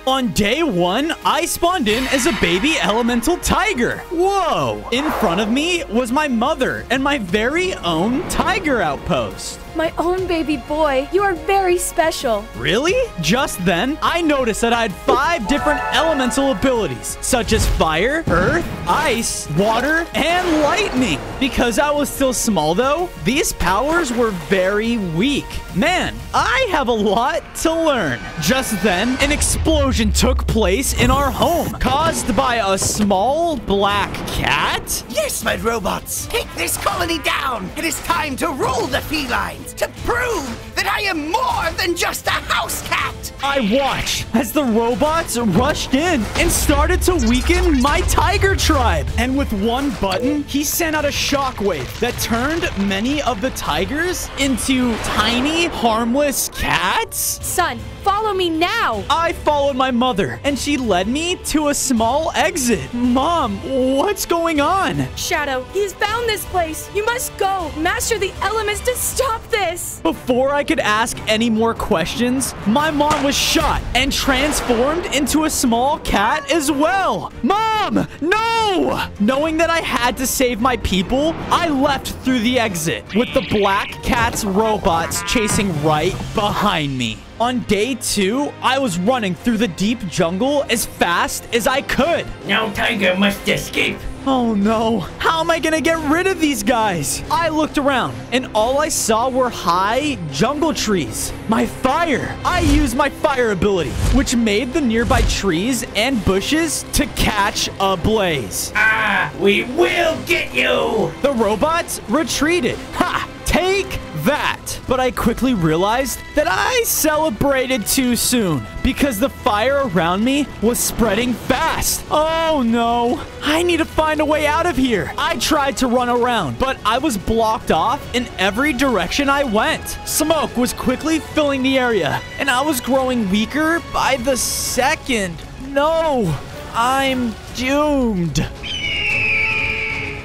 On day 1, I spawned in as a baby elemental tiger. Whoa! In front of me was my mother and my very own tiger outpost. My own baby boy, you are very special. Really? Just then, I noticed that I had 5 different elemental abilities, such as fire, earth, ice, water, and lightning. Because I was still small though, these powers were very weak. Man, I have a lot to learn. Just then, an explosion took place in our home, caused by a small black cat. Yes, my robots, take this colony down. It is time to rule the felines, to prove that I am more than just a house cat. I watched as the robots rushed in and started to weaken my tiger tribe. And with one button, he sent out a shockwave that turned many of the tigers into tiny, harmless cats. Son, follow me now. I followed my mother, and she led me to a small exit. Mom, what's going on? Shadow, he's found this place. You must go. Master the elements to stop this. Before I could ask any more questions, my mom was shot and transformed into a small cat as well. Mom, no! Knowing that I had to save my people, I left through the exit with the black cat's robots chasing right behind me. On day 2, I was running through the deep jungle as fast as I could. Now Tiger must escape. Oh no, how am I gonna get rid of these guys? I looked around and all I saw were high jungle trees. My fire! I used my fire ability, which made the nearby trees and bushes to catch ablaze. Ah, we will get you. The robots retreated. Ha! Take that! But I quickly realized that I celebrated too soon because the fire around me was spreading fast. Oh no, I need to find a way out of here. I tried to run around, but I was blocked off in every direction I went. Smoke was quickly filling the area, and I was growing weaker by the second. No, I'm doomed.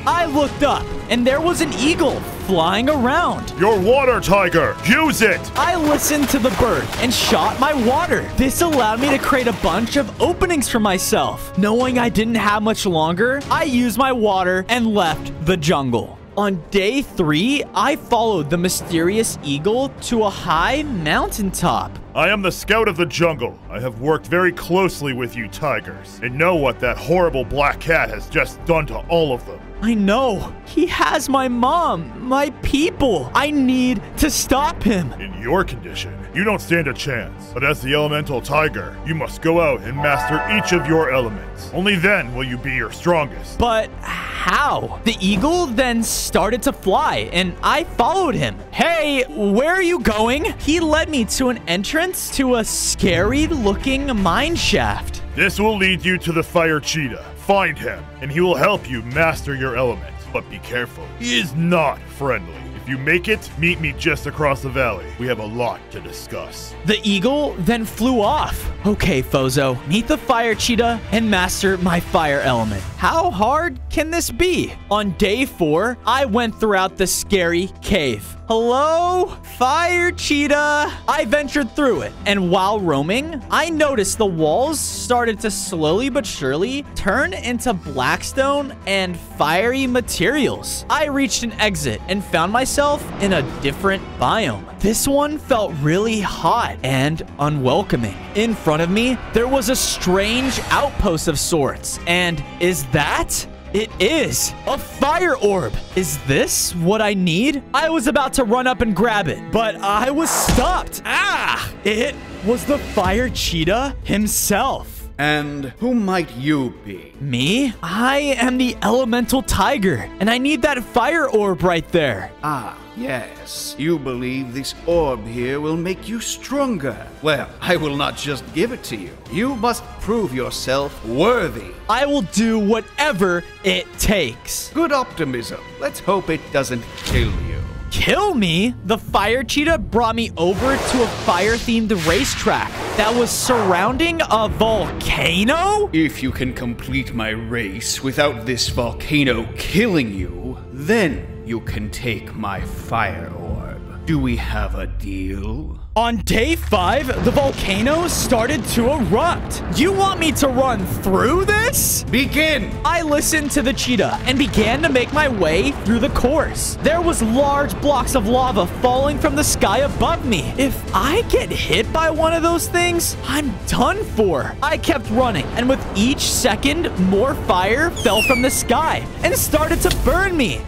I looked up, and there was an eagle flying around. Your water tiger, use it! I listened to the bird and shot my water. This allowed me to create a bunch of openings for myself. Knowing I didn't have much longer, I used my water and left the jungle. On day 3, I followed the mysterious eagle to a high mountaintop. I am the scout of the jungle. I have worked very closely with you tigers and know what that horrible black cat has just done to all of them. I know. He has my mom, my people. I need to stop him. In your condition, you don't stand a chance. But as the elemental tiger, you must go out and master each of your elements. Only then will you be your strongest. But how? The eagle then started to fly, and I followed him. Hey, where are you going? He led me to an entrance to a scary-looking mine shaft. This will lead you to the fire cheetah. Find him, and he will help you master your element. But be careful, he is not friendly. If you make it, meet me just across the valley. We have a lot to discuss. The eagle then flew off. Okay, Fozo, meet the fire cheetah and master my fire element. How hard can this be? On day 4, I went throughout the scary cave. Hello, fire cheetah. I ventured through it, and while roaming, I noticed the walls started to slowly but surely turn into blackstone and fiery materials. I reached an exit and found myself in a different biome. This one felt really hot and unwelcoming. In front of me, there was a strange outpost of sorts, and is that? It is a fire orb. Is this what I need? I was about to run up and grab it, but I was stopped. Ah! It was the fire cheetah himself. And who might you be? Me? I am the elemental tiger, and I need that fire orb right there. Ah, yes. You believe this orb here will make you stronger. Well, I will not just give it to you. You must prove yourself worthy. I will do whatever it takes. Good optimism. Let's hope it doesn't kill you. Kill me? The fire cheetah brought me over to a fire-themed racetrack that was surrounding a volcano? If you can complete my race without this volcano killing you, then you can take my fire orb. Do we have a deal? On day 5, the volcano started to erupt. You want me to run through this? Begin! I listened to the cheetah and began to make my way through the course. There was large blocks of lava falling from the sky above me. If I get hit by one of those things, I'm done for. I kept running, and with each second, more fire fell from the sky and started to burn me.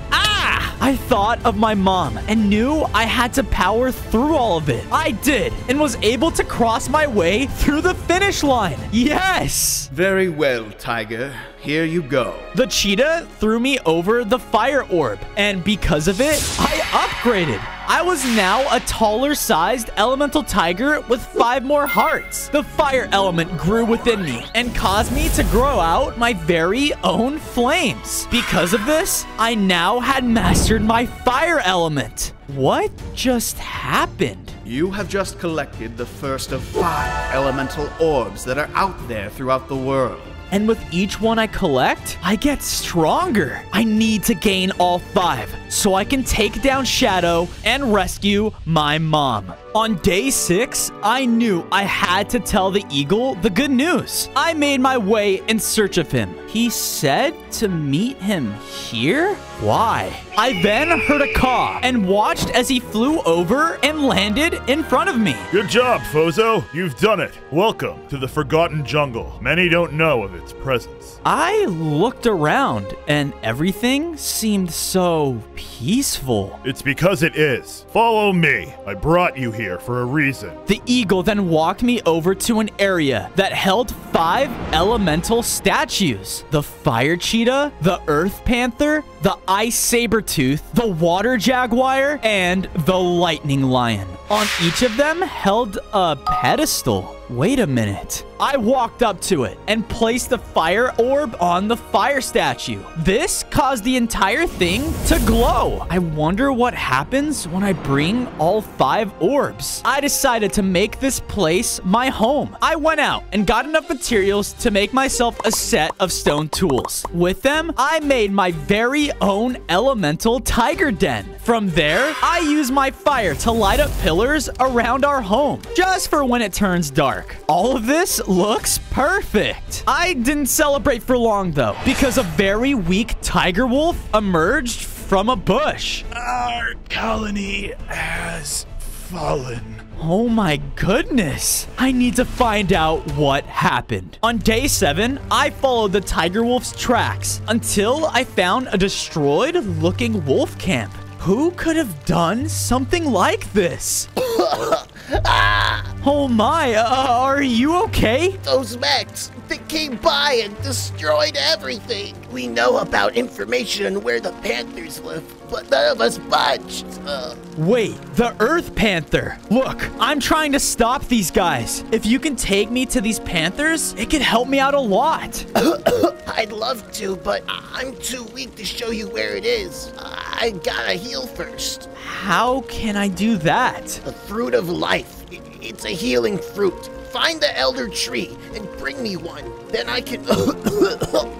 I thought of my mom and knew I had to power through all of it. I did, and was able to cross my way through the finish line. Yes! Very well, Tiger. Here you go. The cheetah threw me over the fire orb, and because of it, I upgraded. I was now a taller-sized elemental tiger with 5 more hearts. The fire element grew within me and caused me to grow out my very own flames. Because of this, I now had mastered my fire element. What just happened? You have just collected the first of 5 elemental orbs that are out there throughout the world. And with each one I collect, I get stronger. I need to gain all 5 so I can take down Shadow and rescue my mom. On day 6, I knew I had to tell the eagle the good news. I made my way in search of him. He said to meet him here? Why? I then heard a caw and watched as he flew over and landed in front of me. Good job, Fozo. You've done it. Welcome to the Forgotten Jungle. Many don't know of its presence. I looked around and everything seemed so peaceful. It's because it is. Follow me. I brought you here for a reason. The eagle then walked me over to an area that held 5 elemental statues. The fire cheetah, the earth panther, the ice saber-tooth, the water jaguar, and the lightning lion. On each of them held a pedestal. Wait a minute. I walked up to it and placed the fire orb on the fire statue. This caused the entire thing to glow. I wonder what happens when I bring all 5 orbs. I decided to make this place my home. I went out and got enough materials to make myself a set of stone tools. With them, I made my very own elemental tiger den. From there, I used my fire to light up pillars around our home, just for when it turns dark. All of this looks perfect. I didn't celebrate for long, though, because a very weak tiger wolf emerged from a bush. Our colony has fallen. Oh my goodness. I need to find out what happened. On day 7, I followed the tiger wolf's tracks until I found a destroyed-looking wolf camp. Who could have done something like this? Oh my, are you okay? Those mechs, they came by and destroyed everything. We know about information on where the Panthers live, but none of us budged. Wait, the Earth Panther. Look, I'm trying to stop these guys. If you can take me to these Panthers, it could help me out a lot. I'd love to, but I'm too weak to show you where it is. I gotta heal first. How can I do that? The fruit of life. It's a healing fruit. Find the elder tree and bring me one. Then I can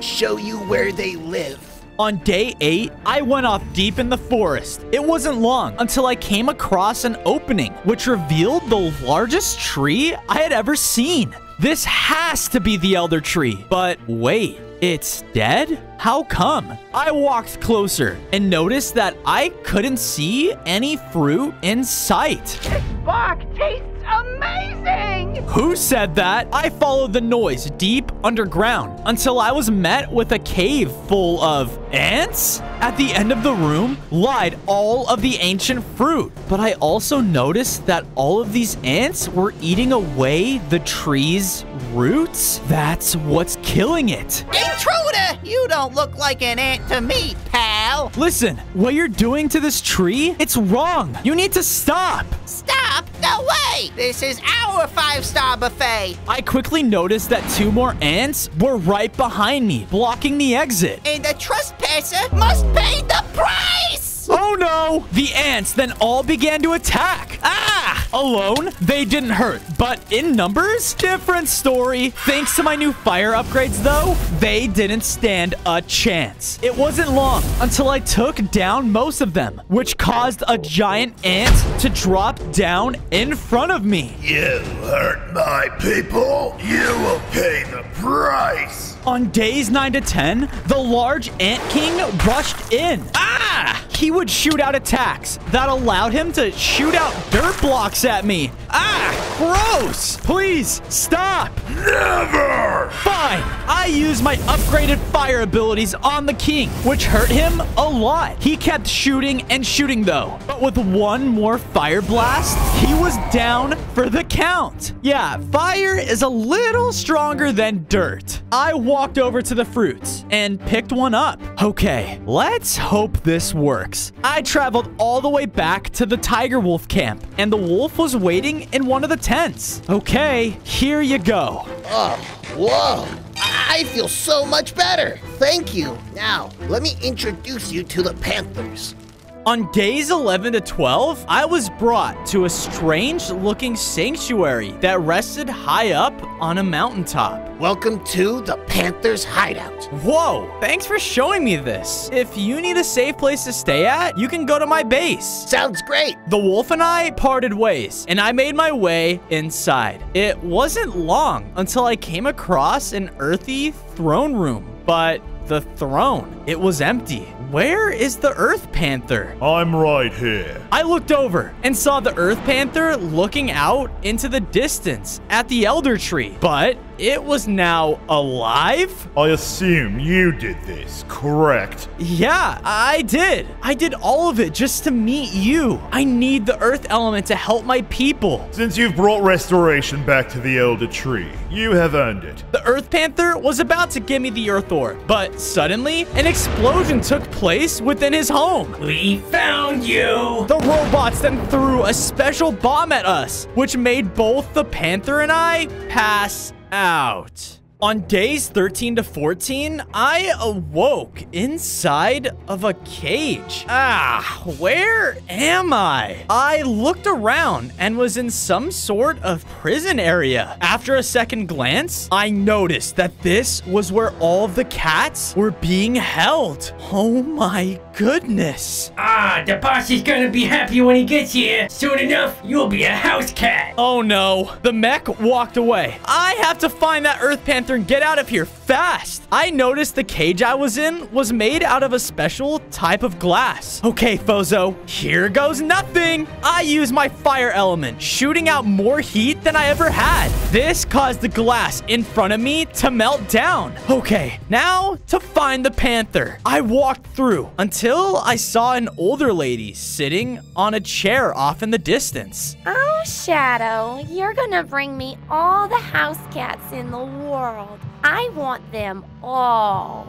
show you where they live. On day 8, I went off deep in the forest. It wasn't long until I came across an opening, which revealed the largest tree I had ever seen. This has to be the elder tree. But wait, it's dead? How come? I walked closer and noticed that I couldn't see any fruit in sight. This bark tastes amazing! Who said that? I followed the noise deep underground until I was met with a cave full of ants. At the end of the room lied all of the ancient fruit, but I also noticed that all of these ants were eating away the tree's roots. That's what's killing it. Intruder! You don't look like an ant to me, pal! Listen, what you're doing to this tree, it's wrong. You need to stop. Stop? No way! This is our 5-star buffet! I quickly noticed that 2 more ants were right behind me, blocking the exit. And the trespasser must pay the price! Oh Oh no! The ants then all began to attack. Ah! Alone, they didn't hurt, but in numbers, different story. Thanks to my new fire upgrades though, they didn't stand a chance. It wasn't long until I took down most of them, which caused a giant ant to drop down in front of me. You hurt my people, you will pay the price. On days 9 to 10, the large ant king rushed in. Ah! He would shoot out attacks that allowed him to shoot out dirt blocks at me. Ah! Gross! Please, stop! Never! Fine. I used my upgraded fire abilities on the king, which hurt him a lot. He kept shooting and shooting though. But with one more fire blast, he was down for the count. Yeah, fire is a little stronger than dirt. I walked over to the fruits and picked one up. Okay, let's hope this works. I traveled all the way back to the tiger wolf camp, and the wolf was waiting in one of the tents. Okay, here you go. Oh, whoa. I feel so much better. Thank you. Now, let me introduce you to the Panthers. On days 11 to 12, I was brought to a strange-looking sanctuary that rested high up on a mountaintop. Welcome to the Panthers hideout. Whoa, thanks for showing me this. If you need a safe place to stay at, you can go to my base. Sounds great. The wolf and I parted ways, and I made my way inside. It wasn't long until I came across an earthy throne room, but the throne, it was empty. Where is the Earth Panther? I'm right here. I looked over and saw the Earth Panther looking out into the distance at the Elder Tree, but it was now alive? I assume you did this, correct? Yeah, I did. I did all of it just to meet you. I need the Earth element to help my people. Since you've brought restoration back to the Elder Tree, you have earned it. The Earth Panther was about to give me the Earth Orb, but suddenly an explosion took place within his home. We found you! The robots then threw a special bomb at us, which made both the Panther and I pass out. On days 13 to 14, I awoke inside of a cage. Ah, where am I? I looked around and was in some sort of prison area. After a second glance, I noticed that this was where all of the cats were being held. Oh my goodness. Ah, the boss is gonna be happy when he gets here. Soon enough, you'll be a house cat. Oh no, the mech walked away. I have to find that Earth Panther and get out of here fast. I noticed the cage I was in was made out of a special type of glass. Okay, Fozo, here goes nothing. I used my fire element, shooting out more heat than I ever had. This caused the glass in front of me to melt down. Okay, now to find the Panther. I walked through until I saw an older lady sitting on a chair off in the distance. Oh, Shadow, you're gonna bring me all the house cats in the world. I want them all.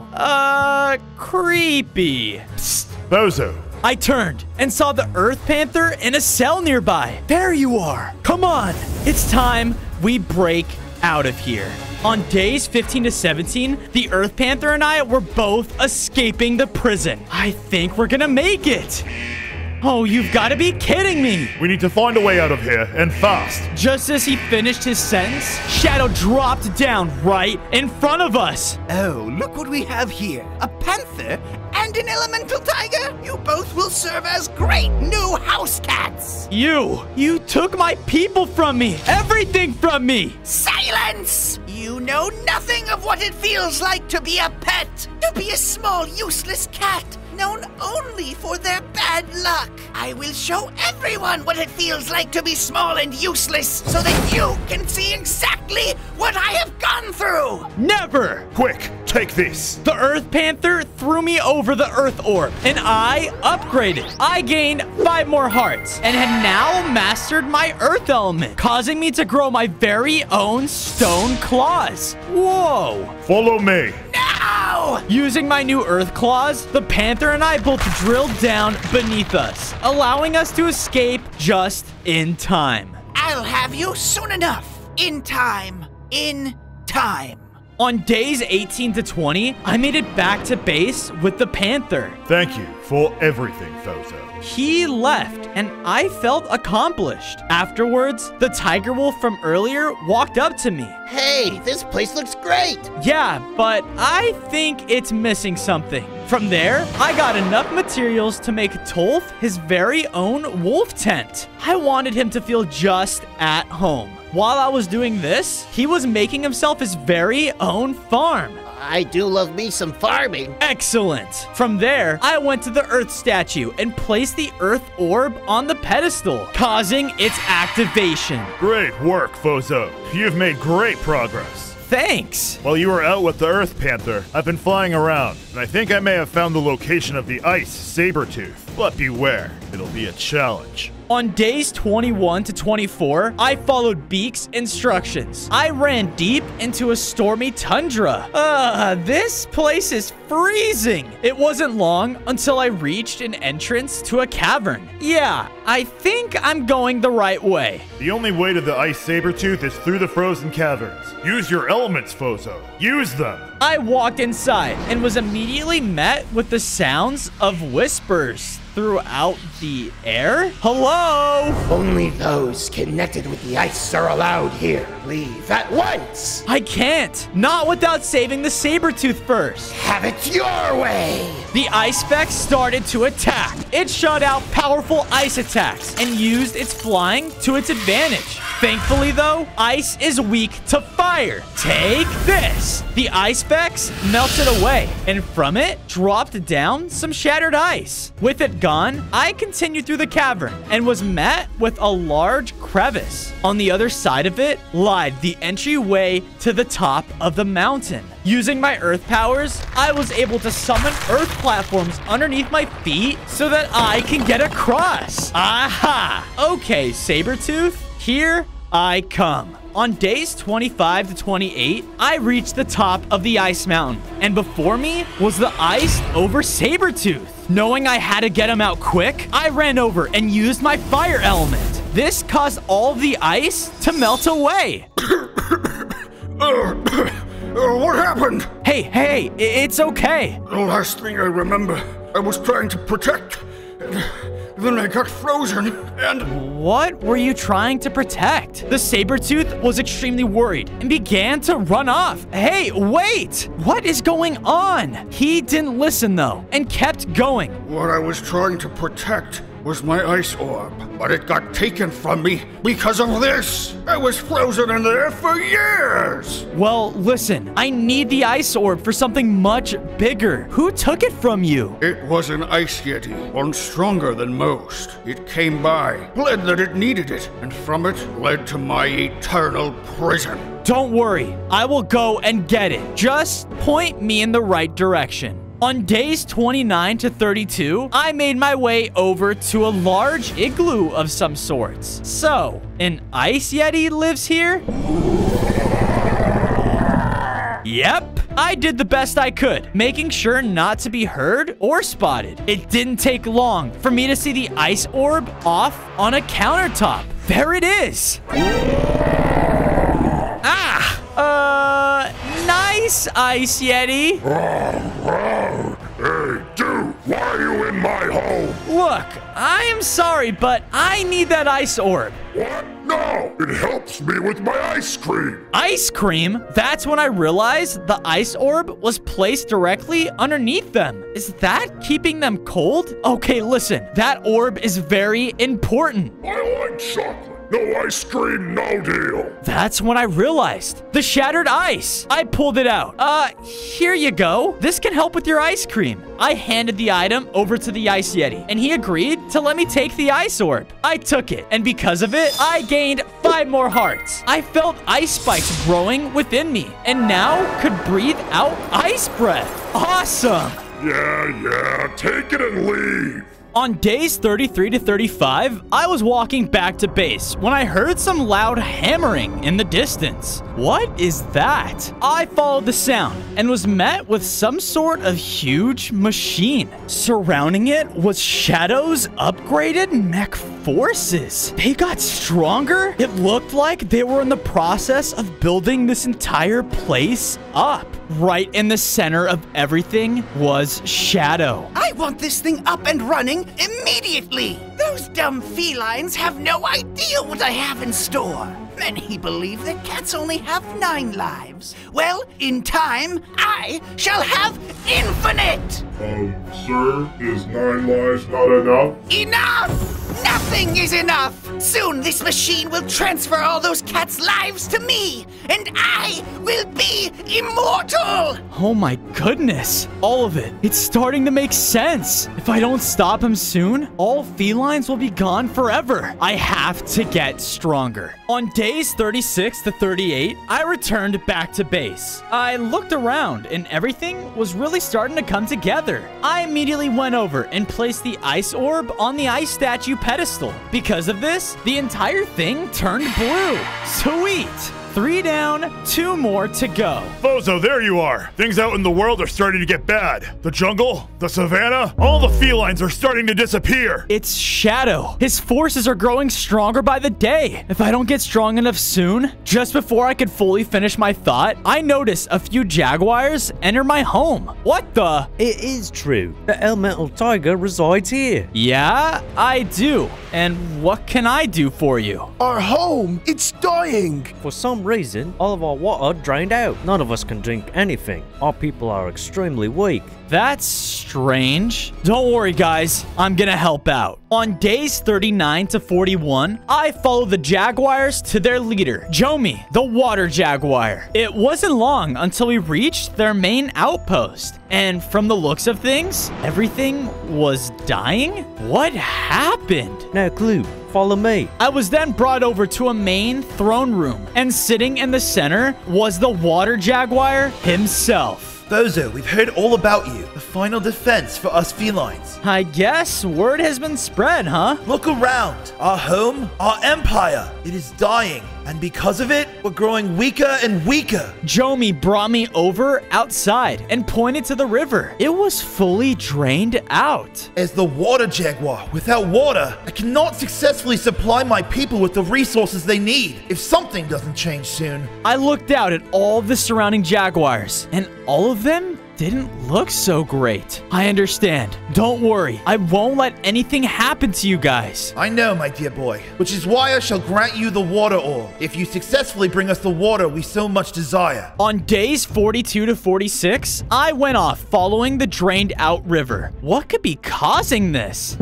Creepy. Psst, Bozo. I turned and saw the Earth Panther in a cell nearby. There you are. Come on. It's time we break out of here. On days 15 to 17, the Earth Panther and I were both escaping the prison. I think we're gonna make it. Oh, you've got to be kidding me. We need to find a way out of here, and fast. Just as he finished his sentence, Shadow dropped down right in front of us. Oh, look what we have here. A panther and an elemental tiger. You both will serve as great new house cats. You took my people from me. Everything from me. Silence! You know nothing of what it feels like to be a pet. To be a small, useless cat, known only for their bad luck. I will show everyone what it feels like to be small and useless so that you can see exactly what I have gone through. Never. Quick, take this. The Earth Panther threw me over the Earth Orb, and I upgraded. I gained 5 more hearts and had now mastered my Earth element, causing me to grow my very own stone claws. Whoa. Follow me. Now! Using my new Earth claws, the Panther and I both drilled down beneath us, allowing us to escape just in time. I'll have you soon enough. In time. In time. On days 18 to 20, I made it back to base with the panther. Thank you for everything, Fozo. He left, and I felt accomplished. Afterwards, the tiger wolf from earlier walked up to me. Hey, this place looks great. Yeah, but I think it's missing something. From there, I got enough materials to make Tolf his very own wolf tent. I wanted him to feel just at home. While I was doing this, he was making himself his very own farm. I do love me some farming. Excellent. From there, I went to the Earth statue and placed the Earth orb on the pedestal, causing its activation. Great work, Fozo. You've made great progress. Thanks. While you were out with the Earth Panther, I've been flying around, and I think I may have found the location of the ice saber-tooth. But beware, it'll be a challenge. On days 21 to 24, I followed Beak's instructions. I ran deep into a stormy tundra. This place is freezing. It wasn't long until I reached an entrance to a cavern. Yeah, I think I'm going the right way. The only way to the ice saber-tooth is through the frozen caverns. Use your elements, Fozo. Use them. I walked inside and was immediately met with the sounds of whispers throughout the air. Hello? Only those connected with the ice are allowed here. Leave at once. I can't. Not without saving the saber-tooth first. Have it your way. The ice speck started to attack. It shot out powerful ice attacks and used its flying to its advantage. Thankfully, though, ice is weak to fire. Take this. The ice specks melted away, and from it dropped down some shattered ice. With it gone, I continued through the cavern and was met with a large crevice. On the other side of it lied the entryway to the top of the mountain. Using my earth powers, I was able to summon earth platforms underneath my feet so that I can get across. Aha! Okay, Sabertooth, here I come. On days 25 to 28, I reached the top of the ice mountain, and before me was the ice over Sabertooth. Knowing I had to get him out quick, I ran over and used my fire element. This caused all of the ice to melt away. What happened? Hey, it's okay. The last thing I remember, I was trying to protect, and then I got frozen, and... What were you trying to protect? The Sabertooth was extremely worried and began to run off. Hey, wait! What is going on? He didn't listen, though, and kept going. What I was trying to protect was my ice orb, but it got taken from me because of this. I was frozen in there for years. Well, listen, I need the ice orb for something much bigger. Who took it from you? It was an ice yeti, one stronger than most. It came by, pled that it needed it, and from it led to my eternal prison. Don't worry, I will go and get it. Just point me in the right direction. On days 29 to 32, I made my way over to a large igloo of some sorts. So, an ice yeti lives here? Yep, I did the best I could, making sure not to be heard or spotted. It didn't take long for me to see the ice orb off on a countertop. There it is. Nice, Ice Yeti. Hey, dude, why are you in my home? Look, I am sorry, but I need that ice orb. What? No, it helps me with my ice cream. Ice cream? That's when I realized the ice orb was placed directly underneath them. Is that keeping them cold? Okay, listen, that orb is very important. I like chocolate. No ice cream, no deal. That's when I realized the shattered ice. I pulled it out. Here you go. This can help with your ice cream. I handed the item over to the Ice Yeti, and he agreed to let me take the ice orb. I took it, and because of it, I gained 5 more hearts. I felt ice spikes growing within me, and now could breathe out ice breath. Awesome. Yeah, take it and leave. On days 33 to 35, I was walking back to base when I heard some loud hammering in the distance. What is that? I followed the sound and was met with some sort of huge machine. Surrounding it was Shadow's upgraded mech forces. They got stronger. It looked like they were in the process of building this entire place up. Right in the center of everything was Shadow. I want this thing up and running immediately. Those dumb felines have no idea what I have in store. Many believe that cats only have 9 lives. Well, in time, I shall have infinite! Sir, is 9 lives not enough? Enough! Nothing is enough! Soon this machine will transfer all those cats' lives to me, and I will be immortal! Oh my goodness. All of it. It's starting to make sense. If I don't stop him soon, all felines will be gone forever. I have to get stronger. On days 36 to 38, I returned back to base. I looked around and everything was really starting to come together. I immediately went over and placed the ice orb on the ice statue pedestal. Because of this, the entire thing turned blue. Sweet. 3 down, 2 more to go. Fozo, there you are. Things out in the world are starting to get bad. The jungle, the savannah, all the felines are starting to disappear. It's Shadow. His forces are growing stronger by the day. If I don't get strong enough soon, just before I could fully finish my thought, I noticed a few jaguars enter my home. What the? It is true. The elemental tiger resides here. Yeah, I do. And what can I do for you? Our home, it's dying. For some reason, all of our water drained out. None of us can drink anything. Our people are extremely weak. That's strange. Don't worry, guys. I'm gonna help out. On days 39 to 41, I followed the jaguars to their leader, Jomi, the water jaguar. It wasn't long until we reached their main outpost. And from the looks of things, everything was dying? What happened? No clue. Follow me. I was then brought over to a main throne room, and sitting in the center was the water jaguar himself. Fozo, we've heard all about you. The final defense for us felines. I guess word has been spread, huh? Look around. Our home, our empire, it is dying. And because of it, we're growing weaker and weaker. Jomi brought me over outside and pointed to the river. It was fully drained out. As the water jaguar, without water, I cannot successfully supply my people with the resources they need if something doesn't change soon. I looked out at all the surrounding jaguars, and all of them didn't look so great. I understand. Don't worry. I won't let anything happen to you guys. I know, my dear boy, which is why I shall grant you the water orb if you successfully bring us the water we so much desire. On days 42 to 46, I went off following the drained out river. What could be causing this?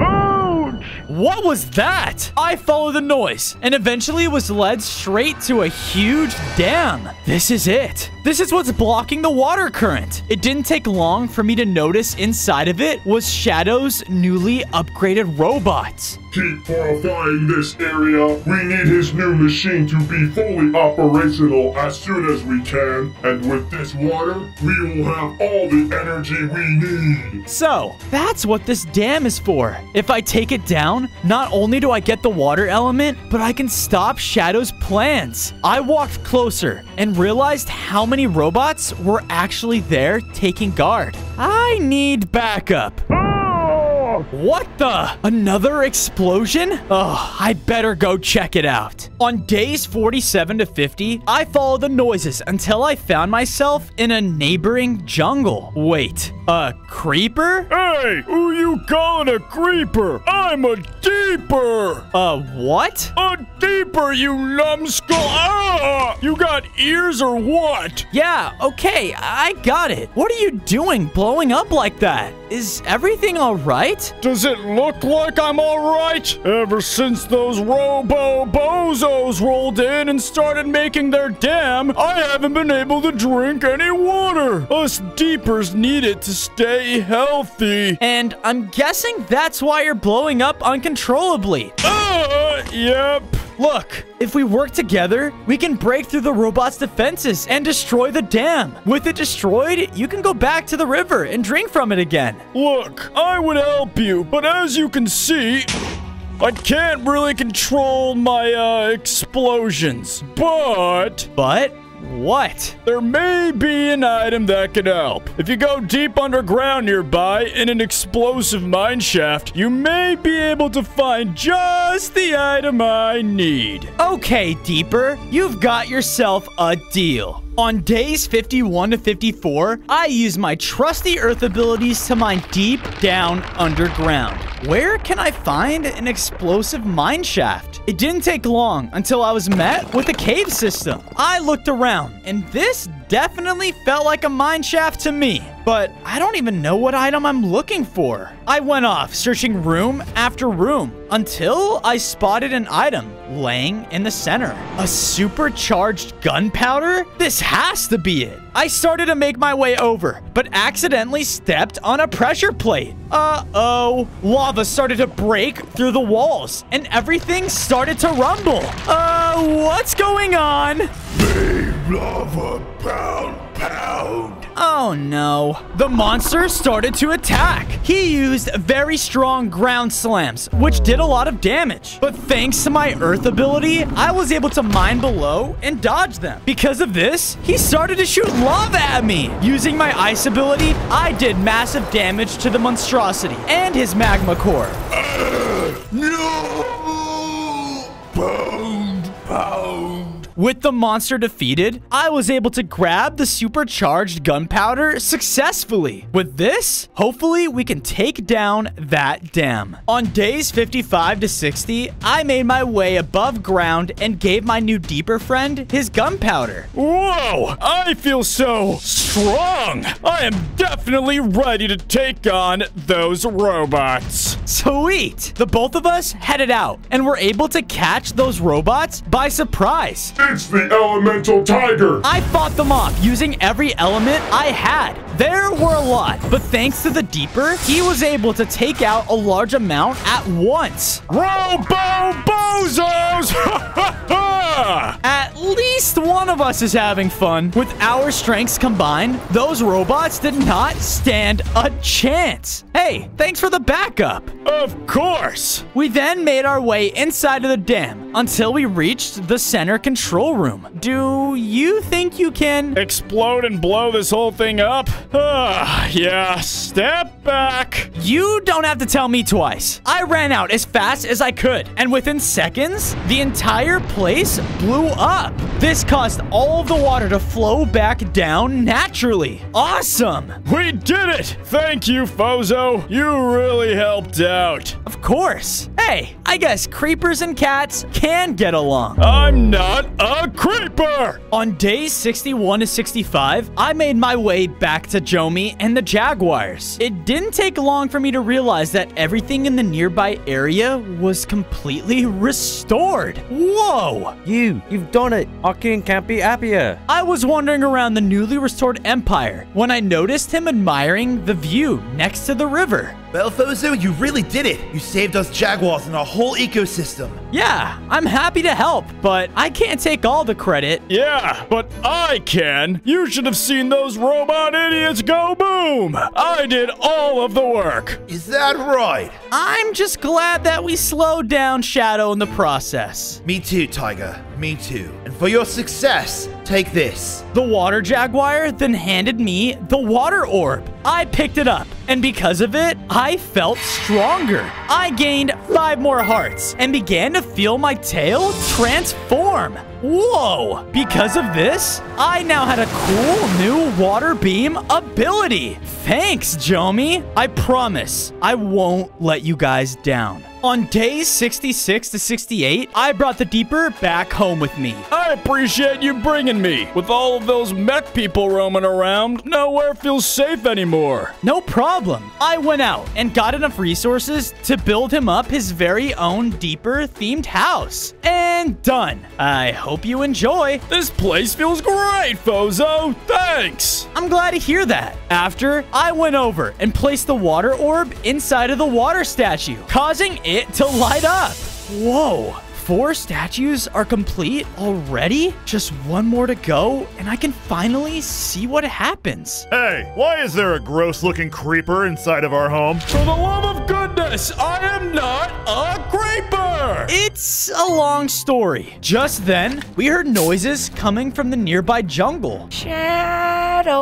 What was that? I followed the noise and eventually was led straight to a huge dam. This is it. This is what's blocking the water current. It didn't take long for me to notice inside of it was Shadow's newly upgraded robots. Keep fortifying this area. We need his new machine to be fully operational as soon as we can. And with this water, we will have all the energy we need. So, that's what this dam is for. If I take it down, not only do I get the water element, but I can stop Shadow's plans. I walked closer and realized how many robots were actually there taking guard. I need backup. What the? Another explosion? Oh, I better go check it out. On days 47 to 50, I followed the noises until I found myself in a neighboring jungle. Wait, a creeper? Hey, who you calling a creeper? I'm a deeper. What? A deeper, you numbskull. Ah! You got ears or what? Yeah, okay, I got it. What are you doing blowing up like that? Is everything all right? Does it look like I'm all right? Ever since those robo-bozos rolled in and started making their dam, I haven't been able to drink any water. Us deepers need it to stay healthy. And I'm guessing that's why you're blowing up uncontrollably. Yep. Look, if we work together, we can break through the robot's defenses and destroy the dam. With it destroyed, you can go back to the river and drink from it again. Look, I would help you, but as you can see, I can't really control my, explosions. But what? There may be an item that could help. If you go deep underground nearby in an explosive mine shaft, you may be able to find just the item I need. Okay, Deeper, you've got yourself a deal. On days 51 to 54, I use my trusty Earth abilities to mine deep down underground. Where can I find an explosive mine shaft? It didn't take long until I was met with a cave system. I looked around, and this definitely felt like a mine shaft to me. But I don't even know what item I'm looking for. I went off searching room after room until I spotted an item laying in the center. A supercharged gunpowder? This has to be it. I started to make my way over, but accidentally stepped on a pressure plate. Uh-oh. Lava started to break through the walls, and everything started to rumble. What's going on? Big lava pound. Oh no. The monster started to attack. He used very strong ground slams, which did a lot of damage. But thanks to my Earth ability, I was able to mine below and dodge them. Because of this, he started to shoot lava at me. Using my ice ability, I did massive damage to the monstrosity and his magma core. No! Pound. With the monster defeated, I was able to grab the supercharged gunpowder successfully. With this, hopefully we can take down that dam. On days 55 to 60, I made my way above ground and gave my new Deeper friend his gunpowder. Whoa! I feel so strong! I am definitely ready to take on those robots. Sweet! The both of us headed out and were able to catch those robots by surprise. It's the elemental tiger! I fought them off using every element I had. There were a lot, but thanks to the Deeper, he was able to take out a large amount at once. Robo-bozos! At least one of us is having fun. With our strengths combined, those robots did not stand a chance. Hey, thanks for the backup. Of course. We then made our way inside of the dam until we reached the center control room. Do you think you can explode and blow this whole thing up? Yeah, step back. You don't have to tell me twice. I ran out as fast as I could, and within seconds, the entire place blew up. This caused all of the water to flow back down naturally. Awesome. We did it. Thank you, Fozo. You really helped out. Of course. Hey, I guess creepers and cats can get along. I'm not a creeper. On days 61 to 65, I made my way back to Jomi and the Jaguars. It didn't take long for me to realize that everything in the nearby area was completely restored. Whoa! You've done it. Our king can't be happier. I was wandering around the newly restored empire when I noticed him admiring the view next to the river. Well, Fozo, you really did it. You saved us Jaguars and our whole ecosystem. Yeah, I'm happy to help, but I can't take all the credit. Yeah, but I can. You should have seen those robot idiots go boom. I did all of the work. Is that right? I'm just glad that we slowed down Shadow in the process. Me too, Tiger. Me too. And for your success, take this. The water jaguar then handed me the water orb. I picked it up, and because of it, I felt stronger. I gained 5 more hearts and began to feel my tail transform. Whoa! Because of this, I now had a cool new water beam ability. Thanks, Jomi. I promise I won't let you guys down. On days 66 to 68, I brought the Deeper back home with me. I appreciate you bringing me. With all of those mech people roaming around, nowhere feels safe anymore. No problem. I went out and got enough resources to build him up his very own Deeper-themed house. And done. I hope you enjoy. This place feels great, Fozo. Thanks. I'm glad to hear that. After, I went over and placed the water orb inside of the water statue, causing it to light up. Whoa. 4 statues are complete already? Just one more to go, and I can finally see what happens. Hey, why is there a gross-looking creeper inside of our home? For the love of goodness, I am not a creeper! It's a long story. Just then, we heard noises coming from the nearby jungle. Shadow.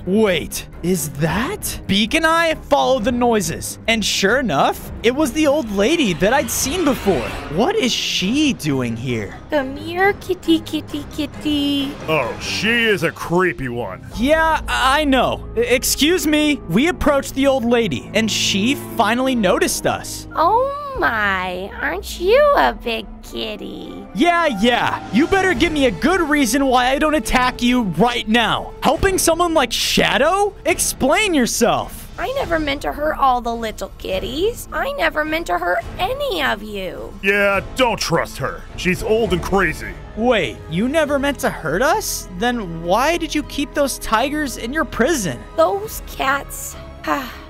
Wait, is that? Beak and I followed the noises, and sure enough, it was the old lady that I'd seen before. What is she doing here? Come here, kitty, kitty, kitty. Oh, she is a creepy one. Yeah, I know. Excuse me. We approached the old lady, and she finally noticed us. Oh my, aren't you a big kitty? Yeah. You better give me a good reason why I don't attack you right now. Helping someone like Shadow? Explain yourself. I never meant to hurt all the little kitties. I never meant to hurt any of you. Yeah, don't trust her. She's old and crazy. Wait, you never meant to hurt us? Then why did you keep those tigers in your prison? Those cats.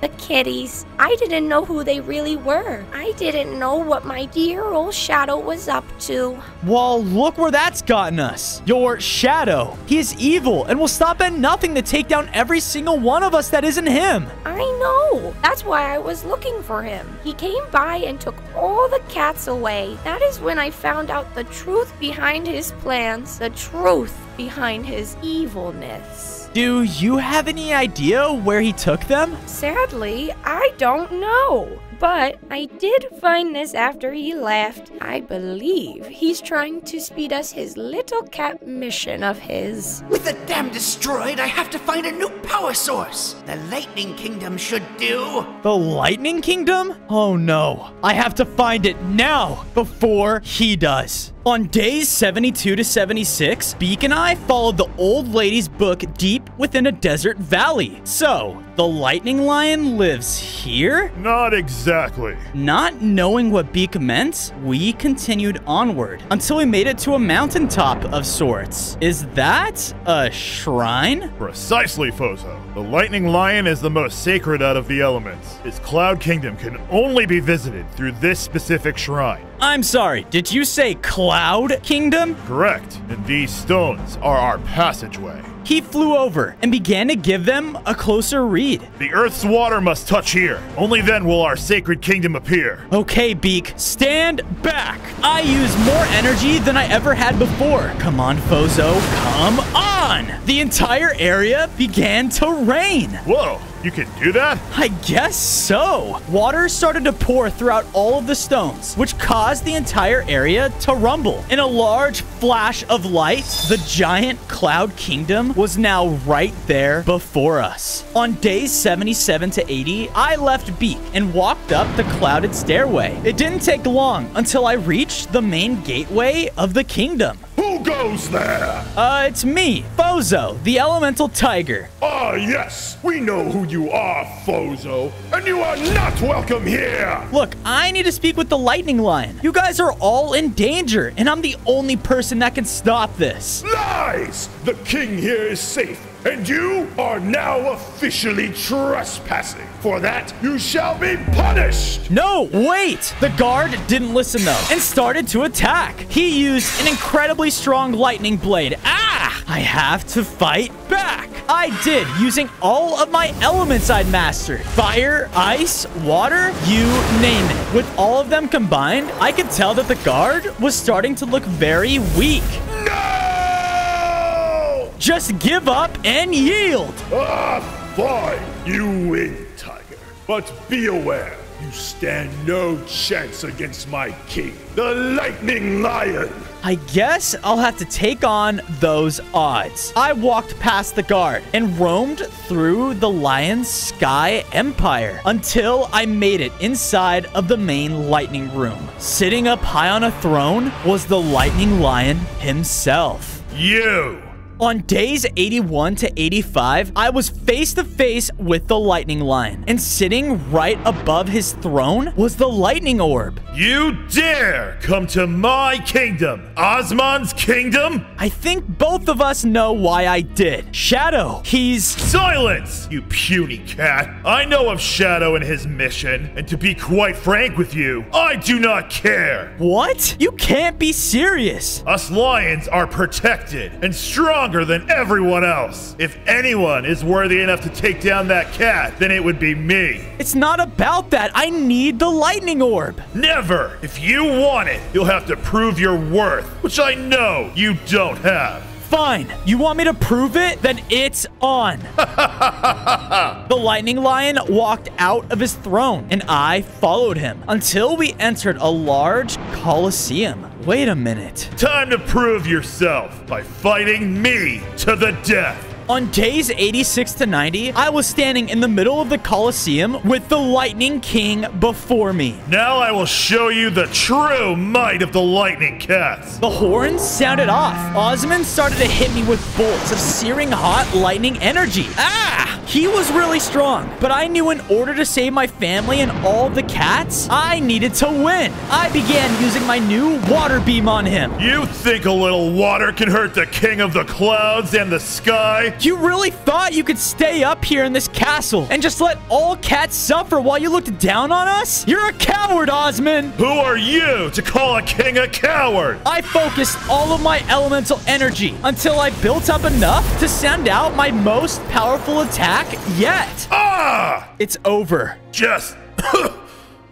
The kitties. I didn't know who they really were. I didn't know what my dear old Shadow was up to. Well, look where that's gotten us. Your Shadow. He is evil and will stop at nothing to take down every single one of us that isn't him. I know. That's why I was looking for him. He came by and took all the cats away. That is when I found out the truth behind his plans, the truth behind his evilness. Do you have any idea where he took them? Sadly, I don't know. But I did find this after he left. I believe he's trying to speed us his little cat mission of his. With the dam destroyed, I have to find a new power source. The Lightning Kingdom should do. The Lightning Kingdom? Oh no. I have to find it now before he does. On days 72 to 76, Beak and I followed the old lady's book deep within a desert valley. So, the Lightning Lion lives here? Not exactly. Not knowing what Beak meant, we continued onward until we made it to a mountaintop of sorts. Is that a shrine? Precisely, Fozo. The Lightning Lion is the most sacred out of the elements. His Cloud Kingdom can only be visited through this specific shrine. I'm sorry, did you say Cloud Kingdom? Correct, and these stones are our passageway. He flew over and began to give them a closer read. The Earth's water must touch here. Only then will our sacred kingdom appear. Okay, Beak, stand back. I use more energy than I ever had before. Come on, Fozo, come on. The entire area began to rain. Whoa, you can do that? I guess so. Water started to pour throughout all of the stones, which caused the entire area to rumble. In a large flash of light, the giant Cloud Kingdom was now right there before us. On days 77 to 80, I left Beak and walked up the clouded stairway. It didn't take long until I reached the main gateway of the kingdom. Who goes there? It's me, Fozo, the elemental tiger. Ah, yes, we know who you are, Fozo, and you are not welcome here. Look, I need to speak with the Lightning Lion. You guys are all in danger, and I'm the only person that can stop this. Lies! The king here is safe, and you are now officially trespassing. For that, you shall be punished! No, wait! The guard didn't listen though, and started to attack. He used an incredibly strong lightning blade. Ah! I have to fight back. I did, using all of my elements I'd mastered. Fire, ice, water, you name it. With all of them combined, I could tell that the guard was starting to look very weak. No! Just give up and yield. Ah, fine. You win, Tiger. But be aware, you stand no chance against my king, the Lightning Lion. I guess I'll have to take on those odds. I walked past the guard and roamed through the Lion's Sky Empire until I made it inside of the main lightning room. Sitting up high on a throne was the Lightning Lion himself. You! On days 81 to 85, I was face to face with the Lightning Lion, and sitting right above his throne was the Lightning Orb. You dare come to my kingdom, Osman's kingdom? I think both of us know why I did. Shadow, he's... Silence, you puny cat. I know of Shadow and his mission, and to be quite frank with you, I do not care. What? You can't be serious. Us lions are protected and stronger than everyone else. If anyone is worthy enough to take down that cat, then it would be me. It's not about that. I need the Lightning Orb. Never. If you want it, you'll have to prove your worth, which I know you don't have. Fine. You want me to prove it? Then it's on. The Lightning Lion walked out of his throne, and I followed him until we entered a large Colosseum. Wait a minute. Time to prove yourself by fighting me to the death. On days 86 to 90, I was standing in the middle of the Colosseum with the Lightning King before me. Now I will show you the true might of the Lightning Cats. The horns sounded off. Osman started to hit me with bolts of searing hot lightning energy. Ah! He was really strong, but I knew in order to save my family and all the cats, I needed to win. I began using my new water beam on him. You think a little water can hurt the king of the clouds and the sky? You really thought you could stay up here in this castle and just let all cats suffer while you looked down on us? You're a coward, Osman! Who are you to call a king a coward? I focused all of my elemental energy until I built up enough to send out my most powerful attack yet. Ah! It's over. Just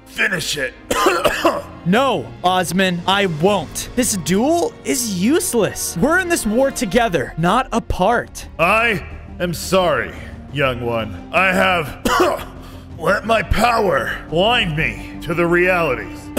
finish it. No, Osman, I won't. This duel is useless. We're in this war together, not apart. I am sorry, young one. I have let my power blind me to the realities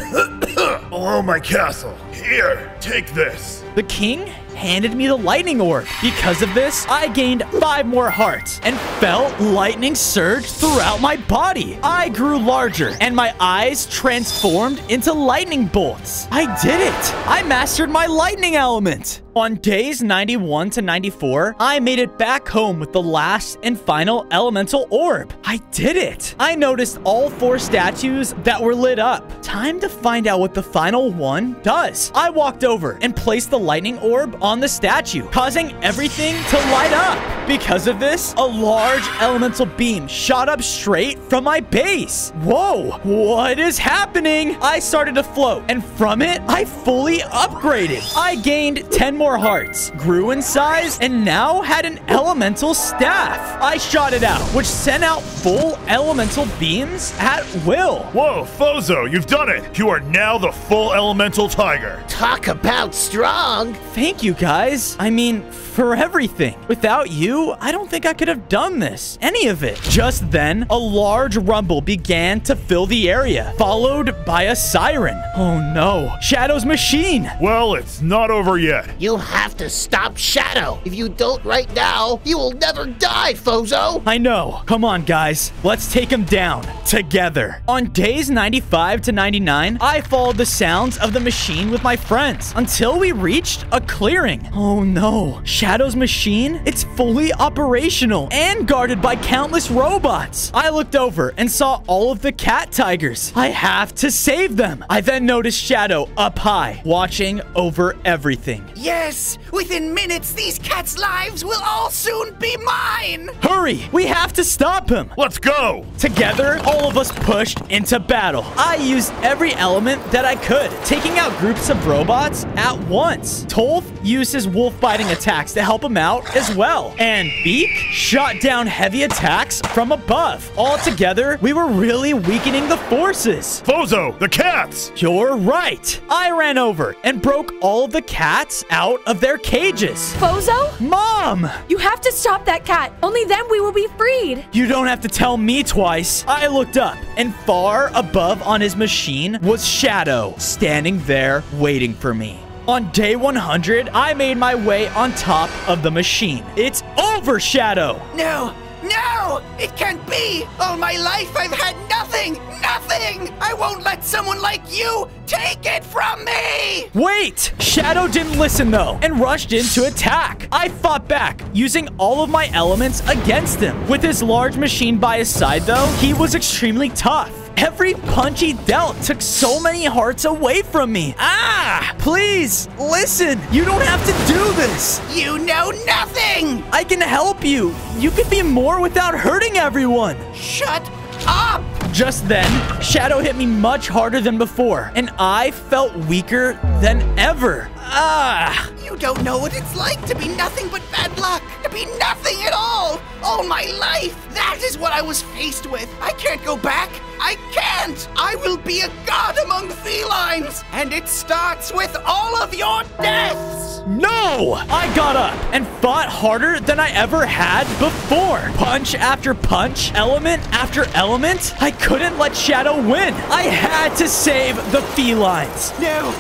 below my castle. Here, take this. The king handed me the Lightning Orb. Because of this, I gained 5 more hearts and felt lightning surge throughout my body. I grew larger and my eyes transformed into lightning bolts. I did it. I mastered my lightning element. On days 91 to 94, I made it back home with the last and final elemental orb. I did it. I noticed all 4 statues that were lit up. Time to find out what the final one does. I walked over and placed the lightning orb on the statue, causing everything to light up. Because of this, a large elemental beam shot up straight from my base. Whoa, what is happening? I started to float, and from it, I fully upgraded. I gained 10 more hearts, grew in size, and now had an elemental staff. I shot it out, which sent out full elemental beams at will. Whoa, Fozo, you've done it. You are now the full elemental tiger. Talk about strong. Thank you, guys. I mean, for everything. Without you, I don't think I could have done this. Any of it. Just then, a large rumble began to fill the area, followed by a siren. Oh no, Shadow's machine. Well, it's not over yet. You'll have to stop Shadow. If you don't right now, you will never die, Fozo. I know. Come on, guys. Let's take him down together. On days 95 to 99, I followed the sounds of the machine with my friends until we reached a clearing. Oh no. Shadow's machine? It's fully operational and guarded by countless robots. I looked over and saw all of the cat tigers. I have to save them. I then noticed Shadow up high, watching over everything. Yes, within minutes, these cats' lives will all soon be mine. Hurry, we have to stop him. Let's go. Together, all of us pushed into battle. I used every element that I could, taking out groups of robots at once. Tolf used his wolf-biting attacks to help him out as well. And Beak shot down heavy attacks from above. All together, we were really weakening the forces. Fozo, the cats! You're right. I ran over and broke all of the cats out of their cages. Fozo? Mom! You have to stop that cat. Only then we will be freed. You don't have to tell me twice. I looked up, and far above on his machine was Shadow, standing there waiting for me. On day 100, I made my way on top of the machine. It's over, Shadow! No, No! It can't be! All my life I've had nothing! Nothing! I won't let someone like you take it from me! Wait! Shadow didn't listen though and rushed in to attack. I fought back, using all of my elements against him. With his large machine by his side though, he was extremely tough. Every punch he dealt took so many hearts away from me. Ah! Please, listen. You don't have to do this. You know nothing! I can help you. You can be more without hurting everyone. Shut up! Just then, Shadow hit me much harder than before, and I felt weaker than ever. Ah! You don't know what it's like to be nothing but bad luck. To be nothing at all. All my life. That is what I was faced with. I can't go back. I can't. I will be a god among felines. And it starts with all of your deaths. No! I got up and fought harder than I ever had before. Punch after punch, element after element. I couldn't let Shadow win. I had to save the felines. No!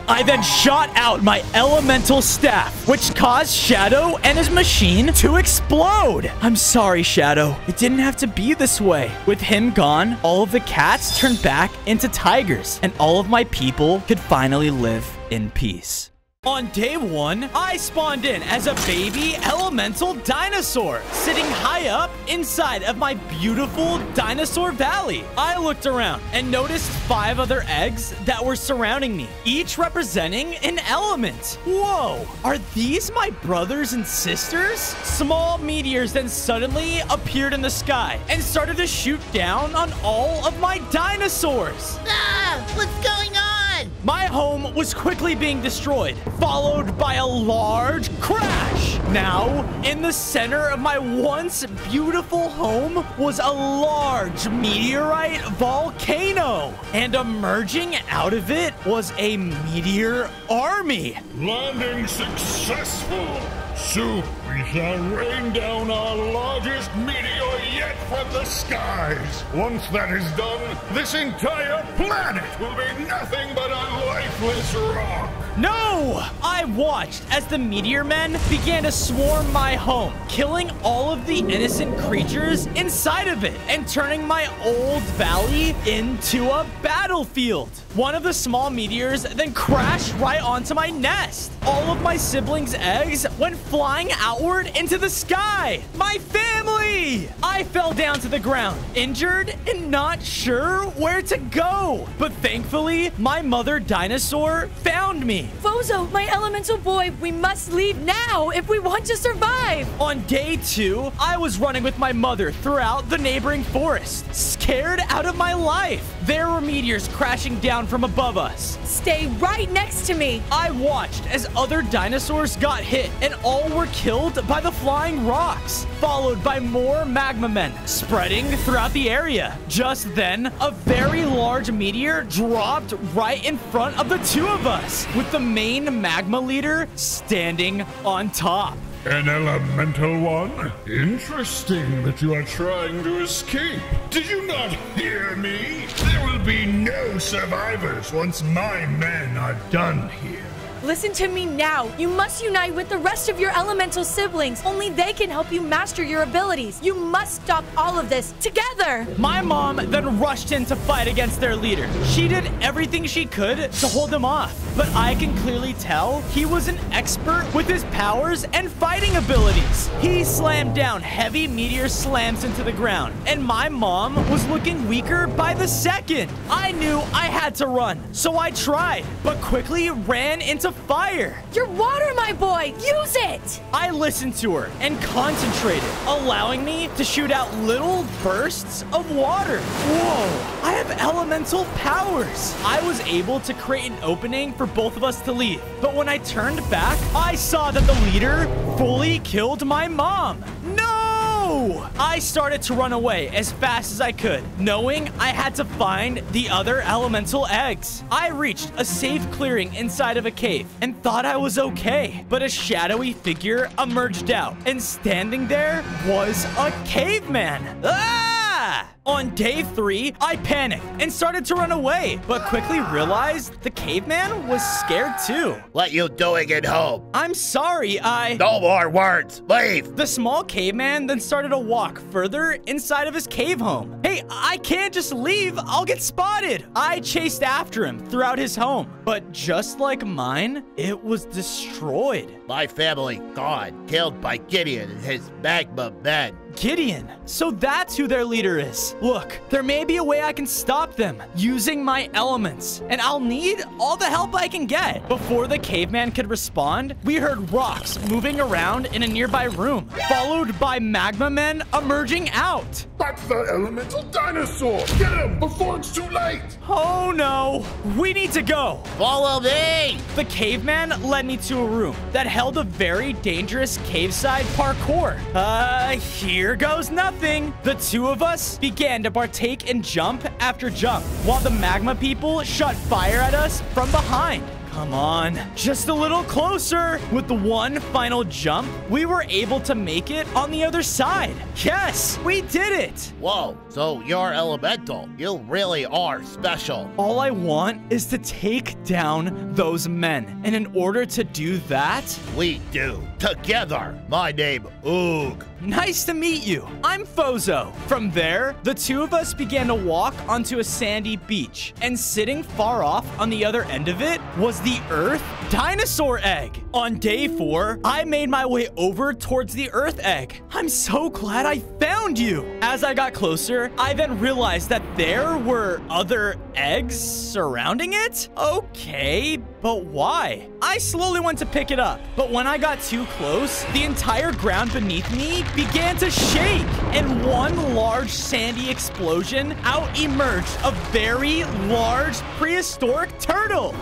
I then shot out my elemental staff, which caused Shadow and his machine to explode. I'm sorry, Shadow. It didn't have to be this way. With him gone, all of the cats turned back into tigers, and all of my people could finally live in peace. On day 1, I spawned in as a baby elemental dinosaur, sitting high up inside of my beautiful dinosaur valley. I looked around and noticed 5 other eggs that were surrounding me, each representing an element. Whoa, are these my brothers and sisters? Small meteors then suddenly appeared in the sky and started to shoot down on all of my dinosaurs. Ah, what's going on? My home was quickly being destroyed, followed by a large crash. Now, in the center of my once beautiful home was a large meteorite volcano. And emerging out of it was a meteor army. Landing successful. Soon we shall rain down our largest meteor yet from the skies. Once that is done, this entire planet will be nothing but a lifeless rock. No! I watched as the meteor men began to swarm my home, killing all of the innocent creatures inside of it and turning my old valley into a battlefield. One of the small meteors then crashed right onto my nest. All of my siblings' eggs went flying outward into the sky. My family! I fell down to the ground, injured and not sure where to go. But thankfully, my mother dinosaur found me. Fozo, my elemental boy, we must leave now if we want to survive. On day 2, I was running with my mother throughout the neighboring forest, scared out of my life. There were meteors crashing down from above us. Stay right next to me. I watched as other dinosaurs got hit and all were killed by the flying rocks, followed by more magma men spreading throughout the area. Just then, a very large meteor dropped right in front of the 2 of us, with the main magma leader standing on top. An elemental one? Interesting that you are trying to escape. Did you not hear me? There will be no survivors once my men are done here. Listen to me now. You must unite with the rest of your elemental siblings. Only they can help you master your abilities. You must stop all of this together. My mom then rushed in to fight against their leader. She did everything she could to hold him off, but I can clearly tell he was an expert with his powers and fighting abilities. He slammed down heavy meteor slams into the ground, and my mom was looking weaker by the second. I knew I had to run, so I tried, but quickly ran into fire. Your water, my boy. Use it. I listened to her and concentrated, allowing me to shoot out little bursts of water. Whoa, I have elemental powers. I was able to create an opening for both of us to leave. But when I turned back, I saw that the leader fully killed my mom. No! I started to run away as fast as I could, knowing I had to find the other elemental eggs. I reached a safe clearing inside of a cave and thought I was okay, but a shadowy figure emerged out, and standing there was a caveman. Ah! On day 3, I panicked and started to run away, but quickly realized the caveman was scared too. What you doing at home? I'm sorry, No more words. Leave. The small caveman then started to walk further inside of his cave home. Hey, I can't just leave. I'll get spotted. I chased after him throughout his home, but just like mine, it was destroyed. My family gone, killed by Gideon and his magma men. Gideon. So that's who their leader is. Look, there may be a way I can stop them using my elements, and I'll need all the help I can get. Before the caveman could respond, we heard rocks moving around in a nearby room, followed by magma men emerging out. That's the elemental dinosaur! Get him before it's too late! Oh no, we need to go. Follow me! The caveman led me to a room that held a very dangerous cave-side parkour. Here goes nothing. The two of us began to partake in jump after jump, while the magma people shot fire at us from behind. Come on, just a little closer. With the one final jump, we were able to make it on the other side. Yes, we did it. Whoa, so you're elemental. You really are special. All I want is to take down those men. And in order to do that, we do. Together. My name, Oog. Nice to meet you. I'm Fozo. From there, the two of us began to walk onto a sandy beach. And sitting far off on the other end of it was the Earth dinosaur egg. On day 4, I made my way over towards the Earth egg. I'm so glad I found you. As I got closer, I then realized that there were other eggs surrounding it. Okay, but why? I slowly went to pick it up, but when I got too close, the entire ground beneath me began to shake. In one large sandy explosion, out emerged a very large prehistoric turtle.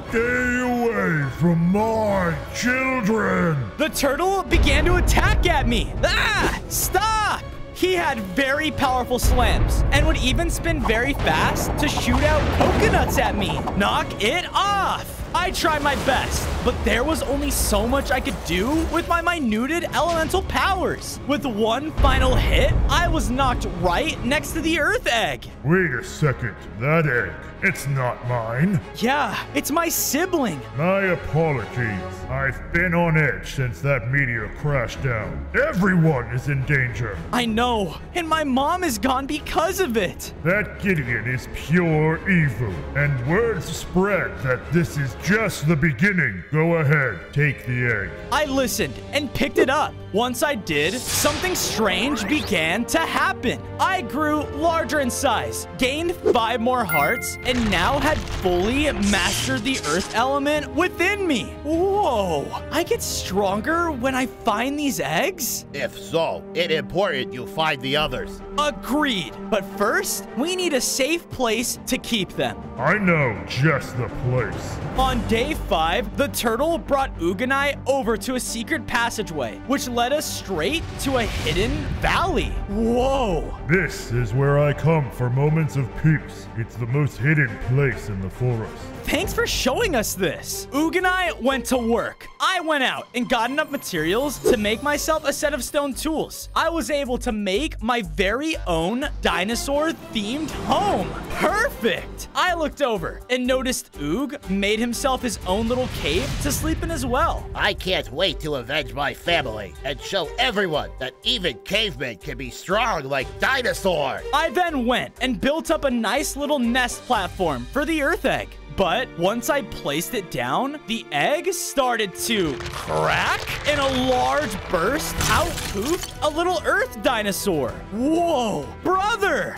Stay away from my children! The turtle began to attack at me. Ah! Stop! He had very powerful slams and would even spin very fast to shoot out coconuts at me. Knock it off! I tried my best, but there was only so much I could do with my minuted elemental powers. With one final hit, I was knocked right next to the Earth egg. Wait a second, that egg, it's not mine. Yeah, it's my sibling. My apologies. I've been on edge since that meteor crashed down. Everyone is in danger. I know, and my mom is gone because of it. That Gideon is pure evil, and words spread that this is just the beginning. Go ahead, take the egg. I listened and picked it up. Once I did, something strange began to happen. I grew larger in size, gained 5 more hearts, and now had fully mastered the earth element within me. Whoa, I get stronger when I find these eggs? If so, it's important you find the others. Agreed. But first, we need a safe place to keep them. I know just the place. On day 5, the turtle brought Oog and I over to a secret passageway, which led us straight to a hidden valley. Whoa. This is where I come for moments of peace. It's the most hidden place in the forest. Thanks for showing us this. Oog and I went to work. I went out and got enough materials to make myself a set of stone tools. I was able to make my very own dinosaur-themed home. Perfect. I looked over and noticed Oog made himself his own little cave to sleep in as well. I can't wait to avenge my family and show everyone that even cavemen can be strong like dinosaurs. I then went and built up a nice little nest platform for the earth egg. But once I placed it down, the egg started to crack, and a large burst out poofed a little earth dinosaur. Whoa, brother!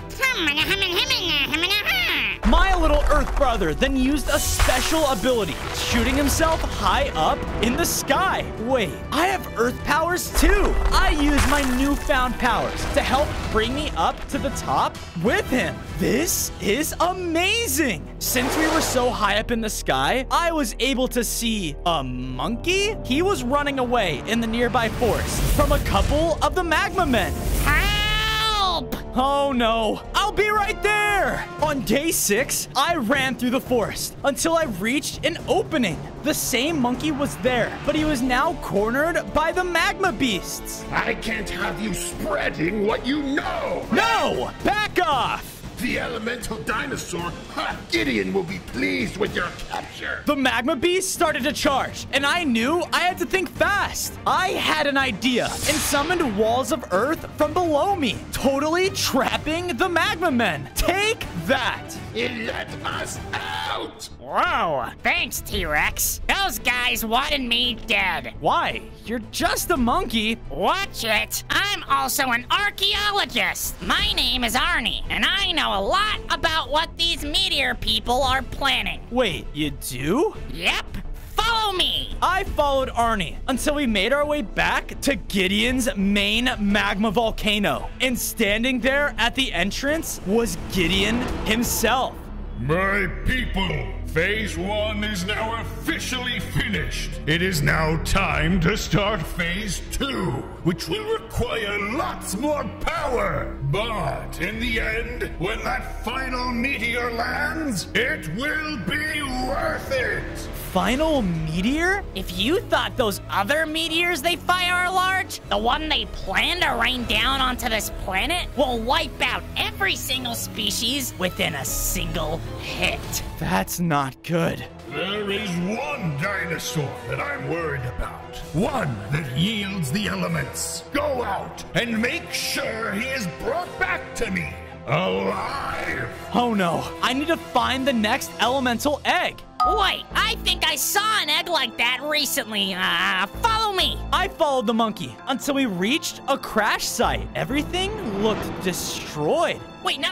My little earth brother then used a special ability, shooting himself high up in the sky. Wait, I have earth powers too. I used my newfound powers to help bring me up to the top with him. This is amazing. Since we were so high up in the sky, I was able to see a monkey. He was running away in the nearby forest from a couple of the magma men. Help! Oh no, I'll be right there! On day 6, I ran through the forest until I reached an opening. The same monkey was there, but he was now cornered by the magma beasts. I can't have you spreading what you know! No! Back off! The elemental dinosaur, Gideon, will be pleased with your capture. The magma beast started to charge, and I knew I had to think fast. I had an idea and summoned walls of earth from below me, totally trapping the magma men. Take that! Let us out! Whoa, thanks, T-Rex. Those guys wanted me dead. Why? You're just a monkey. Watch it. I'm also an archaeologist. My name is Arnie, and I know a lot about what these meteor people are planning. Wait, you do? Yep. Follow me! I followed Arnie until we made our way back to Gideon's main magma volcano. And standing there at the entrance was Gideon himself. My people, Phase 1 is now officially finished. It is now time to start Phase 2, which will require lots more power. But in the end, when that final meteor lands, it will be worth it. Final meteor? If you thought those other meteors they fire are large, the one they plan to rain down onto this planet will wipe out every single species within a single hit. That's not good. There is one dinosaur that I'm worried about. One that yields the elements. Go out and make sure he is brought back to me alive. Oh no, I need to find the next elemental egg. Wait, I think I saw an egg like that recently. Follow me. I followed the monkey until we reached a crash site. Everything looked destroyed. Wait, no.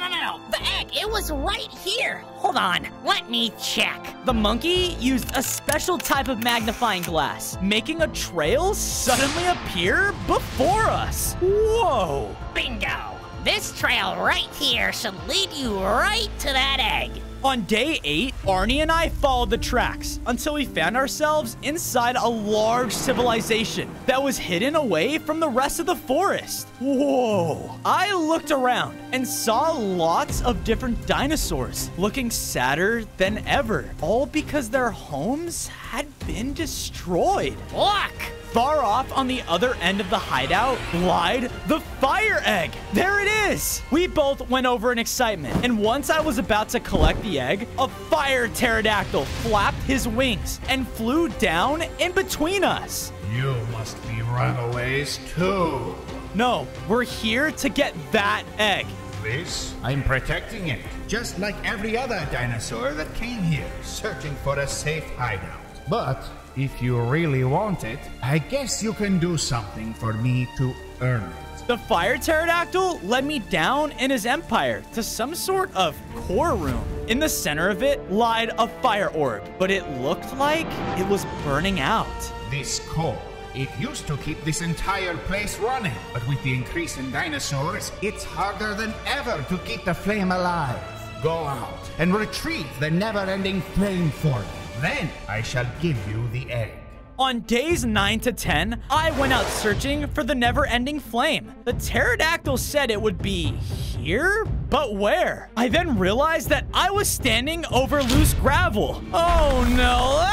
The egg, it was right here. Hold on, let me check. The monkey used a special type of magnifying glass, making a trail suddenly appear before us. Whoa. Bingo. This trail right here should lead you right to that egg. On day 8, Arnie and I followed the tracks until we found ourselves inside a large civilization that was hidden away from the rest of the forest. Whoa! I looked around and saw lots of different dinosaurs looking sadder than ever, all because their homes had been destroyed. Look! Far off on the other end of the hideout lied the fire egg. There it is. We both went over in excitement, and once I was about to collect the egg, a fire pterodactyl flapped his wings and flew down in between us. You must be runaways too. No, we're here to get that egg. This? I'm protecting it, just like every other dinosaur that came here, searching for a safe hideout. But if you really want it, I guess you can do something for me to earn it. The fire pterodactyl led me down in his empire to some sort of core room. In the center of it lied a fire orb, but it looked like it was burning out. This core, it used to keep this entire place running, but with the increase in dinosaurs, it's harder than ever to keep the flame alive. Go out and retrieve the never-ending flame for me. Then I shall give you the egg. On days 9 to 10, I went out searching for the never-ending flame. The pterodactyl said it would be here, but where? I then realized that I was standing over loose gravel. Oh no!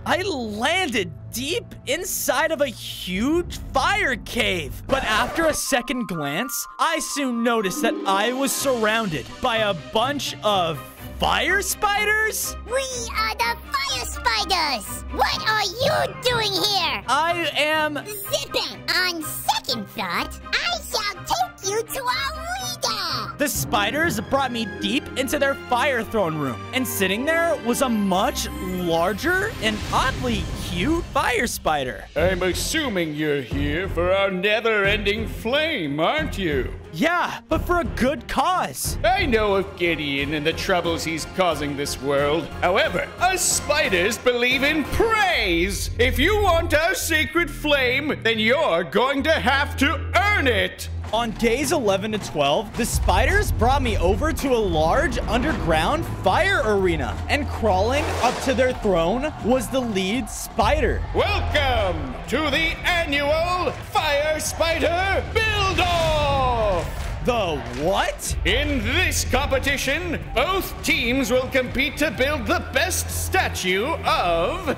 I landed deep inside of a huge fire cave. But after a second glance, I soon noticed that I was surrounded by a bunch of fire spiders? We are the fire spiders! What are you doing here? I am... zipping! On second thought, I shall take you to our leader! The spiders brought me deep into their fire throne room, and sitting there was a much larger and oddly cute fire spider. I'm assuming you're here for our never-ending flame, aren't you? Yeah, but for a good cause. I know of Gideon and the troubles he's causing this world. However, us spiders believe in praise. If you want our sacred flame, then you're going to have to earn it. On days 11 to 12, the spiders brought me over to a large underground fire arena, and crawling up to their throne was the lead spider. Welcome to the annual Fire Spider Build-Off! The what? In this competition, both teams will compete to build the best statue of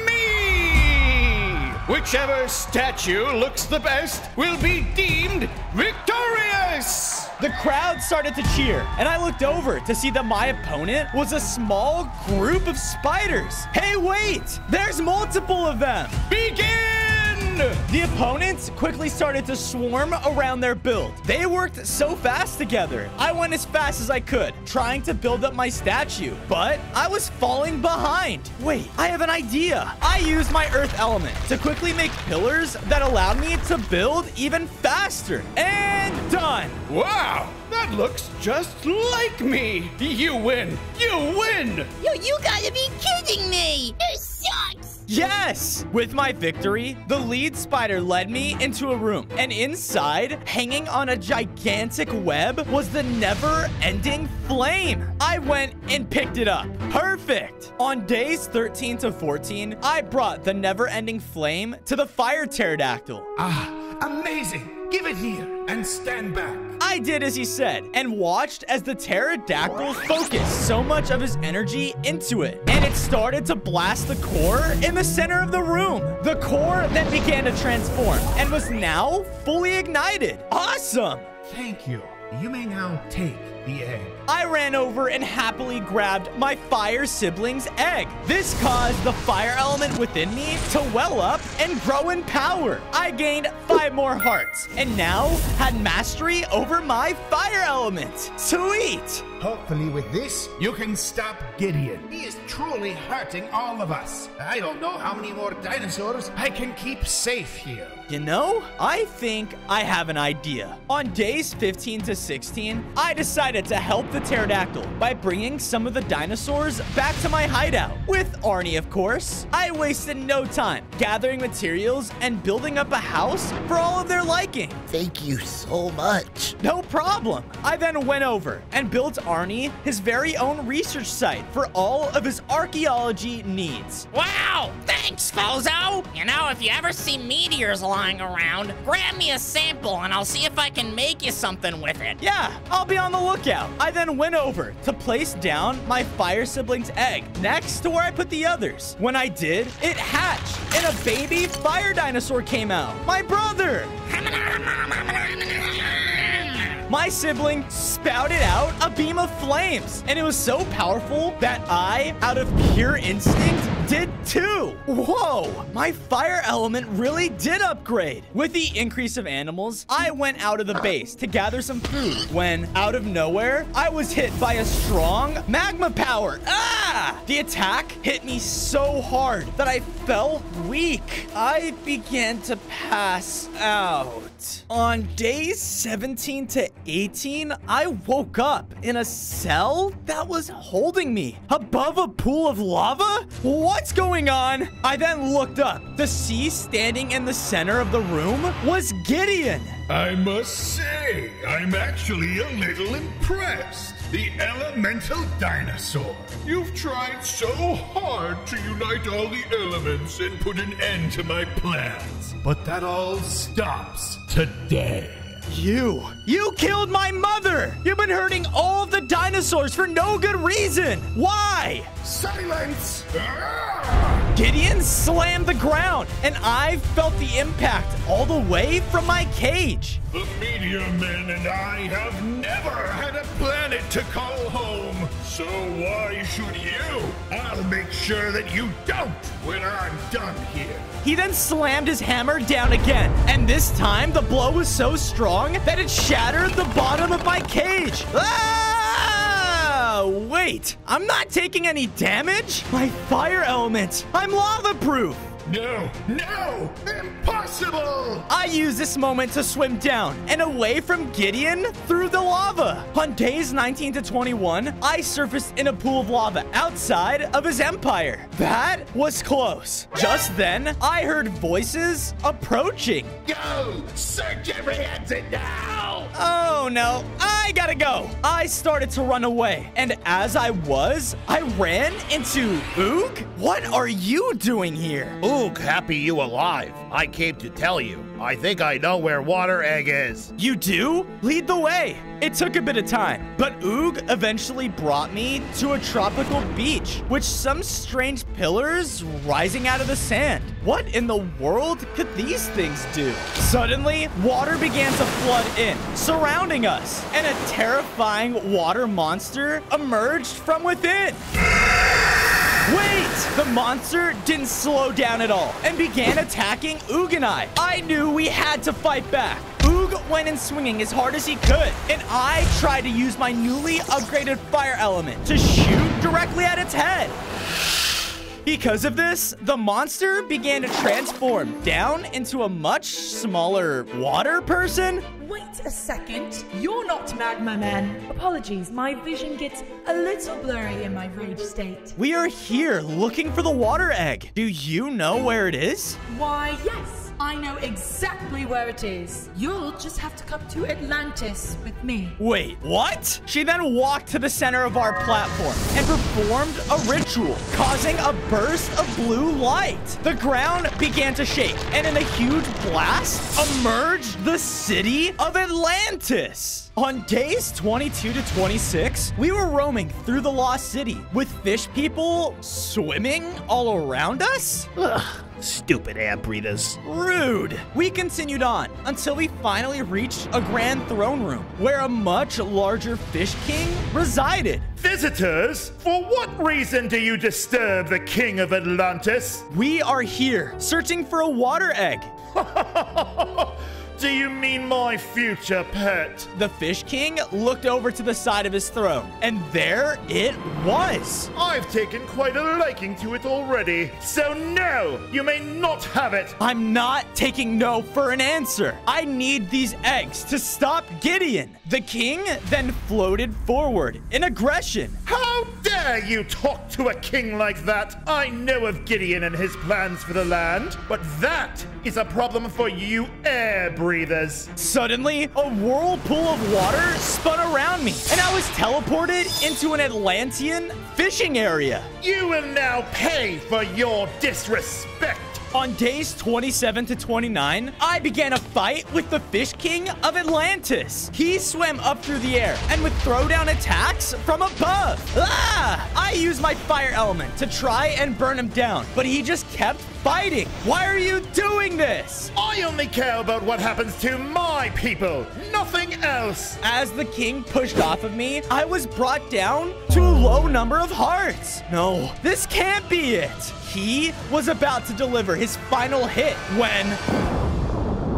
me. Whichever statue looks the best will be deemed victorious. The crowd started to cheer, and I looked over to see that my opponent was a small group of spiders. Hey, wait! There's multiple of them! Begin! The opponents quickly started to swarm around their build. They worked so fast together. I went as fast as I could, trying to build up my statue, but I was falling behind. Wait, I have an idea. I used my earth element to quickly make pillars that allowed me to build even faster. And done. Wow, that looks just like me. You win. You win. You gotta be kidding me. You suck. Yes! With my victory, the lead spider led me into a room, and inside, hanging on a gigantic web, was the never-ending flame. I went and picked it up. Perfect! On days 13 to 14, I brought the never-ending flame to the fire pterodactyl. Ah, amazing! Give it here and stand back. I did as he said and watched as the pterodactyl focused so much of his energy into it, and it started to blast the core in the center of the room. The core then began to transform and was now fully ignited. Awesome! Thank you. You may now take the egg. I ran over and happily grabbed my fire sibling's egg. This caused the fire element within me to well up and grow in power. I gained 5 more hearts and now had mastery over my fire element. Sweet! Hopefully with this, you can stop Gideon. He is truly hurting all of us. I don't know how many more dinosaurs I can keep safe here. You know, I think I have an idea. On days 15 to 16, I decided to help the pterodactyl by bringing some of the dinosaurs back to my hideout. With Arnie, of course. I wasted no time gathering materials and building up a house for all of their liking. Thank you so much. No problem. I then went over and built Arnie his very own research site for all of his archaeology needs. Wow! Thanks, Fozo! You know, if you ever see meteors lying around, grab me a sample and I'll see if I can make you something with it. Yeah, I'll be on the lookout. I then went over to place down my fire sibling's egg next to where I put the others. When I did, it hatched and a baby fire dinosaur came out. My brother! My sibling spouted out a beam of flames, and it was so powerful that I, out of pure instinct, did too. Whoa, my fire element really did upgrade. With the increase of animals, I went out of the base to gather some food when, out of nowhere, I was hit by a strong magma power. Ah! The attack hit me so hard that I felt weak. I began to pass out. On days 17 to 18, I woke up in a cell that was holding me above a pool of lava. What's going on? I then looked up. The sea standing in the center of the room was Gideon. I must say, I'm actually a little impressed. The elemental dinosaur. You've tried so hard to unite all the elements and put an end to my plans. But that all stops today. You killed my mother! You've been hurting all of the dinosaurs for no good reason! Why? Silence! Gideon slammed the ground, and I felt the impact all the way from my cage. The Meteor Men and I have never had a planet to call home. So why should you? I'll make sure that you don't when I'm done here. He then slammed his hammer down again, and this time the blow was so strong that it shattered the bottom of my cage. Ah! Wait, I'm not taking any damage? My fire element, I'm lava-proof. No, impossible! I used this moment to swim down and away from Gideon through the lava. On days 19 to 21, I surfaced in a pool of lava outside of his empire. That was close. Just then, I heard voices approaching. Go! Search every exit now! Oh no, I gotta go. I started to run away, and as I ran into Ook. What are you doing here? Ook, happy you alive. I came to tell you. I think I know where Water Egg is. You do? Lead the way. It took a bit of time, but Oog eventually brought me to a tropical beach, with some strange pillars rising out of the sand. What in the world could these things do? Suddenly, water began to flood in, surrounding us, and a terrifying water monster emerged from within. Wait! The monster didn't slow down at all and began attacking Oog and I. I knew we had to fight back. Oog went in swinging as hard as he could, and I tried to use my newly upgraded fire element to shoot directly at its head. Because of this, the monster began to transform down into a much smaller water person. Wait a second. You're not Magma Man. Apologies, my vision gets a little blurry in my rage state. We are here looking for the water egg. Do you know where it is? Why, yes. I know exactly where it is. You'll just have to come to Atlantis with me. Wait, what? She then walked to the center of our platform and performed a ritual, causing a burst of blue light. The ground began to shake, and in a huge blast, emerged the city of Atlantis. On days 22 to 26, we were roaming through the lost city with fish people swimming all around us. Ugh. Stupid air breathers. Rude. We continued on until we finally reached a grand throne room where a much larger fish king resided. Visitors, for what reason do you disturb the king of Atlantis? We are here searching for a water egg. Do you mean my future pet? The Fish King looked over to the side of his throne, and there it was. I've taken quite a liking to it already, so no, you may not have it. I'm not taking no for an answer. I need these eggs to stop Gideon. The king then floated forward in aggression. How dare you talk to a king like that? I know of Gideon and his plans for the land, but that is a problem for you air breathers. Suddenly, a whirlpool of water spun around me, and I was teleported into an Atlantean fishing area. You will now pay for your disrespect. On days 27 to 29, I began a fight with the Fish King of Atlantis. He swam up through the air and would throw down attacks from above. I used my fire element to try and burn him down, but he just kept fighting. Why are you doing this? I only care about what happens to my people, nothing else. As the king pushed off of me, I was brought down to a low number of hearts. No, this can't be it. He was about to deliver his final hit when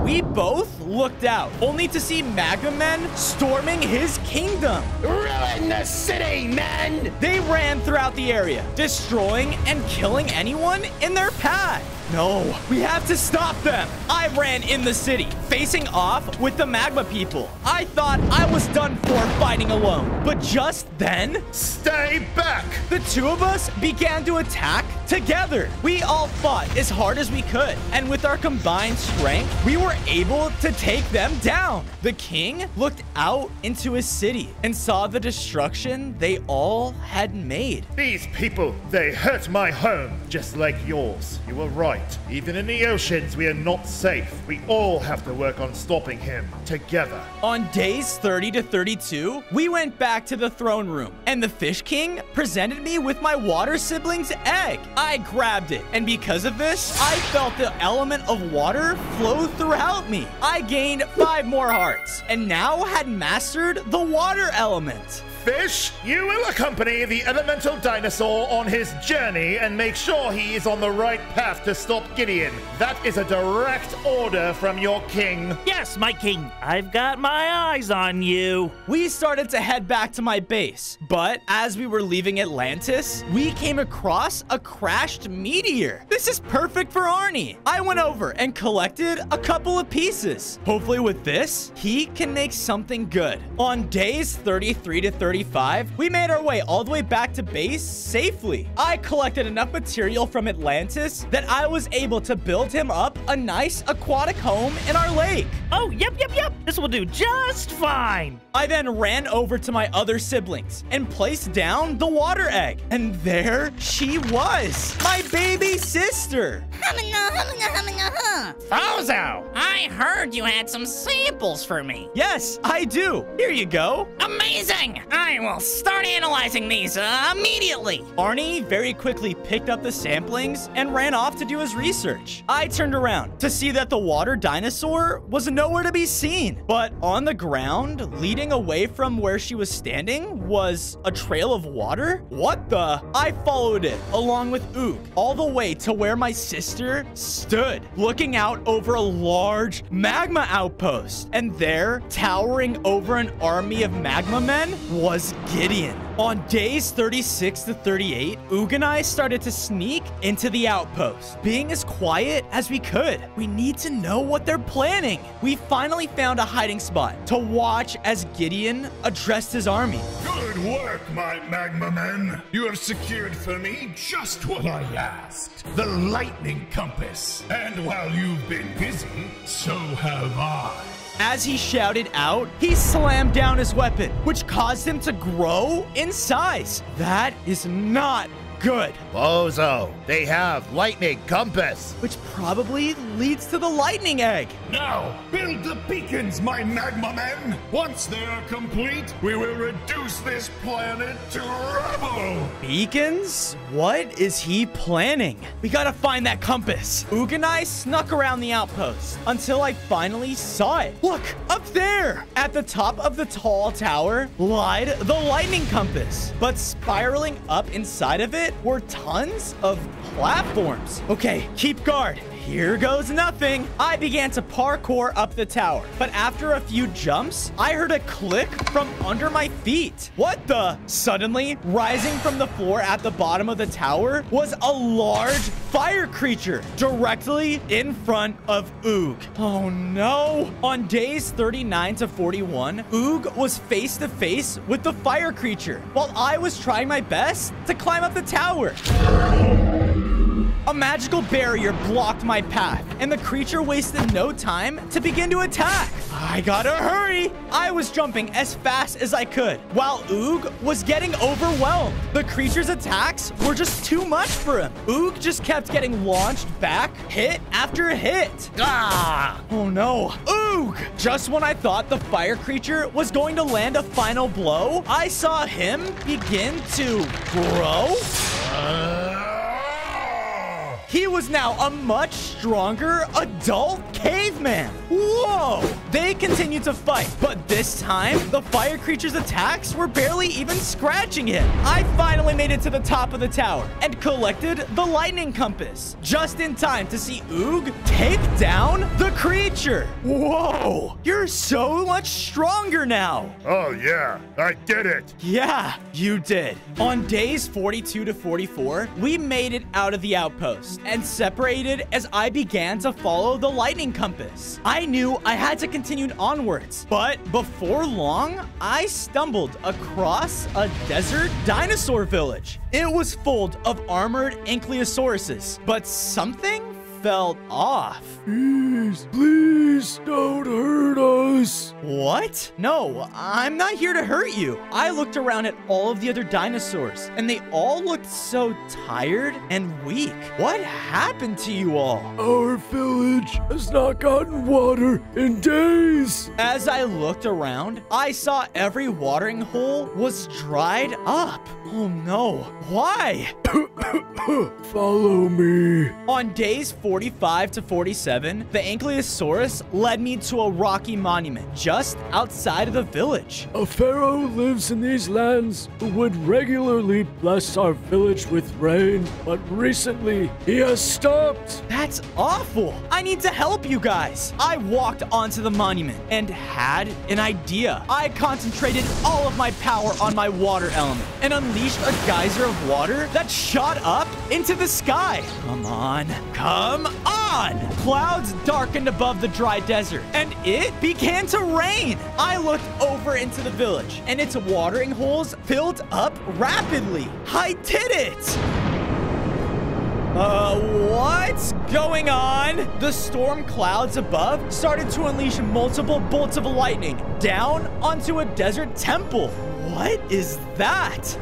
we both looked out, only to see Magma Men storming his kingdom. Ruin the city, men! They ran throughout the area, destroying and killing anyone in their path. No, we have to stop them. I ran in the city, facing off with the Magma people. I thought I was done for fighting alone, but just then... Stay back! The two of us began to attack together. We all fought as hard as we could, and with our combined strength, we were able to take them down. The king looked out into his city and saw the destruction they all had made. These people, they hurt my home, just like yours. You were right. Even in the oceans, we are not safe. We all have to work on stopping him together. On days 30 to 32, we went back to the throne room, and the Fish King presented me with my water sibling's egg. I grabbed it, and because of this, I felt the element of water flow throughout me. I gained 5 more hearts, and now had mastered the water element. Fish, you will accompany the elemental dinosaur on his journey and make sure he is on the right path to stop Gideon. That is a direct order from your king. Yes, my king. I've got my eyes on you. We started to head back to my base, but as we were leaving Atlantis, we came across a crashed meteor. This is perfect for Arnie. I went over and collected a couple of pieces. Hopefully with this, he can make something good. On days 33 to 34, 35, we made our way all the way back to base safely. I collected enough material from Atlantis that I was able to build him up a nice aquatic home in our lake. Oh, yep. This will do just fine. I then ran over to my other siblings and placed down the water egg. And there she was, my baby sister. Fozo, I heard you had some samples for me. Yes, I do. Here you go. Amazing. I will start analyzing these immediately. Arnie very quickly picked up the samplings and ran off to do his research. I turned around to see that the water dinosaur was nowhere to be seen. But on the ground, leading away from where she was standing, was a trail of water. What the? I followed it along with Ook all the way to where my sister stood, looking out over a large magma outpost. And there, towering over an army of magma men, was Gideon. On days 36 to 38, Ook and I started to sneak into the outpost, being as quiet as we could. We need to know what they're planning. We finally found a hiding spot to watch as Gideon addressed his army. Good work, my magma men. You have secured for me just what I asked. The lightning compass. And while you've been busy, so have I. As he shouted out, he slammed down his weapon, which caused him to grow in size. That is not good. Bozo, they have lightning compass. Which probably leads to the lightning egg. Now, build the beacons, my magma men. Once they are complete, we will reduce this planet to rubble. Beacons? What is he planning? We gotta find that compass. Ook and I snuck around the outpost until I finally saw it. Look, up there! At the top of the tall tower lied the lightning compass. But spiraling up inside of it were tons of platforms. Okay, keep guard. Here goes nothing. I began to parkour up the tower, but after a few jumps, I heard a click from under my feet. What the? Suddenly, rising from the floor at the bottom of the tower was a large fire creature directly in front of Ook. Oh no. On days 39 to 41, Ook was face to face with the fire creature while I was trying my best to climb up the tower. A magical barrier blocked my path, and the creature wasted no time to begin to attack. I gotta hurry. I was jumping as fast as I could, while Ook was getting overwhelmed. The creature's attacks were just too much for him. Ook just kept getting launched back, hit after hit. Ah! Oh no. Ook! Just when I thought the fire creature was going to land a final blow, I saw him begin to grow. He was now a much stronger adult caveman. Whoa! They continued to fight, but this time, the fire creature's attacks were barely even scratching him. I finally made it to the top of the tower and collected the lightning compass, just in time to see Ook take down the creature. Whoa! You're so much stronger now. Oh, yeah. I did it. Yeah, you did. On days 42 to 44, we made it out of the outpost and separated as I began to follow the lightning compass. I knew I had to continue onwards, but before long, I stumbled across a desert dinosaur village. It was full of armored ankylosauruses, but something felt off. Please don't hurt us. What? No, I'm not here to hurt you. I looked around at all of the other dinosaurs, and they all looked so tired and weak. What happened to you all? Our village has not gotten water in days. As I looked around, I saw every watering hole was dried up. Oh no, why? Follow me. On days 45 to 47, the Ankylosaurus led me to a rocky monument just outside of the village. A pharaoh lives in these lands who would regularly bless our village with rain, but recently he has stopped. That's awful. I need to help you guys. I walked onto the monument and had an idea. I concentrated all of my power on my water element and unleashed a geyser of water that shot up into the sky. Come on. Come on! Clouds darkened above the dry desert, and it began to rain. I looked over into the village, and its watering holes filled up rapidly. I did it! What's going on? The storm clouds above started to unleash multiple bolts of lightning down onto a desert temple. What is that?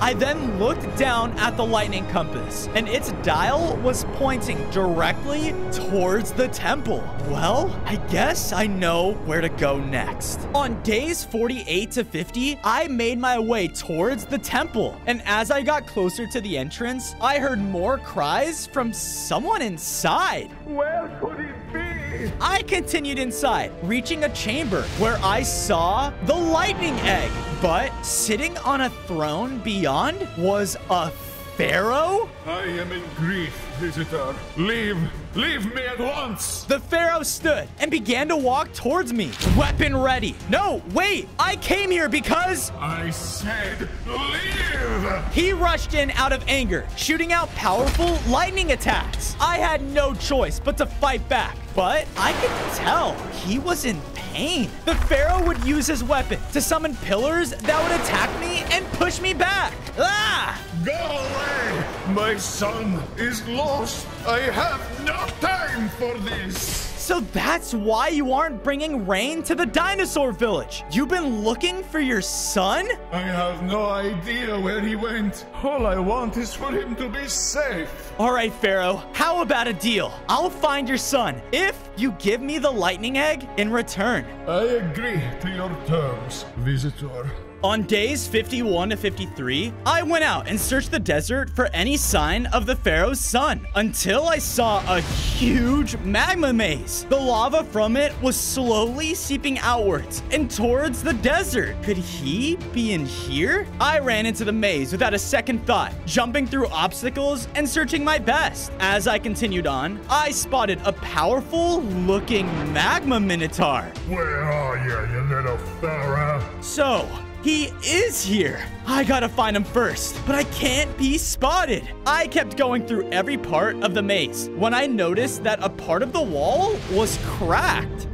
I then looked down at the lightning compass, and its dial was pointing directly towards the temple. Well, I guess I know where to go next. On days 48 to 50, I made my way towards the temple, and as I got closer to the entrance, I heard more cries from someone inside. Where could it be? I continued inside, reaching a chamber where I saw the lightning egg. But sitting on a throne beyond was a pharaoh? I am in grief, visitor. Leave me at once. The pharaoh stood and began to walk towards me, weapon ready. No, wait, I came here because... I said leave. He rushed in out of anger, shooting out powerful lightning attacks. I had no choice but to fight back, but I could tell he was in pain. The pharaoh would use his weapon to summon pillars that would attack me and push me back. Ah! Go away! My son is lost. I have no time for this. So that's why you aren't bringing rain to the dinosaur village. You've been looking for your son? I have no idea where he went. All I want is for him to be safe. All right, Pharaoh, how about a deal? I'll find your son if you give me the lightning egg in return. I agree to your terms, visitor. On days 51 to 53, I went out and searched the desert for any sign of the pharaoh's son until I saw a huge magma maze. The lava from it was slowly seeping outwards and towards the desert. Could he be in here? I ran into the maze without a second thought, jumping through obstacles and searching my best. As I continued on, I spotted a powerful looking magma minotaur. Where are you, you little pharaoh? So, he is here. I gotta find him first, but I can't be spotted. I kept going through every part of the maze when I noticed that a part of the wall was cracked.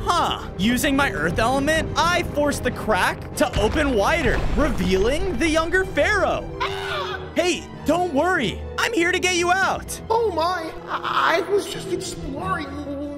Using my earth element, I forced the crack to open wider, revealing the younger pharaoh. Hey, don't worry. I'm here to get you out. Oh my, I was just exploring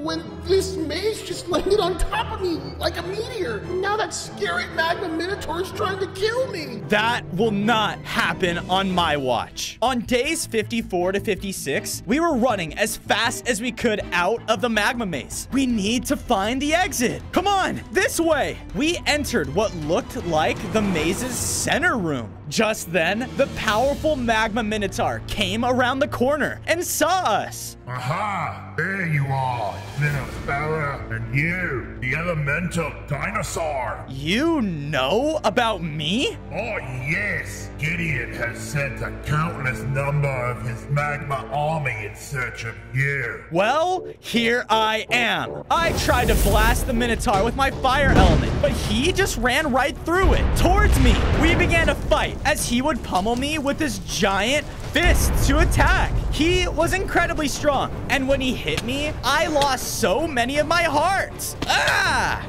when this maze just landed on top of me like a meteor. Now that scary magma minotaur is trying to kill me. That will not happen on my watch. On days 54 to 56, we were running as fast as we could out of the magma maze. We need to find the exit. Come on, this way. We entered what looked like the maze's center room. Just then, the powerful magma minotaur came around the corner and saw us. Aha! There you are, little fella. And you, the elemental dinosaur. You know about me? Oh, yes. Gideon has sent a countless number of his magma army in search of you. Well, here I am. I tried to blast the minotaur with my fire element, but he just ran right through it, towards me. We began to fight as he would pummel me with his giant fists to attack. He was incredibly strong, and when he hit me, I lost so many of my hearts. Ah!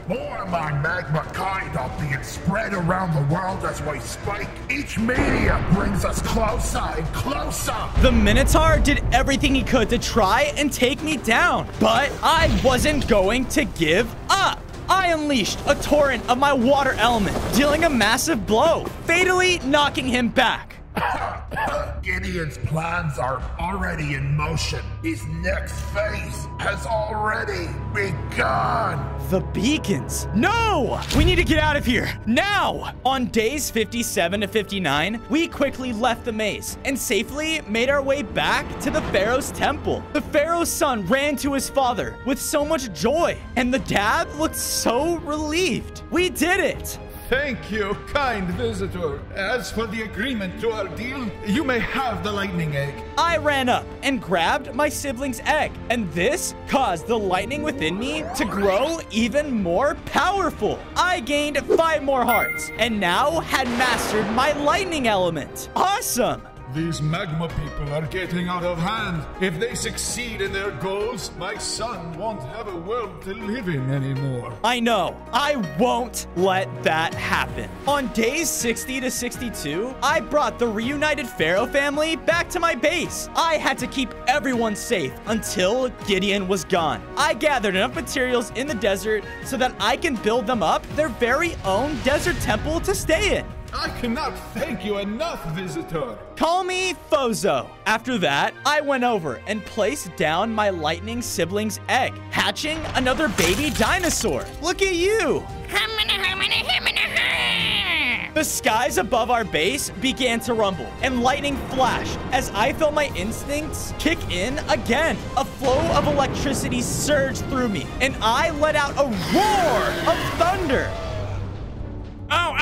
More of my magma kind are being spread around the world as we speak. Each meteor brings us closer and closer. The Minotaur did everything he could to try and take me down, but I wasn't going to give up. I unleashed a torrent of my water element, dealing a massive blow, fatally knocking him back. Gideon's plans are already in motion. His next phase has already begun. The beacons. No! We need to get out of here now! On days 57 to 59, we quickly left the maze and safely made our way back to the Pharaoh's temple. The Pharaoh's son ran to his father with so much joy, and the dad looked so relieved. We did it! Thank you, kind visitor. As for the agreement to our deal, you may have the lightning egg. I ran up and grabbed my sibling's egg, and this caused the lightning within me to grow even more powerful. I gained 5 more hearts, and now had mastered my lightning element. Awesome! These magma people are getting out of hand. If they succeed in their goals, my son won't have a world to live in anymore. I know. I won't let that happen. On days 60 to 62, I brought the reunited Pharaoh family back to my base. I had to keep everyone safe until Gideon was gone. I gathered enough materials in the desert so that I can build them up their very own desert temple to stay in. I cannot thank you enough, visitor. Call me Fozo. After that, I went over and placed down my lightning sibling's egg, hatching another baby dinosaur. Look at you. The skies above our base began to rumble, and lightning flashed as I felt my instincts kick in again. A flow of electricity surged through me, and I let out a roar of thunder.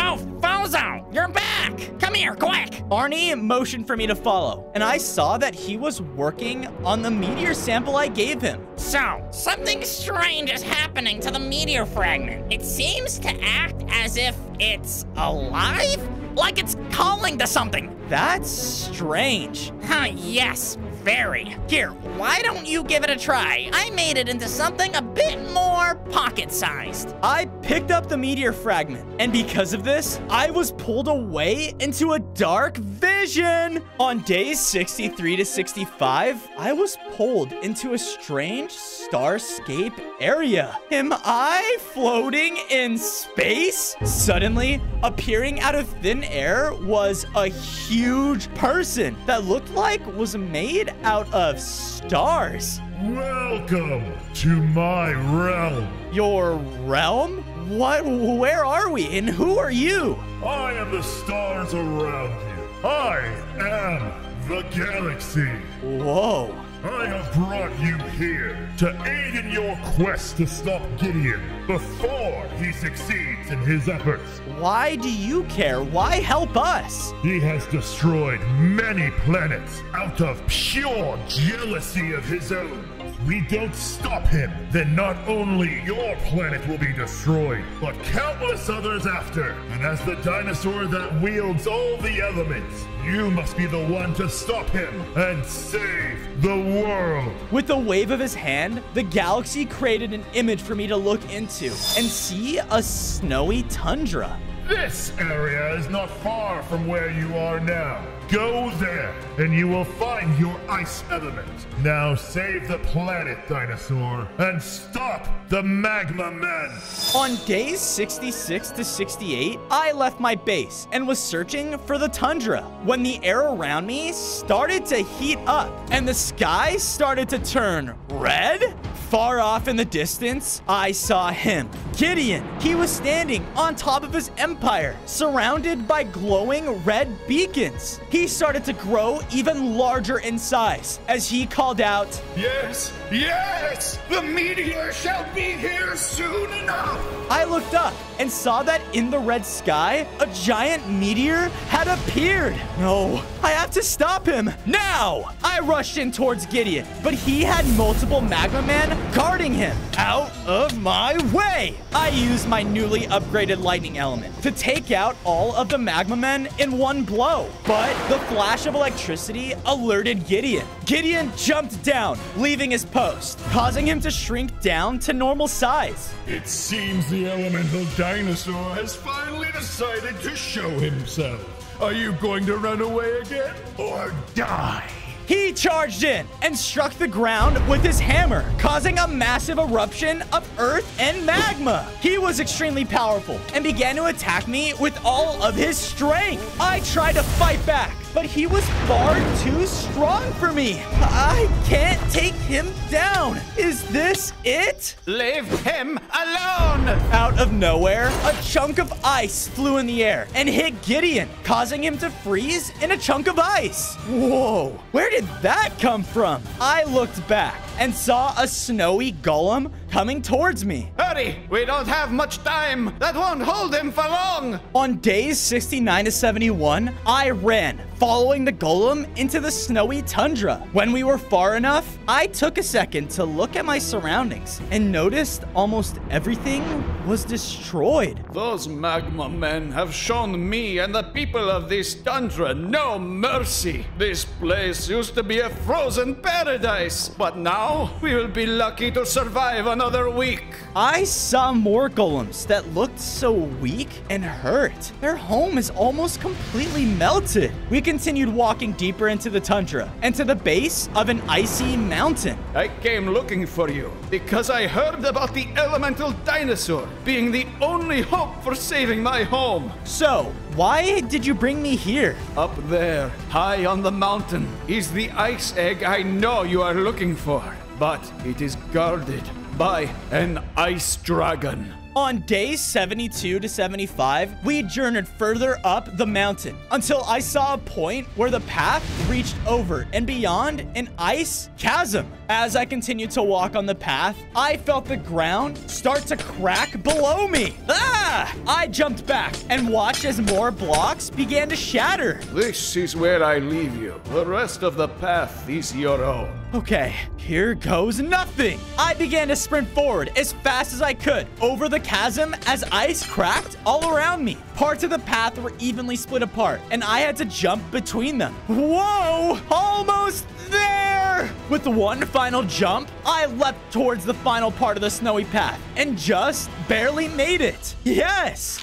Oh, Fozo, you're back! Come here, quick! Arnie motioned for me to follow, and I saw that he was working on the meteor sample I gave him. So, something strange is happening to the meteor fragment. It seems to act as if it's alive? Like it's calling to something. That's strange. Huh, yes, very. Here, why don't you give it a try? I made it into something a bit more pocket-sized. I picked up the meteor fragment, and because of this, I was pulled away into a dark vision. On days 63 to 65, I was pulled into a strange starscape area. Am I floating in space? Suddenly, appearing out of thin air was a huge person that looked like was made out of stars. Welcome to my realm. Your realm? What? Where are we? And who are you? I am the stars around you. I am the galaxy. Whoa. I have brought you here to aid in your quest to stop Gideon before he succeeds in his efforts. Why do you care? Why help us? He has destroyed many planets out of pure jealousy of his own. If we don't stop him, then not only your planet will be destroyed, but countless others after. And as the dinosaur that wields all the elements, you must be the one to stop him and save the world. With a wave of his hand, the galaxy created an image for me to look into and see a snowy tundra. This area is not far from where you are now. Go there, and you will find your ice element. Now save the planet, dinosaur, and stop the Magma Men. On days 66 to 68, I left my base and was searching for the tundra when the air around me started to heat up and the sky started to turn red. Far off in the distance, I saw him, Gideon. He was standing on top of his empire, surrounded by glowing red beacons. He started to grow even larger in size as he called out, Yes, yes, the meteor shall be here soon enough. I looked up and saw that in the red sky, a giant meteor had appeared. No, I have to stop him now. I rushed in towards Gideon, but he had multiple Magma Men guarding him. Out of my way. I used my newly upgraded lightning element to take out all of the Magma Men in one blow, but the flash of electricity alerted Gideon. Gideon jumped down, leaving his post, causing him to shrink down to normal size. It seems the elemental dinosaur has finally decided to show himself. Are you going to run away again or die? He charged in and struck the ground with his hammer, causing a massive eruption of earth and magma. He was extremely powerful and began to attack me with all of his strength. I tried to fight back, but he was far too strong for me. I can't take him down. Is this it? Leave him alone! Out of nowhere, a chunk of ice flew in the air and hit Gideon, causing him to freeze in a chunk of ice. Whoa, where did that come from? I looked back and saw a snowy golem coming towards me. Hurry! We don't have much time! That won't hold him for long! On days 69 to 71, I ran, following the golem into the snowy tundra. When we were far enough, I took a second to look at my surroundings and noticed almost everything was destroyed. Those magma men have shown me and the people of this tundra no mercy. This place used to be a frozen paradise, but now we will be lucky to survive another week. I saw more golems that looked so weak and hurt. Their home is almost completely melted. We continued walking deeper into the tundra and to the base of an icy mountain. I came looking for you because I heard about the elemental dinosaur being the only hope for saving my home. So, why did you bring me here? Up there, high on the mountain, is the ice egg I know you are looking for, but it is guarded by an ice dragon. On days 72 to 75, we journeyed further up the mountain until I saw a point where the path reached over and beyond an ice chasm. As I continued to walk on the path, I felt the ground start to crack below me. Ah! I jumped back and watched as more blocks began to shatter. This is where I leave you. The rest of the path is your own. Okay, here goes nothing. I began to sprint forward as fast as I could over the chasm as ice cracked all around me. Parts of the path were evenly split apart, and I had to jump between them. Whoa! Almost there! With the one final jump, I leapt towards the final part of the snowy path and just barely made it. Yes!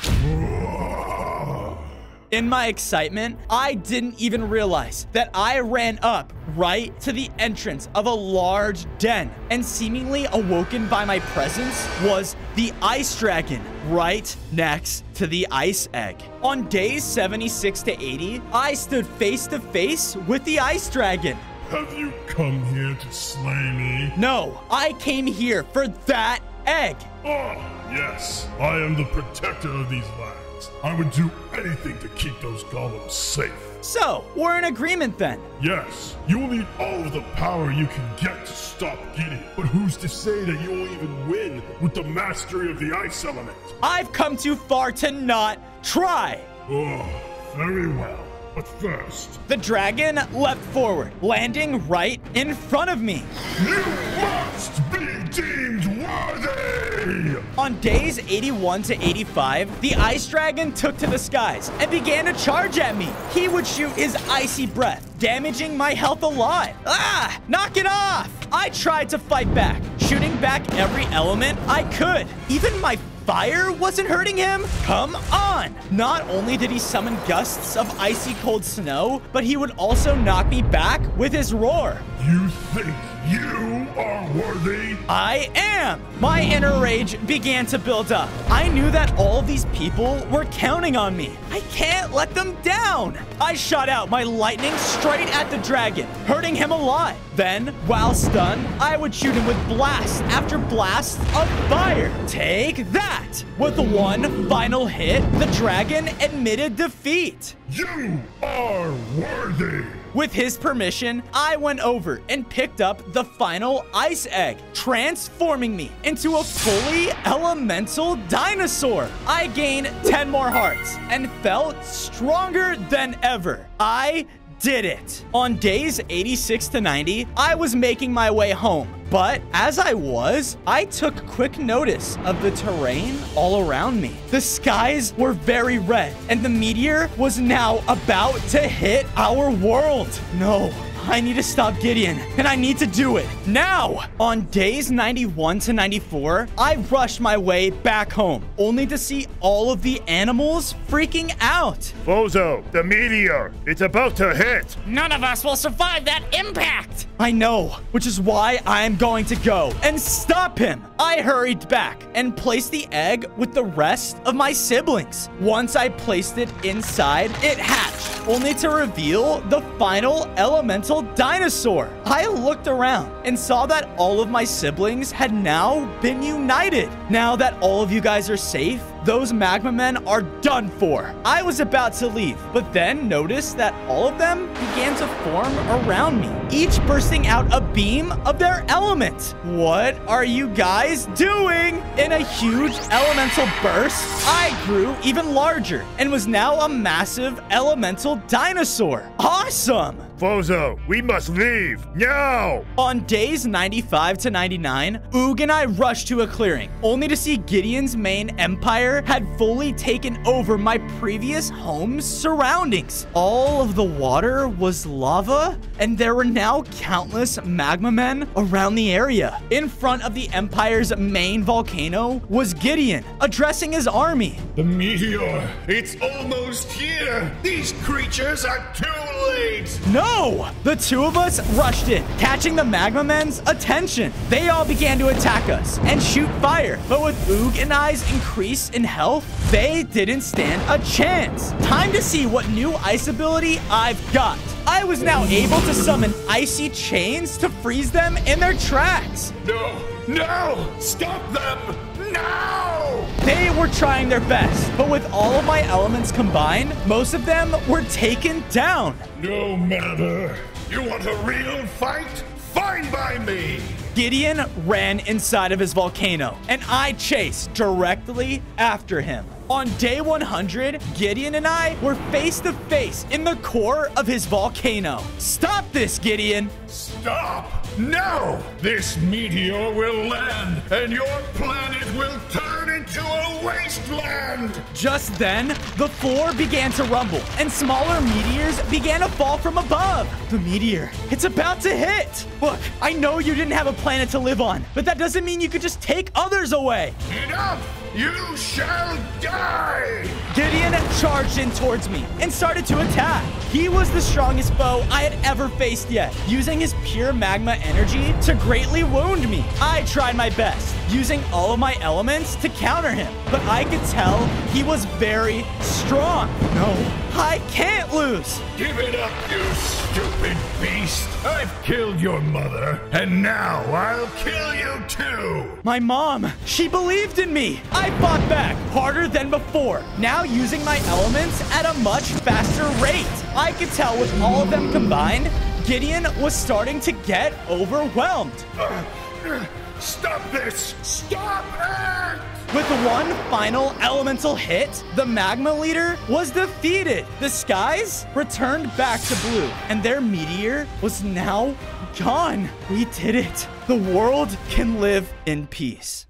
In my excitement, I didn't even realize that I ran up right to the entrance of a large den, and seemingly awoken by my presence was the ice dragon right next to the ice egg. On days 76 to 80, I stood face to face with the ice dragon. Have you come here to slay me? No, I came here for that egg. Ah, yes. I am the protector of these lands. I would do anything to keep those golems safe. So, we're in agreement then? Yes. You will need all of the power you can get to stop Gideon. But who's to say that you will even win with the mastery of the ice element? I've come too far to not try. Oh, very well. But first... The dragon leapt forward, landing right in front of me. You must be deemed worthy! On days 81 to 85, the ice dragon took to the skies and began to charge at me. He would shoot his icy breath, damaging my health a lot. Ah! Knock it off! I tried to fight back, shooting back every element I could. Even my fire wasn't hurting him? Come on! Not only did he summon gusts of icy cold snow, but he would also knock me back with his roar. You think you are worthy? I am! My inner rage began to build up. I knew that all of these people were counting on me. I can't let them down. I shot out my lightning straight at the dragon, hurting him a lot. Then, while stunned, I would shoot him with blast after blast of fire. Take that! With one final hit, the dragon admitted defeat. You are worthy! With his permission, I went over and picked up the final ice egg, transforming me into a fully elemental dinosaur. I gained 10 more hearts and felt stronger than ever. I did it. On days 86 to 90, I was making my way home. But as I was, I took quick notice of the terrain all around me. The skies were very red, and the meteor was now about to hit our world. No, I need to stop Gideon, and I need to do it now. On days 91 to 94, I rushed my way back home, only to see all of the animals freaking out. Fozo, the meteor, it's about to hit. None of us will survive that impact. I know, which is why I'm going to go and stop him. I hurried back and placed the egg with the rest of my siblings. Once I placed it inside, it hatched, only to reveal the final elemental dinosaur. I looked around and saw that all of my siblings had now been united. Now that all of you guys are safe, those magma men are done for. I was about to leave, but then noticed that all of them began to form around me, each bursting out a beam of their element. What are you guys doing? In a huge elemental burst, I grew even larger and was now a massive elemental dinosaur. Awesome! Fozo, we must leave now! On days 95 to 99, Oog and I rushed to a clearing, only to see Gideon's main empire had fully taken over my previous home's surroundings. All of the water was lava, and there were now countless magma men around the area. In front of the empire's main volcano was Gideon, addressing his army. The meteor, it's almost here! These creatures are too late! No! The two of us rushed in, catching the magma men's attention. They all began to attack us and shoot fire, but with Oog and I's increase in health, they didn't stand a chance. Time to see what new ice ability I've got. I was now able to summon icy chains to freeze them in their tracks. No! No! Stop them! No! They were trying their best, but with all of my elements combined, most of them were taken down. No matter. You want a real fight? Fine by me! Gideon ran inside of his volcano, and I chased directly after him. On day 100, Gideon and I were face to face in the core of his volcano. Stop this, Gideon! Stop! No! This meteor will land, and your planet will turn into a wasteland! Just then, the floor began to rumble, and smaller meteors began to fall from above. The meteor, it's about to hit! Look, I know you didn't have a planet to live on, but that doesn't mean you could just take others away. Enough! You shall die! Gideon charged in towards me and started to attack. He was the strongest foe I had ever faced yet, using his pure magma energy to greatly wound me. I tried my best, using all of my elements to counter him, but I could tell he was very strong. No, I can't lose. Give it up, you stupid beast! I've killed your mother, and now I'll kill you too! My mom, she believed in me. I fought back harder than before, now using my elements at a much faster rate. I could tell with all of them combined, Gideon was starting to get overwhelmed. Stop this! Stop it! With one final elemental hit, the magma leader was defeated. The skies returned back to blue, and their meteor was now gone. We did it. The world can live in peace.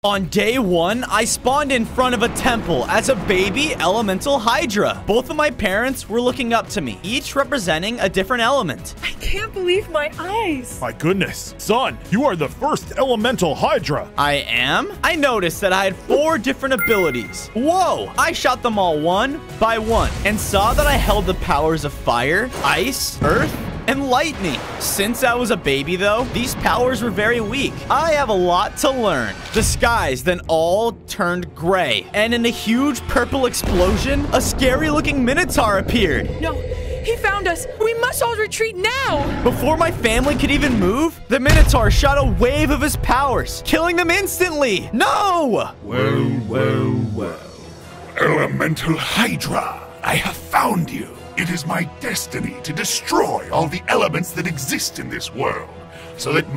On day 1, I spawned in front of a temple as a baby elemental Hydra. Both of my parents were looking up to me, each representing a different element. I can't believe my eyes. My goodness. Son, you are the first elemental Hydra. I am? I noticed that I had 4 different abilities. Whoa! I shot them all one by one and saw that I held the powers of fire, ice, earth, and lightning. Since I was a baby, though, these powers were very weak. I have a lot to learn. The skies then all turned gray, and in a huge purple explosion, a scary-looking Minotaur appeared. No, he found us. We must all retreat now. Before my family could even move, the Minotaur shot a wave of his powers, killing them instantly. No! Well. Elemental Hydra, I have found you. It is my destiny to destroy all the elements that exist in this world, so that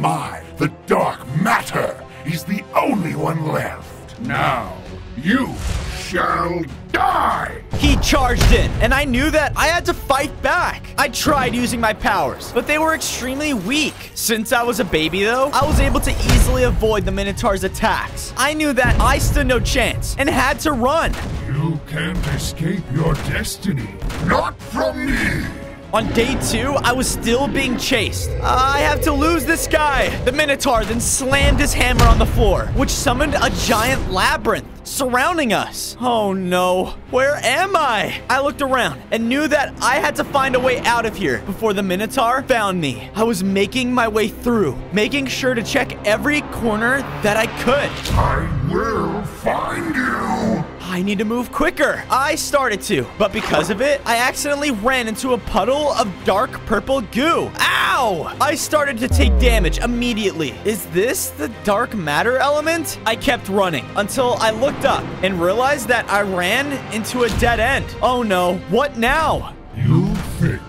the dark matter, is the only one left. Now, you shall die! He charged in, and I knew that I had to fight back. I tried using my powers, but they were extremely weak. Since I was a baby, though, I was able to easily avoid the Minotaur's attacks. I knew that I stood no chance and had to run. You can't escape your destiny. Not from me! On day 2, I was still being chased. I have to lose this guy. The Minotaur then slammed his hammer on the floor, which summoned a giant labyrinth surrounding us. Oh no, where am I? I looked around and knew that I had to find a way out of here before the Minotaur found me. I was making my way through, making sure to check every corner that I could. I will find you. I need to move quicker. I started to, but because of it, I accidentally ran into a puddle of dark purple goo. Ow! I started to take damage immediately. Is this the dark matter element? I kept running until I looked up and realized that I ran into a dead end. Oh no, what now? You think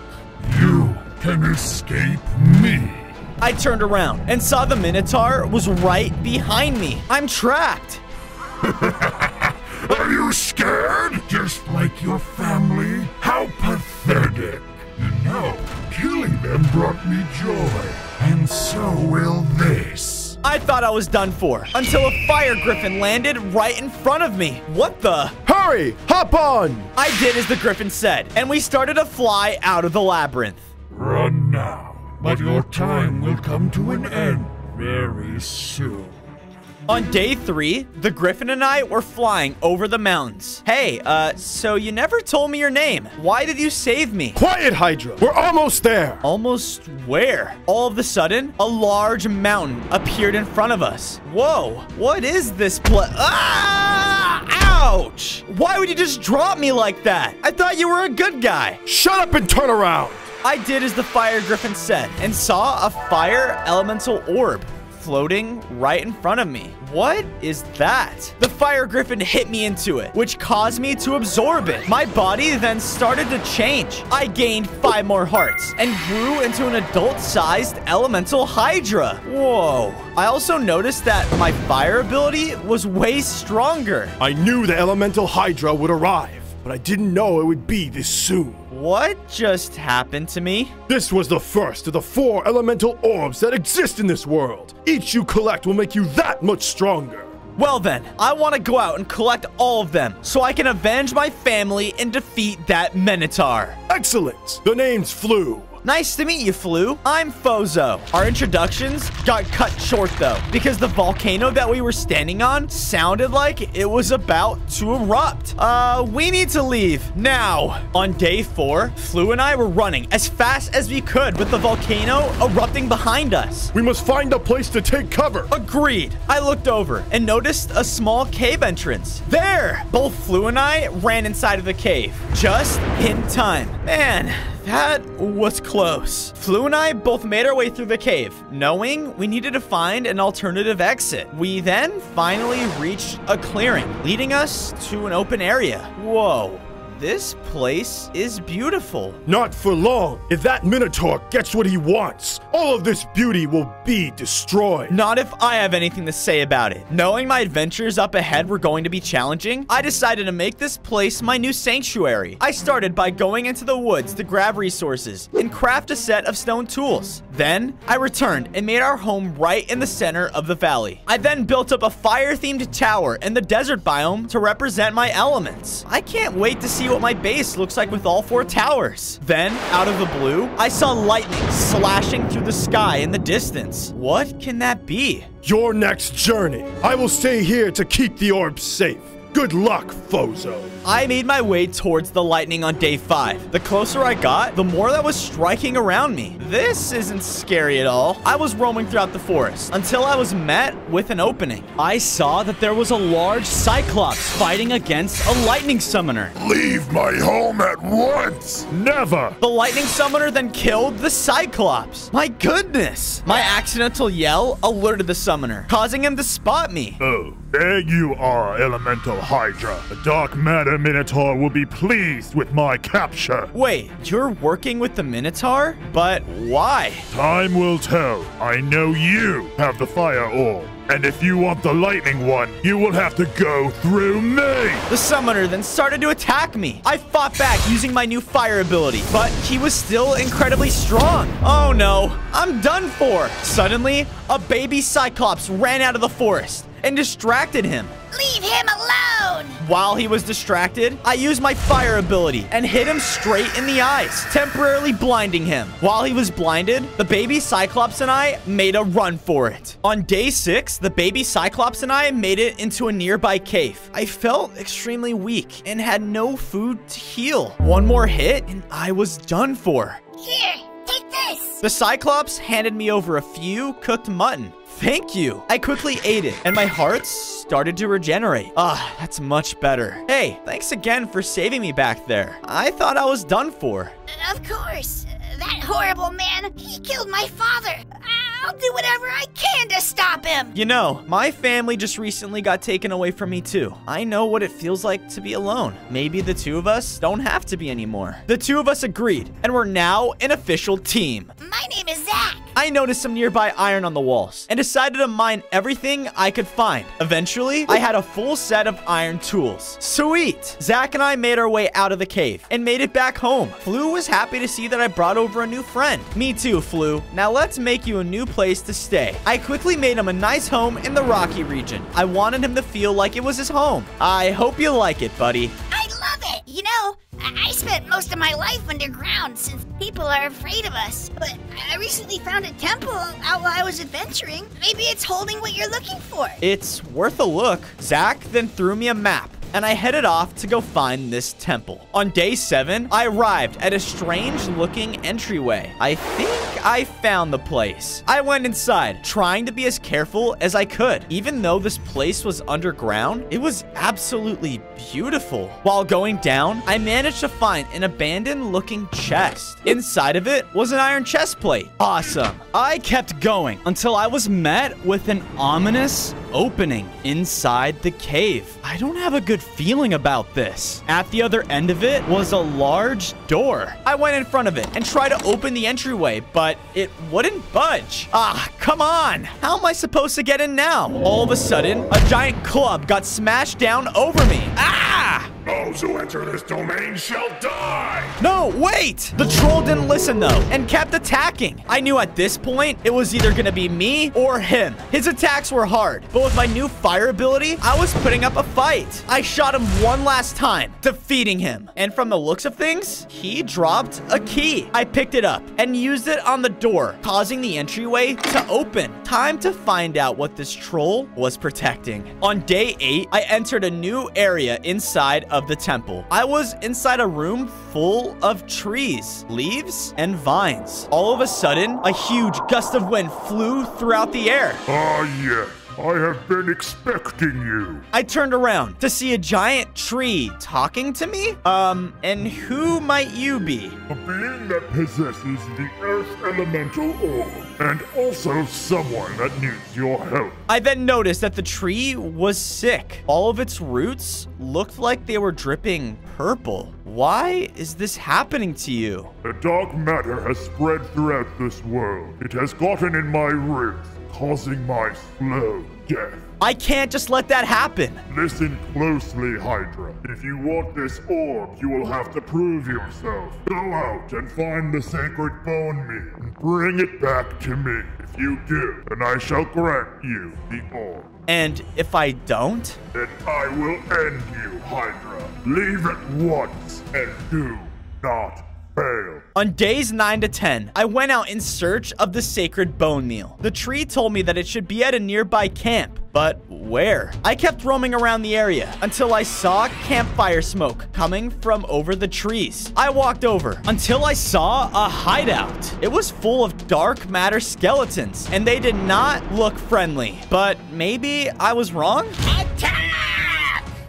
you can escape me? I turned around and saw the Minotaur was right behind me. I'm trapped. Are you scared? Just like your family? How pathetic. You know, killing them brought me joy, and so will this. I thought I was done for until a fire griffin landed right in front of me. What the? Hurry! Hop on! I did as the griffin said, and we started to fly out of the labyrinth. Run now, but your time will come to an end very soon. On day 3, the griffin and I were flying over the mountains. Hey, so you never told me your name. Why did you save me? Quiet, Hydra! We're almost there! Almost where? All of a sudden, a large mountain appeared in front of us. Whoa, what is this place? Ah! Ouch! Why would you just drop me like that? I thought you were a good guy. Shut up and turn around! I did as the fire griffin said and saw a fire elemental orb floating right in front of me. What is that? The fire griffin hit me into it, which caused me to absorb it. My body then started to change. I gained 5 more hearts and grew into an adult-sized elemental Hydra. Whoa. I also noticed that my fire ability was way stronger. I knew the elemental Hydra would arrive, but I didn't know it would be this soon. What just happened to me? This was the first of the 4 elemental orbs that exist in this world. Each you collect will make you that much stronger. Well then, I want to go out and collect all of them so I can avenge my family and defeat that Minotaur. Excellent! The name's Flu. Nice to meet you, Flu. I'm Fozo. Our introductions got cut short, though, because the volcano that we were standing on sounded like it was about to erupt. We need to leave now. On day 4, Flu and I were running as fast as we could with the volcano erupting behind us. We must find a place to take cover. Agreed. I looked over and noticed a small cave entrance. There! Both Flu and I ran inside of the cave, just in time. Man, that was close. Flu and I both made our way through the cave, knowing we needed to find an alternative exit. We then finally reached a clearing, leading us to an open area. Whoa. This place is beautiful. Not for long. If that Minotaur gets what he wants, all of this beauty will be destroyed. Not if I have anything to say about it. Knowing my adventures up ahead were going to be challenging, I decided to make this place my new sanctuary. I started by going into the woods to grab resources and craft a set of stone tools. Then, I returned and made our home right in the center of the valley. I then built up a fire-themed tower in the desert biome to represent my elements. I can't wait to see what my base looks like with all 4 towers. Then, out of the blue, I saw lightning slashing through the sky in the distance. What can that be? Your next journey. I will stay here to keep the orbs safe. Good luck, Fozo. I made my way towards the lightning on day 5. The closer I got, the more that was striking around me. This isn't scary at all. I was roaming throughout the forest until I was met with an opening. I saw that there was a large Cyclops fighting against a lightning summoner. Leave my home at once! Never! The lightning summoner then killed the Cyclops. My goodness! My accidental yell alerted the summoner, causing him to spot me. Oh, there you are, Elemental Hydra. The Dark Matter Minotaur will be pleased with my capture. Wait, you're working with the Minotaur? But why? Time will tell. I know you have the fire orb. And if you want the lightning one, you will have to go through me. The summoner then started to attack me. I fought back using my new fire ability, but he was still incredibly strong. Oh no, I'm done for. Suddenly, a baby Cyclops ran out of the forest and distracted him. Leave him alone! While he was distracted, I used my fire ability and hit him straight in the eyes, temporarily blinding him. While he was blinded, the baby Cyclops and I made a run for it. On day 6, the baby Cyclops and I made it into a nearby cave. I felt extremely weak and had no food to heal. One more hit and I was done for. Here, take this! The Cyclops handed me over a few cooked mutton. Thank you. I quickly ate it, and my heart started to regenerate. Ah, that's much better. Hey, thanks again for saving me back there. I thought I was done for. Of course. That horrible man, he killed my father. I'll do whatever I can to stop him. You know, my family just recently got taken away from me too. I know what it feels like to be alone. Maybe the two of us don't have to be anymore. The two of us agreed, and we're now an official team. My name is Zach. I noticed some nearby iron on the walls and decided to mine everything I could find. Eventually, I had a full set of iron tools. Sweet! Zach and I made our way out of the cave and made it back home. Flu was happy to see that I brought over a new friend. Me too, Flu. Now let's make you a new place to stay. I quickly made him a nice home in the Rocky region. I wanted him to feel like it was his home. I hope you like it, buddy. I love it. You know, I spent most of my life underground since people are afraid of us. But I recently found a temple out while I was adventuring. Maybe it's holding what you're looking for. It's worth a look. Zach then threw me a map, and I headed off to go find this temple. On day 7, I arrived at a strange-looking entryway. I think I found the place. I went inside, trying to be as careful as I could. Even though this place was underground, it was absolutely beautiful. While going down, I managed to find an abandoned-looking chest. Inside of it was an iron chest plate. Awesome. I kept going until I was met with an ominous opening inside the cave. I don't have a good feeling about this. At the other end of it was a large door. I went in front of it and tried to open the entryway, but it wouldn't budge. Ah, come on. How am I supposed to get in now? All of a sudden, a giant club got smashed down over me. Ah! Those who enter this domain shall die! No, wait! The troll didn't listen, though, and kept attacking. I knew at this point, it was either gonna be me or him. His attacks were hard, but with my new fire ability, I was putting up a fight. I shot him one last time, defeating him. And from the looks of things, he dropped a key. I picked it up and used it on the door, causing the entryway to open. Time to find out what this troll was protecting. On day 8, I entered a new area inside of the temple. I was inside a room full of trees, leaves, and vines. All of a sudden, a huge gust of wind flew throughout the air. Ah, yes. I have been expecting you. I turned around to see a giant tree talking to me. And who might you be? A being that possesses the Earth Elemental Orb, and also someone that needs your help. I then noticed that the tree was sick. All of its roots looked like they were dripping purple. Why is this happening to you? The dark matter has spread throughout this world. It has gotten in my roots, causing my slow death. I can't just let that happen. Listen closely, Hydra. If you want this orb, you will have to prove yourself. Go out and find the sacred bone meal and bring it back to me. If you do, then I shall grant you the orb. And if I don't? Then I will end you, Hydra. Leave at once and do not fail. On days 9 to 10, I went out in search of the sacred bone meal. The tree told me that it should be at a nearby camp. But where? I kept roaming around the area until I saw campfire smoke coming from over the trees. I walked over until I saw a hideout. It was full of dark matter skeletons, and they did not look friendly. But maybe I was wrong?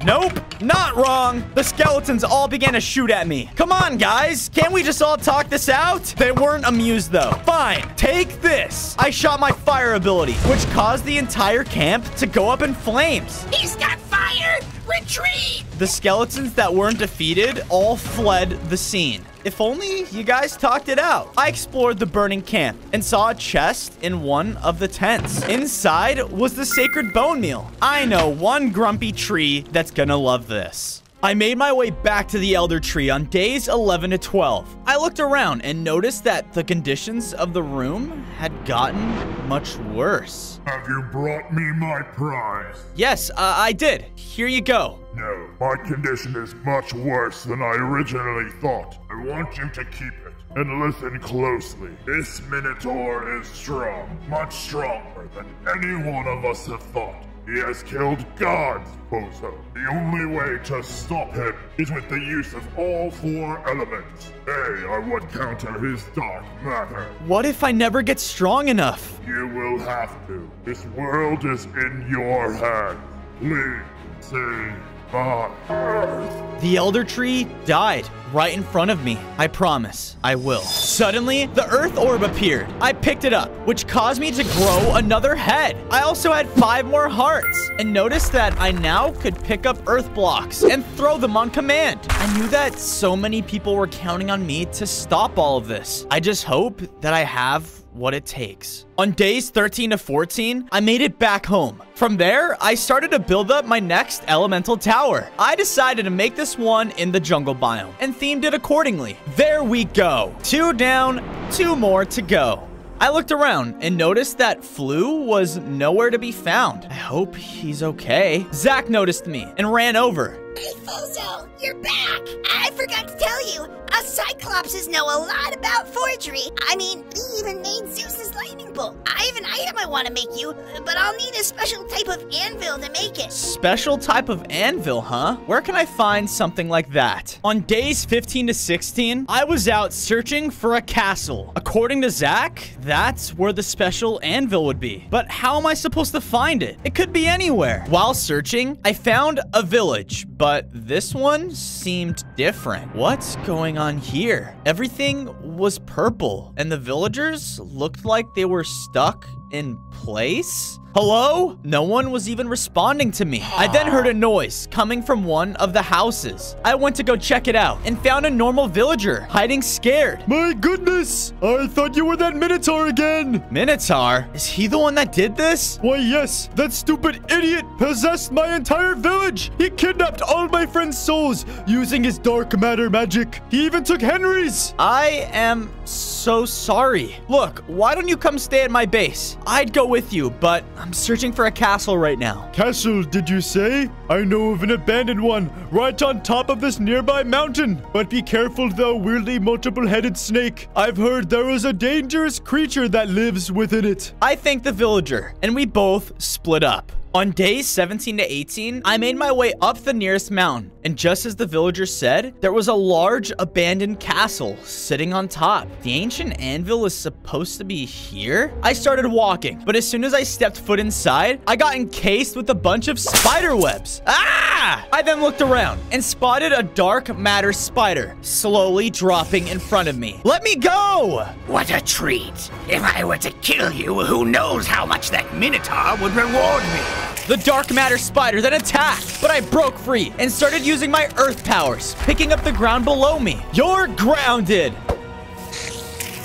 Nope, not wrong. The skeletons all began to shoot at me. Come on, guys. Can't we just all talk this out? They weren't amused, though. Fine, take this. I shot my fire ability, which caused the entire camp to go up in flames. He's got fire! Retreat! The skeletons that weren't defeated all fled the scene. If only you guys talked it out. I explored the burning camp and saw a chest in one of the tents. Inside was the sacred bone meal. I know one grumpy tree that's gonna love this. I made my way back to the Elder Tree on days 11 to 12. I looked around and noticed that the conditions of the room had gotten much worse. Have you brought me my prize? Yes, I did. Here you go. No, my condition is much worse than I originally thought. I want you to keep it. And listen closely. This Minotaur is strong, much stronger than any one of us have thought. He has killed gods, Fozo. The only way to stop him is with the use of all 4 elements. They are what counter his dark matter. What if I never get strong enough? You will have to. This world is in your hands. Please, save my Earth. The Elder Tree died right in front of me. I promise, I will. Suddenly, the Earth Orb appeared. I picked it up, which caused me to grow another head. I also had 5 more hearts, and noticed that I now could pick up Earth blocks and throw them on command. I knew that so many people were counting on me to stop all of this. I just hope that I have what it takes. On days 13 to 14, I made it back home. From there, I started to build up my next elemental tower. I decided to make this one in the jungle biome and themed it accordingly. There we go. 2 down, 2 more to go. I looked around and noticed that Flu was nowhere to be found. I hope he's okay. Zach noticed me and ran over. Hey, Fozo, you're back! I forgot to tell you, us Cyclopses know a lot about forgery. I mean, he even made Zeus's lightning bolt. I have an item I want to make you, but I'll need a special type of anvil to make it. Special type of anvil, huh? Where can I find something like that? On days 15 to 16, I was out searching for a castle. According to Zach, that's where the special anvil would be. But how am I supposed to find it? It could be anywhere. While searching, I found a village, but this one seemed different. What's going on here? Everything was purple, and the villagers looked like they were stuck in place? Hello? No one was even responding to me. I then heard a noise coming from one of the houses. I went to go check it out and found a normal villager hiding scared. My goodness! I thought you were that Minotaur again! Minotaur? Is he the one that did this? Why, yes. That stupid idiot possessed my entire village. He kidnapped all my friends' souls using his dark matter magic. He even took Henry's. I am so sorry. Look, why don't you come stay at my base? I'd go with you, but I'm searching for a castle right now. Castle, did you say? I know of an abandoned one right on top of this nearby mountain. But be careful though, weirdly multiple-headed snake. I've heard there is a dangerous creature that lives within it. I thanked the villager, and we both split up. On days 17 to 18, I made my way up the nearest mountain, and just as the villager said, there was a large abandoned castle sitting on top. The ancient anvil is supposed to be here? I started walking, but as soon as I stepped foot inside, I got encased with a bunch of spider webs. Ah! I then looked around and spotted a dark matter spider slowly dropping in front of me. Let me go! What a treat. If I were to kill you, who knows how much that Minotaur would reward me. The dark matter spider then attacked, but I broke free and started using my earth powers, picking up the ground below me. You're grounded!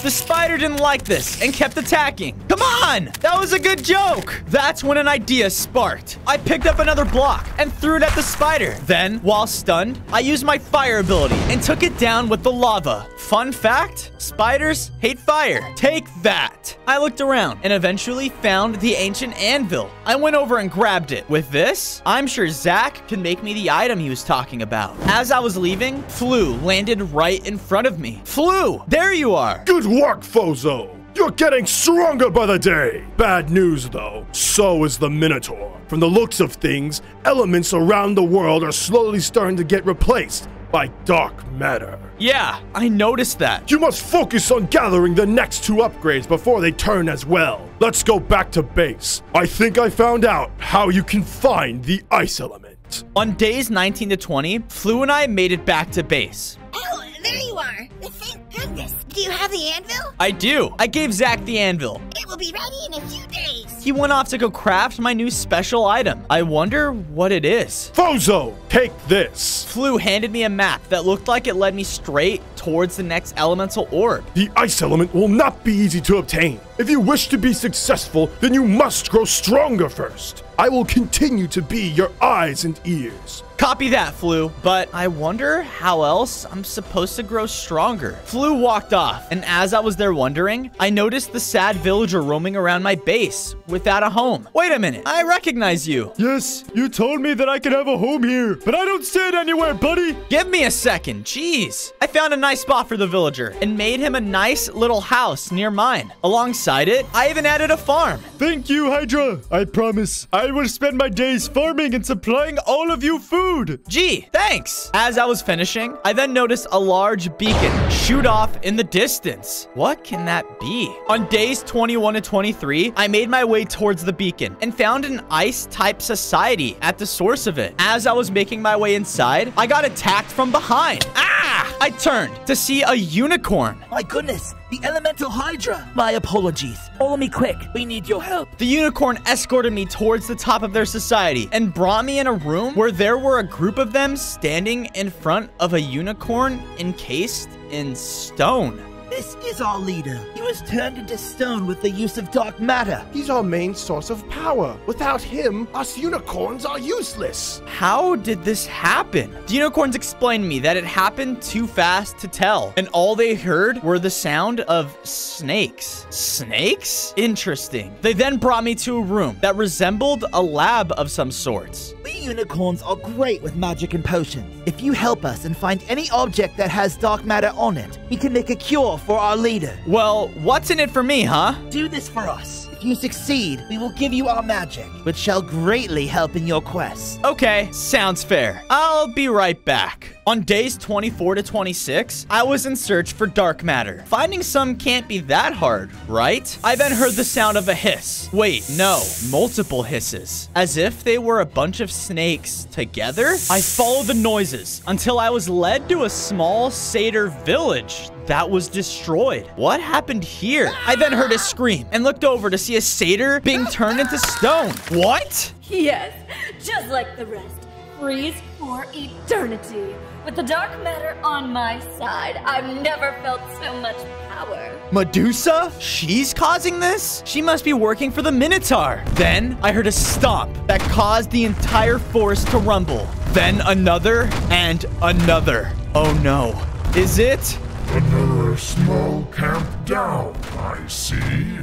The spider didn't like this and kept attacking. Come on! That was a good joke! That's when an idea sparked. I picked up another block and threw it at the spider. Then, while stunned, I used my fire ability and took it down with the lava. Fun fact, spiders hate fire. Take that! I looked around and eventually found the ancient anvil. I went over and grabbed it. With this, I'm sure Zach can make me the item he was talking about. As I was leaving, Flu landed right in front of me. Flu, there you are! Good work, Fozo! You're getting stronger by the day! Bad news, though. So is the Minotaur. From the looks of things, elements around the world are slowly starting to get replaced by dark matter. Yeah, I noticed that. You must focus on gathering the next 2 upgrades before they turn as well. Let's go back to base. I think I found out how you can find the ice element. On days 19 to 20, Flu and I made it back to base. Oh, there you are. Thank goodness. Do you have the anvil? I do. I gave Zach the anvil. It will be ready in a few days. He went off to go craft my new special item. I wonder what it is. Fozo, take this. Flu handed me a map that looked like it led me straight towards the next elemental orb. The ice element will not be easy to obtain. If you wish to be successful, then you must grow stronger first. I will continue to be your eyes and ears. Copy that, Flu. But I wonder how else I'm supposed to grow stronger. Flu walked off, and as I was there wondering, I noticed the sad villager roaming around my base without a home. Wait a minute, I recognize you. Yes, you told me that I could have a home here, but I don't stand anywhere, buddy. Give me a second, jeez. I found a nice spot for the villager and made him a nice little house near mine. Alongside it, I even added a farm. Thank you, Hydra. I promise I will spend my days farming and supplying all of you food. Gee, thanks. As I was finishing, I then noticed a large beacon shoot off in the distance. What can that be? On days 21 to 23, I made my way towards the beacon and found an ice-type society at the source of it. As I was making my way inside, I got attacked from behind. Ah! I turned to see a unicorn. My goodness, the elemental Hydra. My apologies. Follow me quick. We need your help. The unicorn escorted me towards the top of their society and brought me in a room where there were a group of them standing in front of a unicorn encased in stone. This is our leader. He was turned into stone with the use of dark matter. He's our main source of power. Without him, us unicorns are useless. How did this happen? The unicorns explained to me that it happened too fast to tell, and all they heard were the sound of snakes. Snakes? Interesting. They then brought me to a room that resembled a lab of some sorts. We unicorns are great with magic and potions. If you help us and find any object that has dark matter on it, we can make a cure for our leader. Well, what's in it for me, huh? Do this for us. If you succeed, we will give you our magic, which shall greatly help in your quest. Okay, sounds fair. I'll be right back. On days 24 to 26, I was in search for dark matter. Finding some can't be that hard, right? I then heard the sound of a hiss. Wait, no, multiple hisses. As if they were a bunch of snakes together? I followed the noises until I was led to a small satyr village that was destroyed. What happened here? I then heard a scream and looked over to see a satyr being turned into stone. What? Yes, just like the rest. Freeze for eternity. With the dark matter on my side, I've never felt so much power. Medusa? She's causing this? She must be working for the Minotaur. Then I heard a stomp that caused the entire forest to rumble. Then another and another. Oh no. Is it? Another small camp down, I see.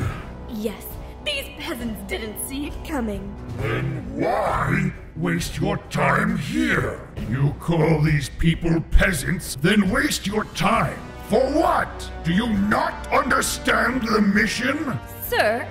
Yes, these peasants didn't see it coming. Then why waste your time here? You call these people peasants, then waste your time. For what? Do you not understand the mission? Sir,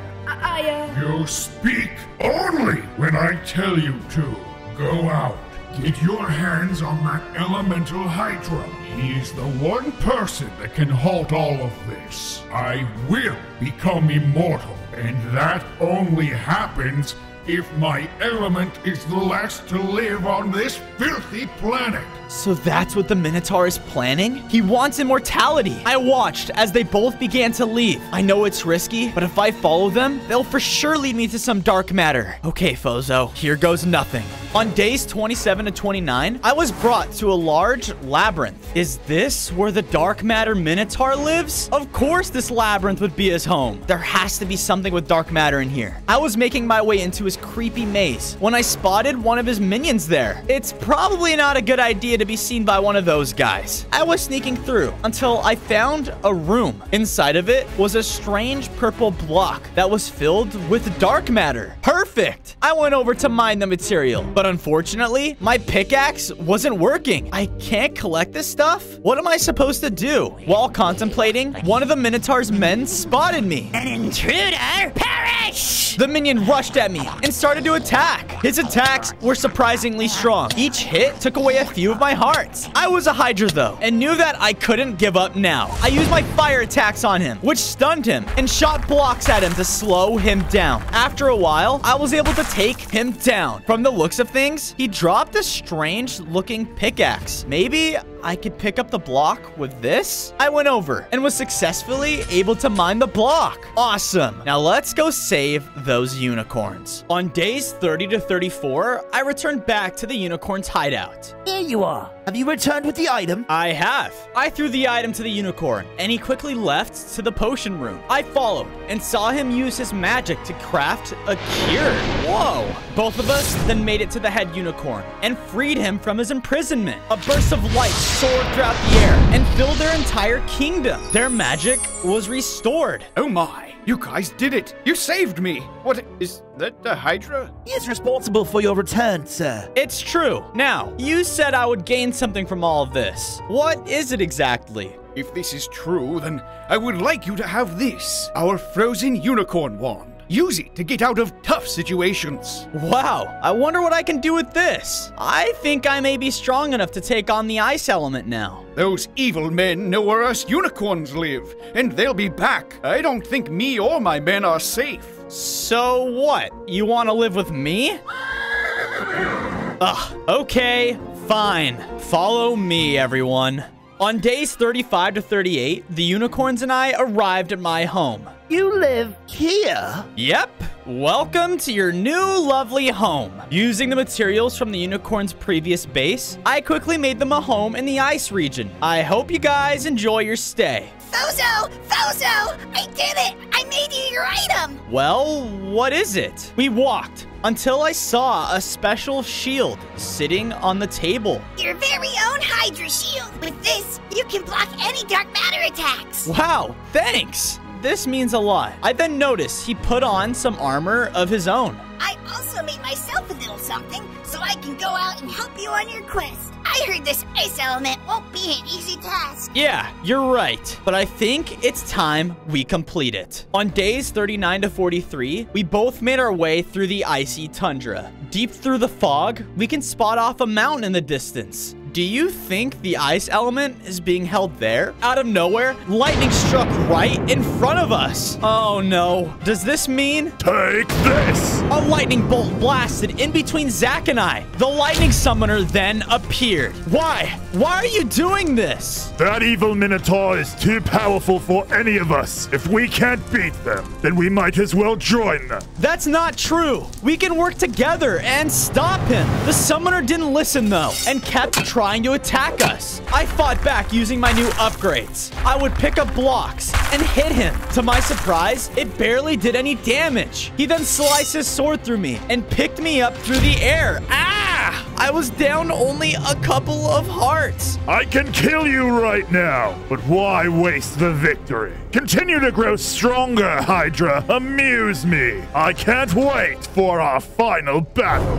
You speak only when I tell you to. Go out. Get your hands on that elemental Hydra. He's the one person that can halt all of this. I will become immortal, and that only happens if my element is the last to live on this filthy planet. So that's what the Minotaur is planning? He wants immortality. I watched as they both began to leave. I know it's risky, but if I follow them, they'll for sure lead me to some dark matter. Okay, Fozo, here goes nothing. On days 27 to 29, I was brought to a large labyrinth. Is this where the dark matter Minotaur lives? Of course this labyrinth would be his home. There has to be something with dark matter in here. I was making my way into his creepy maze when I spotted one of his minions there. It's probably not a good idea to be seen by one of those guys. I was sneaking through until I found a room. Inside of it was a strange purple block that was filled with dark matter. Perfect! I went over to mine the material, but unfortunately, my pickaxe wasn't working. I can't collect this stuff? What am I supposed to do? While contemplating, one of the Minotaur's men spotted me. An intruder? Perish! The minion rushed at me and started to attack. His attacks were surprisingly strong. Each hit took away a few of my hearts. I was a Hydra though, and knew that I couldn't give up now. I used my fire attacks on him, which stunned him, and shot blocks at him to slow him down. After a while, I was able to take him down. From the looks of things, he dropped a strange looking pickaxe. Maybe I could pick up the block with this? I went over and was successfully able to mine the block. Awesome. Now let's go save those unicorns. On days 30 to 34, I returned back to the unicorn's hideout. There you are. Have you returned with the item? I have. I threw the item to the unicorn, and he quickly left to the potion room. I followed and saw him use his magic to craft a cure. Whoa. Both of us then made it to the head unicorn and freed him from his imprisonment. A burst of light soared throughout the air and filled their entire kingdom. Their magic was restored. Oh my. You guys did it! You saved me! What, is that the Hydra? He is responsible for your return, sir. It's true. Now, you said I would gain something from all of this. What is it exactly? If this is true, then I would like you to have this, our frozen unicorn wand. Use it to get out of tough situations. Wow, I wonder what I can do with this. I think I may be strong enough to take on the ice element now. Those evil men know where us unicorns live, and they'll be back. I don't think me or my men are safe. So what? You want to live with me? Ugh, okay, fine. Follow me, everyone. On days 35 to 38, the unicorns and I arrived at my home. You live here? Yep. Welcome to your new lovely home. Using the materials from the unicorn's previous base, I quickly made them a home in the ice region. I hope you guys enjoy your stay. Fozo! Fozo! I did it! I made you your item! Well, what is it? We walked until I saw a special shield sitting on the table. Your very own Hydra shield. With this, you can block any dark matter attacks. Wow, thanks. This means a lot. I then noticed he put on some armor of his own. I also made myself a little something so I can go out and help you on your quest. I heard this ice element won't be an easy task. Yeah, you're right. But I think it's time we complete it. On days 39 to 43, we both made our way through the icy tundra. Deep through the fog, we can spot off a mountain in the distance. Do you think the ice element is being held there? Out of nowhere, lightning struck right in front of us. Oh no. Does this mean? Take this! A lightning bolt blasted in between Zach and I. The lightning summoner then appeared. Why? Why are you doing this? That evil Minotaur is too powerful for any of us. If we can't beat them, then we might as well join them. That's not true. We can work together and stop him. The summoner didn't listen though and kept trying to attack us. I fought back using my new upgrades. I would pick up blocks and hit him. To my surprise, it barely did any damage. He then sliced his sword through me and picked me up through the air. Ah! I was down only a couple of hearts. I can kill you right now, but why waste the victory? Continue to grow stronger, Hydra. Amuse me. I can't wait for our final battle.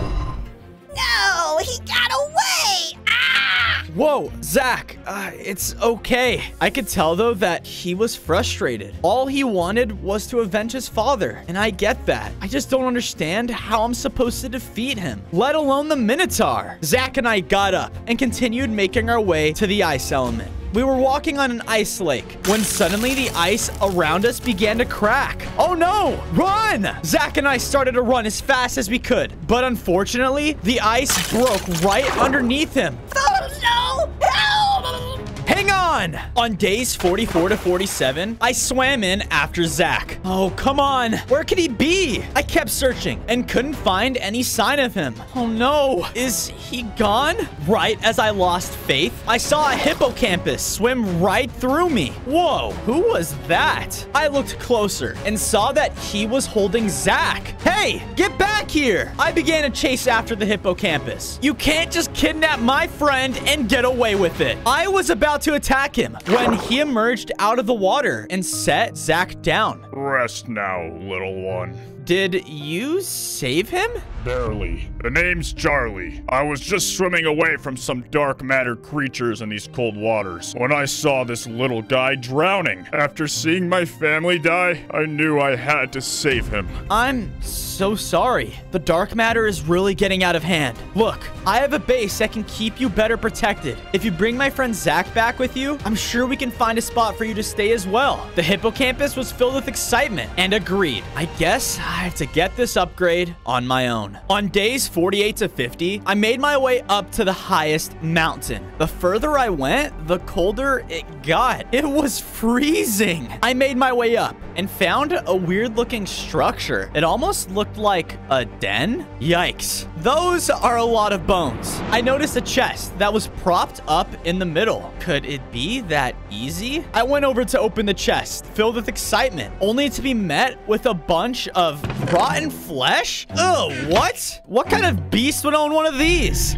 No, he got away! Ah! Whoa, Zach, it's okay. I could tell, though, that he was frustrated. All he wanted was to avenge his father, and I get that. I just don't understand how I'm supposed to defeat him, let alone the Minotaur. Zach and I got up and continued making our way to the ice element. We were walking on an ice lake when suddenly the ice around us began to crack. Oh no, run! Zach and I started to run as fast as we could, but unfortunately, the ice broke right underneath him. Oh no! Help! Hang on! On days 44 to 47, I swam in after Zach. Oh, come on. Where could he be? I kept searching and couldn't find any sign of him. Oh no. Is he gone? Right as I lost faith, I saw a hippocampus swim right through me. Whoa, who was that? I looked closer and saw that he was holding Zach. Hey, get back here! I began to chase after the hippocampus. You can't just kidnap my friend and get away with it. I was about to attack him when he emerged out of the water and set Zach down. Rest now, little one. Did you save him? Barely. The name's Charlie. I was just swimming away from some dark matter creatures in these cold waters when I saw this little guy drowning. After seeing my family die, I knew I had to save him. I'm so sorry. The dark matter is really getting out of hand. Look, I have a base that can keep you better protected. If you bring my friend Zach back with you, I'm sure we can find a spot for you to stay as well. The hippocampus was filled with excitement and agreed. I guess I have to get this upgrade on my own. On days 48 to 50, I made my way up to the highest mountain. The further I went, the colder it got. It was freezing. I made my way up and found a weird looking structure. It almost looked like a den. Yikes. Those are a lot of bones. I noticed a chest that was propped up in the middle. Could it be that easy? I went over to open the chest, filled with excitement, only to be met with a bunch of rotten flesh? Ugh, what? What kind of beast would own one of these?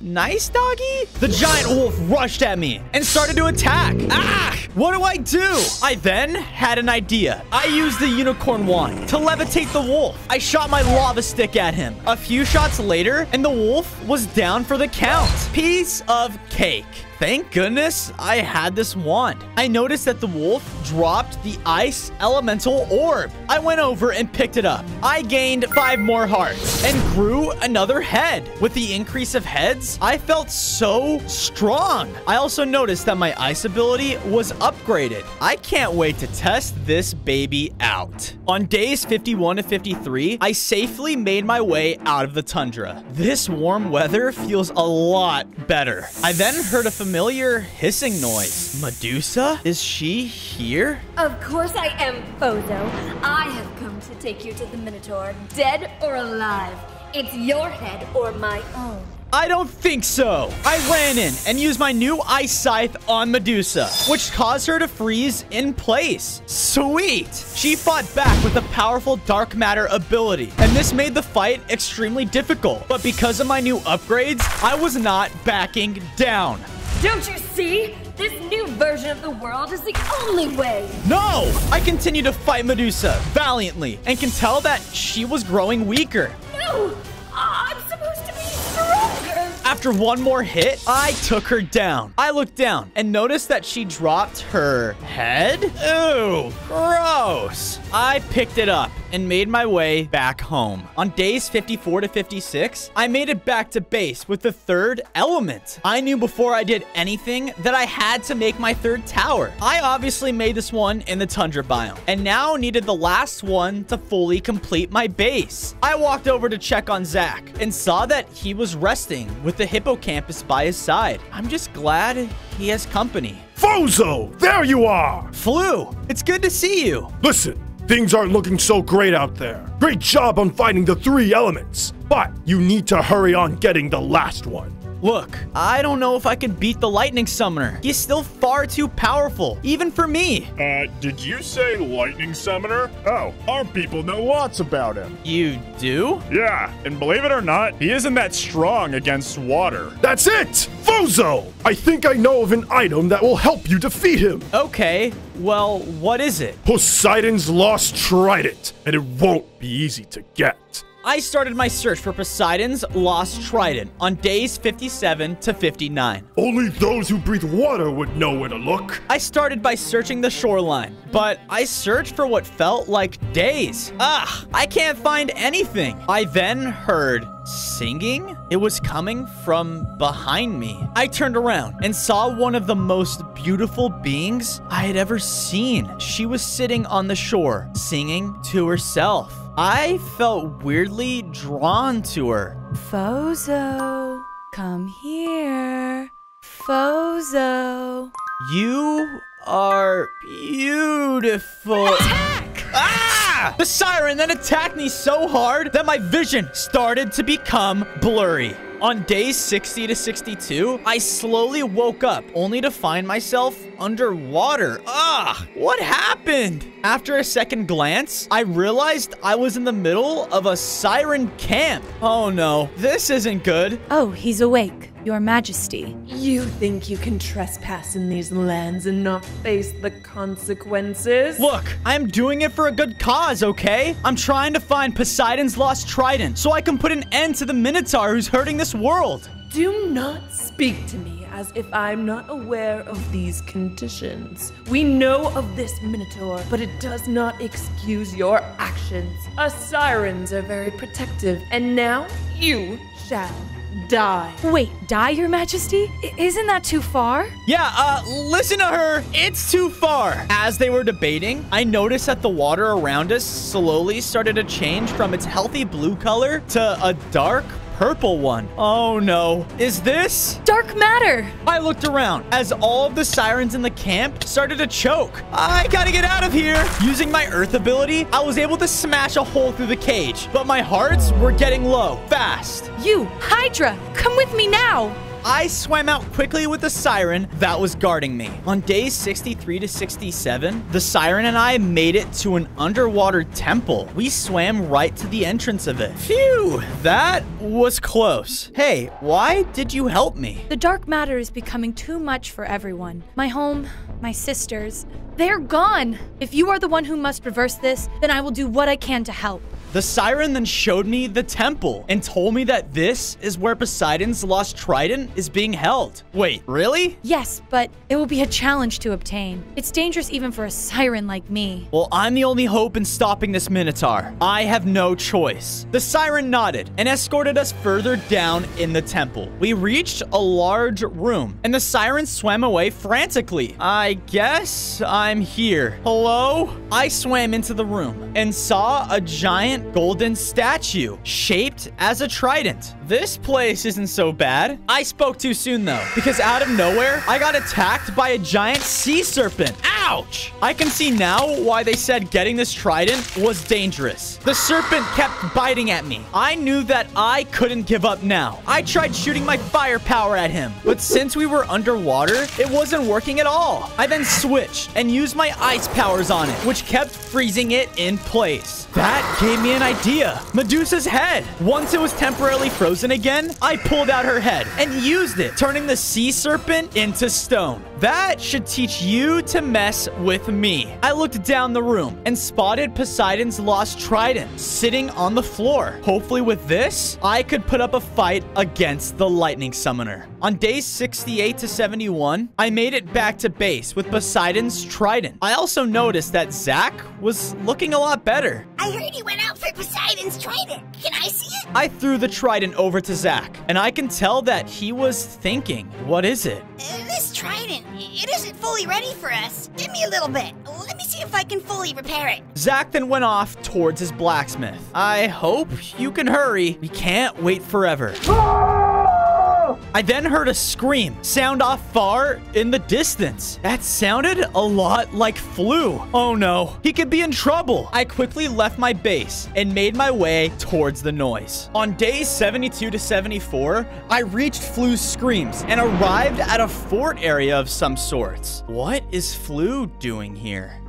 Nice doggy? The giant wolf rushed at me and started to attack. Ah! What do I do? I then had an idea. I used the unicorn wand to levitate the wolf. I shot my lava stick at him. A few shots later, and the wolf was down for the count. Piece of cake. Thank goodness I had this wand. I noticed that the wolf dropped the ice elemental orb. I went over and picked it up. I gained 5 more hearts and grew another head. With the increase of heads, I felt so strong. I also noticed that my ice ability was upgraded. I can't wait to test this baby out. On days 51 to 53, I safely made my way out of the tundra. This warm weather feels a lot better. I then heard a familiar hissing noise. Medusa? Is she here? Of course I am, Fozo. I have come to take you to the Minotaur, dead or alive. It's your head or my own. I don't think so. I ran in and used my new ice scythe on Medusa, which caused her to freeze in place. Sweet. She fought back with a powerful dark matter ability, and this made the fight extremely difficult. But because of my new upgrades, I was not backing down. Don't you see? This new version of the world is the only way. No! I continued to fight Medusa valiantly and can tell that she was growing weaker. No! I'm supposed to be stronger. After one more hit, I took her down. I looked down and noticed that she dropped her head. Ew, gross. I picked it up and made my way back home. On days 54 to 56, I made it back to base with the 3rd element. I knew before I did anything that I had to make my 3rd tower. I obviously made this one in the tundra biome and now needed the last one to fully complete my base. I walked over to check on Zach and saw that he was resting with the hippocampus by his side. I'm just glad he has company. Fozo, there you are! Flu, it's good to see you. Listen, things aren't looking so great out there. Great job on finding the 3 elements, but you need to hurry on getting the last one. Look, I don't know if I can beat the lightning summoner. He's still far too powerful, even for me. Did you say lightning summoner? Oh, our people know lots about him. You do? Yeah, and believe it or not, he isn't that strong against water. That's it! Fozo! I think I know of an item that will help you defeat him. Okay, well, what is it? Poseidon's Lost Trident, and it won't be easy to get. I started my search for Poseidon's Lost Trident on days 57 to 59. Only those who breathe water would know where to look. I started by searching the shoreline, but I searched for what felt like days. I can't find anything. I then heard singing. It was coming from behind me. I turned around and saw one of the most beautiful beings I had ever seen. She was sitting on the shore, singing to herself. I felt weirdly drawn to her. Fozo, come here. Fozo. You are beautiful. Attack! Ah! The siren then attacked me so hard that my vision started to become blurry. On days 60 to 62, I slowly woke up only to find myself underwater. What happened? After a second glance, I realized I was in the middle of a siren camp. Oh no, this isn't good. Oh, he's awake. Your Majesty. You think you can trespass in these lands and not face the consequences? Look, I'm doing it for a good cause, okay? I'm trying to find Poseidon's Lost Trident so I can put an end to the Minotaur who's hurting this world. Do not speak to me as if I'm not aware of these conditions. We know of this Minotaur, but it does not excuse your actions. Us sirens are very protective, and now you shall die. Wait, die, Your Majesty? Isn't that too far? Yeah, listen to her. It's too far. As they were debating, I noticed that the water around us slowly started to change from its healthy blue color to a dark purple one. Oh no. Is this dark matter? I looked around as all of the sirens in the camp started to choke. I gotta get out of here. Using my earth ability, I was able to smash a hole through the cage, but my hearts were getting low fast. You, Hydra, come with me now. I swam out quickly with the siren that was guarding me. On days 63 to 67, the siren and I made it to an underwater temple. We swam right to the entrance of it. Phew, that was close. Hey, why did you help me? The dark matter is becoming too much for everyone. My home, my sisters, they're gone. If you are the one who must reverse this, then I will do what I can to help. The siren then showed me the temple and told me that this is where Poseidon's lost trident is being held. Wait, really? Yes, but it will be a challenge to obtain. It's dangerous even for a siren like me. Well, I'm the only hope in stopping this Minotaur. I have no choice. The siren nodded and escorted us further down in the temple. We reached a large room and the siren swam away frantically. I guess I'm here. Hello? I swam into the room and saw a giant golden statue shaped as a trident. This place isn't so bad. I spoke too soon though, because out of nowhere, I got attacked by a giant sea serpent. Ouch! I can see now why they said getting this trident was dangerous. The serpent kept biting at me. I knew that I couldn't give up now. I tried shooting my firepower at him, but since we were underwater, it wasn't working at all. I then switched and used my ice powers on it, which kept freezing it in place. That gave me an idea. Medusa's head. Once it was temporarily frozen again, I pulled out her head and used it, turning the sea serpent into stone. That should teach you to mess with me. I looked down the room and spotted Poseidon's lost trident sitting on the floor. Hopefully with this, I could put up a fight against the lightning summoner. On days 68 to 71, I made it back to base with Poseidon's trident. I also noticed that Zach was looking a lot better. I heard he went out for Poseidon's trident. Can I see it? I threw the trident over to Zach, and I can tell that he was thinking, what is it? This trident, it isn't fully ready for us. Give me a little bit. Let me see if I can fully repair it. Zach then went off towards his blacksmith. I hope you can hurry. We can't wait forever. I then heard a scream sound off far in the distance. That sounded a lot like Flu. Oh no, he could be in trouble. I quickly left my base and made my way towards the noise. On days 72 to 74, I reached Flu's screams and arrived at a fort area of some sorts. What is Flu doing here?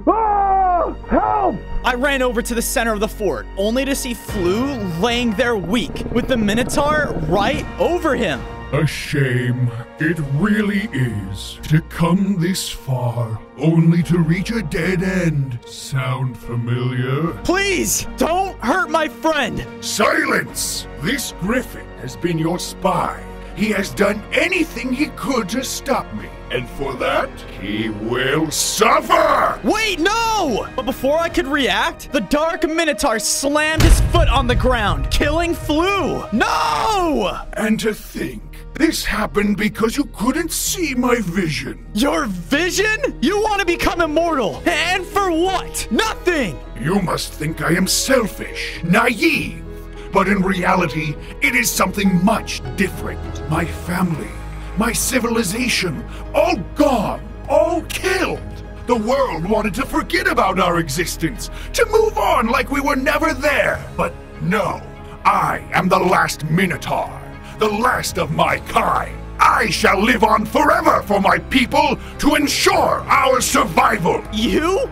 Help! I ran over to the center of the fort, only to see Flu laying there weak, with the Minotaur right over him. A shame. It really is. To come this far, only to reach a dead end. Sound familiar? Please, don't hurt my friend. Silence! This Griffin has been your spy. He has done anything he could to stop me. And for that, he will suffer! Wait, no! But before I could react, the Dark Minotaur slammed his foot on the ground, killing Flu. No! And to think, this happened because you couldn't see my vision. Your vision? You want to become immortal. And for what? Nothing! You must think I am selfish, naive. But in reality, it is something much different. My family, my civilization, all gone, all killed. The world wanted to forget about our existence, to move on like we were never there. But no, I am the last Minotaur, the last of my kind. I shall live on forever for my people to ensure our survival. You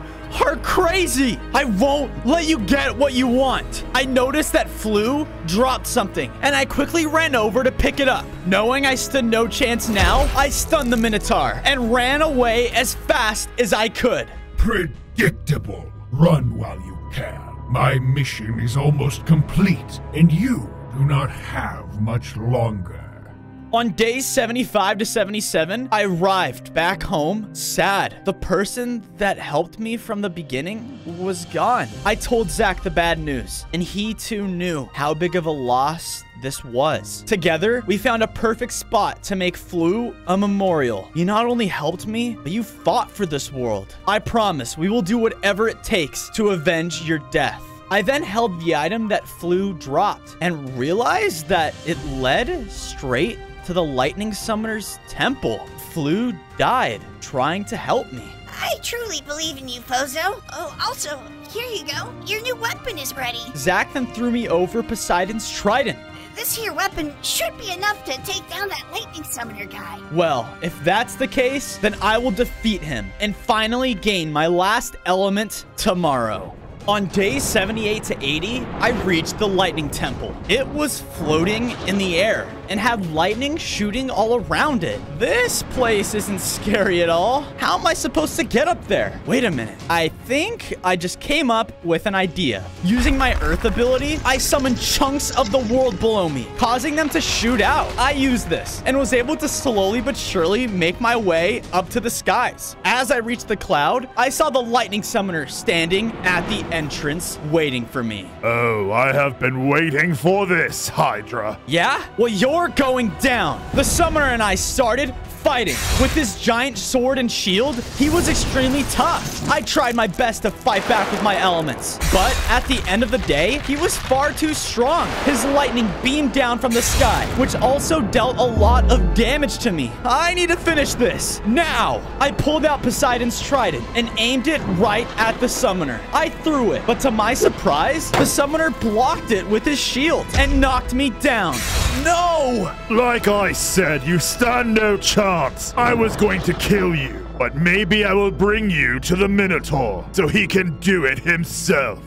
are crazy. I won't let you get what you want. I noticed that Flu dropped something, and I quickly ran over to pick it up. Knowing I stood no chance now, I stunned the Minotaur and ran away as fast as I could. Predictable. Run while you can. My mission is almost complete, and you do not have much longer. On days 75 to 77, I arrived back home sad. The person that helped me from the beginning was gone. I told Zach the bad news, and he too knew how big of a loss this was. Together, we found a perfect spot to make Flu a memorial. You not only helped me, but you fought for this world. I promise we will do whatever it takes to avenge your death. I then held the item that Flu dropped and realized that it led straight to the Lightning Summoner's temple. Flu died trying to help me. I truly believe in you, Fozo. Oh, also, here you go. Your new weapon is ready. Zach then threw me over Poseidon's trident. This here weapon should be enough to take down that Lightning Summoner guy. Well, if that's the case, then I will defeat him and finally gain my last element tomorrow. On days 78 to 80, I reached the Lightning Temple. It was floating in the air and had lightning shooting all around it. This place isn't scary at all. How am I supposed to get up there? Wait a minute. I think I just came up with an idea. Using my Earth ability, I summoned chunks of the world below me, causing them to shoot out. I used this and was able to slowly but surely make my way up to the skies. As I reached the cloud, I saw the Lightning Summoner standing at the entrance waiting for me. Oh, I have been waiting for this, Hydra. Yeah? Well, you're going down. The summoner and I started fighting. With his giant sword and shield, he was extremely tough. I tried my best to fight back with my elements, but at the end of the day, he was far too strong. His lightning beamed down from the sky, which also dealt a lot of damage to me. I need to finish this now. I pulled out Poseidon's trident and aimed it right at the summoner. I threw it, but to my surprise, the summoner blocked it with his shield and knocked me down. No! Like I said, you stand no chance. I was going to kill you, but maybe I will bring you to the Minotaur so he can do it himself.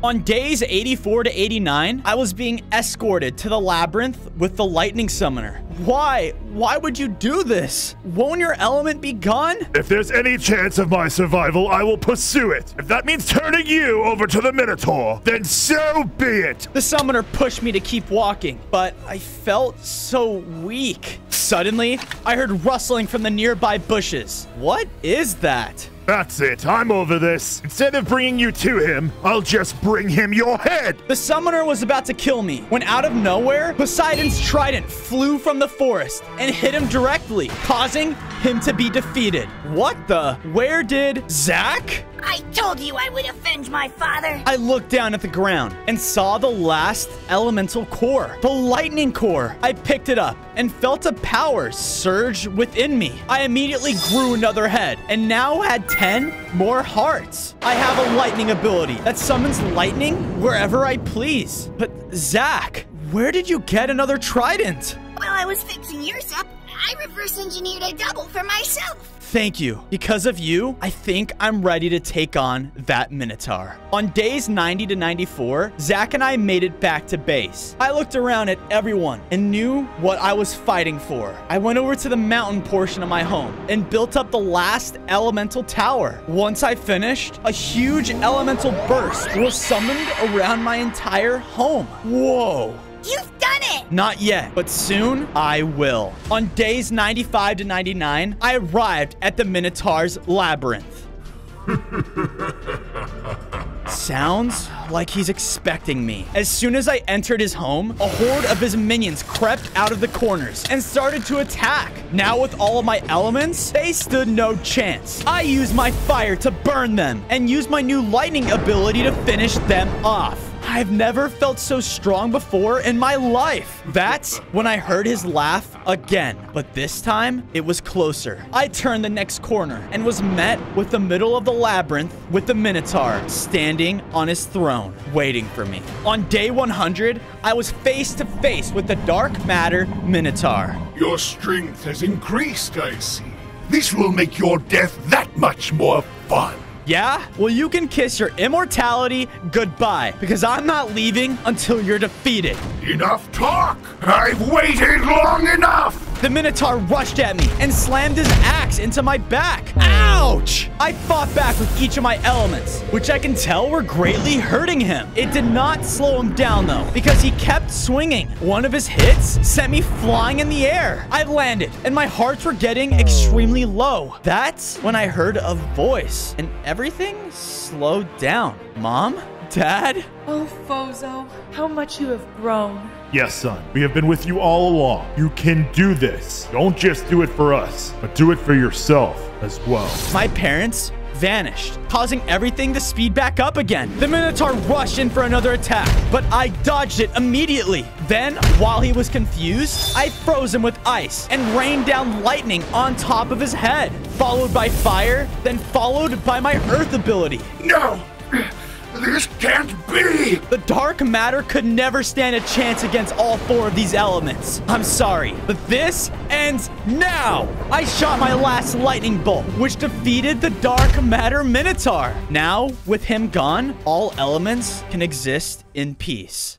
On days 84 to 89, I was being escorted to the labyrinth with the Lightning Summoner. Why? Why would you do this? Won't your element be gone? If there's any chance of my survival, I will pursue it. If that means turning you over to the Minotaur, then so be it. The summoner pushed me to keep walking, but I felt so weak. Suddenly, I heard rustling from the nearby bushes. What is that? That's it. I'm over this. Instead of bringing you to him, I'll just bring him your head. The summoner was about to kill me when out of nowhere, Poseidon's trident flew from the forest and hit him directly, causing him to be defeated. What the? Where did Zach? I told you I would avenge my father. I looked down at the ground and saw the last elemental core, the lightning core. I picked it up and felt a power surge within me. I immediately grew another head and now had 10 more hearts. I have a lightning ability that summons lightning wherever I please. But Zach, where did you get another trident? While I was fixing yours up, I reverse engineered a double for myself. Thank you. Because of you, I think I'm ready to take on that Minotaur. On days 90 to 94, Zach and I made it back to base. I looked around at everyone and knew what I was fighting for. I went over to the mountain portion of my home and built up the last elemental tower. Once I finished, a huge elemental burst was summoned around my entire home. Whoa. You've done it! Not yet, but soon I will. On days 95 to 99, I arrived at the Minotaur's labyrinth. Sounds like he's expecting me. As soon as I entered his home, a horde of his minions crept out of the corners and started to attack. Now with all of my elements, they stood no chance. I used my fire to burn them and used my new lightning ability to finish them off. I've never felt so strong before in my life. That's when I heard his laugh again, but this time it was closer. I turned the next corner and was met with the middle of the labyrinth with the Minotaur standing on his throne, waiting for me. On day 100, I was face to face with the Dark Matter Minotaur. Your strength has increased, I see. This will make your death that much more fun. Yeah? Well, you can kiss your immortality goodbye, because I'm not leaving until you're defeated. Enough talk! I've waited long enough! The Minotaur rushed at me and slammed his axe into my back. Ouch! I fought back with each of my elements, which I can tell were greatly hurting him. It did not slow him down though, because he kept swinging. One of his hits sent me flying in the air. I landed, and my hearts were getting extremely low. That's when I heard a voice, and everything slowed down. Mom? Dad? Oh, Fozo, how much you have grown. Yes, son. We have been with you all along. You can do this. Don't just do it for us, but do it for yourself as well. My parents vanished, causing everything to speed back up again. The Minotaur rushed in for another attack, but I dodged it immediately. Then, while he was confused, I froze him with ice and rained down lightning on top of his head, followed by fire, then followed by my earth ability. No! This can't be! The dark matter could never stand a chance against all four of these elements. I'm sorry, but this ends now. I shot my last lightning bolt, which defeated the dark matter Minotaur. Now, with him gone, all elements can exist in peace.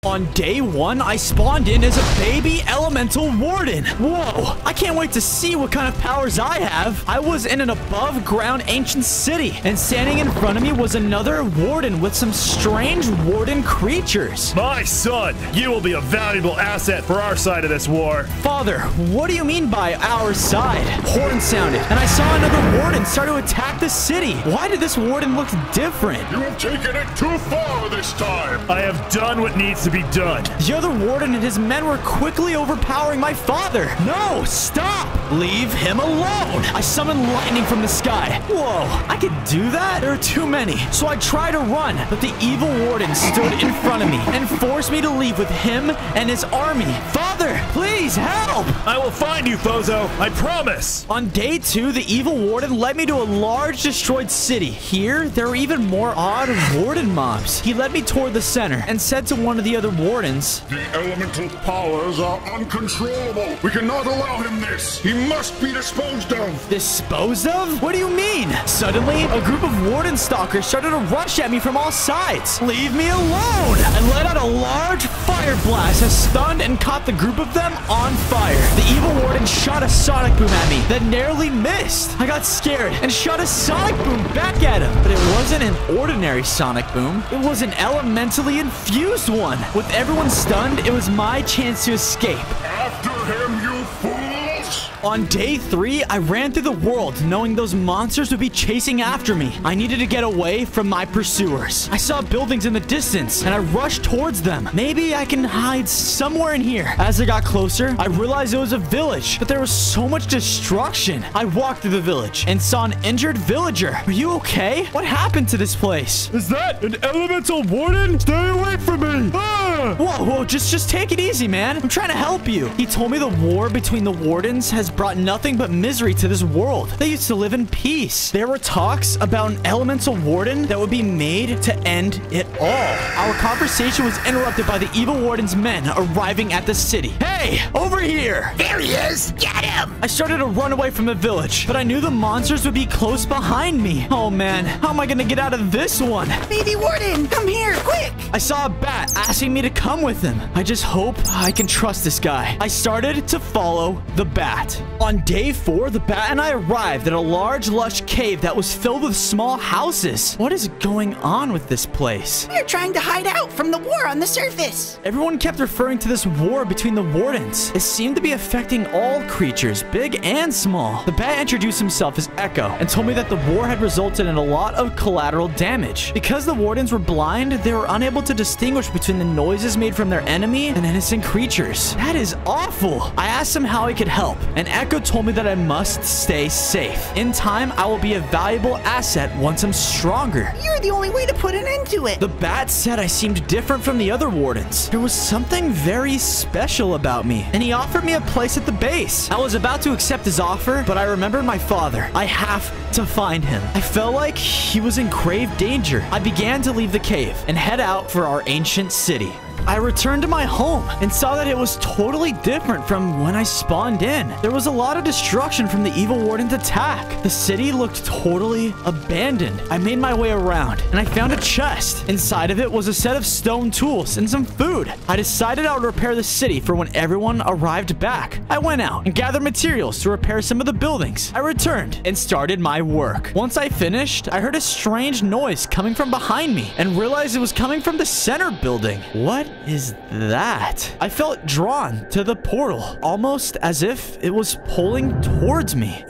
On day 1, I spawned in as a baby elemental warden. Whoa, I can't wait to see what kind of powers I have. I was in an above ground ancient city, and standing in front of me was another warden with some strange warden creatures. My son, you will be a valuable asset for our side of this war. Father, what do you mean by our side? Horn sounded, and I saw another warden start to attack the city. Why did this warden look different? You have taken it too far this time. I have done what needs to be done. The other warden and his men were quickly overpowering my father. No, stop! Leave him alone! I summoned lightning from the sky. Whoa, I could do that? There are too many. So I tried to run, but the evil warden stood in front of me and forced me to leave with him and his army. Father, please help! I will find you, Fozo. I promise. On day 2, the evil warden led me to a large destroyed city. Here, there were even more odd warden mobs. He led me toward the center and said to one of the other wardens, "The elemental powers are uncontrollable. We cannot allow him this. He must be disposed of." Disposed of? What do you mean? Suddenly, a group of warden stalkers started to rush at me from all sides. Leave me alone! I let out a large fire blast that stunned and caught the group of them on fire. The evil warden shot a sonic boom at me that narrowly missed. I got scared and shot a sonic boom back at him, but it wasn't an ordinary sonic boom. It was an elementally infused one. With everyone stunned, it was my chance to escape. After him, you fools! On day 3, I ran through the world knowing those monsters would be chasing after me. I needed to get away from my pursuers. I saw buildings in the distance and I rushed towards them. Maybe I can hide somewhere in here. As I got closer, I realized it was a village, but there was so much destruction. I walked through the village and saw an injured villager. Are you okay? What happened to this place? Is that an elemental warden? Stay away from me! Whoa, just take it easy, man. I'm trying to help you. He told me the war between the wardens has brought nothing but misery to this world. They used to live in peace. There were talks about an elemental warden that would be made to end it all. Our conversation was interrupted by the evil warden's men arriving at the city. Hey, over here! There he is! Get him! I started to run away from the village, but I knew the monsters would be close behind me. Oh man, how am I gonna get out of this one? Baby warden, come here, quick! I saw a bat asking me to come with him. I just hope I can trust this guy. I started to follow the bat. On day 4, the bat and I arrived at a large, lush cave that was filled with small houses. What is going on with this place? We're trying to hide out from the war on the surface. Everyone kept referring to this war between the wardens. It seemed to be affecting all creatures, big and small. The bat introduced himself as Echo and told me that the war had resulted in a lot of collateral damage. Because the wardens were blind, they were unable to distinguish between the noises made from their enemy and innocent creatures. That is awful. I asked him how I could help, and Echo told me that I must stay safe. In time, I will be a valuable asset once I'm stronger. You're the only way to put an end to it. The bat said I seemed different from the other wardens. There was something very special about me, and he offered me a place at the base. I was about to accept his offer, but I remembered my father. I have to find him. I felt like he was in grave danger. I began to leave the cave and head out for our ancient city. I returned to my home and saw that it was totally different from when I spawned in. There was a lot of destruction from the evil warden's attack. The city looked totally abandoned. I made my way around and I found a chest. Inside of it was a set of stone tools and some food. I decided I would repair the city for when everyone arrived back. I went out and gathered materials to repair some of the buildings. I returned and started my work. Once I finished, I heard a strange noise coming from behind me and realized it was coming from the center building. What is that? I felt drawn to the portal, almost as if it was pulling towards me.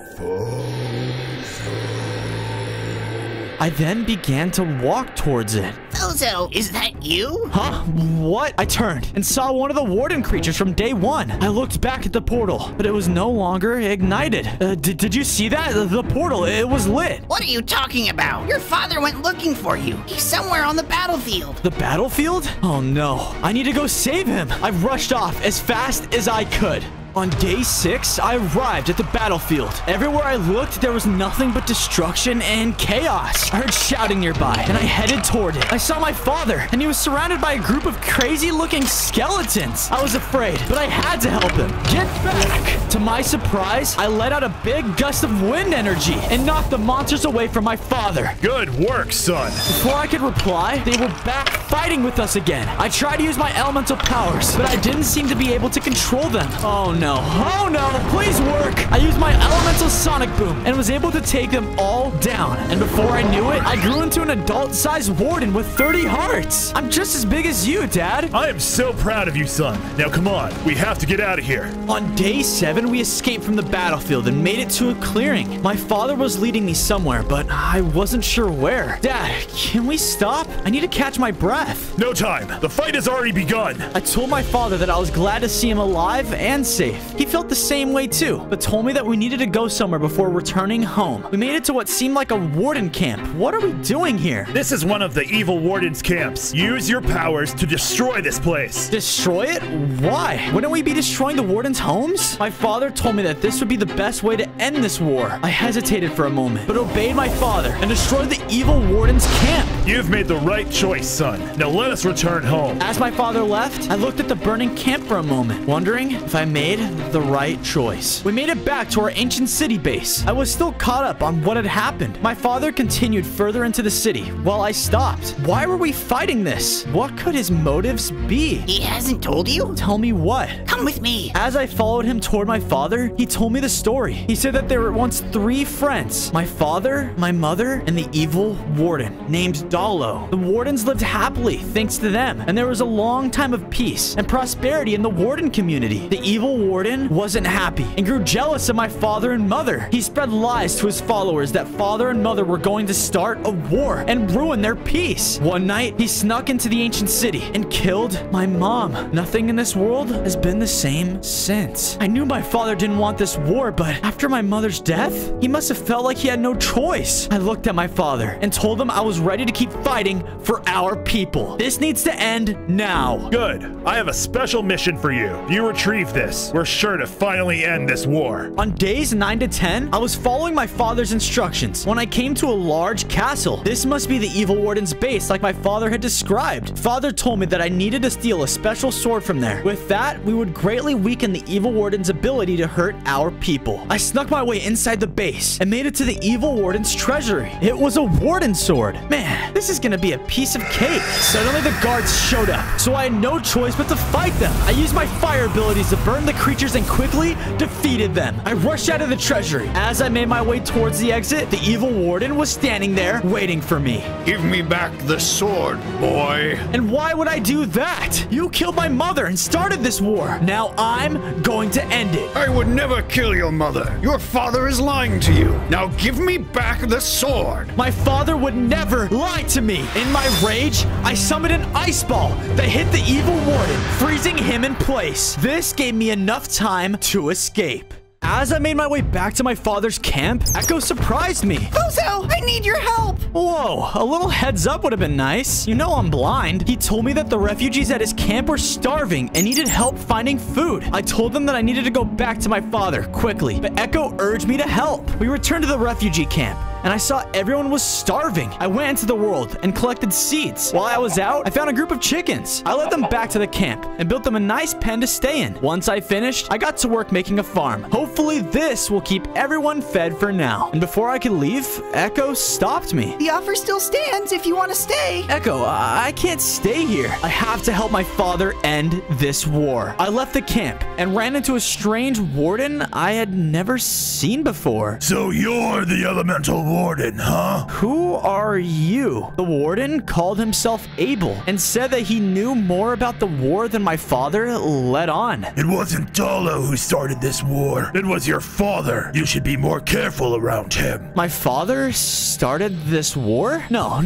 I then began to walk towards it. Fozo, is that you? Huh? What? I turned and saw one of the warden creatures from day one. I looked back at the portal, but it was no longer ignited. Did you see that? The portal, it was lit. What are you talking about? Your father went looking for you. He's somewhere on the battlefield. The battlefield? Oh no. I need to go save him. I rushed off as fast as I could. On day 6, I arrived at the battlefield. Everywhere I looked, there was nothing but destruction and chaos. I heard shouting nearby, and I headed toward it. I saw my father, and he was surrounded by a group of crazy-looking skeletons. I was afraid, but I had to help him. Get back! To my surprise, I let out a big gust of wind energy and knocked the monsters away from my father. Good work, son. Before I could reply, they were back fighting with us again. I tried to use my elemental powers, but I didn't seem to be able to control them. Oh no. Oh no, please work. I used my elemental sonic boom and was able to take them all down. And before I knew it, I grew into an adult-sized warden with 30 hearts. I'm just as big as you, Dad. I am so proud of you, son. Now come on, we have to get out of here. On day 7, we escaped from the battlefield and made it to a clearing. My father was leading me somewhere, but I wasn't sure where. Dad, can we stop? I need to catch my breath. No time. The fight has already begun. I told my father that I was glad to see him alive and safe. He felt the same way too, but told me that we needed to go somewhere before returning home. We made it to what seemed like a warden camp. What are we doing here? This is one of the evil warden's camps. Use your powers to destroy this place. Destroy it? Why? Wouldn't we be destroying the warden's homes? My father told me that this would be the best way to end this war. I hesitated for a moment, but obeyed my father and destroyed the evil warden's camp. You've made the right choice, son. Now let us return home. As my father left, I looked at the burning camp for a moment, wondering if I made the right choice. We made it back to our ancient city base. I was still caught up on what had happened. My father continued further into the city while I stopped. Why were we fighting this? What could his motives be? He hasn't told you? Tell me what? Come with me. As I followed him toward my father, he told me the story. He said that there were once 3 friends, my father, my mother, and the evil warden named Dalo. The wardens lived happily thanks to them, and there was a long time of peace and prosperity in the warden community. The evil warden wasn't happy and grew jealous of my father and mother. He spread lies to his followers that father and mother were going to start a war and ruin their peace. One night, he snuck into the ancient city and killed my mom. Nothing in this world has been the same since. I knew my father didn't want this war, but after my mother's death, he must have felt like he had no choice. I looked at my father and told him I was ready to keep fighting for our people. This needs to end now. Good. I have a special mission for you. If you retrieve this, we're sure to finally end this war. On days 9 to 10, I was following my father's instructions when I came to a large castle. This must be the evil warden's base like my father had described. Father told me that I needed to steal a special sword from there. With that, we would greatly weaken the evil warden's ability to hurt our people. I snuck my way inside the base and made it to the evil warden's treasury. It was a warden sword. Man, this is gonna be a piece of cake. Suddenly the guards showed up, so I had no choice but to fight them. I used my fire abilities to burn the creatures and quickly defeated them. I rushed out of the treasury. As I made my way towards the exit, the evil warden was standing there waiting for me. Give me back the sword, boy. And why would I do that? You killed my mother and started this war. Now I'm going to end it. I would never kill your mother. Your father is lying to you. Now give me back the sword. My father would never lie to me. In my rage, I summoned an ice ball that hit the evil warden, freezing him in place. This gave me enough time to escape. As I made my way back to my father's camp, Echo surprised me. Fozo, I need your help. Whoa, a little heads up would have been nice. You know I'm blind. He told me that the refugees at his camp were starving and needed help finding food. I told them that I needed to go back to my father quickly, but Echo urged me to help. We returned to the refugee camp and I saw everyone was starving. I went into the world and collected seeds. While I was out, I found a group of chickens. I led them back to the camp and built them a nice pen to stay in. Once I finished, I got to work making a farm. Hopefully this will keep everyone fed for now. And before I could leave, Echo stopped me. The offer still stands if you want to stay. Echo, I can't stay here. I have to help my father end this war. I left the camp and ran into a strange warden I had never seen before. So you're the elemental warden, huh? Who are you? The warden called himself Abel and said that he knew more about the war than my father let on. It wasn't Dalo who started this war. It was your father. You should be more careful around him. My father started this war? No.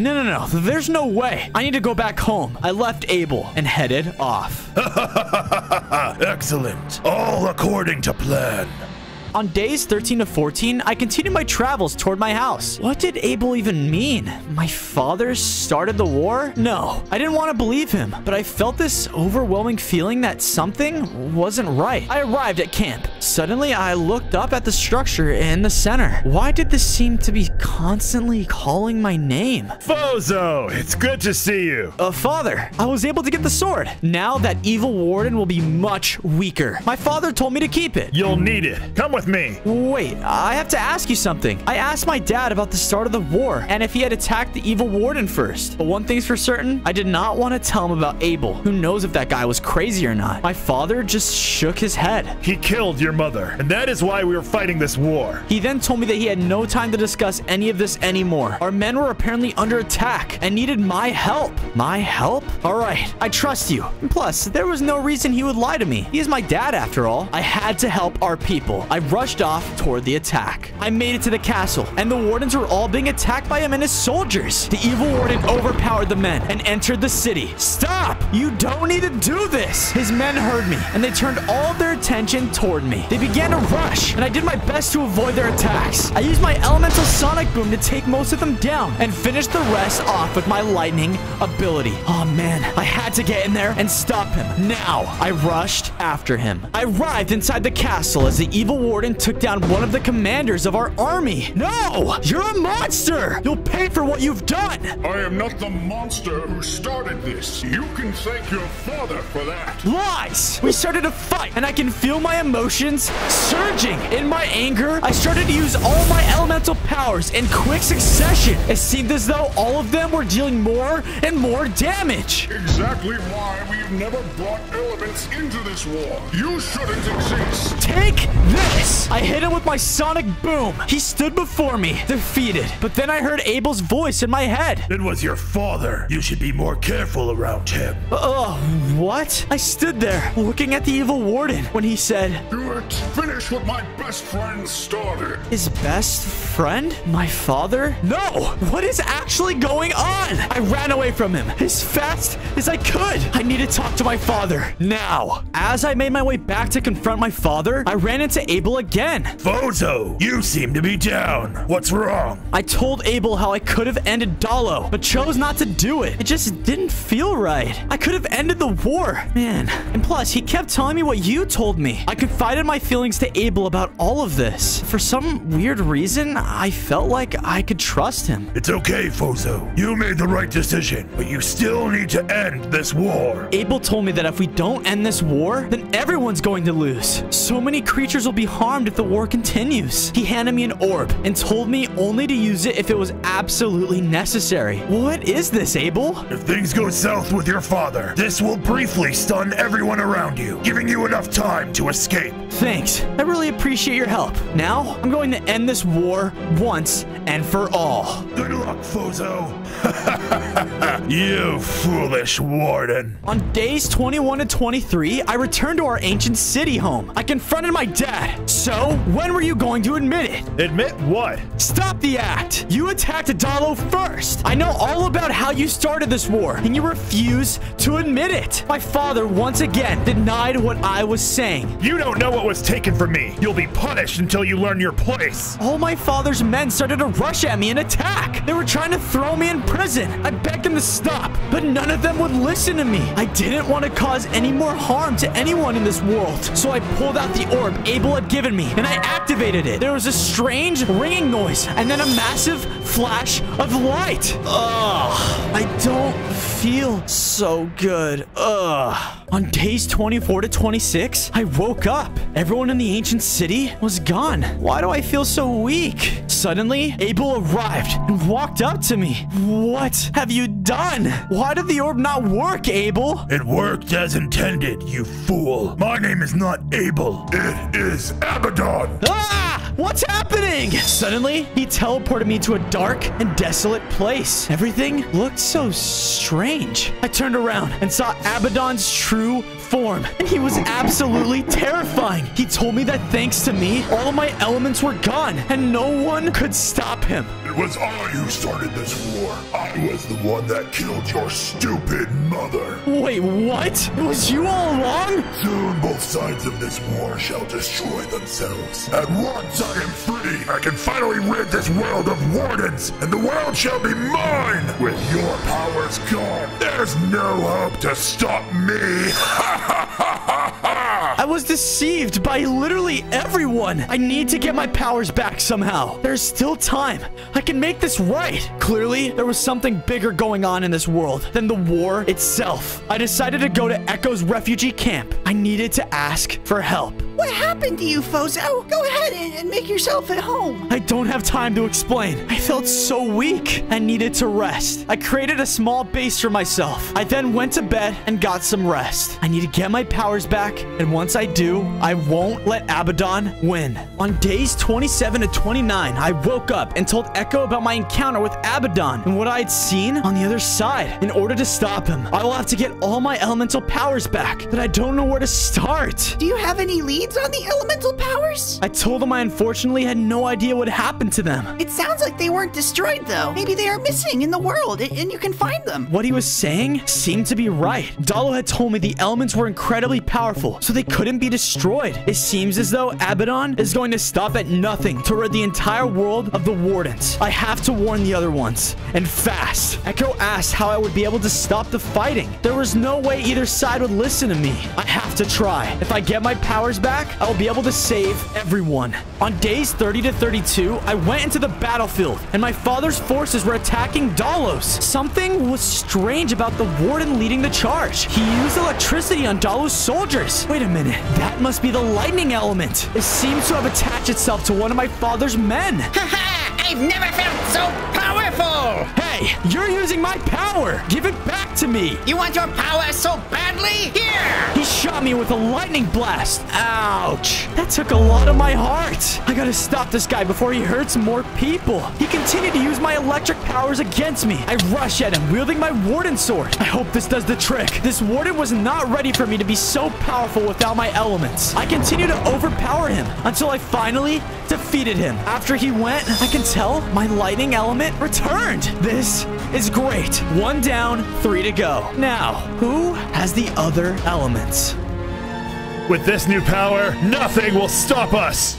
There's no way. I need to go back home. I left Abel and headed off. Excellent. All according to plan. On days 13 to 14, I continued my travels toward my house. What did Abel even mean? My father started the war? No, I didn't want to believe him, but I felt this overwhelming feeling that something wasn't right. I arrived at camp. Suddenly, I looked up at the structure in the center. Why did this seem to be constantly calling my name? Fozo, it's good to see you. Father, I was able to get the sword. Now that evil warden will be much weaker. My father told me to keep it. You'll need it. Come with me. Wait, I have to ask you something. I asked my dad about the start of the war and if he had attacked the evil warden first. But one thing's for certain, I did not want to tell him about Abel. Who knows if that guy was crazy or not? My father just shook his head. He killed your mother, and that is why we were fighting this war. He then told me that he had no time to discuss any of this anymore. Our men were apparently under attack and needed my help. My help? All right, I trust you. And plus, there was no reason he would lie to me. He is my dad after all. I had to help our people. I rushed off toward the attack. I made it to the castle, and the wardens were all being attacked by him and his soldiers. The evil warden overpowered the men and entered the city. Stop! You don't need to do this! His men heard me, and they turned all their attention toward me. They began to rush, and I did my best to avoid their attacks. I used my elemental sonic boom to take most of them down and finish the rest off with my lightning ability. Oh man, I had to get in there and stop him. Now, I rushed after him. I arrived inside the castle as the evil warden took down one of the commanders of our army. No! You're a monster! You'll pay for what you've done! I am not the monster who started this. You can thank your father for that. Lies! We started a fight, and I can feel my emotions surging. In my anger, I started to use all my elemental powers in quick succession. It seemed as though all of them were dealing more and more damage. Exactly why we've never brought elements into this war. You shouldn't exist. Take this! I hit him with my sonic boom. He stood before me, defeated. But then I heard Abel's voice in my head. It was your father. You should be more careful around him. What? I stood there, looking at the evil warden, when he said, Do it. Finish what my best friend started. His best friend? My father? No! What is actually going on? I ran away from him as fast as I could. I need to talk to my father now. As I made my way back to confront my father, I ran into Abel again. Fozo, you seem to be down. What's wrong? I told Abel how I could have ended Dalo, but chose not to do it. It just didn't feel right. I could have ended the war. Man. And plus, he kept telling me what you told me. I confided my feelings to Abel about all of this. For some weird reason, I felt like I could trust him. It's okay, Fozo. You made the right decision, but you still need to end this war. Abel told me that if we don't end this war, then everyone's going to lose. So many creatures will be harmed if the war continues. He handed me an orb and told me only to use it if it was absolutely necessary. What is this, Abel? If things go south with your father, this will briefly stun everyone around you, giving you enough time to escape. Thanks. I really appreciate your help. Now, I'm going to end this war once and for all. Good luck, Fozo. You foolish warden. On days 21 to 23, I returned to our ancient city home. I confronted my dad. So, when were you going to admit it? Admit what? Stop the act. You attacked Dalo first. I know all about how you started this war, and you refuse to admit it. My father once again denied what I was saying. You don't know what was taken from me. You'll be punished until you learn your place. All my father's men started to rush at me and attack. They were trying to throw me in prison. I begged them to stop, but none of them would listen to me. I didn't want to cause any more harm to anyone in this world, so I pulled out the orb Abel had given me, and I activated it. There was a strange ringing noise, and then a massive flash of light. Ugh, I don't feel so good. Ugh. On days 24 to 26, I woke up. Everyone in the ancient city was gone. Why do I feel so weak? Suddenly, Abel arrived and walked up to me. What have you done? Why did the orb not work, Abel? It worked as intended, you fool. My name is not Abel. It is Abaddon. Ah! What's happening? Suddenly, he teleported me to a dark and desolate place. Everything looked so strange. I turned around and saw Abaddon's true form, and he was absolutely terrifying. He told me that thanks to me, all of my elements were gone, and no one could stop him. It was I who started this war. I was the one that killed your stupid mother. Wait, what? It was you all along? Soon both sides of this war shall destroy themselves. And once I am free, I can finally rid this world of wardens, and the world shall be mine. With your powers gone, there's no hope to stop me. I was deceived by literally everyone. I need to get my powers back somehow. There's still time. I can make this right. Clearly, there was something bigger going on in this world than the war itself. I decided to go to Echo's refugee camp. I needed to ask for help. What happened to you, Fozo? Go ahead and make yourself at home. I don't have time to explain. I felt so weak. I needed to rest. I created a small base for myself. I then went to bed and got some rest. I need to get my powers back, and once I do, I won't let Abaddon win. On days 27 to 29, I woke up and told Echo about my encounter with Abaddon and what I had seen on the other side. In order to stop him, I will have to get all my elemental powers back, but I don't know where to start. Do you have any leads on the elemental powers? I told him I unfortunately had no idea what happened to them. It sounds like they weren't destroyed, though. Maybe they are missing in the world, and you can find them. What he was saying seemed to be right. Dalo had told me the elements were incredibly powerful, so they couldn't be destroyed. It seems as though Abaddon is going to stop at nothing to rid the entire world of the Wardens. I have to warn the other ones, and fast. Echo asked how I would be able to stop the fighting. There was no way either side would listen to me. I have to try. If I get my powers back, I will be able to save everyone. On days 30 to 32, I went into the battlefield, and my father's forces were attacking Dalos. Something was strange about the Warden leading the charge. He used electricity on Dalos soldiers. Wait a minute, that must be the lightning element. It seems to have attached itself to one of my father's men. Haha! I've never felt so powerful! Hey, you're using my power! Give it back to me! You want your power so badly? Here! He shot me with a lightning blast. Ouch! That took a lot of my heart. I gotta stop this guy before he hurts more people. He continued to use my electric powers against me. I rush at him, wielding my Warden sword. I hope this does the trick. This Warden was not ready for me to be so powerful without my elements. I continued to overpower him until I finally defeated him. After he went, I can tell my lightning element returned. This is great. 1 down, 3 to go. Now, who has the other elements? With this new power, nothing will stop us.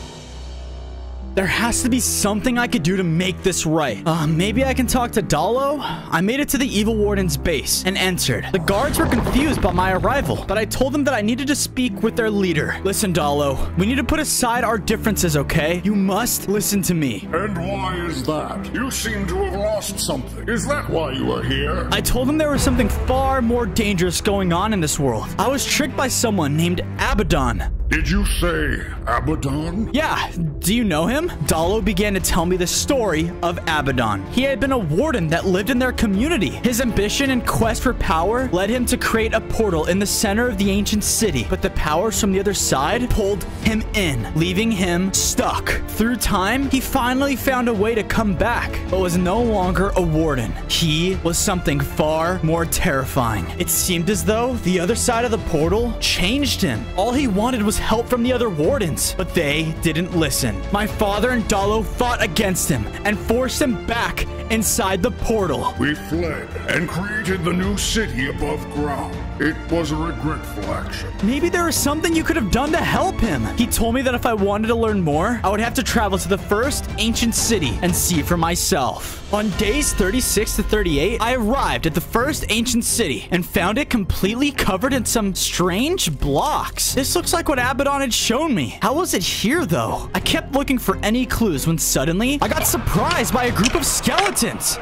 There has to be something I could do to make this right. Maybe I can talk to Dalo? I made it to the Evil Warden's base and entered. The guards were confused by my arrival, but I told them that I needed to speak with their leader. Listen, Dalo, we need to put aside our differences, okay? You must listen to me. And why is that? You seem to have lost something. Is that why you are here? I told them there was something far more dangerous going on in this world. I was tricked by someone named Abaddon. Did you say Abaddon? Yeah, do you know him? Dalo began to tell me the story of Abaddon. He had been a warden that lived in their community. His ambition and quest for power led him to create a portal in the center of the ancient city, but the powers from the other side pulled him in, leaving him stuck. Through time, he finally found a way to come back, but was no longer a warden. He was something far more terrifying. It seemed as though the other side of the portal changed him. All he wanted was help from the other wardens, but they didn't listen. My father and Dalo fought against him and forced him back inside the portal. We fled and created the new city above ground. It was a regretful action. Maybe there was something you could have done to help him. He told me that if I wanted to learn more, I would have to travel to the first ancient city and see for myself. On days 36 to 38, I arrived at the first ancient city and found it completely covered in some strange blocks. This looks like what Abaddon had shown me. How was it here, though? I kept looking for any clues when suddenly I got surprised by a group of skeletons.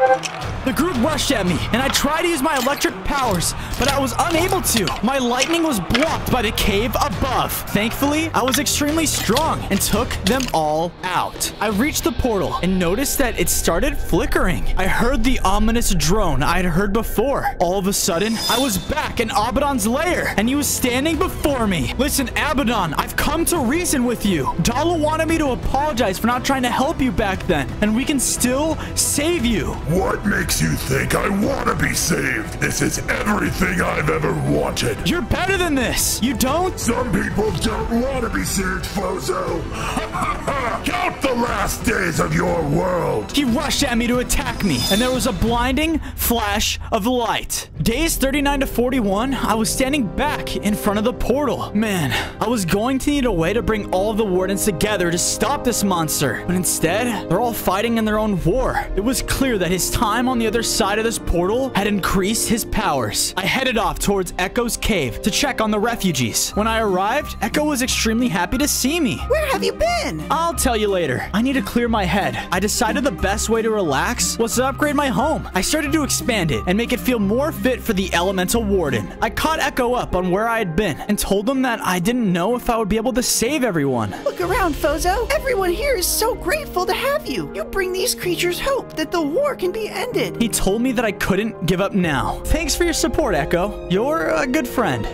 The group rushed at me, and I tried to use my electric powers, but I was unable to. My lightning was blocked by the cave above. Thankfully, I was extremely strong and took them all out. I reached the portal and noticed that it started flickering. I heard the ominous drone I had heard before. All of a sudden, I was back in Abaddon's lair, and he was standing before me. Listen, Abaddon, I've come to reason with you. Dalo wanted me to apologize for not trying to help you back then, and we can still save you. What makes you think I want to be saved? This is everything I've ever wanted. You're better than this. You don't? Some people don't want to be saved, Fozo. Count the last days of your world. He rushed at me to attack me, and there was a blinding flash of light. Days 39 to 41, I was standing back in front of the portal. Man, I was going to need a way to bring all of the wardens together to stop this monster, but instead, they're all fighting in their own war. It was clear that his time on the other side of this portal had increased his powers. I headed off towards Echo's cave to check on the refugees. When I arrived, Echo was extremely happy to see me. Where have you been? I'll tell you later. I need to clear my head. I decided the best way to relax was to upgrade my home. I started to expand it and make it feel more fit for the elemental warden. I caught Echo up on where I had been and told him that I didn't know if I would be able to save everyone. Look around, Fozo. Everyone here is so grateful to have you. You bring these creatures hope that the war can be ended. He told me that I couldn't give up now. Thanks for your support, Echo. You're a good friend.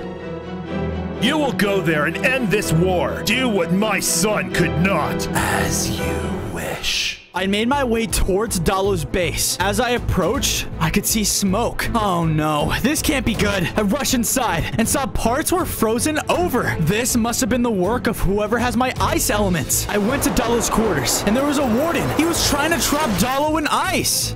You will go there and end this war. Do what my son could not. As you wish. I made my way towards Dalo's base. As I approached, I could see smoke. Oh no, this can't be good. I rushed inside and saw parts were frozen over. This must have been the work of whoever has my ice elements. I went to Dalo's quarters and there was a warden. He was trying to trap Dalo in ice.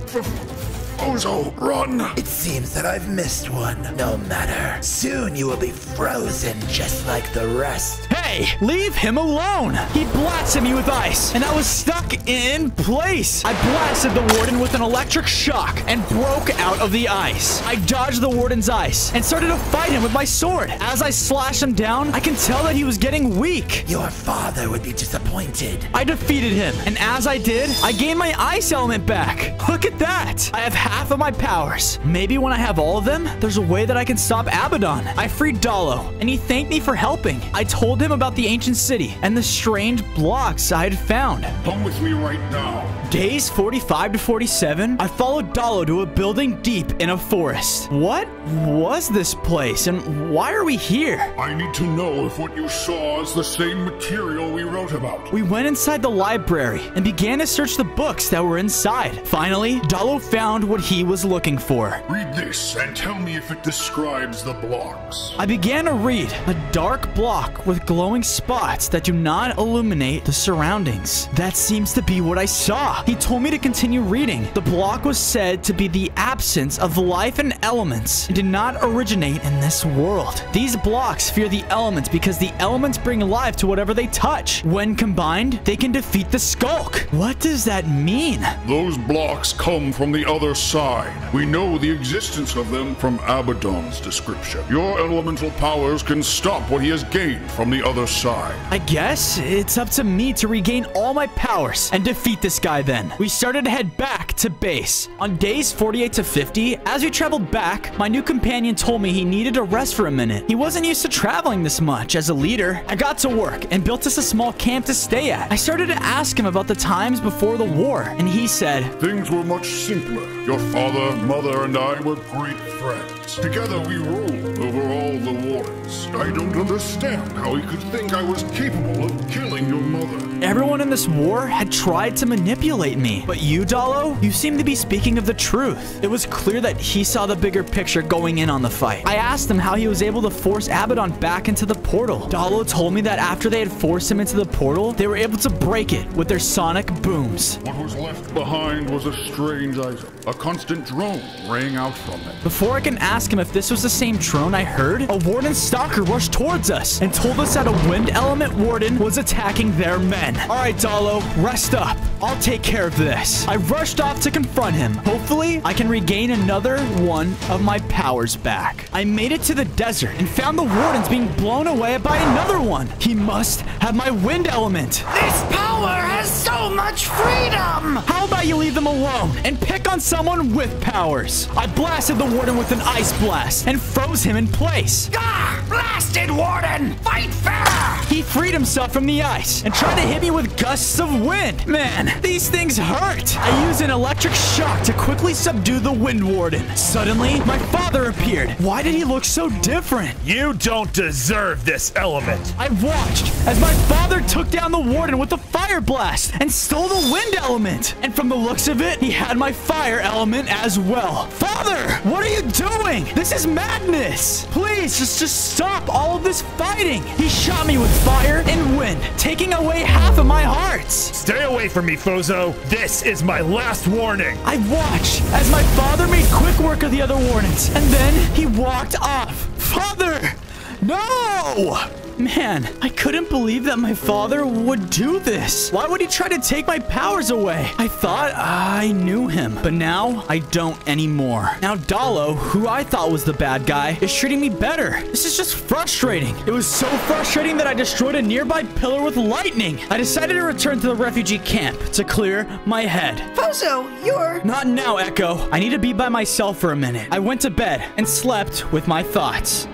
Fozo, run! It seems that I've missed one. No matter. Soon you will be frozen just like the rest. Hey, leave him alone. He blasted me with ice, and I was stuck in place. I blasted the warden with an electric shock and broke out of the ice. I dodged the warden's ice and started to fight him with my sword. As I slashed him down, I can tell that he was getting weak. Your father would be disappointed. I defeated him, and as I did, I gained my ice element back. Look at that. I have half of my powers. Maybe when I have all of them, there's a way that I can stop Abaddon. I freed Dalo, and he thanked me for helping. I told him about the ancient city and the strange blocks I had found. Come with me right now. Days 45 to 47, I followed Dalo to a building deep in a forest. What was this place, and why are we here? I need to know if what you saw is the same material we wrote about. We went inside the library and began to search the books that were inside. Finally, Dalo found what he was looking for. Read this and tell me if it describes the blocks. I began to read. A dark block with glowing spots that do not illuminate the surroundings. That seems to be what I saw. He told me to continue reading. The block was said to be the absence of life and elements and did not originate in this world. These blocks fear the elements because the elements bring life to whatever they touch. When combined, they can defeat the Skulk. What does that mean? Those blocks come from the other side. We know the existence of them from Abaddon's description. Your elemental powers can stop what he has gained from the other side. I guess it's up to me to regain all my powers and defeat this guy then. We started to head back to base. On days 48 to 50, as we traveled back, my new companion told me he needed a rest for a minute. He wasn't used to traveling this much as a leader. I got to work and built us a small camp to stay at. I started to ask him about the times before the war, and he said, "Things were much simpler. Your father, mother, and I were great friends. Together we ruled over all the wardens. I don't understand how he could think I was capable of killing your mother. Everyone in this war had tried to manipulate me. But you, Dalo, you seem to be speaking of the truth. It was clear that he saw the bigger picture going in on the fight. I asked him how he was able to force Abaddon back into the portal. Dalo told me that after they had forced him into the portal, they were able to break it with their sonic booms. What was left behind was a strange item. A constant drone rang out from it. Before I can ask him if this was the same drone I heard, a warden stalker rushed towards us and told us that a wind element warden was attacking their men. All right, Dalo, rest up. I'll take care of this. I rushed off to confront him. Hopefully, I can regain another one of my powers back. I made it to the desert and found the wardens being blown away by another one. He must have my wind element. This power has so much freedom! How about you leave them alone and pick on someone with powers? I blasted the warden with an ice blast and froze him in place. Gah! Blasted warden! Fight fair! He freed himself from the ice and tried to hit me with gusts of wind. Man, these things hurt. I used an electric shock to quickly subdue the wind warden. Suddenly, my father appeared. Why did he look so different? You don't deserve this element. I watched as my father took down the warden with a fire blast and stole the wind element. And from the looks of it, he had my fire element as well. Father, what are you doing? This is madness. Please, just stop all of this fighting. He shot me with fire and wind, taking away half of my hearts. Stay away from me, Fozo. This is my last warning. I watched as my father made quick work of the other wardens, and then he walked off. Father, no! Man, I couldn't believe that my father would do this. Why would he try to take my powers away? I thought I knew him, but now I don't anymore. Now Dalo, who I thought was the bad guy, is treating me better. This is just frustrating. It was so frustrating that I destroyed a nearby pillar with lightning. I decided to return to the refugee camp to clear my head. Fozo, you're... Not now, Echo. I need to be by myself for a minute. I went to bed and slept with my thoughts.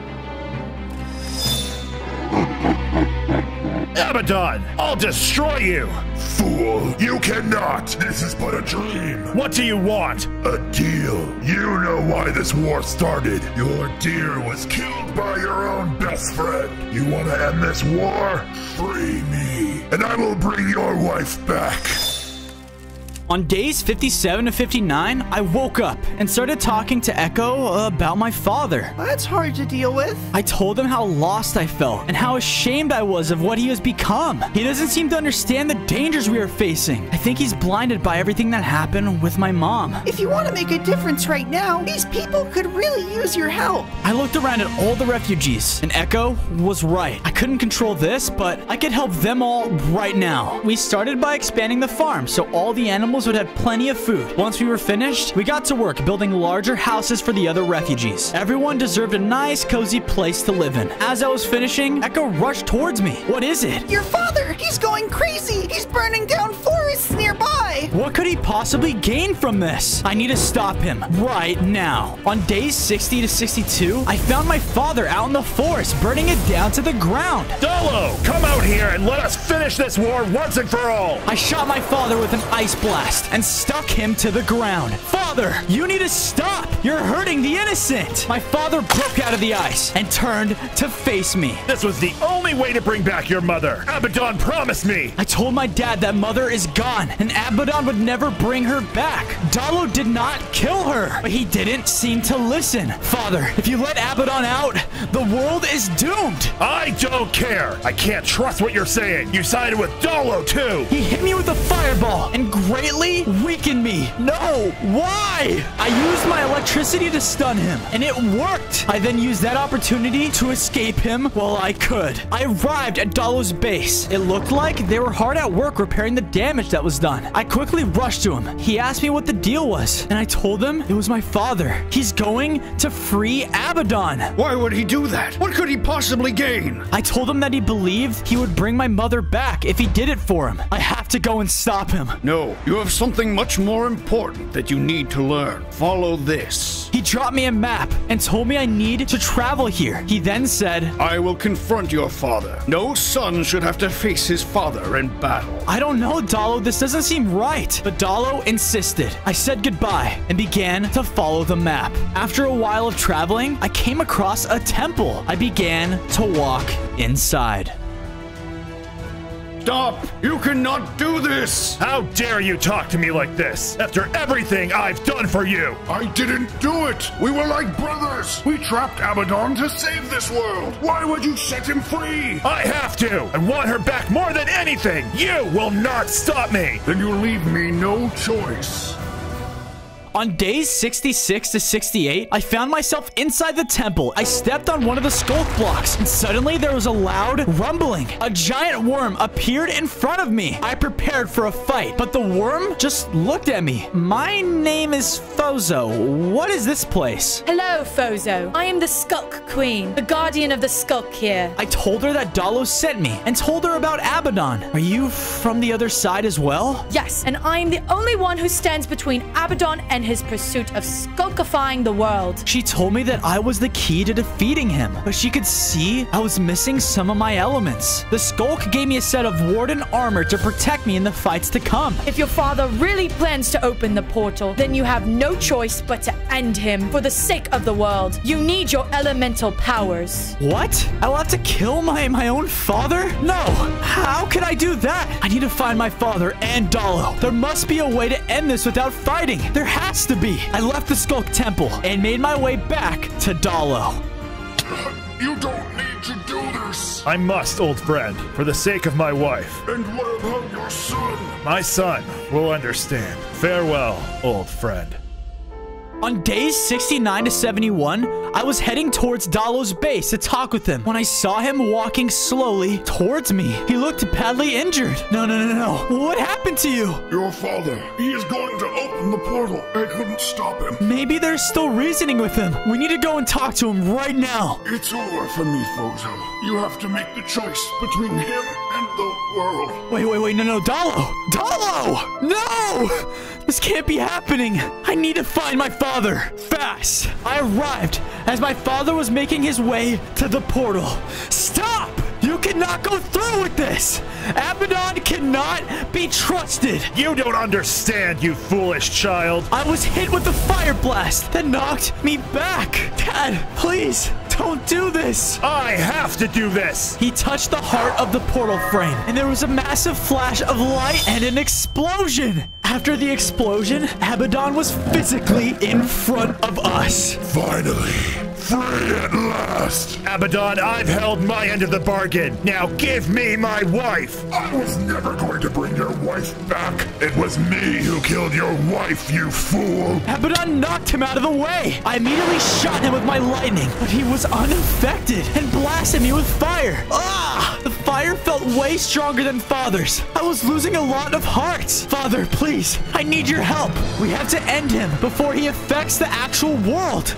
Abaddon, I'll destroy you! Fool, you cannot! This is but a dream! What do you want? A deal. You know why this war started. Your dear was killed by your own best friend. You want to end this war? Free me, and I will bring your wife back. On days 57 to 59, I woke up and started talking to Echo about my father. That's hard to deal with. I told him how lost I felt and how ashamed I was of what he has become. He doesn't seem to understand the dangers we are facing. I think he's blinded by everything that happened with my mom. If you want to make a difference right now, these people could really use your help. I looked around at all the refugees, and Echo was right. I couldn't control this, but I could help them all right now. We started by expanding the farm so all the animals would have plenty of food. Once we were finished, we got to work building larger houses for the other refugees. Everyone deserved a nice, cozy place to live in. As I was finishing, Echo rushed towards me. What is it? Your father! He's going crazy! He's burning down forests nearby! What could he possibly gain from this? I need to stop him right now. On days 60 to 62, I found my father out in the forest, burning it down to the ground. Dalo, come out here and let us finish this war once and for all. I shot my father with an ice blast and stuck him to the ground. Father, you need to stop. You're hurting the innocent. My father broke out of the ice and turned to face me. This was the only way to bring back your mother. Abaddon promised me. I told my dad that mother is gone and Abaddon would never bring her back. Dalo did not kill her, but he didn't seem to listen. Father, if you let Abaddon out, the world is doomed. I don't care. I can't trust what you're saying. You sided with Dalo too. He hit me with a fireball and greatly weakened me. No, why? I used my electricity to stun him, and it worked. I then used that opportunity to escape him while I could. I arrived at Dalo's base. It looked like they were hard at work repairing the damage that was done. I quickly rushed to him. He asked me what the deal was, and I told him it was my father. He's going to free Abaddon. Why would he do that? What could he possibly gain? I told him that he believed he would bring my mother back if he did it for him. I have to go and stop him. No, you have something much more important that you need to learn. Follow this. He dropped me a map and told me I need to travel here. He then said, I will confront your father. No son should have to face his father in battle. I don't know, Dalo. This doesn't seem right. fight, but Dalo insisted. I said goodbye and began to follow the map. After a while of traveling, I came across a temple. I began to walk inside. Stop! You cannot do this! How dare you talk to me like this after everything I've done for you? I didn't do it! We were like brothers! We trapped Abaddon to save this world! Why would you set him free? I have to! I want her back more than anything! You will not stop me! Then you leave me no choice. On days 66 to 68, I found myself inside the temple. I stepped on one of the skulk blocks, and suddenly there was a loud rumbling. A giant worm appeared in front of me. I prepared for a fight, but the worm just looked at me. My name is Fozo. What is this place? Hello, Fozo. I am the Skulk Queen, the guardian of the Skulk here. I told her that Dalo sent me, and told her about Abaddon. Are you from the other side as well? Yes, and I am the only one who stands between Abaddon and his pursuit of skulkifying the world. She told me that I was the key to defeating him, but she could see I was missing some of my elements. The Skulk gave me a set of Warden armor to protect me in the fights to come. If your father really plans to open the portal, then you have no choice but to end him for the sake of the world. You need your elemental powers. What? I will have to kill my own father? No! How could I do that? I need to find my father and Dalo. There must be a way to end this without fighting. There has to be. I left the Skulk Temple and made my way back to Dalo. You don't need to do this. I must, old friend, for the sake of my wife. And what about your son? My son will understand. Farewell, old friend. On days 69 to 71, I was heading towards Dalo's base to talk with him when I saw him walking slowly towards me. He looked badly injured. No. What happened to you? Your father. He is going to open the portal. I couldn't stop him. Maybe there's still reasoning with him. We need to go and talk to him right now. It's over for me, Fozo. You have to make the choice between him and the world. Wait, no, Dalo! Dalo! No! This can't be happening. I need to find my father. Fast. I arrived as my father was making his way to the portal. Stop! You cannot go through with this! Abaddon cannot be trusted! You don't understand, you foolish child! I was hit with a fire blast that knocked me back! Dad, please, don't do this! I have to do this! He touched the heart of the portal frame, and there was a massive flash of light and an explosion! After the explosion, Abaddon was physically in front of us. Finally! Free at last! Abaddon, I've held my end of the bargain. Now give me my wife! I was never going to bring your wife back. It was me who killed your wife, you fool! Abaddon knocked him out of the way. I immediately shot him with my lightning, but he was unaffected and blasted me with fire. Ah! The fire felt way stronger than Father's. I was losing a lot of hearts. Father, please, I need your help. We have to end him before he affects the actual world.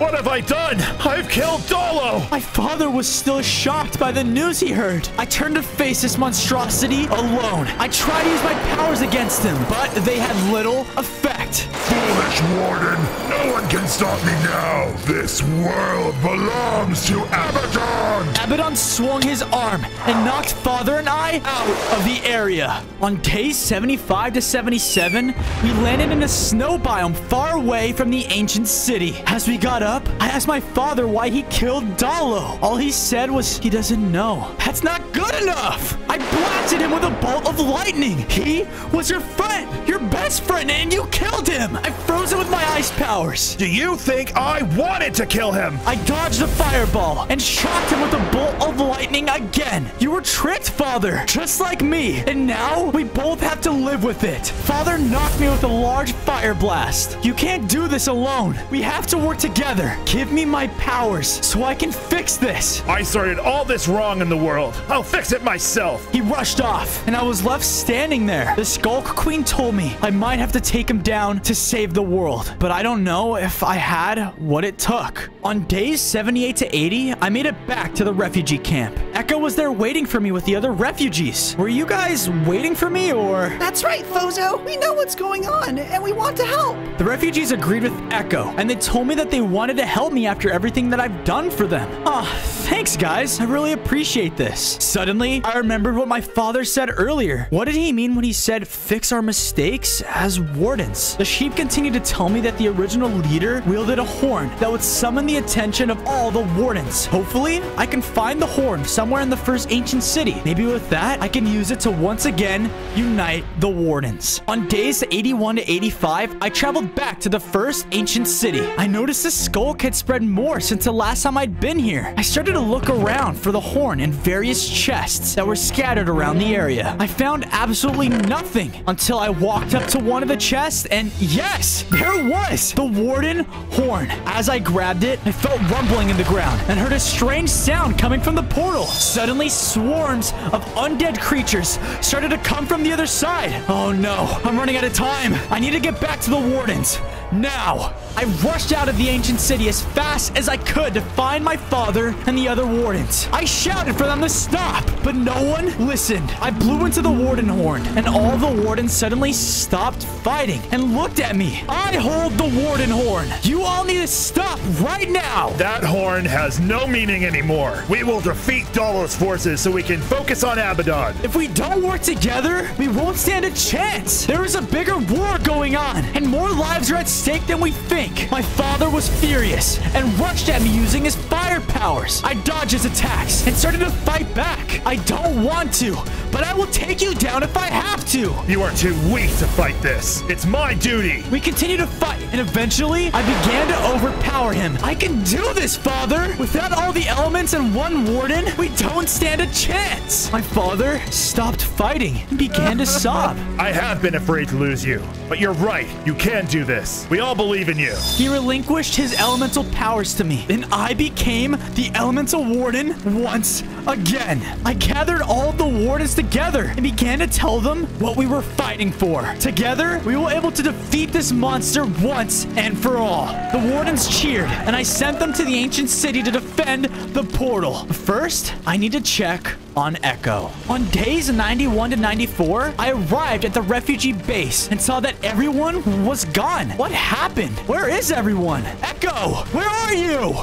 What have I done? I've killed Dalo! My father was still shocked by the news he heard. I turned to face this monstrosity alone. I tried to use my powers against him, but they had little effect. Foolish Warden! No one can stop me now! This world belongs to Abaddon! Abaddon swung his arm and knocked Father and I out of the area. On days 75 to 77, we landed in a snow biome far away from the ancient city. As we got up, I asked my father why he killed Dalo. All he said was he doesn't know. That's not good enough. I blasted him with a bolt of lightning. He was your friend, your best friend, and you killed him. I froze him with my ice powers. Do you think I wanted to kill him? I dodged a fireball and shocked him with a bolt of lightning again. You were tricked, Father, just like me. And now we both have to live with it. Father knocked me with a large fire blast. You can't do this alone. We have to work together. Give me my powers so I can fix this. I started all this wrong in the world. I'll fix it myself. He rushed off, and I was left standing there. The Skulk Queen told me I might have to take him down to save the world, but I don't know if I had what it took. On days 78 to 80, I made it back to the refugee camp. Echo was there waiting for me with the other refugees. Were you guys waiting for me, or? That's right, Fozo. We know what's going on, and we want to help. The refugees agreed with Echo, and they told me that they wanted to help help me after everything that I've done for them. Oh, thanks, guys. I really appreciate this. Suddenly, I remembered what my father said earlier. What did he mean when he said, fix our mistakes as wardens? The sheep continued to tell me that the original leader wielded a horn that would summon the attention of all the wardens. Hopefully, I can find the horn somewhere in the first ancient city. Maybe with that, I can use it to once again unite the wardens. On days 81 to 85, I traveled back to the first ancient city. I noticed the skulk had spread more since the last time I'd been here. I started to look around for the horn in various chests that were scattered around the area. I found absolutely nothing until I walked up to one of the chests, and yes, there it was, the warden horn. As I grabbed it, I felt rumbling in the ground and heard a strange sound coming from the portal. Suddenly, swarms of undead creatures started to come from the other side. Oh no, I'm running out of time. I need to get back to the wardens now. I rushed out of the ancient city as fast as I could to find my father and the other wardens. I shouted for them to stop, but no one listened. I blew into the warden horn, and all the wardens suddenly stopped fighting and looked at me. I hold the warden horn. You all need to stop right now. That horn has no meaning anymore. We will defeat Dolo's forces so we can focus on Abaddon. If we don't work together, we won't stand a chance. There is a bigger war going on, and more lives are at stake than we think. My father was furious and rushed at me using his fire powers. I dodged his attacks and started to fight back. I don't want to, but I will take you down if I have to. You are too weak to fight this. It's my duty. We continue to fight, and eventually, I began to overpower him. I can do this, father. Without all the elements and one warden, we don't stand a chance. My father stopped fighting and began to sob. I have been afraid to lose you, but you're right. You can do this. We all believe in you. He relinquished his elemental powers to me, and I became the elemental warden once again. I gathered all of the wardens together and began to tell them what we were fighting for. Together, we were able to defeat this monster once and for all. The wardens cheered, and I sent them to the ancient city to defend the portal. First, I need to check on Echo. On days 91 to 94, I arrived at the refugee base and saw that everyone was gone. What happened? Where is everyone? Echo, where are you?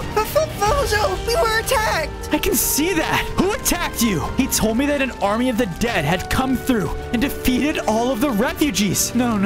Fozo, we were attacked. I can see that. Who attacked you? He told me that an army of the dead had come through and defeated all of the refugees. No.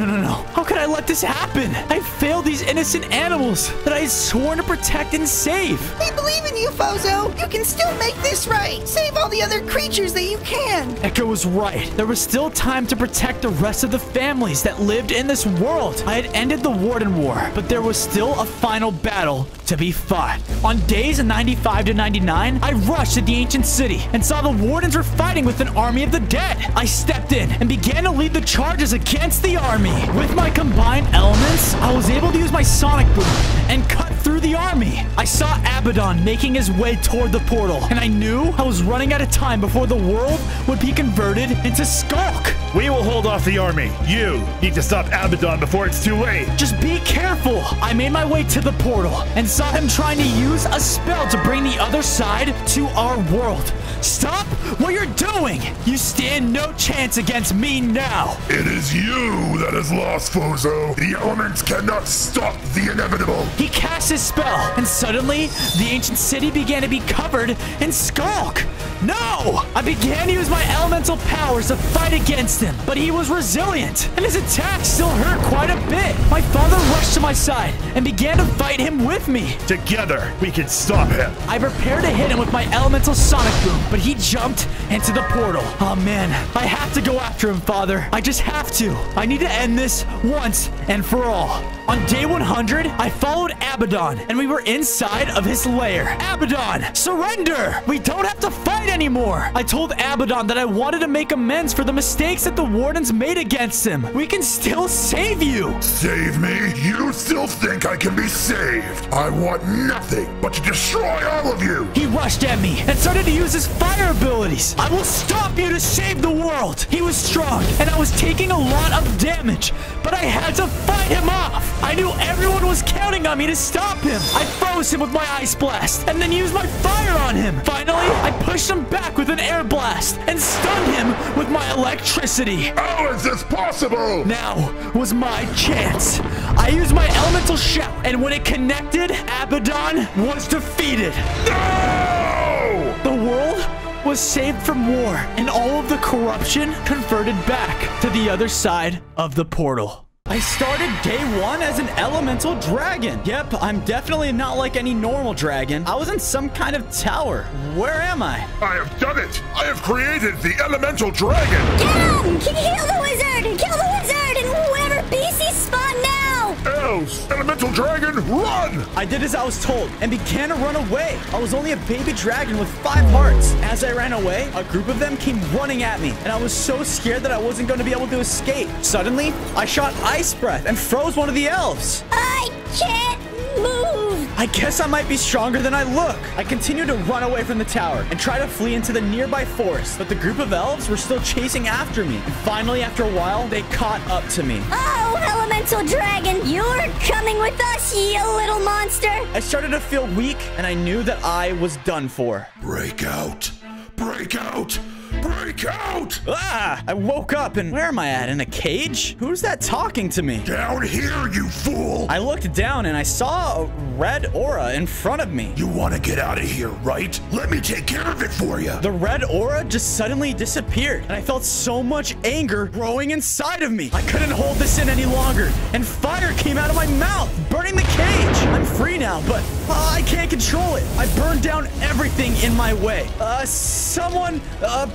How could I let this happen? I failed these innocent animals that I had sworn to protect and save. We believe in you, Fozo. You can still make this right. Save all the other creatures that you can. Echo was right. There was still time to protect the rest of the families that lived in this world. I had ended the Warden War, but there was still a final battle to be fought. On days 95 to 99, I rushed to the ancient city and saw the wardens were fighting with an army of the dead. I stepped in and began to lead the charges against the army. With my combined elements, I was able to use my sonic boom and cut through the army. I saw Abaddon making his way toward the portal, and I knew I was running out of time before the world would be converted into Skulk. We will hold off the army. You need to stop Abaddon before it's too late. Just be careful. I made my way to the portal and saw him trying to use a spell to bring the other side to our world. Stop what you're doing. You stand no chance against me now. It is you that has lost, Fozo. The elements cannot stop the inevitable. He cast his spell, and suddenly, the ancient city began to be covered in Skulk. No! I began to use my elemental powers to fight against him, but he was resilient, and his attacks still hurt quite a bit. My father rushed to my side and began to fight him with me. Together, we can stop him. I prepared to hit him with my elemental sonic boom, but he jumped into the portal. Oh man, I have to go after him, father. I just have to. I need to end this once and for all. On day 100, I followed Abaddon, and we were inside of his lair. Abaddon, surrender! We don't have to fight anymore. I told Abaddon that I wanted to make amends for the mistakes that the wardens made against him. We can still save you. Save me? You still think I can be saved? I want nothing but to destroy all of you. He rushed at me and started to use his fire abilities. I will stop you to save the world. He was strong, and I was taking a lot of damage, but I had to fight him off. I knew everyone was counting on me to stop stop him. I froze him with my ice blast and then used my fire on him. Finally, I pushed him back with an air blast and stunned him with my electricity. How is this possible? Now was my chance. I used my elemental shout, and when it connected, Abaddon was defeated. No! The world was saved from war, and all of the corruption converted back to the other side of the portal. I started day 1 as an elemental dragon. Yep, I'm definitely not like any normal dragon. I was in some kind of tower. Where am I? I have done it! I have created the elemental dragon! Get him! Kill the wizard! Kill the wizard! And whoever beast he spawn now! Elves! Elemental dragon, run! I did as I was told and began to run away. I was only a baby dragon with 5 hearts. As I ran away, a group of them came running at me, and I was so scared that I wasn't going to be able to escape. Suddenly, I shot ice breath and froze one of the elves. I can't move! I guess I might be stronger than I look. I continued to run away from the tower and try to flee into the nearby forest, but the group of elves were still chasing after me. And finally, after a while, they caught up to me. Oh, elemental dragon, you're coming with us, you little monster! I started to feel weak, and I knew that I was done for. Break out! Break out! Break out! Ah! I woke up, and where am I at? In a cage? Who's that talking to me? Down here, you fool! I looked down, and I saw a red aura in front of me. You want to get out of here, right? Let me take care of it for you. The red aura just suddenly disappeared, and I felt so much anger growing inside of me. I couldn't hold this in any longer, and fire came out of my mouth, burning the cage. I'm free now, but I can't control it. I burned down everything in my way. Someone,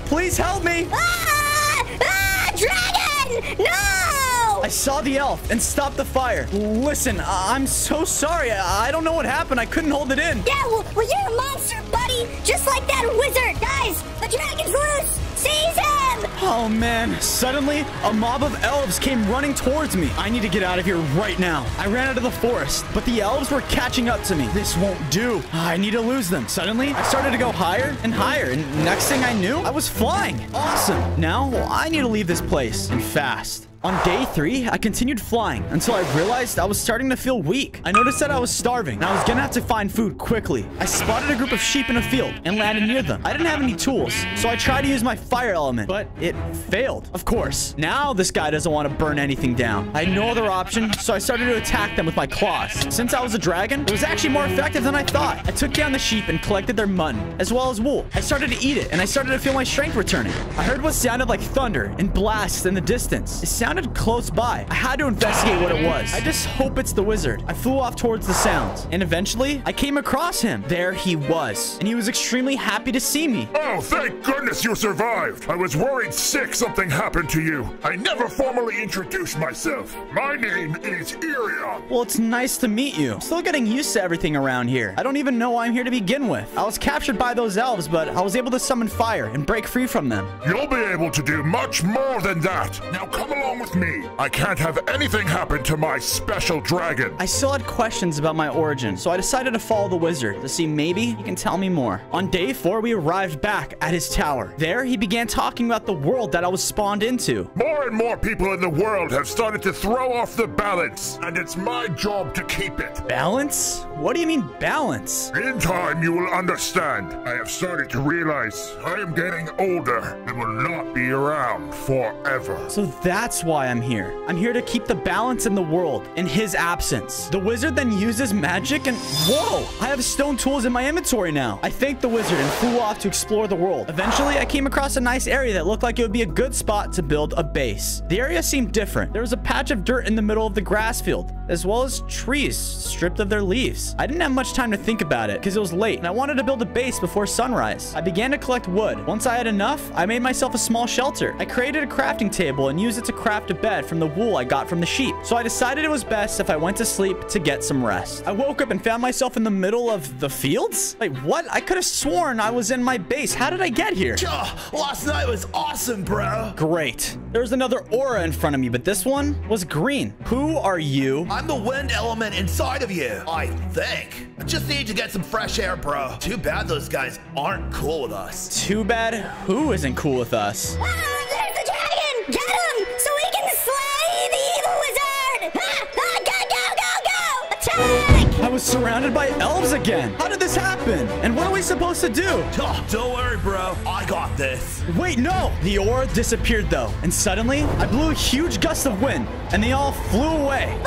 please help me. Dragon! No! I saw the elf and stopped the fire. Listen, I'm so sorry. I don't know what happened. I couldn't hold it in. Yeah, well, you're a monster, buddy. Just like that wizard. Guys, the dragon's loose. Seize him! Oh, man. Suddenly, a mob of elves came running towards me. I need to get out of here right now. I ran out of the forest, but the elves were catching up to me. This won't do. I need to lose them. Suddenly, I started to go higher and higher, and next thing I knew, I was flying. Awesome. Now, I need to leave this place, and fast. On day 3, I continued flying until I realized I was starting to feel weak. I noticed that I was starving, and I was gonna have to find food quickly. I spotted a group of sheep in a field and landed near them. I didn't have any tools, so I tried to use my fire element, but it failed. Of course. Now this guy doesn't want to burn anything down. I had no other option, so I started to attack them with my claws. Since I was a dragon, it was actually more effective than I thought. I took down the sheep and collected their mutton, as well as wool. I started to eat it, and I started to feel my strength returning. I heard what sounded like thunder and blasts in the distance. It sounded close by. I had to investigate what it was. I just hope it's the wizard. I flew off towards the sounds, and eventually I came across him. There he was, and he was extremely happy to see me. Oh, thank goodness you survived. I was worried sick something happened to you. I never formally introduced myself. My name is Irion. Well, it's nice to meet you. I'm still getting used to everything around here. I don't even know why I'm here to begin with. I was captured by those elves, but I was able to summon fire and break free from them. You'll be able to do much more than that. Now come along with me. I can't have anything happen to my special dragon. I still had questions about my origin, so I decided to follow the wizard to see maybe he can tell me more. On day 4, we arrived back at his tower. There, he began talking about the world that I was spawned into. More and more people in the world have started to throw off the balance, and it's my job to keep it. Balance? What do you mean balance? In time, you will understand. I have started to realize I am getting older and will not be around forever. So that's why I'm here. I'm here to keep the balance in the world in his absence. The wizard then uses magic and whoa, I have stone tools in my inventory now. I thanked the wizard and flew off to explore the world. Eventually, I came across a nice area that looked like it would be a good spot to build a base. The area seemed different. There was a patch of dirt in the middle of the grass field, as well as trees stripped of their leaves. I didn't have much time to think about it because it was late and I wanted to build a base before sunrise. I began to collect wood. Once I had enough, I made myself a small shelter. I created a crafting table and used it to craft a bed from the wool I got from the sheep. So I decided it was best if I went to sleep to get some rest. I woke up and found myself in the middle of the fields? Wait, what? I could have sworn I was in my base. How did I get here? Last night was awesome, bro. Great. There was another aura in front of me, but this one was green. Who are you? I'm the wind element inside of you, I think. I just need to get some fresh air, bro. Too bad those guys aren't cool with us. Too bad who isn't cool with us? There's the dragon! Get him! So we can slay the evil wizard! Go, go, go, go, go! Attack! I was surrounded by elves again. How did this happen? And what are we supposed to do? Oh, don't worry, bro. I got this. Wait, no. The aura disappeared, though. And suddenly, I blew a huge gust of wind, and they all flew away.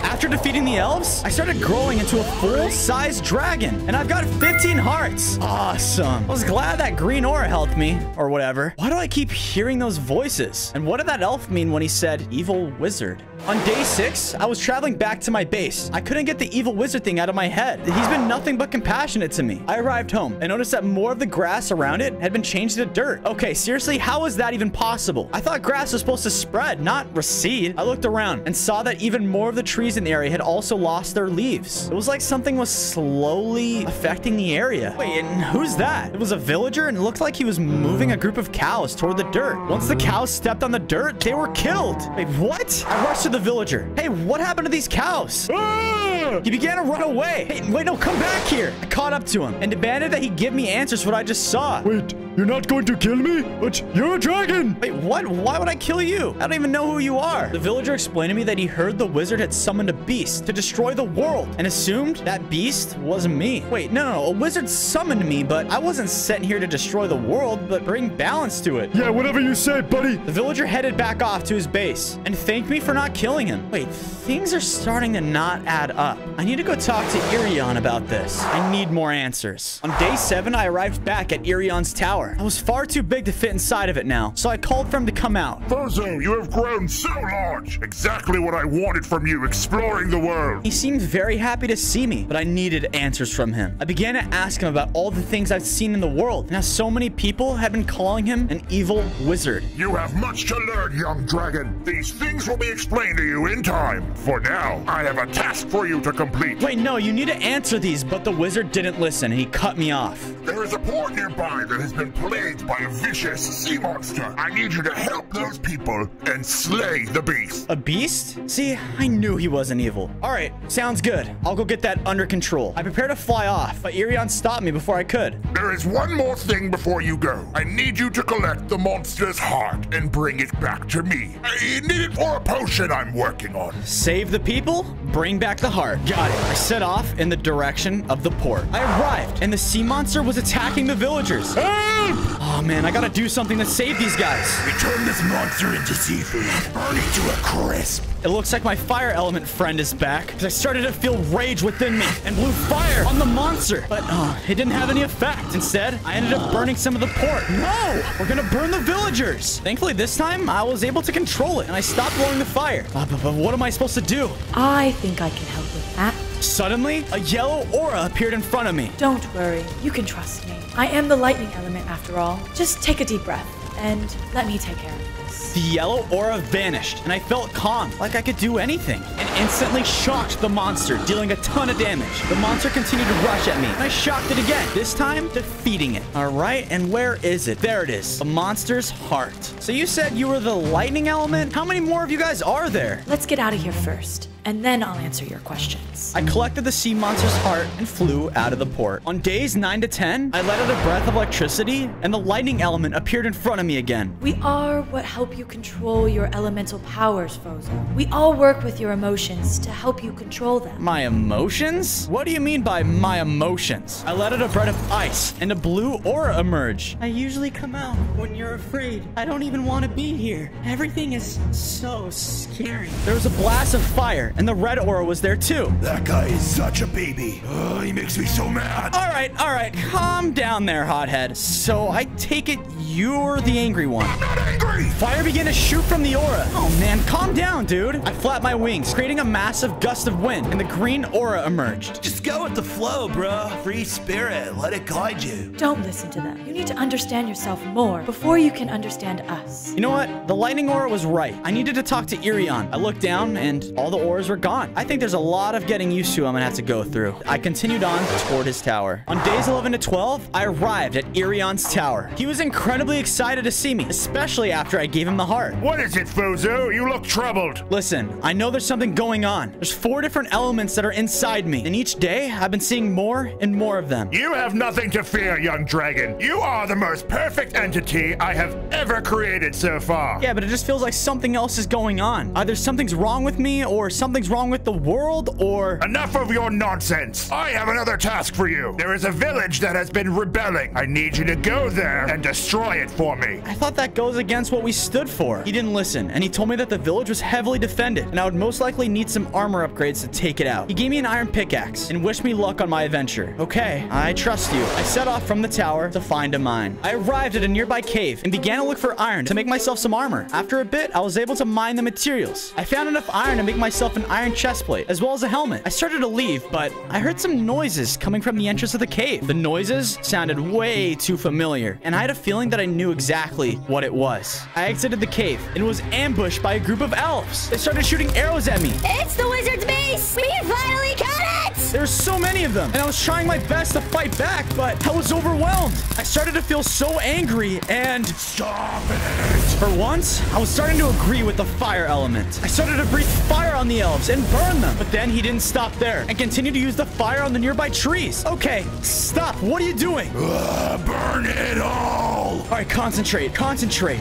After defeating the elves, I started growing into a full-size dragon, and I've got 15 hearts. Awesome. I was glad that green aura helped me, or whatever. Why do I keep hearing those voices? And what did that elf mean when he said evil wizard? On day 6, I was traveling back to my base. I couldn't get the evil wizard thing out of my head. He's been nothing but compassionate to me. I arrived home and noticed that more of the grass around it had been changed to dirt. Okay, seriously, how is that even possible? I thought grass was supposed to spread, not recede. I looked around and saw that even more of the trees in the area had also lost their leaves. It was like something was slowly affecting the area. Wait, and who's that? It was a villager, and it looked like he was moving a group of cows toward the dirt. Once the cows stepped on the dirt, they were killed. Wait, what? I rushed to the villager. Hey, what happened to these cows? He began to run away. Hey, wait, no, come back here. I caught up to him and demanded that he give me answers to what I just saw. Wait, you're not going to kill me? But you're a dragon. Wait, what? Why would I kill you? I don't even know who you are. The villager explained to me that he heard the wizard had summoned a beast to destroy the world and assumed that beast was me. Wait, no, a wizard summoned me, but I wasn't sent here to destroy the world, but bring balance to it. Yeah, whatever you say, buddy. The villager headed back off to his base and thanked me for not killing him. Wait, things are starting to not add up. I need to go talk to Irion about this. I need more answers. On day 7, I arrived back at Irion's tower. I was far too big to fit inside of it now, so I called for him to come out. Fozo, you have grown so large. Exactly what I wanted from you, exploring the world. He seemed very happy to see me, but I needed answers from him. I began to ask him about all the things I've seen in the world, and how so many people had been calling him an evil wizard. You have much to learn, young dragon. These things will be explained to you in time. For now, I have a task for you to complete. Wait, no, you need to answer these, but the wizard didn't listen, and he cut me off. There is a port nearby that has been plagued by a vicious sea monster. I need you to help those people and slay the beast. A beast? See, I knew he wasn't evil. All right, sounds good. I'll go get that under control. I prepared to fly off, but Irion stopped me before I could. There is one more thing before you go. I need you to collect the monster's heart and bring it back to me. I need it for a potion I'm working on. Save the people, bring back the heart. Got it. I set off in the direction of the port. I arrived, and the sea monster was attacking the villagers. Help! Oh man, I gotta do something to save these guys. Turn this monster into seafood. Burn it to a crisp. It looks like my fire element friend is back, because I started to feel rage within me and blew fire on the monster. But it didn't have any effect. Instead, I ended up burning some of the port. No! We're gonna burn the villagers. Thankfully, this time, I was able to control it, and I stopped blowing the fire. But what am I supposed to do? I think I can help with that. Suddenly, a yellow aura appeared in front of me. Don't worry. You can trust me. I am the lightning element after all. Just take a deep breath and let me take care of this. The yellow aura vanished, and I felt calm, like I could do anything, and instantly shocked the monster, dealing a ton of damage. The monster continued to rush at me, and I shocked it again, this time defeating it. All right, and where is it? There it is, the monster's heart. So you said you were the lightning element? How many more of you guys are there? Let's get out of here first, and then I'll answer your questions. I collected the sea monster's heart and flew out of the port. On days 9 to 10, I let out a breath of electricity, and the lightning element appeared in front of me again. We are what help you control your elemental powers, Fozo. We all work with your emotions to help you control them. My emotions? What do you mean by my emotions? I let out a breath of ice, and a blue aura emerged. I usually come out when you're afraid. I don't even want to be here. Everything is so scary. There was a blast of fire, and the red aura was there too. That guy is such a baby. He makes me so mad. All right. Calm down there, hothead. So I take it you're the angry one. I'm not angry. Fire began to shoot from the aura. Oh man, calm down, dude. I flapped my wings, creating a massive gust of wind, and the green aura emerged. Just go with the flow, bro. Free spirit. Let it guide you. Don't listen to them. You need to understand yourself more before you can understand us. You know what? The lightning aura was right. I needed to talk to Irion. I looked down, and all the auras were gone. I think there's a lot of getting used to I'm gonna have to go through. I continued on toward his tower. On days 11 to 12, I arrived at Irion's tower. He was incredibly excited to see me, especially after I gave him the heart. What is it, Fozo? You look troubled. Listen, I know there's something going on. There's 4 different elements that are inside me, and each day I've been seeing more and more of them. You have nothing to fear, young dragon. You are the most perfect entity I have ever created so far. Yeah, but it just feels like something else is going on. Either something's wrong with me, or something's wrong with the world, or... Enough of your nonsense. I have another task for you. There is a village that has been rebelling. I need you to go there and destroy it for me. I thought that goes against what we stood for. He didn't listen, and he told me that the village was heavily defended, and I would most likely need some armor upgrades to take it out. He gave me an iron pickaxe and wished me luck on my adventure. Okay, I trust you. I set off from the tower to find a mine. I arrived at a nearby cave and began to look for iron to make myself some armor. After a bit, I was able to mine the materials. I found enough iron to make myself an iron chestplate, as well as a helmet. I started to leave, but I heard some noises coming from the entrance of the cave. The noises sounded way too familiar, and I had a feeling that I knew exactly what it was. I exited the cave and was ambushed by a group of elves. They started shooting arrows at me. It's the wizard's base! We finally got it! There's so many of them, and I was trying my best to fight back, but I was overwhelmed. I started to feel so angry, and... Stop it! For once, I was starting to agree with the fire element. I started to breathe fire on the elves and burn them, but then he didn't stop there and continued to use the fire on the nearby trees. Okay, stop. What are you doing? Burn it all! All right, concentrate.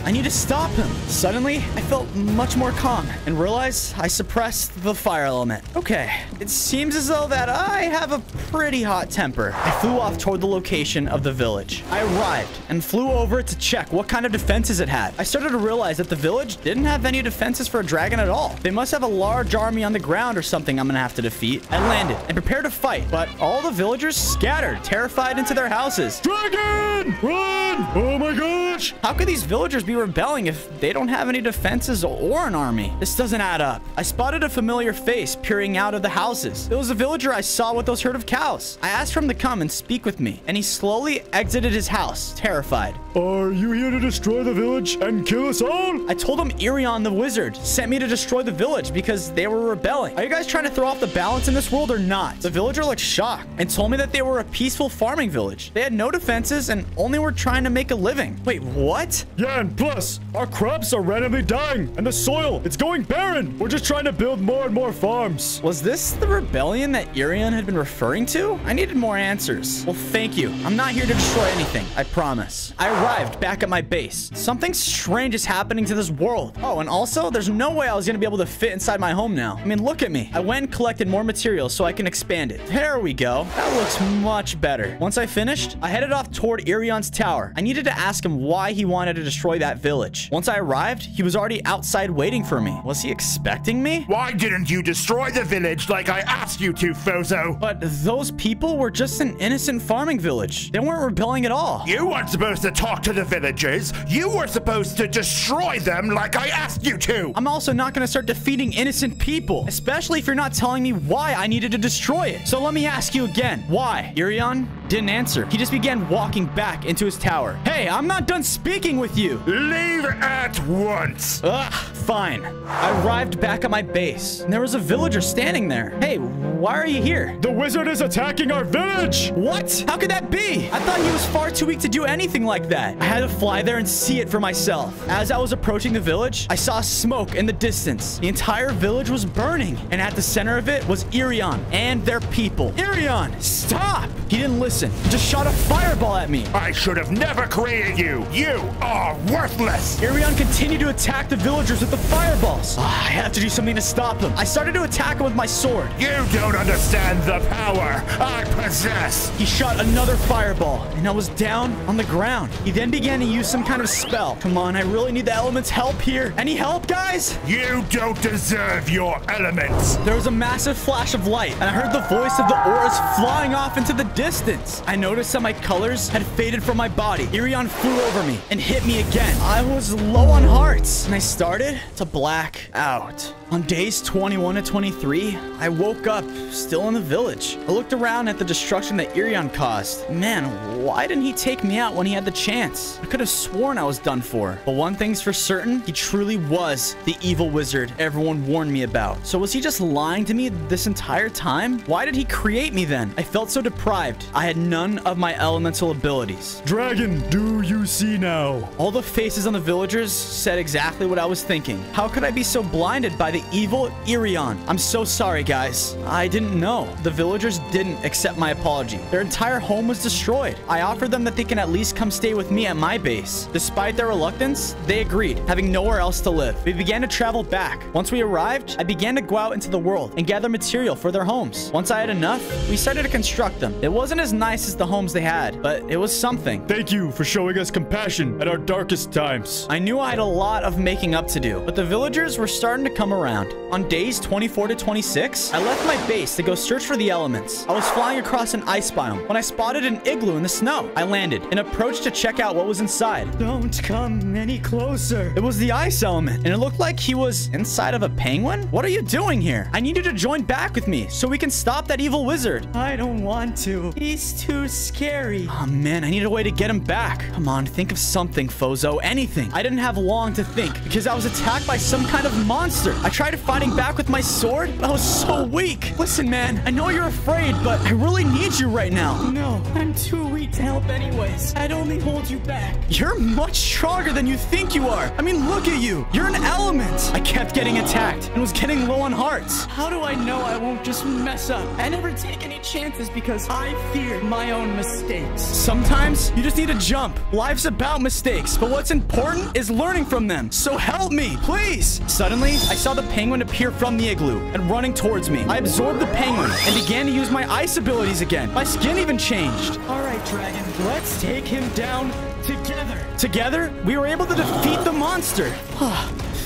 I need to stop him. Suddenly, I felt much more calm and realized I suppressed the fire element. Okay, it seems as though that I have a pretty hot temper. I flew off toward the location of the village. I arrived and flew over to check what kind of defenses it had. I started to realize that the village didn't have any defenses for a dragon at all. They must have a large army on the ground or something I'm gonna have to defeat. I landed and prepared to fight, but all the villagers scattered, terrified into their houses. Dragon! Run! Oh my gosh! How could these villagers be rebelling if they don't have any defenses or an army? This doesn't add up. I spotted a familiar face peering out of the houses. It was a villager I saw with those herd of cows. I asked for him to come and speak with me, and he slowly exited his house, terrified. Are you here to destroy the village and kill us all? I told him Irion the wizard sent me to destroy the village because they were rebelling. Are you guys trying to throw off the balance in this world or not? The villager looked shocked and told me that they were a peaceful farming village. They had no defenses and only were trying to make a living. Wait, what? Yeah, and plus, our crops are randomly dying, and the soil, it's going barren. We're just trying to build more and more farms. Was this the rebellion that Irion had been referring to? I needed more answers. Well, thank you. I'm not here to destroy anything, I promise. I arrived back at my base. Something strange is happening to this world. Oh, and also, there's no way I was gonna be able to fit inside my home now. I mean, look at me. I went and collected more materials so I can expand it. There we go. That looks much better. Once I finished, I headed off toward Irion's tower. I needed to ask him why he wanted to destroy that village. Once I arrived, he was already outside waiting for me. Was he expecting me? Why didn't you destroy the village like I asked you to, Fozo? But those people were just an innocent farming village. They weren't rebelling at all. You weren't supposed to talk to the villagers. You were supposed to destroy them like I asked you to. I'm also not going to start defeating innocent people, especially if you're not telling me why I needed to destroy it. So let me ask you again. Why? Irion didn't answer. He just began walking back into his tower. Hey, I'm not done speaking with you. Leave at once. Ugh, fine. I arrived back at my base, and there was a villager standing there. Hey, why are you here? The wizard is attacking our village. What? How could that be? I thought he was far too weak to do anything like that. I had to fly there and see it for myself. As I was approaching the village, I saw smoke in the distance. The entire village was burning, and at the center of it was Irion and their people. Irion, stop! He didn't listen. He just shot a fireball at me. I should have never created you. You are worthless. Irion continued to attack the villagers with the fireballs. I have to do something to stop him. I started to attack him with my sword. You don't understand the power I possess. He shot another fireball, and I was down on the ground. He then began to use some kind of spell. Come on, I really need the element's help here. Any help, guys? You don't deserve your elements. There was a massive flash of light, and I heard the voice of the auras flying off into the distance. I noticed that my colors had faded from my body. Irion flew over me and hit me again. I was low on hearts, and I started to black out. On days 21 to 23, I woke up still in the village. I looked around at the destruction that Irion caused. Man, why didn't he take me out when he had the chance? I could have sworn I was done for. But one thing's for certain, he truly was the evil wizard everyone warned me about. So was he just lying to me this entire time? Why did he create me then? I felt so deprived. I had none of my elemental abilities. Dragon, do you see now? All the faces on the villagers said exactly what I was thinking. How could I be so blinded by the evil Irion? I'm so sorry, guys. I didn't know. The villagers didn't accept my apology. Their entire home was destroyed. I offered them that they can at least come stay with me at my base. Despite their reluctance, they agreed, having nowhere else to live. We began to travel back. Once we arrived, I began to go out into the world and gather material for their homes. Once I had enough, we started to construct them. It wasn't as nice as the homes they had, but it was something. Thank you for showing us compassion at our darkest times. I knew I had a lot of making up to do, but the villagers were starting to come around. On days 24 to 26, I left my base to go search for the elements. I was flying across an ice biome when I spotted an igloo in the snow. I landed and approached to check out what was inside. Don't come any closer. It was the ice element, and it looked like he was inside of a penguin. What are you doing here? I need you to join back with me so we can stop that evil wizard. I don't want to. He's too scary. Oh man, I need a way to get him back. Come on, think of something, Fozo. Anything. I didn't have long to think because I was attacked by some kind of monster. I tried fighting back with my sword, but I was so weak. Listen, man, I know you're afraid, but I really need you right now. No, I'm too weak to help anyways. I'd only hold you back. You're much stronger than you think you are. I mean, look at you. You're an element. I kept getting attacked and was getting low on hearts. How do I know I won't just mess up? I never take any chances because I fear my own mistakes. Sometimes you just need to jump. Life's about mistakes, but what's important is learning from them. So help me, please. Suddenly, I saw the penguin appear from the igloo and running towards me. I absorbed the penguin and began to use my ice abilities again. My skin even changed. All right, Dragon, let's take him down together. Together, we were able to defeat the monster.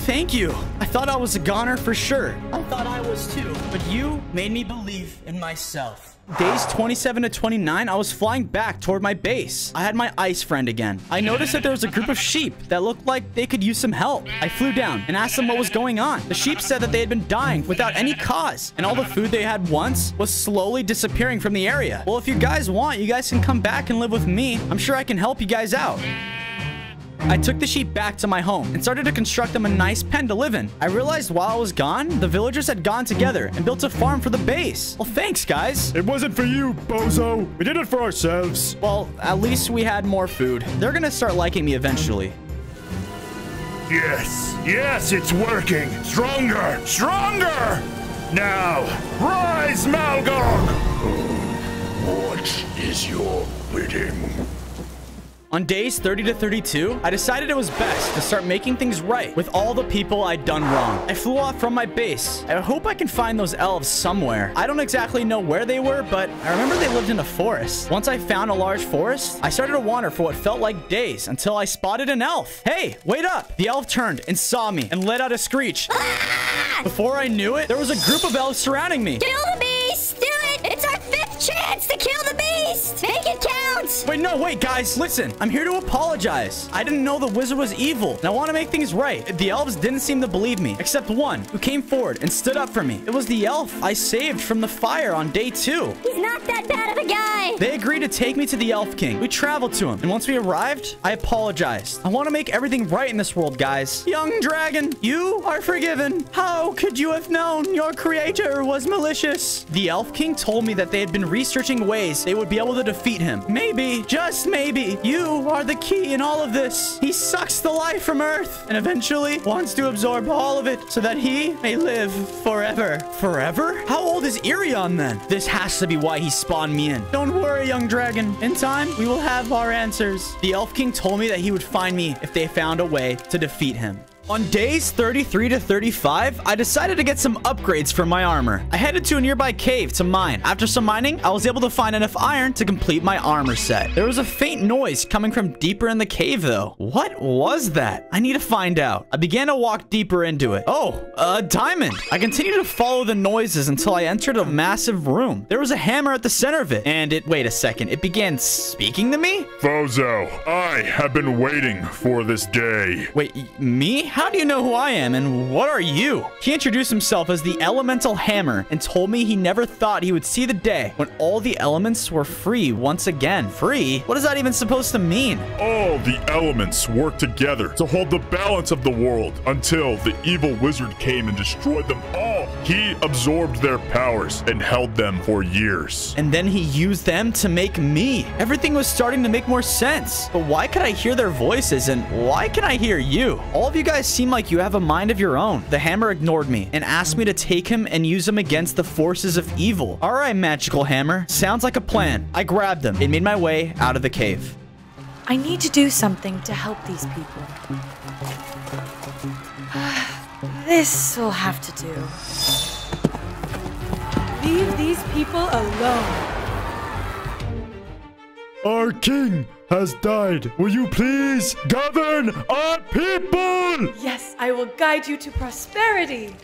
Thank you. I thought I was a goner for sure. I thought I was too, but you made me believe in myself. Days 27 to 29, I was flying back toward my base. I had my ice friend again. I noticed that there was a group of sheep that looked like they could use some help. I flew down and asked them what was going on. The sheep said that they had been dying without any cause, and all the food they had once was slowly disappearing from the area. Well, if you guys want, you guys can come back and live with me. I'm sure I can help you guys out. I took the sheep back to my home and started to construct them a nice pen to live in. I realized while I was gone, the villagers had gone together and built a farm for the base. Well, thanks, guys. It wasn't for you, bozo. We did it for ourselves. Well, at least we had more food. They're gonna start liking me eventually. Yes, it's working. Stronger, stronger! Now, rise, Malgog! What is your bidding? On days 30 to 32, I decided it was best to start making things right with all the people I'd done wrong. I flew off from my base. I hope I can find those elves somewhere. I don't exactly know where they were, but I remember they lived in a forest. Once I found a large forest, I started to wander for what felt like days until I spotted an elf. Hey, wait up! The elf turned and saw me and let out a screech. Before I knew it, there was a group of elves surrounding me. Kill the beast! Do it! It's our 5th chance to kill the beast! Make it count! Wait, guys, listen. I'm here to apologize. I didn't know the wizard was evil, and I want to make things right. The elves didn't seem to believe me, except one who came forward and stood up for me. It was the elf I saved from the fire on day 2. He's not that bad of a guy. They agreed to take me to the Elf King. We traveled to him, and once we arrived, I apologized. I want to make everything right in this world, guys. Young dragon, you are forgiven. How could you have known your creator was malicious? The Elf King told me that they had been researching ways they would be able to defeat him. Maybe, just maybe, you are the key in all of this. He sucks the life from Earth and eventually wants to absorb all of it so that he may live forever. Forever? How old is Irion then? This has to be why he spawned me in. Don't worry, young dragon. In time, we will have our answers. The Elf King told me that he would find me if they found a way to defeat him. On days 33 to 35, I decided to get some upgrades for my armor. I headed to a nearby cave to mine. After some mining, I was able to find enough iron to complete my armor set. There was a faint noise coming from deeper in the cave, though. What was that? I need to find out. I began to walk deeper into it. Oh, a diamond. I continued to follow the noises until I entered a massive room. There was a hammer at the center of it, and wait a second, it began speaking to me? Fozo, I have been waiting for this day. Wait, me? How do you know who I am, and what are you? He introduced himself as the Elemental Hammer and told me he never thought he would see the day when all the elements were free once again. Free? What is that even supposed to mean? All the elements work together to hold the balance of the world until the evil wizard came and destroyed them all. He absorbed their powers and held them for years. And then he used them to make me. Everything was starting to make more sense. But why could I hear their voices, and why can I hear you? All of you guys seem like you have a mind of your own. The hammer ignored me and asked me to take him and use him against the forces of evil. All right, magical hammer. Sounds like a plan. I grabbed him and made my way out of the cave. I need to do something to help these people. This'll have to do. Leave these people alone. Our king has died. Will you please govern our people? Yes, I will guide you to prosperity.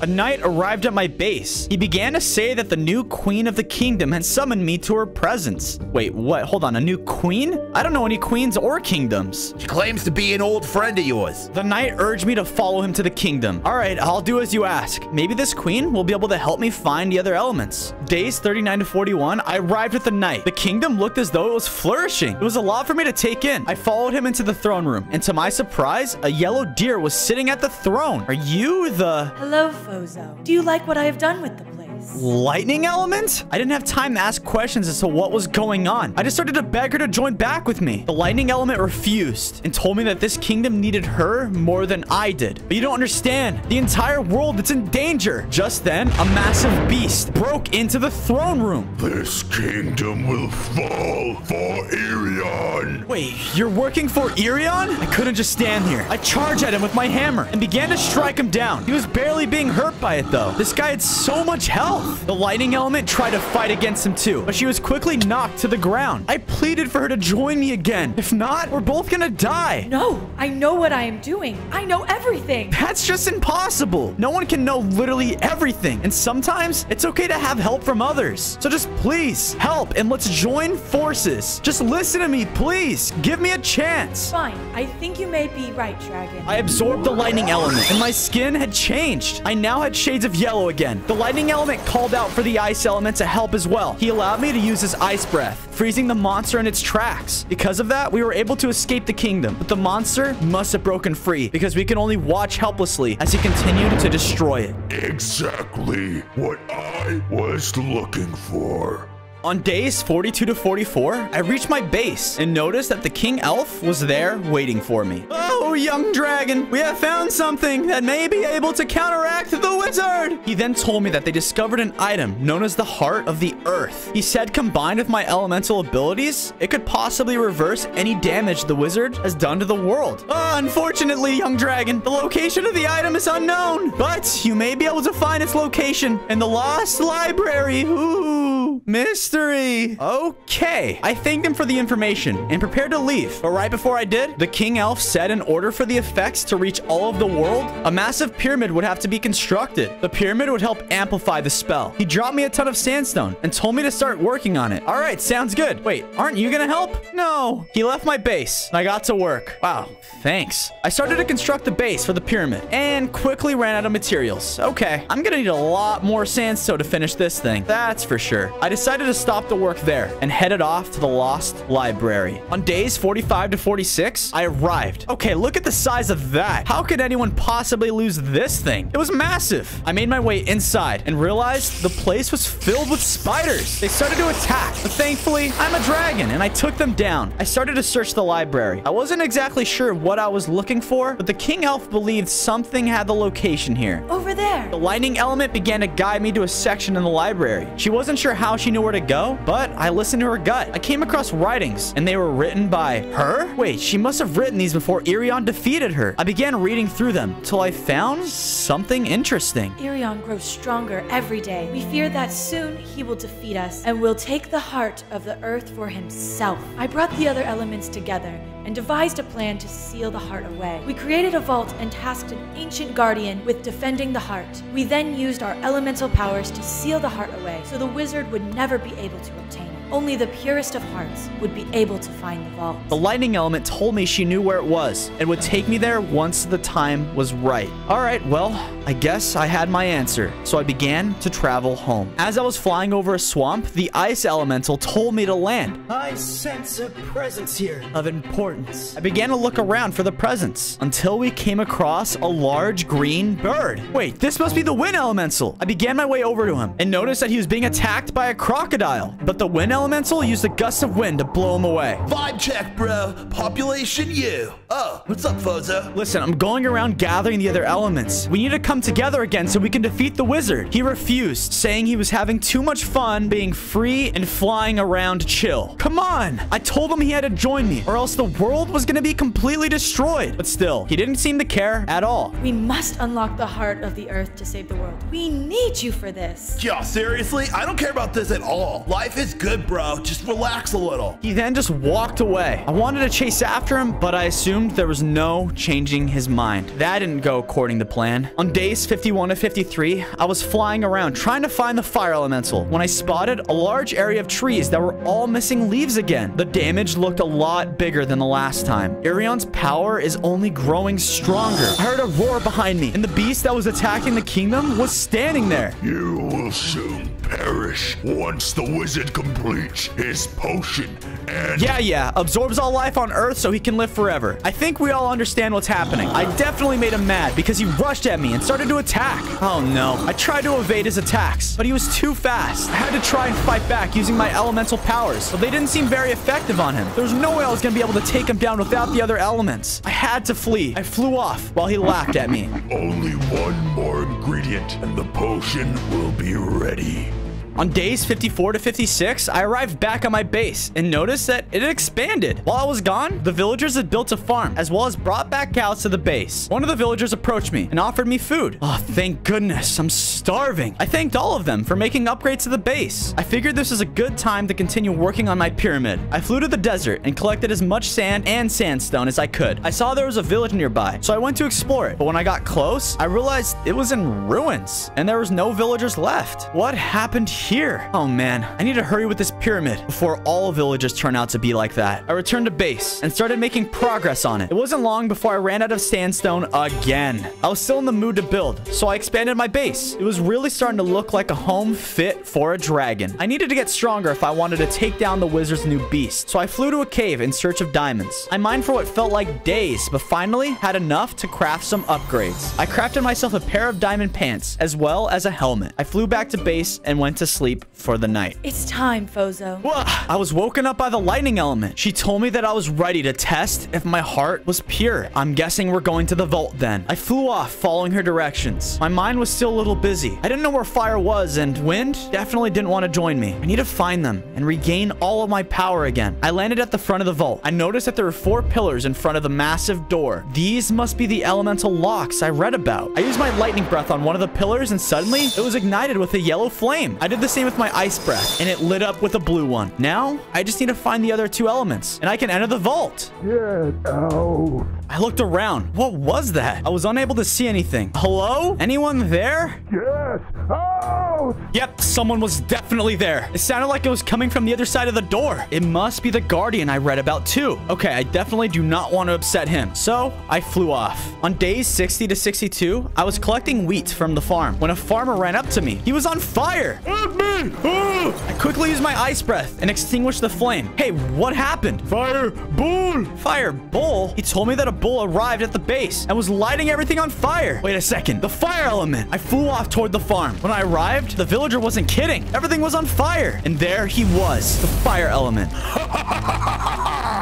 A knight arrived at my base. He began to say that the new queen of the kingdom had summoned me to her presence. Wait, what? Hold on, a new queen? I don't know any queens or kingdoms. She claims to be an old friend of yours. The knight urged me to follow him to the kingdom. All right, I'll do as you ask. Maybe this queen will be able to help me find the other elements. Days 39 to 41, I arrived with the knight. The kingdom looked as though it was flourishing. It was a lot for me to take in. I followed him into the throne room, and to my surprise, a yellow deer was sitting at the throne. Are you the... Hello, Fozo. Do you like what I have done with the place? Lightning element? I didn't have time to ask questions as to what was going on. I just started to beg her to join back with me. The lightning element refused and told me that this kingdom needed her more than I did. But you don't understand. The entire world is in danger. Just then, a massive beast broke into the throne room. This kingdom will fall for Irion. Wait, you're working for Irion? I couldn't just stand here. I charged at him with my hammer and began to strike him down. He was barely being hurt by it though. This guy had so much health. The lightning element tried to fight against him too, but she was quickly knocked to the ground. I pleaded for her to join me again. If not, we're both gonna die. No, I know what I am doing. I know everything. That's just impossible. No one can know literally everything, and sometimes it's okay to have help from others. So just please help and let's join forces. Just listen to me, please. Give me a chance. Fine. I think you may be right, Dragon. I absorbed the lightning element, and my skin had changed. I now had shades of yellow again. The lightning element called out for the ice element to help as well. He allowed me to use his ice breath, freezing the monster in its tracks. Because of that, we were able to escape the kingdom, but the monster must have broken free because we can only watch helplessly as he continued to destroy it. Exactly what I was looking for. On days 42 to 44, I reached my base and noticed that the king elf was there waiting for me. Oh, young dragon, we have found something that may be able to counteract the wizard. He then told me that they discovered an item known as the Heart of the Earth. He said combined with my elemental abilities, it could possibly reverse any damage the wizard has done to the world. Unfortunately, young dragon, the location of the item is unknown, but you may be able to find its location in the Lost Library. Ooh, mystery. Okay. I thanked him for the information and prepared to leave. But right before I did, the king elf said in order for the effects to reach all of the world, a massive pyramid would have to be constructed. The pyramid would help amplify the spell. He dropped me a ton of sandstone and told me to start working on it. All right, sounds good. Wait, aren't you gonna help? No. He left my base and I got to work. Wow, thanks. I started to construct the base for the pyramid and quickly ran out of materials. Okay, I'm gonna need a lot more sandstone to finish this thing. That's for sure. I decided to stop the work there and headed off to the Lost Library. On days 45 to 46, I arrived. Okay, look at the size of that. How could anyone possibly lose this thing? It was massive. I made my way inside and realized the place was filled with spiders. They started to attack, but thankfully, I'm a dragon and I took them down. I started to search the library. I wasn't exactly sure what I was looking for, but the king elf believed something had the location here. Over there. The lightning element began to guide me to a section in the library. She wasn't sure how she knew where to go, but I listened to her gut. I came across writings, and they were written by her? Wait, she must have written these before Irion defeated her. I began reading through them till I found something interesting. Irion grows stronger every day. We fear that soon he will defeat us and will take the heart of the earth for himself. I brought the other elements together and devised a plan to seal the heart away. We created a vault and tasked an ancient guardian with defending the heart. We then used our elemental powers to seal the heart away so the wizard would never be able to obtain it. Only the purest of hearts would be able to find the vault. The lightning element told me she knew where it was and would take me there once the time was right. All right, well, I guess I had my answer, so I began to travel home. As I was flying over a swamp, the ice elemental told me to land. I sense a presence here of importance. I began to look around for the presence until we came across a large green bird. Wait, this must be the wind elemental. I began my way over to him and noticed that he was being attacked by a crocodile, but the wind elemental used a gust of wind to blow him away. Vibe check, bro. Population you. Oh, what's up, Fozo? Listen, I'm going around gathering the other elements. We need to come together again so we can defeat the wizard. He refused, saying he was having too much fun being free and flying around chill. Come on! I told him he had to join me, or else the world was gonna be completely destroyed. But still, he didn't seem to care at all. We must unlock the heart of the earth to save the world. We need you for this. Yeah, seriously? I don't care about this at all. Life is good, bro. Just relax a little. He then just walked away. I wanted to chase after him, but I assumed there was no changing his mind. That didn't go according to plan. On days 51 to 53, I was flying around trying to find the fire elemental when I spotted a large area of trees that were all missing leaves again. The damage looked a lot bigger than the last time. Irion's power is only growing stronger. I heard a roar behind me, and the beast that was attacking the kingdom was standing there. You will soon perish once the wizard completes his potion and... Yeah, absorbs all life on Earth so he can live forever. I think we all understand what's happening. I definitely made him mad because he rushed at me and started to attack. Oh no. I tried to evade his attacks, but he was too fast. I had to try and fight back using my elemental powers, but they didn't seem very effective on him. There's no way I was gonna be able to take him down without the other elements. I had to flee. I flew off while he laughed at me. Only one more ingredient and the potion will be ready. On days 54 to 56, I arrived back on my base and noticed that it had expanded. While I was gone, the villagers had built a farm, as well as brought back cows to the base. One of the villagers approached me and offered me food. Oh, thank goodness, I'm starving. I thanked all of them for making upgrades to the base. I figured this was a good time to continue working on my pyramid. I flew to the desert and collected as much sand and sandstone as I could. I saw there was a village nearby, so I went to explore it. But when I got close, I realized it was in ruins and there was no villagers left. What happened here? Oh man, I need to hurry with this pyramid before all villages turn out to be like that. I returned to base and started making progress on it. It wasn't long before I ran out of sandstone again. I was still in the mood to build, so I expanded my base. It was really starting to look like a home fit for a dragon. I needed to get stronger if I wanted to take down the wizard's new beast, so I flew to a cave in search of diamonds. I mined for what felt like days, but finally had enough to craft some upgrades. I crafted myself a pair of diamond pants, as well as a helmet. I flew back to base and went to sleep for the night. It's time, Fozo. I was woken up by the lightning element. She told me that I was ready to test if my heart was pure. I'm guessing we're going to the vault then. I flew off following her directions. My mind was still a little busy. I didn't know where fire was, and wind definitely didn't want to join me. I need to find them and regain all of my power again. I landed at the front of the vault. I noticed that there were 4 pillars in front of the massive door. These must be the elemental locks I read about. I used my lightning breath on one of the pillars, and suddenly it was ignited with a yellow flame. I did the same with my ice breath, and it lit up with a blue one. Now, I just need to find the other 2 elements, and I can enter the vault. Get out. I looked around. What was that? I was unable to see anything. Hello? Anyone there? Get out! Yep, someone was definitely there. It sounded like it was coming from the other side of the door. It must be the guardian I read about too. Okay, I definitely do not want to upset him. So, I flew off. On days 60 to 62, I was collecting wheat from the farm when a farmer ran up to me. He was on fire. Help me! I quickly used my ice breath and extinguished the flame. Hey, what happened? Fire bull! Fire bull? He told me that a bull arrived at the base and was lighting everything on fire. Wait a second. The fire element. I flew off toward the farm. When I arrived, the villager wasn't kidding. Everything was on fire. And there he was, the fire element.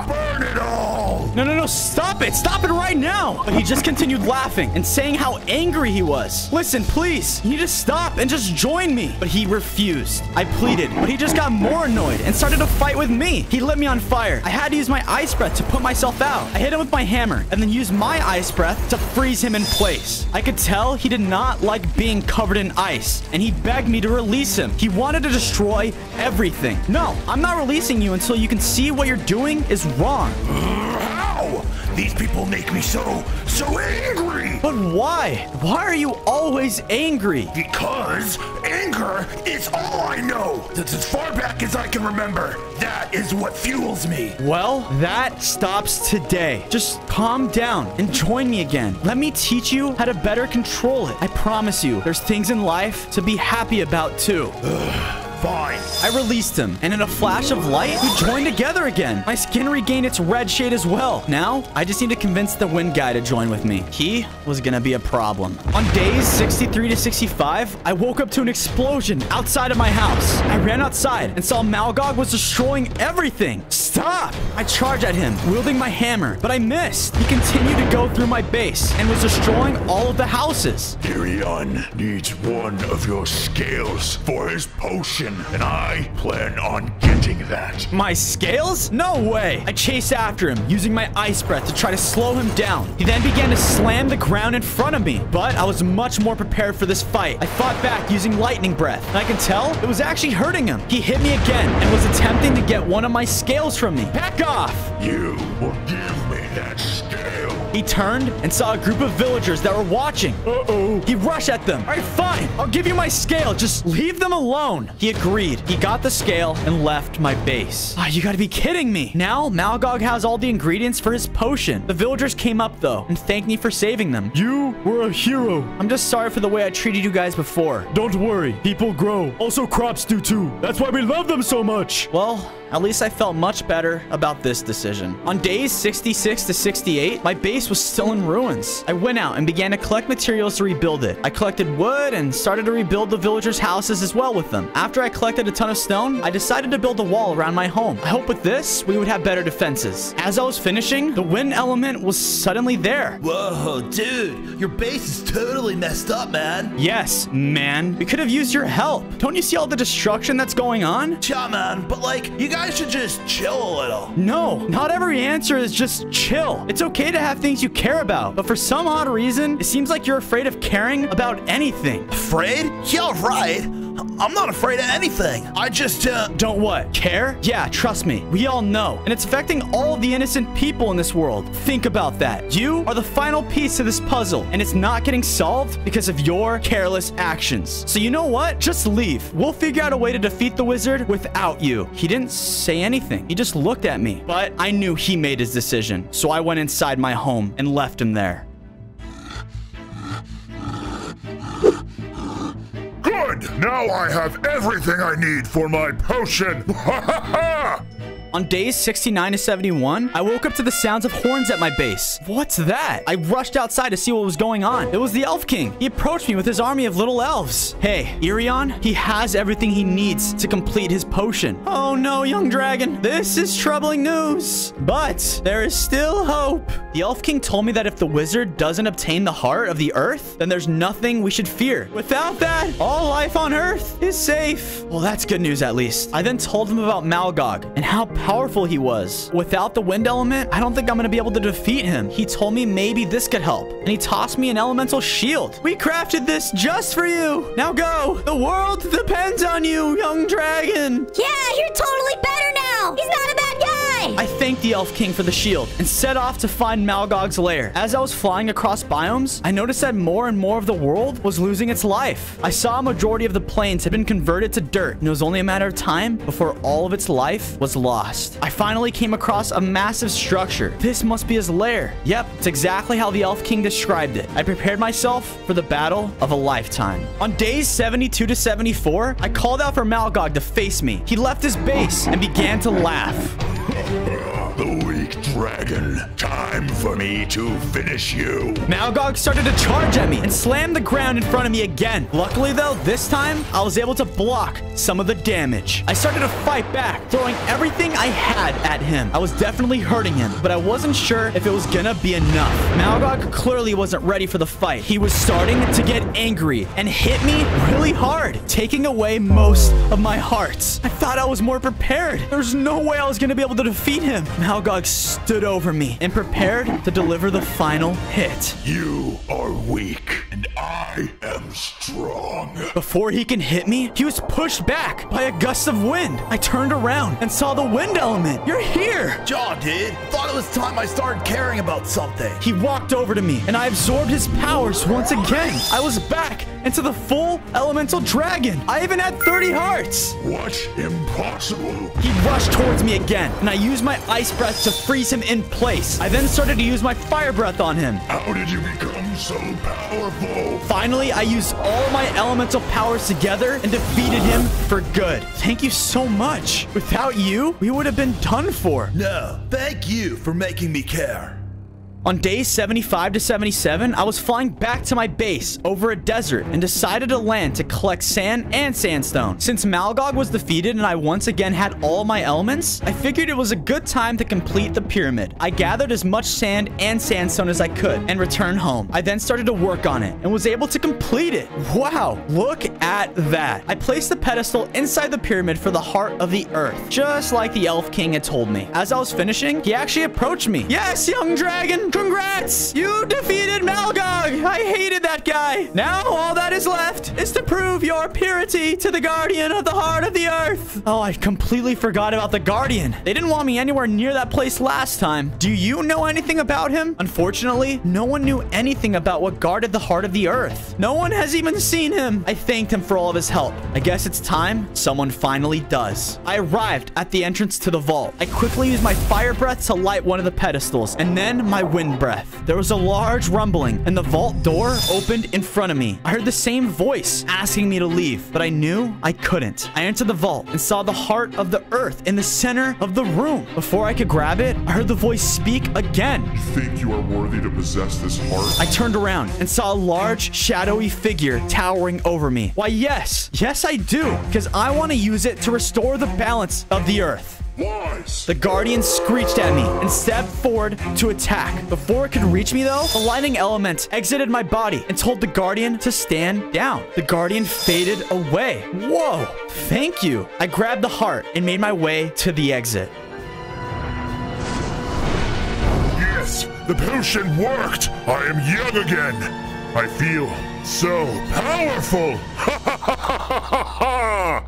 Burn it all! No, stop it. Stop it right now. But he just continued laughing and saying how angry he was. Listen, please. You need to stop and just join me. But he refused. I pleaded, but he just got more annoyed and started to fight with me. He lit me on fire. I had to use my ice breath to put myself out. I hit him with my hammer and then used my ice breath to freeze him in place. I could tell he did not like being covered in ice, and he begged me to release him. He wanted to destroy everything. No, I'm not releasing you until you can see what you're doing is wrong. How? These people make me so angry. But why? Why are you always angry? Because anger is all I know. That's as far back as I can remember. That is what fuels me. Well, that stops today. Just calm down and join me again. Let me teach you how to better control it. I promise you, there's things in life to be happy about too. Fine. I released him, and in a flash of light, we joined together again. My skin regained its red shade as well. Now, I just need to convince the wind guy to join with me. He was gonna be a problem. On days 63 to 65, I woke up to an explosion outside of my house. I ran outside and saw Malgog was destroying everything. Stop! I charged at him, wielding my hammer, but I missed. He continued to go through my base and was destroying all of the houses. Irion needs one of your scales for his potion, and I plan on getting that. My scales? No way! I chased after him, using my ice breath to try to slow him down. He then began to slam the ground in front of me, but I was much more prepared for this fight. I fought back using lightning breath, and I can tell it was actually hurting him. He hit me again and was attempting to get one of my scales from me. Back off! You will give me that scale. He turned and saw a group of villagers that were watching. Uh-oh. He rushed at them. All right, fine. I'll give you my scale. Just leave them alone. He agreed. He got the scale and left my base. You gotta be kidding me. Now, Malgog has all the ingredients for his potion. The villagers came up, though, and thanked me for saving them. You were a hero. I'm just sorry for the way I treated you guys before. Don't worry. People grow. Also, crops do, too. That's why we love them so much. Well, at least I felt much better about this decision. On days 66 to 68, my base was still in ruins. I went out and began to collect materials to rebuild it. I collected wood and started to rebuild the villagers' houses as well with them. After I collected a ton of stone, I decided to build a wall around my home. I hope with this, we would have better defenses. As I was finishing, the wind element was suddenly there. Whoa, dude, your base is totally messed up, man. Yes, man. We could have used your help. Don't you see all the destruction that's going on? Yeah, man, but like, you guys should just chill a little. No, not every answer is just chill. It's okay to have things you care about, but for some odd reason, it seems like you're afraid of caring about anything. Afraid? Yeah, right. I'm not afraid of anything. I just, Don't what? Care? Yeah, trust me. We all know. And it's affecting all of the innocent people in this world. Think about that. You are the final piece to this puzzle, and it's not getting solved because of your careless actions. So you know what? Just leave. We'll figure out a way to defeat the wizard without you. He didn't say anything. He just looked at me. But I knew he made his decision. So I went inside my home and left him there. Good! Now I have everything I need for my potion! Ha ha ha! On days 69 to 71, I woke up to the sounds of horns at my base. What's that? I rushed outside to see what was going on. It was the Elf King. He approached me with his army of little elves. Hey, Irion, he has everything he needs to complete his potion. Oh no, young dragon. This is troubling news. But there is still hope. The Elf King told me that if the wizard doesn't obtain the heart of the earth, then there's nothing we should fear. Without that, all life on earth is safe. Well, that's good news at least. I then told him about Malgog and how powerful he was. Without the wind element, I don't think I'm gonna be able to defeat him. He told me maybe this could help, and he tossed me an elemental shield. We crafted this just for you. Now go. The world depends on you, young dragon. Yeah, you're totally better now. He's not a bad guy. I thanked the Elf King for the shield and set off to find Malgog's lair. As I was flying across biomes, I noticed that more and more of the world was losing its life. I saw a majority of the plains had been converted to dirt, and it was only a matter of time before all of its life was lost. I finally came across a massive structure. This must be his lair. Yep, it's exactly how the Elf King described it. I prepared myself for the battle of a lifetime. On days 72 to 74, I called out for Malgog to face me. He left his base and began to laugh. The weak dragon. Time for me to finish you. Malgog started to charge at me and slammed the ground in front of me again. Luckily, though, this time, I was able to block some of the damage. I started to fight back, throwing everything I had at him. I was definitely hurting him, but I wasn't sure if it was gonna be enough. Malgog clearly wasn't ready for the fight. He was starting to get angry and hit me really hard, taking away most of my hearts. I thought I was more prepared. There's no way I was gonna be able to defeat him. Malgog stood over me and prepared to deliver the final hit. You are weak. and I am strong. Before he can hit me, he was pushed back by a gust of wind. I turned around and saw the wind element. You're here! Jaw, dude. Thought it was time I started caring about something. He walked over to me, and I absorbed his powers once again. I was back into the full elemental dragon. I even had 30 hearts. What? Impossible. He rushed towards me again, and I used my ice breath to freeze him in place. I then started to use my fire breath on him. How did you become so powerful? Finally, I used all my elemental powers together and defeated him for good. Thank you so much. Without you, we would have been done for. No, thank you for making me care. On days 75 to 77, I was flying back to my base over a desert and decided to land to collect sand and sandstone. Since Malgog was defeated and I once again had all my elements, I figured it was a good time to complete the pyramid. I gathered as much sand and sandstone as I could and returned home. I then started to work on it and was able to complete it. Wow, look at that. I placed the pedestal inside the pyramid for the heart of the earth, just like the Elf King had told me. As I was finishing, he actually approached me. Yes, young dragon! Congrats! You defeated Malgog! I hated that guy! Now all that is left is to prove your purity to the Guardian of the Heart of the Earth! Oh, I completely forgot about the Guardian. They didn't want me anywhere near that place last time. Do you know anything about him? Unfortunately, no one knew anything about what guarded the Heart of the Earth. No one has even seen him. I thanked him for all of his help. I guess it's time someone finally does. I arrived at the entrance to the vault. I quickly used my fire breath to light one of the pedestals, and then my wind breath. There was a large rumbling, and the vault door opened in front of me. I heard the same voice asking me to leave, but I knew I couldn't. I entered the vault and saw the heart of the earth in the center of the room. Before I could grab it, I heard the voice speak again. You think you are worthy to possess this heart? I turned around and saw a large, shadowy figure towering over me. Why, yes. Yes, I do, because I want to use it to restore the balance of the earth. Lies. The Guardian screeched at me and stepped forward to attack. Before it could reach me, though, the lightning element exited my body and told the Guardian to stand down. The Guardian faded away. Whoa, thank you. I grabbed the heart and made my way to the exit. Yes, the potion worked. I am young again. I feel so powerful. Ha ha ha ha ha ha!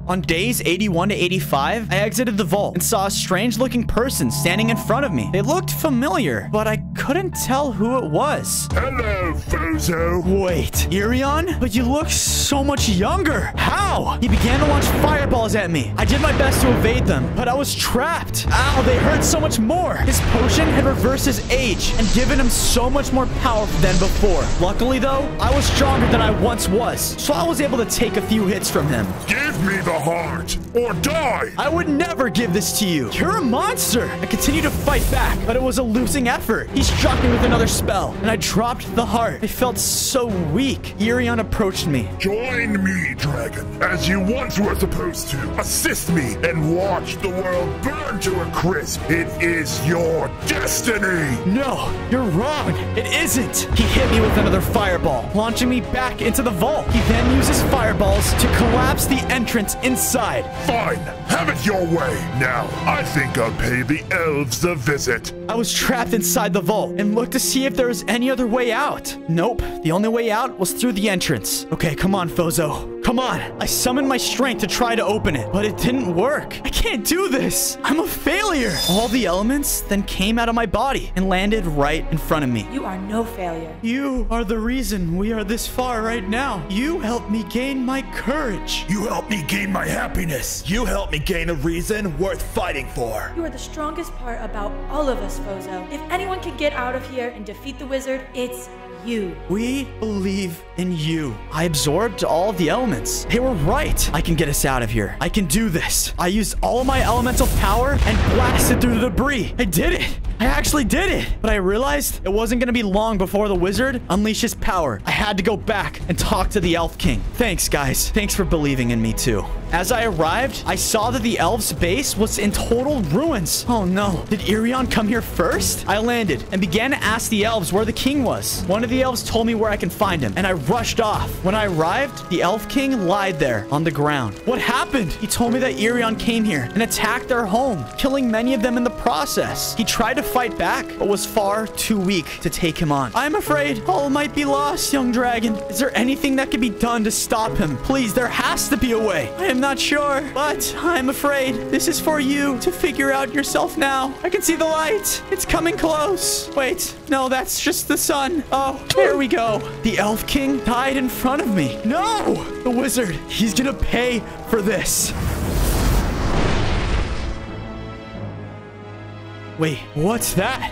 On days 81 to 85, I exited the vault and saw a strange-looking person standing in front of me. They looked familiar, but I couldn't tell who it was. Hello, Fozo. Wait, Irion? But you look so much younger. How? He began to launch fireballs at me. I did my best to evade them, but I was trapped. Ow, they hurt so much more. His potion had reversed his age and given him so much more power than before. Luckily, though, I was stronger than I once was, so I was able to take a few hits from him. Give me the heart, or die! I would never give this to you. You're a monster! I continued to fight back, but it was a losing effort. He struck me with another spell, and I dropped the heart. I felt so weak. Irion approached me. Join me, dragon, as you once were supposed to. Assist me and watch the world burn to a crisp. It is your destiny! No, you're wrong. It isn't. He hit me with another fireball, launching me back into the vault. He then used his fireballs to collapse the entrance inside. Fine, have it your way. Now, I think I'll pay the elves a visit. I was trapped inside the vault and looked to see if there was any other way out. Nope, the only way out was through the entrance. Okay, come on, Fozo. Come on. I summoned my strength to try to open it, but it didn't work. I can't do this. I'm a failure. All the elements then came out of my body and landed right in front of me. You are no failure. You are the reason we are this far right now. You helped me gain my courage. You helped me gain my happiness. You helped me gain a reason worth fighting for. You are the strongest part about all of us, Fozo. If anyone can get out of here and defeat the wizard, it's you. We believe in you. I absorbed all of the elements. They were right. I can get us out of here. I can do this. I used all of my elemental power and blasted through the debris. I did it. I actually did it. But I realized it wasn't going to be long before the wizard unleashed his power. I had to go back and talk to the Elf King. Thanks, guys. Thanks for believing in me, too. As I arrived, I saw that the elf's base was in total ruins. Oh, no. Did Irion come here first? I landed and began to ask the elves where the king was. One of the elves told me where I can find him, and I rushed off. When I arrived, the Elf King lied there on the ground. What happened? He told me that Irion came here and attacked their home, killing many of them in the process. He tried to fight back, but was far too weak to take him on. I'm afraid all might be lost, young dragon. Is there anything that can be done to stop him? Please, there has to be a way. I am not sure, but I'm afraid this is for you to figure out yourself now. I can see the light. It's coming close. Wait, no, that's just the sun. Oh, there we go. The Elf King died in front of me. No, the wizard, he's gonna pay for this. Wait, what's that?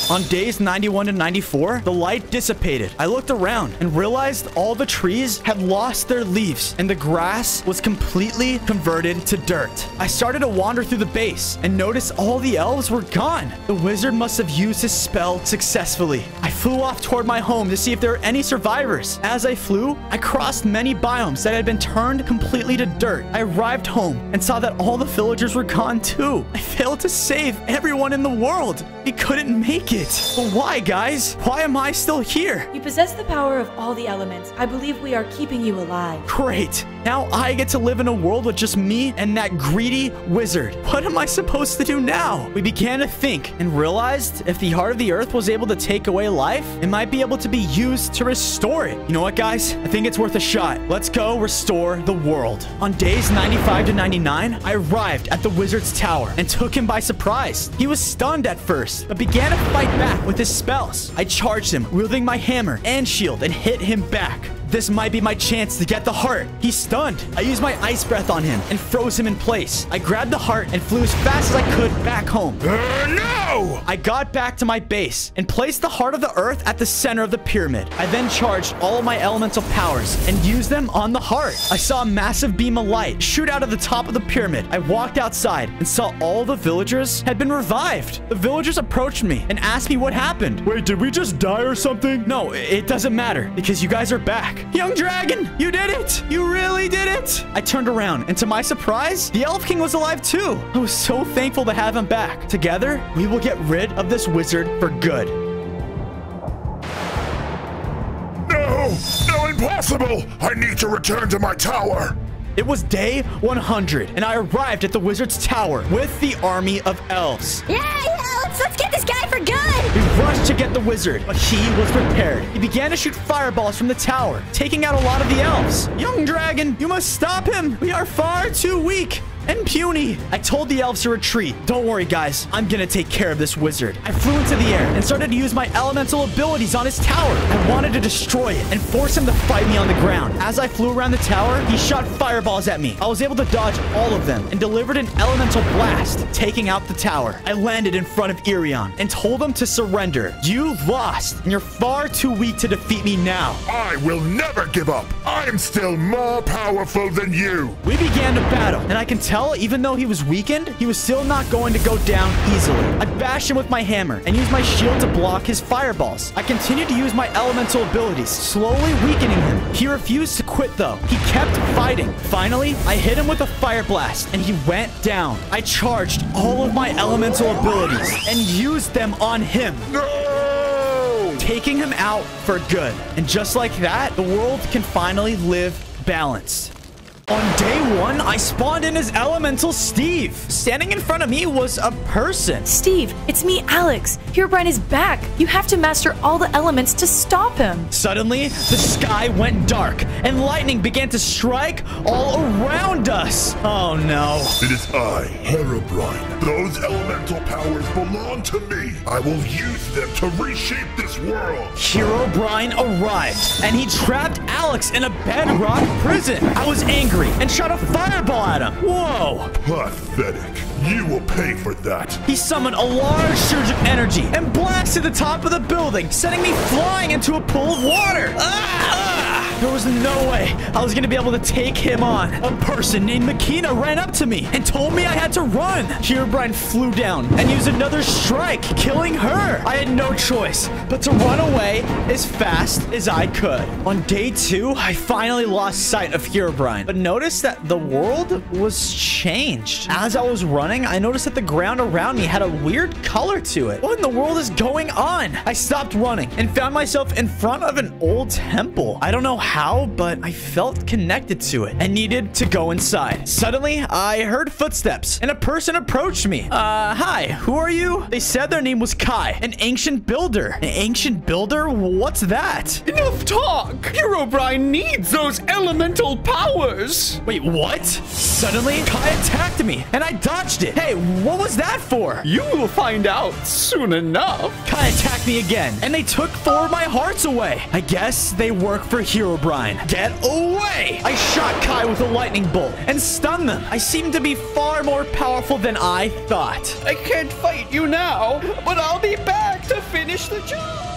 On days 91 to 94, the light dissipated. I looked around and realized all the trees had lost their leaves and the grass was completely converted to dirt. I started to wander through the base and noticed all the elves were gone. The wizard must have used his spell successfully. I flew off toward my home to see if there were any survivors. As I flew, I crossed many biomes that had been turned completely to dirt. I arrived home and saw that all the villagers were gone too. I failed to save everyone in the world. We couldn't make it. But why, guys? Why am I still here? You possess the power of all the elements. I believe we are keeping you alive. Great. Now I get to live in a world with just me and that greedy wizard. What am I supposed to do now? We began to think and realized if the heart of the earth was able to take away life, it might be able to be used to restore it. You know what, guys? I think it's worth a shot. Let's go restore the world. On days 95 to 99, I arrived at the wizard's tower and took him by surprise. He was stunned at first, but began to fight back with his spells. I charged him, wielding my hammer and shield, and hit him back. This might be my chance to get the heart. He's stunned. I used my ice breath on him and froze him in place. I grabbed the heart and flew as fast as I could back home. No! I got back to my base and placed the heart of the earth at the center of the pyramid. I then charged all of my elemental powers and used them on the heart. I saw a massive beam of light shoot out of the top of the pyramid. I walked outside and saw all the villagers had been revived. The villagers approached me and asked me what happened. Wait, did we just die or something? No, it doesn't matter because you guys are back. Young dragon, you did it! You really did it! I turned around, and to my surprise, the Elf King was alive too. I was so thankful to have him back. Together, we will get rid of this wizard for good. No, impossible! I need to return to my tower. It was day 100, and I arrived at the wizard's tower with the army of elves. Yeah, let's get this guy for good! We rushed to get the wizard, but he was prepared. He began to shoot fireballs from the tower, taking out a lot of the elves. Young dragon, you must stop him! We are far too weak and puny. I told the elves to retreat. Don't worry, guys. I'm gonna take care of this wizard. I flew into the air and started to use my elemental abilities on his tower. I wanted to destroy it and force him to fight me on the ground. As I flew around the tower, he shot fireballs at me. I was able to dodge all of them and delivered an elemental blast, taking out the tower. I landed in front of Irion and told him to surrender. You lost, and you're far too weak to defeat me now. I will never give up. I'm still more powerful than you. We began to battle, and I can tell even though he was weakened, he was still not going to go down easily. I bashed him with my hammer and used my shield to block his fireballs. I continued to use my elemental abilities, slowly weakening him. He refused to quit though. He kept fighting. Finally, I hit him with a fire blast and he went down. I charged all of my elemental abilities and used them on him. No! Taking him out for good. And just like that, the world can finally live balanced. On day 1, I spawned in as Elemental Steve. Standing in front of me was a person. Steve, it's me, Alex. Herobrine is back. You have to master all the elements to stop him. Suddenly, the sky went dark, and lightning began to strike all around us. Oh no. It is I, Herobrine. Those elemental powers belong to me. I will use them to reshape this world. Herobrine arrived, and he trapped Alex in a bedrock prison. I was angry and shot a fireball at him. Whoa. Pathetic. You will pay for that. He summoned a large surge of energy and blasted the top of the building, sending me flying into a pool of water. There was no way I was going to be able to take him on. A person named Makina ran up to me and told me I had to run. Herobrine flew down and used another strike, killing her. I had no choice but to run away as fast as I could. On day 2, I finally lost sight of Herobrine, but noticed that the world was changed. As I was running, I noticed that the ground around me had a weird color to it. What in the world is going on? I stopped running and found myself in front of an old temple. I don't know how, but I felt connected to it and needed to go inside. Suddenly, I heard footsteps and a person approached me. Hi, who are you? They said their name was Kai, an ancient builder. An ancient builder? What's that? Enough talk! Herobrine needs those elemental powers! Wait, what? Suddenly, Kai attacked me and I dodged it. Hey, what was that for? You will find out soon enough. Kai attacked me again and they took 4 of my hearts away. I guess they work for Herobrine. Get away! I shot Kai with a lightning bolt and stunned them. I seem to be far more powerful than I thought. I can't fight you now, but I'll be back to finish the job.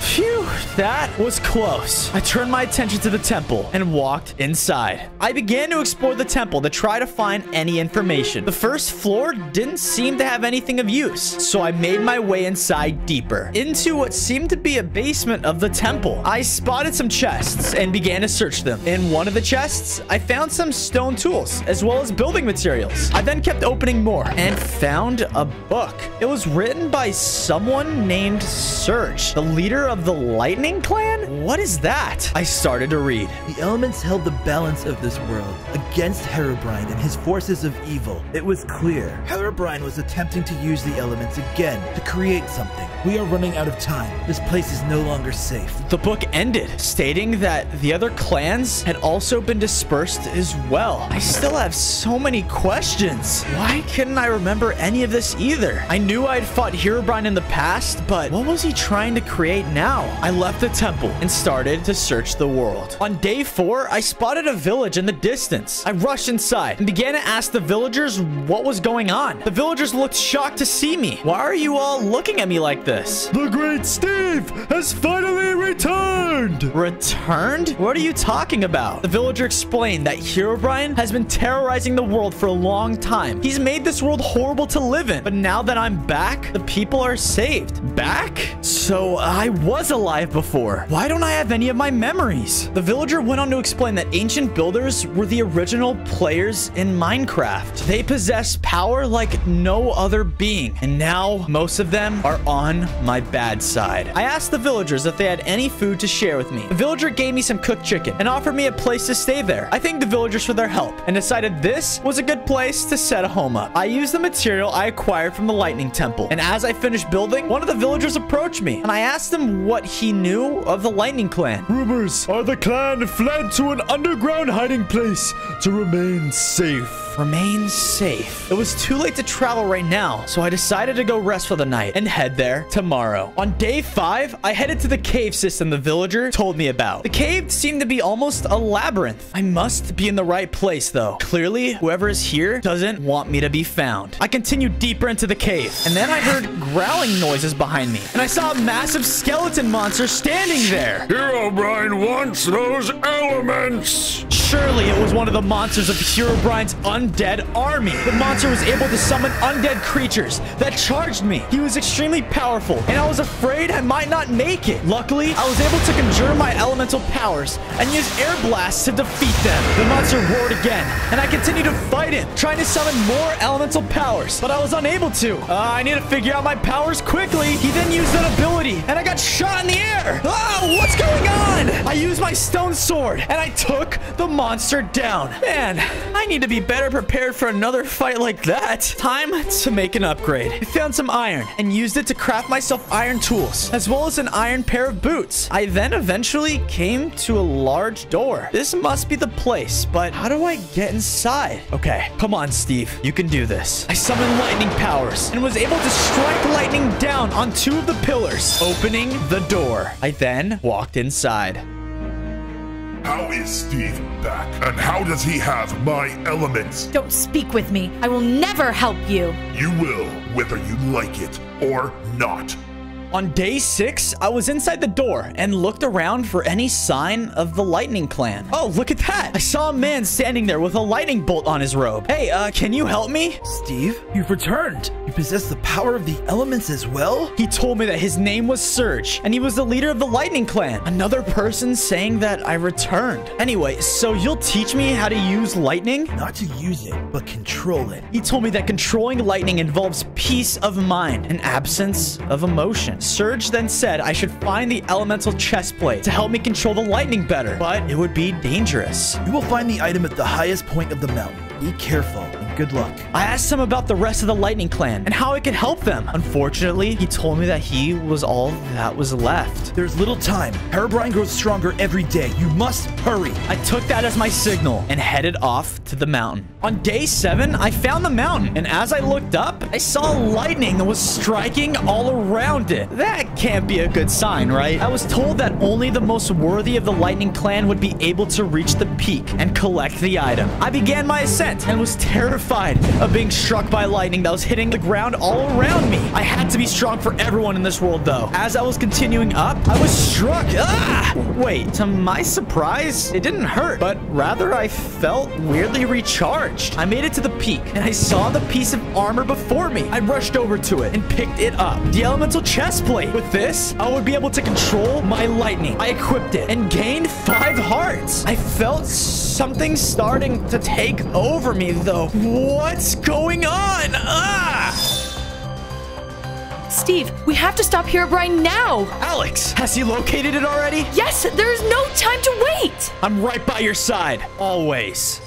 Phew, that was close. I turned my attention to the temple and walked inside. I began to explore the temple to try to find any information. The first floor didn't seem to have anything of use, so I made my way inside deeper, into what seemed to be a basement of the temple. I spotted some chests and began to search them. In one of the chests, I found some stone tools, as well as building materials. I then kept opening more and found a book. It was written by someone named Surge, the leader of the Lightning Clan? What is that? I started to read. The elements held the balance of this world against Herobrine and his forces of evil. It was clear Herobrine was attempting to use the elements again to create something. We are running out of time. This place is no longer safe. The book ended, stating that the other clans had also been dispersed as well. I still have so many questions. Why couldn't I remember any of this either? I knew I'd fought Herobrine in the past, but what was he trying to create now? I left the temple and started to search the world. On day 4, I spotted a village in the distance. I rushed inside and began to ask the villagers what was going on. The villagers looked shocked to see me. Why are you all looking at me like this? The great Steve has finally returned! Returned? What are you talking about? The villager explained that Herobrine has been terrorizing the world for a long time. He's made this world horrible to live in. But now that I'm back, the people are saved. Back? So I was alive before. Why don't I have any of my memories? The villager went on to explain that ancient builders were the original players in Minecraft. They possess power like no other being, and now most of them are on my bad side. I asked the villagers if they had any food to share with me. The villager gave me some cooked chicken and offered me a place to stay there. I thanked the villagers for their help and decided this was a good place to set a home up. I used the material I acquired from the Lightning Temple, and as I finished building, one of the villagers approached me, and I asked him what he knew of the Lightning Clan. Rumors are the clan fled to an underground hiding place to remain safe. Remain safe. It was too late to travel right now, so I decided to go rest for the night and head there tomorrow. On day 5, I headed to the cave system the villager told me about. The cave seemed to be almost a labyrinth. I must be in the right place, though. Clearly, whoever is here doesn't want me to be found. I continued deeper into the cave, and then I heard growling noises behind me, and I saw a massive skeleton monster standing there. Herobrine wants those elements! Surely it was one of the monsters of Herobrine's undead army. The monster was able to summon undead creatures that charged me. He was extremely powerful, and I was afraid I might not make it. Luckily, I was able to conjure my elemental powers and use air blasts to defeat them. The monster roared again, and I continued to fight him, trying to summon more elemental powers, but I was unable to. I need to figure out my powers quickly. He then used that ability, and I got shot in the air. Oh, what's going on? I used my stone sword, and I took the monster down. Man, I need to be better prepared for another fight like that. Time to make an upgrade. I found some iron and used it to craft myself iron tools, as well as an iron pair of boots. I then eventually came to a large door. This must be the place, but how do I get inside? Okay, come on, Steve. You can do this. I summoned lightning powers and was able to strike lightning down on 2 of the pillars, opening the door. I then walked inside. How is Steve back? And how does he have my elements? Don't speak with me. I will never help you. You will, whether you like it or not. On day 6, I was inside the door and looked around for any sign of the Lightning Clan. Oh, look at that. I saw a man standing there with a lightning bolt on his robe. Hey, can you help me? Steve, you've returned. You possess the power of the elements as well? He told me that his name was Surge, and he was the leader of the Lightning Clan. Another person saying that I returned. Anyway, so you'll teach me how to use lightning? Not to use it, but control it. He told me that controlling lightning involves peace of mind and absence of emotion. Surge then said I should find the elemental chest plate to help me control the lightning better, but it would be dangerous. You will find the item at the highest point of the mountain. Be careful and good luck. I asked him about the rest of the Lightning Clan and how I could help them. Unfortunately, he told me that he was all that was left. There's little time. Herobrine grows stronger every day. You must hurry. I took that as my signal and headed off to the mountain. On day 7, I found the mountain, and as I looked up, I saw lightning that was striking all around it. That can't be a good sign, right? I was told that only the most worthy of the Lightning Clan would be able to reach the peak and collect the item. I began my ascent and was terrified of being struck by lightning that was hitting the ground all around me. I had to be strong for everyone in this world, though. As I was continuing up, I was struck. Ah! Wait, to my surprise, it didn't hurt, but rather I felt weirdly recharged. I made it to the peak, and I saw the piece of armor before me. I rushed over to it and picked it up. The elemental chest plate. With this, I would be able to control my lightning. I equipped it and gained 5 hearts. I felt something starting to take over me, though. What's going on? Ah! Steve, we have to stop Herobrine now! Alex, has he located it already? Yes, there is no time to wait! I'm right by your side, always.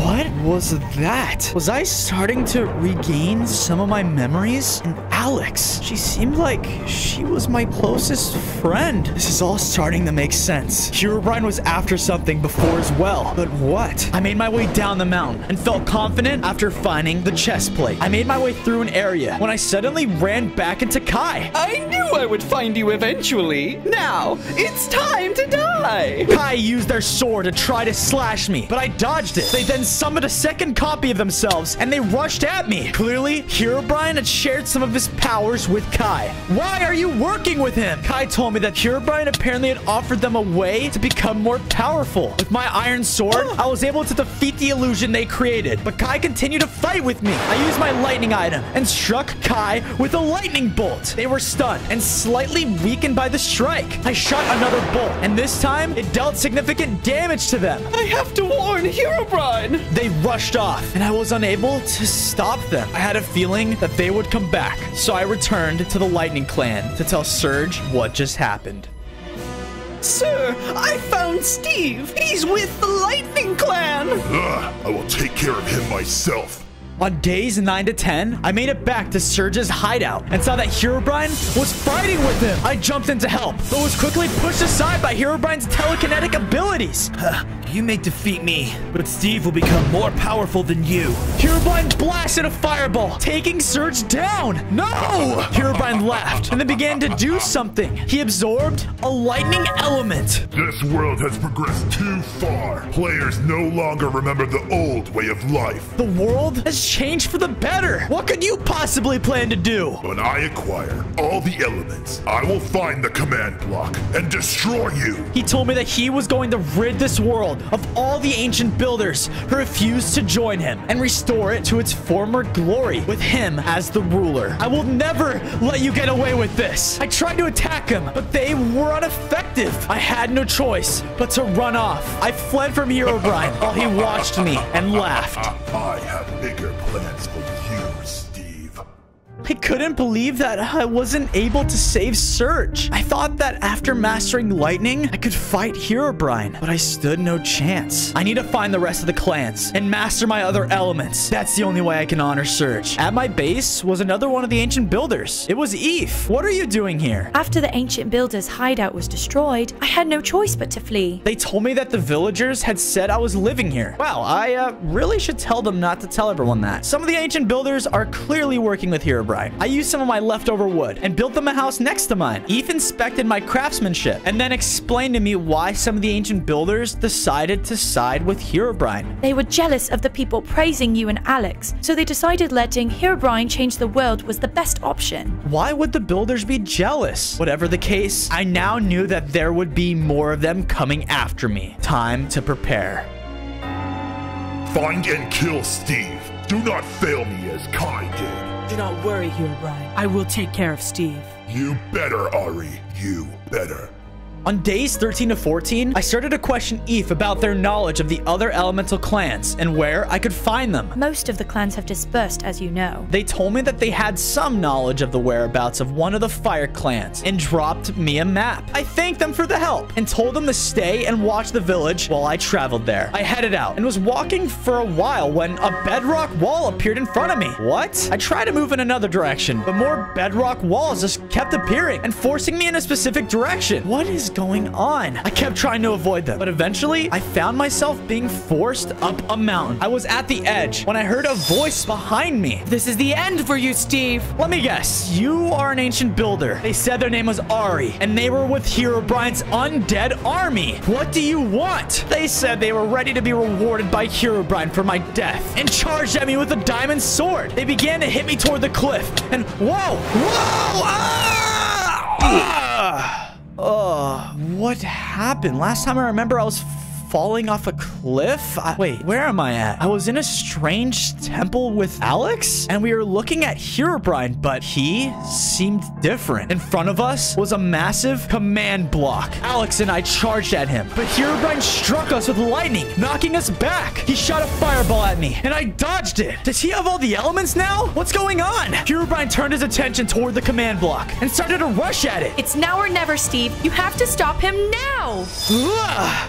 What was that? Was I starting to regain some of my memories? And Alex, she seemed like she was my closest friend. This is all starting to make sense. Herobrine was after something before as well. But what? I made my way down the mountain and felt confident after finding the chest plate. I made my way through an area when I suddenly ran back into Kai. I knew I would find you eventually. Now, it's time to die. Kai used their sword to try to slash me, but I dodged it. They then summoned a second copy of themselves, and they rushed at me. Clearly, Herobrine had shared some of his powers with Kai. Why are you working with him? Kai told me that Herobrine apparently had offered them a way to become more powerful. With my iron sword, I was able to defeat the illusion they created, but Kai continued to fight with me. I used my lightning item and struck Kai with a lightning bolt. They were stunned and slightly weakened by the strike. I shot another bolt, and this time, it dealt significant damage to them. I have to warn Herobrine. They rushed off, and I was unable to stop them. I had a feeling that they would come back, so I returned to the Lightning Clan to tell Surge what just happened. Sir, I found Steve. He's with the Lightning Clan. I will take care of him myself. On days 9 to 10, I made it back to Surge's hideout and saw that Herobrine was fighting with him. I jumped in to help, but was quickly pushed aside by Herobrine's telekinetic abilities. You may defeat me, but Steve will become more powerful than you. Herobrine blasted a fireball, taking Surge down. No! Herobrine laughed and then began to do something. He absorbed a lightning element. This world has progressed too far. Players no longer remember the old way of life. The world has changed for the better. What could you possibly plan to do? When I acquire all the elements, I will find the command block and destroy you. He told me that he was going to rid this world of all the ancient builders who refused to join him and restore it to its former glory with him as the ruler. I will never let you get away with this. I tried to attack him, but they were ineffective. I had no choice but to run off. I fled from Herobrine while he watched me and laughed. I have bigger plans for you, Steve. I couldn't believe that I wasn't able to save Surge. I thought that after mastering lightning, I could fight Herobrine, but I stood no chance. I need to find the rest of the clans and master my other elements. That's the only way I can honor Surge. At my base was another one of the ancient builders. It was Eve. What are you doing here? After the ancient builder's hideout was destroyed, I had no choice but to flee. They told me that the villagers had said I was living here. Wow, I really should tell them not to tell everyone that. Some of the ancient builders are clearly working with Herobrine. I used some of my leftover wood and built them a house next to mine. Eve inspected my craftsmanship and then explained to me why some of the ancient builders decided to side with Herobrine. They were jealous of the people praising you and Alex, so they decided letting Herobrine change the world was the best option. Why would the builders be jealous? Whatever the case, I now knew that there would be more of them coming after me. Time to prepare. Find and kill Steve. Do not fail me as Kai did. Do not worry, Herobrine. I will take care of Steve. You better, Ari. You better. On days 13 to 14, I started to question Eve about their knowledge of the other elemental clans and where I could find them. Most of the clans have dispersed, as you know. They told me that they had some knowledge of the whereabouts of one of the fire clans and dropped me a map. I thanked them for the help and told them to stay and watch the village while I traveled there. I headed out and was walking for a while when a bedrock wall appeared in front of me. What? I tried to move in another direction, but more bedrock walls just kept appearing and forcing me in a specific direction. What is going on? I kept trying to avoid them, but eventually I found myself being forced up a mountain. I was at the edge when I heard a voice behind me. This is the end for you, Steve. Let me guess. You are an ancient builder. They said their name was Ari, and they were with Herobrine's undead army. What do you want? They said they were ready to be rewarded by Herobrine for my death and charged at me with a diamond sword. They began to hit me toward the cliff, and whoa! What happened? Last time I remember, I was falling off a cliff? Wait, where am I at? I was in a strange temple with Alex, and we were looking at Herobrine, but he seemed different. In front of us was a massive command block. Alex and I charged at him, but Herobrine struck us with lightning, knocking us back. He shot a fireball at me, and I dodged it. Does he have all the elements now? What's going on? Herobrine turned his attention toward the command block and started to rush at it. It's now or never, Steve. You have to stop him now.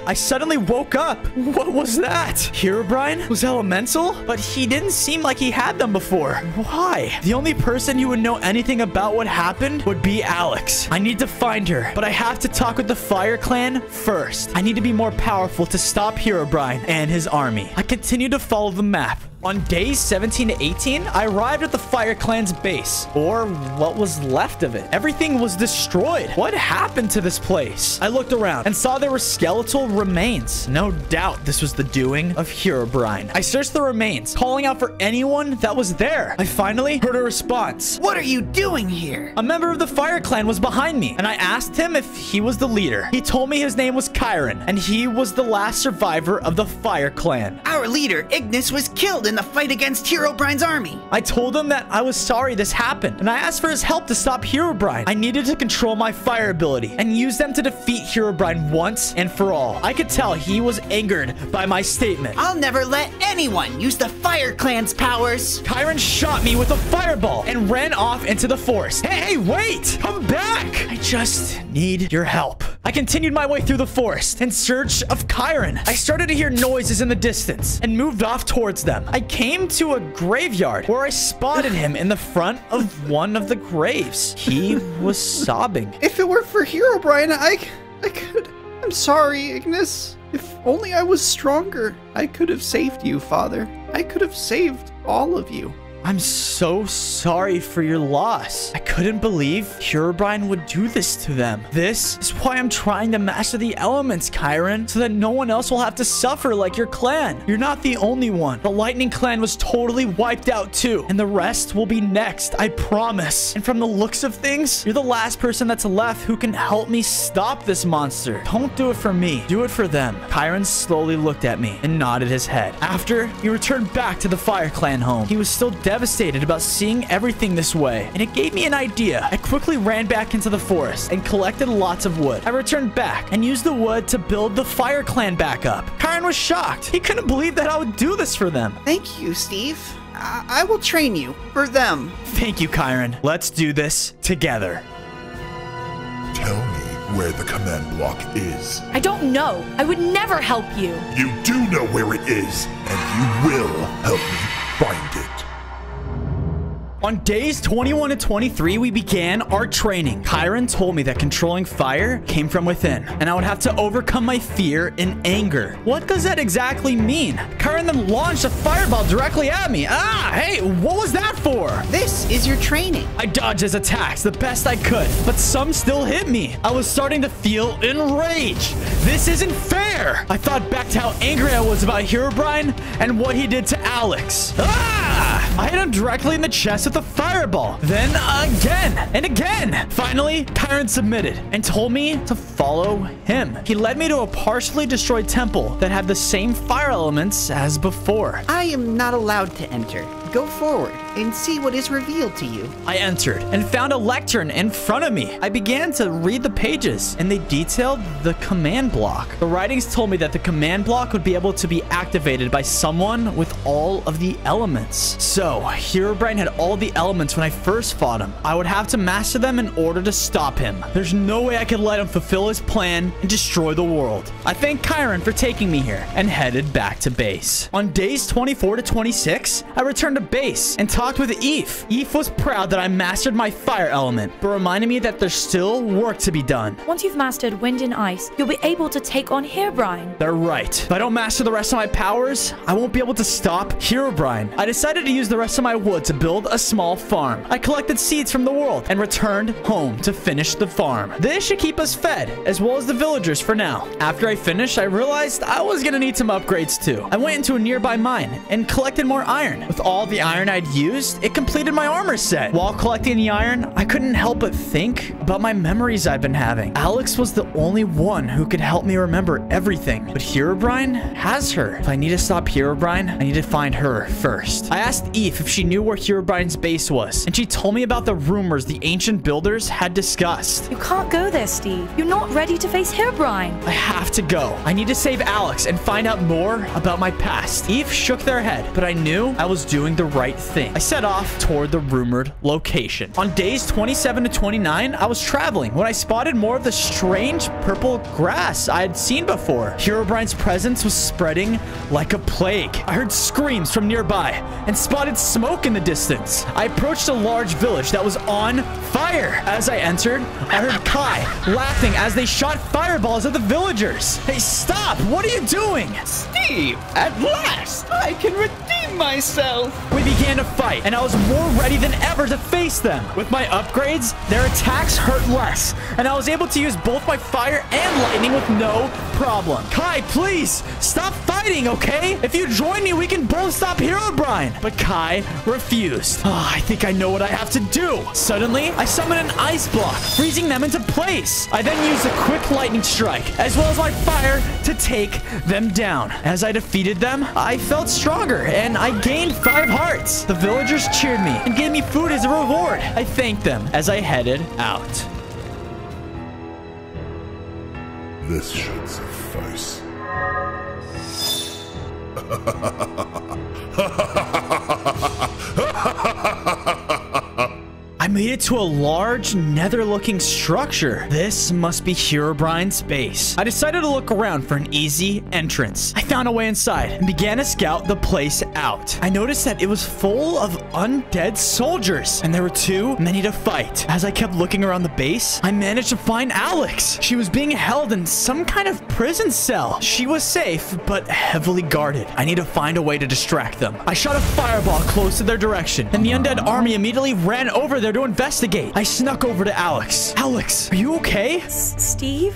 I suddenly woke up. What was that? Herobrine was elemental, but he didn't seem like he had them before. Why? The only person who would know anything about what happened would be Alex. I need to find her, but I have to talk with the Fire Clan first. I need to be more powerful to stop Herobrine and his army. I continue to follow the map. On days 17 to 18, I arrived at the Fire Clan's base, or what was left of it. Everything was destroyed. What happened to this place? I looked around and saw there were skeletal remains. No doubt this was the doing of Herobrine. I searched the remains, calling out for anyone that was there. I finally heard a response. What are you doing here? A member of the Fire Clan was behind me, and I asked him if he was the leader. He told me his name was Chiron, and he was the last survivor of the Fire Clan. Our leader, Ignis, was killed in the fight against Herobrine's army. I told him that I was sorry this happened, and I asked for his help to stop Herobrine. I needed to control my fire ability and use them to defeat Herobrine once and for all. I could tell he was angered by my statement. I'll never let anyone use the Fire Clan's powers. Chiron shot me with a fireball and ran off into the forest. Hey, wait! Come back! I just need your help. I continued my way through the forest in search of Chiron. I started to hear noises in the distance and moved off towards them. I came to a graveyard where I spotted him in the front of one of the graves. He was sobbing. If it were for Herobrine, I could... I'm sorry, Ignis. If only I was stronger, I could have saved you, Father. I could have saved all of you. I'm so sorry for your loss. I couldn't believe Herobrine would do this to them. This is why I'm trying to master the elements, Chiron, so that no one else will have to suffer like your clan. You're not the only one. The Lightning Clan was totally wiped out too, and the rest will be next, I promise. And from the looks of things, you're the last person that's left who can help me stop this monster. Don't do it for me. Do it for them. Chiron slowly looked at me and nodded his head. After, he returned back to the Fire Clan home. He was still devastated about seeing everything this way, and it gave me an idea. I quickly ran back into the forest and collected lots of wood. I returned back and used the wood to build the Fire Clan back up. Chiron was shocked. He couldn't believe that I would do this for them. Thank you, Steve. I will train you for them. Thank you, Chiron. Let's do this together. Tell me where the command block is. I don't know. I would never help you. You do know where it is, and you will help me find it. On days 21 to 23, we began our training. Chiron told me that controlling fire came from within, and I would have to overcome my fear and anger. What does that exactly mean? Chiron then launched a fireball directly at me. Hey, what was that for? This is your training. I dodged his attacks the best I could, but some still hit me. I was starting to feel enraged. This isn't fair. I thought back to how angry I was about Herobrine and what he did to Alex. I hit him directly in the chest with a fireball. Then again and again. Finally, Chiron submitted and told me to follow him. He led me to a partially destroyed temple that had the same fire elements as before. I am not allowed to enter. go forward and see what is revealed to you. I entered and found a lectern in front of me. I began to read the pages, and they detailed the command block. The writings told me that the command block would be able to be activated by someone with all of the elements. So, Herobrine had all the elements when I first fought him. I would have to master them in order to stop him. There's no way I could let him fulfill his plan and destroy the world. I thank Chiron for taking me here and headed back to base. On days 24 to 26, I returned to base and talked with Eve. Eve was proud that I mastered my fire element, but reminded me that there's still work to be done. Once you've mastered wind and ice, you'll be able to take on Herobrine. They're right. If I don't master the rest of my powers, I won't be able to stop Herobrine. I decided to use the rest of my wood to build a small farm. I collected seeds from the world and returned home to finish the farm. This should keep us fed, as well as the villagers for now. After I finished, I realized I was gonna need some upgrades too. I went into a nearby mine and collected more iron. With all the iron I'd used, it completed my armor set. While collecting the iron, I couldn't help but think about my memories I've been having. Alex was the only one who could help me remember everything, but Herobrine has her. If I need to stop Herobrine, I need to find her first. I asked Eve if she knew where Herobrine's base was, and she told me about the rumors the ancient builders had discussed. You can't go there, Steve. You're not ready to face Herobrine. I have to go. I need to save Alex and find out more about my past. Eve shook their head, but I knew I was doing the right thing. I set off toward the rumored location. On days 27 to 29, I was traveling when I spotted more of the strange purple grass I had seen before. Herobrine's presence was spreading like a plague. I heard screams from nearby and spotted smoke in the distance. I approached a large village that was on fire. As I entered, I heard Kai laughing as they shot fireballs at the villagers. Hey, stop! What are you doing? Steve, at last, I can redeem myself. We began to fight, and I was more ready than ever to face them. With my upgrades, their attacks hurt less, and I was able to use both my fire and lightning with no problem. Kai, please, stop fighting, okay? If you join me, we can both stop Herobrine. But Kai refused. I think I know what I have to do. Suddenly, I summoned an ice block, freezing them into place. I then used a quick lightning strike, as well as my fire, to take them down. As I defeated them, I felt stronger, and I gained 5 hearts. The villagers cheered me and gave me food as a reward. I thanked them as I headed out. This should suffice. I made it to a large, nether-looking structure. This must be Herobrine's base. I decided to look around for an easy entrance. I found a way inside and began to scout the place out. I noticed that it was full of undead soldiers, and there were too many to fight. As I kept looking around the base, I managed to find Alex. She was being held in some kind of prison cell. She was safe, but heavily guarded. I need to find a way to distract them. I shot a fireball close to their direction, and the undead army immediately ran over there to investigate. I snuck over to Alex. Alex, are you okay? Steve?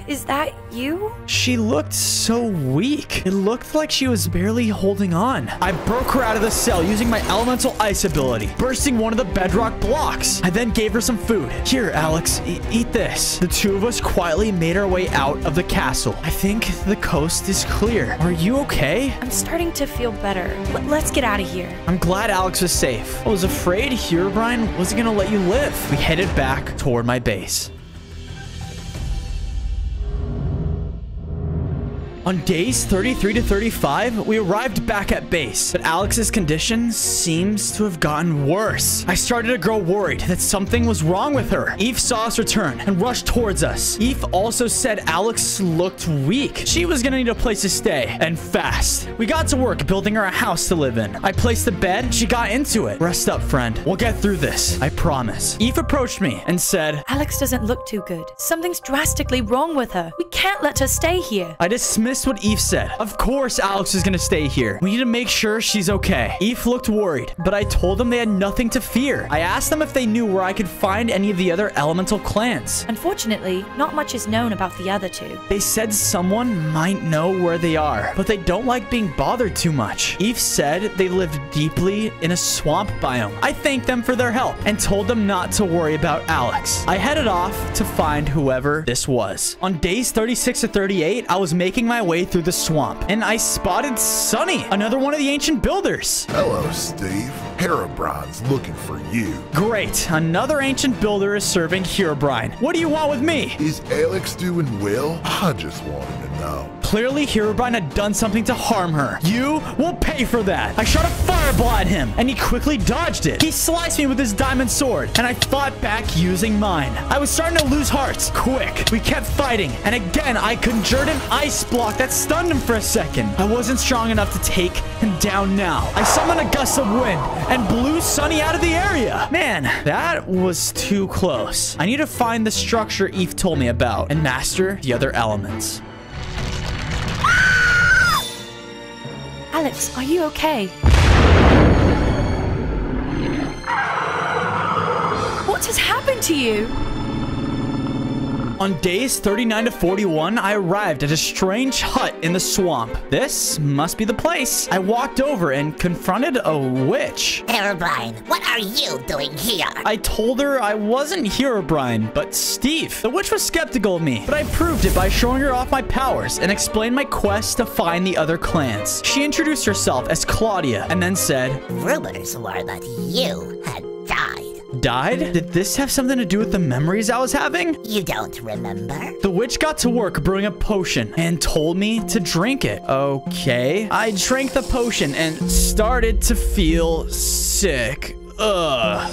Is that you? She looked so weak. It looked like she was barely holding on. I broke her out of the cell using my elemental ice ability, bursting one of the bedrock blocks. I then gave her some food. Here, Alex, eat this. The two of us quietly made our way out of the castle. I think the coast is clear. Are you okay? I'm starting to feel better. Let's get out of here. I'm glad Alex was safe. I was afraid Herobrine wasn't gonna let you live. We headed back toward my base. On days 33 to 35, we arrived back at base, but Alex's condition seems to have gotten worse. I started to grow worried that something was wrong with her. Eve saw us return and rushed towards us. Eve also said Alex looked weak. She was gonna need a place to stay, and fast. We got to work building her a house to live in. I placed the bed, she got into it. Rest up, friend. We'll get through this, I promise. Eve approached me and said, Alex doesn't look too good. Something's drastically wrong with her. We can't let her stay here. I dismissed what Eve said. Of course Alex is gonna stay here. We need to make sure she's okay. Eve looked worried, but I told them they had nothing to fear. I asked them if they knew where I could find any of the other elemental clans. Unfortunately, not much is known about the other two. They said someone might know where they are, but they don't like being bothered too much. Eve said they lived deeply in a swamp biome. I thanked them for their help and told them not to worry about Alex. I headed off to find whoever this was. On days 36 to 38, I was making my way through the swamp, and I spotted Sunny, another one of the ancient builders. Hello, Steve. Herobrine's looking for you. Great. Another ancient builder is serving Herobrine. What do you want with me? Is Alex doing well? I just wanted to know. Clearly, Herobrine had done something to harm her. You will pay for that. I shot a fireball at him, and he quickly dodged it. He sliced me with his diamond sword, and I fought back using mine. I was starting to lose hearts. Quick. We kept fighting, and again, I conjured an ice block that stunned him for a second. I wasn't strong enough to take him down now. I summoned a gust of wind and blew Sunny out of the area. Man, that was too close. I need to find the structure Eve told me about and master the other elements. Alex, are you okay? What has happened to you? On days 39 to 41, I arrived at a strange hut in the swamp. This must be the place. I walked over and confronted a witch. Herobrine, what are you doing here? I told her I wasn't Herobrine, but Steve. The witch was skeptical of me, but I proved it by showing her off my powers and explained my quest to find the other clans. She introduced herself as Claudia and then said, Rumors were that you had died. Died? Did this have something to do with the memories I was having? You don't remember? The witch got to work brewing a potion and told me to drink it. Okay. I drank the potion and started to feel sick. Ugh.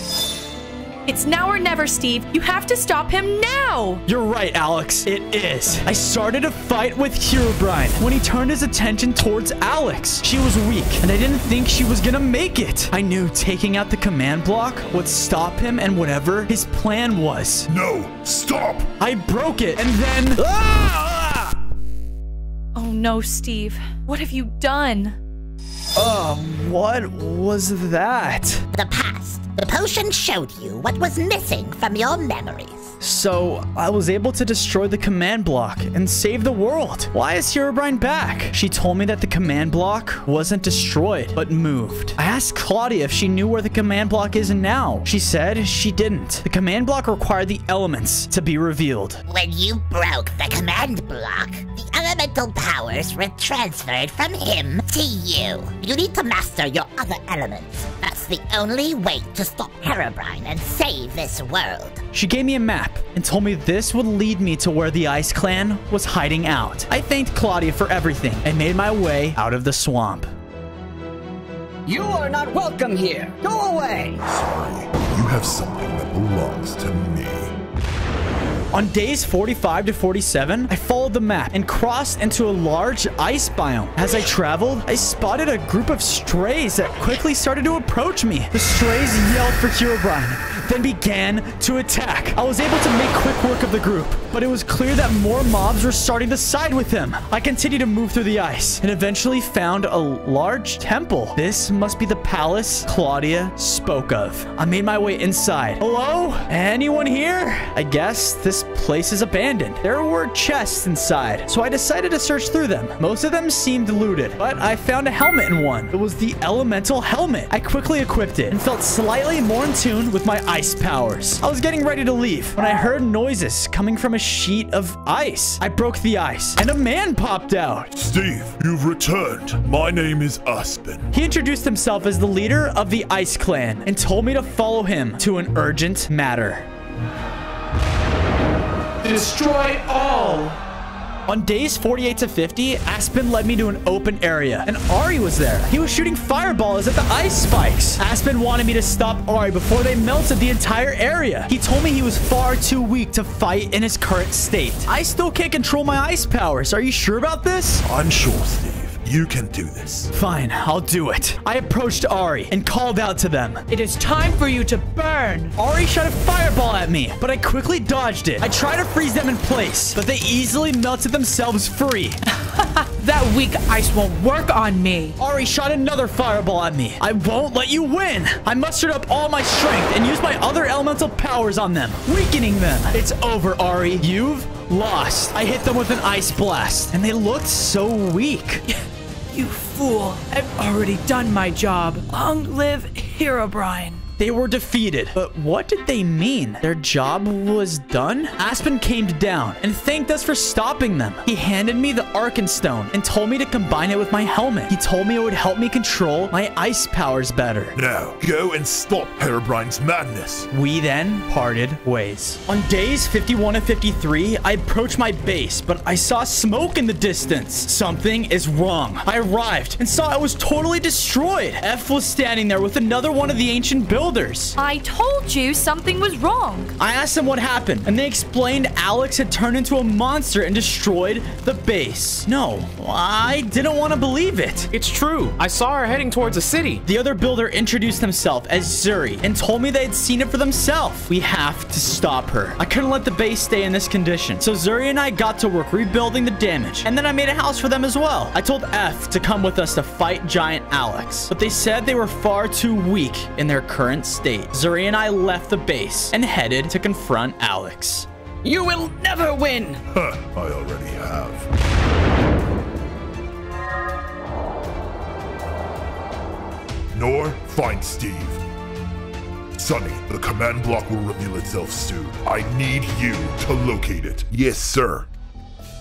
It's now or never, Steve. You have to stop him now. You're right, Alex. It is. I started a fight with Herobrine when he turned his attention towards Alex. She was weak, and I didn't think she was gonna make it. I knew taking out the command block would stop him and whatever his plan was. No, stop! I broke it, and then... Oh no, Steve. What have you done? What was that? The past. The potion showed you what was missing from your memories. So, I was able to destroy the command block and save the world. Why is Herobrine back? She told me that the command block wasn't destroyed, but moved. I asked Claudia if she knew where the command block is now. She said she didn't. The command block required the elements to be revealed. When you broke the command block, the elemental powers were transferred from him to you. You need to master your other elements. That's the only way to stop Herobrine and save this world. She gave me a map and told me this would lead me to where the Ice Clan was hiding out. I thanked Claudia for everything and made my way out of the swamp. You are not welcome here. Go away. Sorry, you have something that belongs to me. On days 45 to 47, I followed the map and crossed into a large ice biome. As I traveled, I spotted a group of strays that quickly started to approach me. The strays yelled for Herobrine, then began to attack. I was able to make quick work of the group, but it was clear that more mobs were starting to side with him. I continued to move through the ice and eventually found a large temple. This must be the palace Claudia spoke of. I made my way inside. Hello? Anyone here? I guess this place is abandoned. There were chests inside, so I decided to search through them. Most of them seemed looted, but I found a helmet in one. It was the elemental helmet. I quickly equipped it and felt slightly more in tune with my ice powers. I was getting ready to leave when I heard noises coming from a sheet of ice. I broke the ice and a man popped out. Steve, you've returned. My name is Aspen. He introduced himself as the leader of the Ice Clan and told me to follow him to an urgent matter. Destroy all! On days 48 to 50, Aspen led me to an open area, and Ari was there. He was shooting fireballs at the ice spikes. Aspen wanted me to stop Ari before they melted the entire area. He told me he was far too weak to fight in his current state. I still can't control my ice powers. Are you sure about this? I'm sure, Steve. You can do this. Fine, I'll do it. I approached Ari and called out to them. It is time for you to burn. Ari shot a fireball at me, but I quickly dodged it. I tried to freeze them in place, but they easily melted themselves free. That weak ice won't work on me. Ari shot another fireball at me. I won't let you win. I mustered up all my strength and used my other elemental powers on them, weakening them. It's over, Ari. You've lost. I hit them with an ice blast, and they looked so weak. You fool. I've already done my job. Long live Herobrine. They were defeated. But what did they mean? Their job was done? Aspen came down and thanked us for stopping them. He handed me the Arkenstone and told me to combine it with my helmet. He told me it would help me control my ice powers better. Now, go and stop Herobrine's madness. We then parted ways. On days 51 and 53, I approached my base, but I saw smoke in the distance. Something is wrong. I arrived and saw it was totally destroyed. F was standing there with another one of the ancient builders. I told you something was wrong. I asked them what happened, and they explained Alex had turned into a monster and destroyed the base. No, I didn't want to believe it. It's true. I saw her heading towards the city. The other builder introduced himself as Zuri and told me they had seen it for themselves. We have to stop her. I couldn't let the base stay in this condition. So Zuri and I got to work rebuilding the damage. And then I made a house for them as well. I told F to come with us to fight Giant Alex. But they said they were far too weak in their current state. Zuri and I left the base and headed to confront Alex. You will never win! Huh, I already have. Nor, find Steve. Sonny, the command block will reveal itself soon. I need you to locate it. Yes, sir.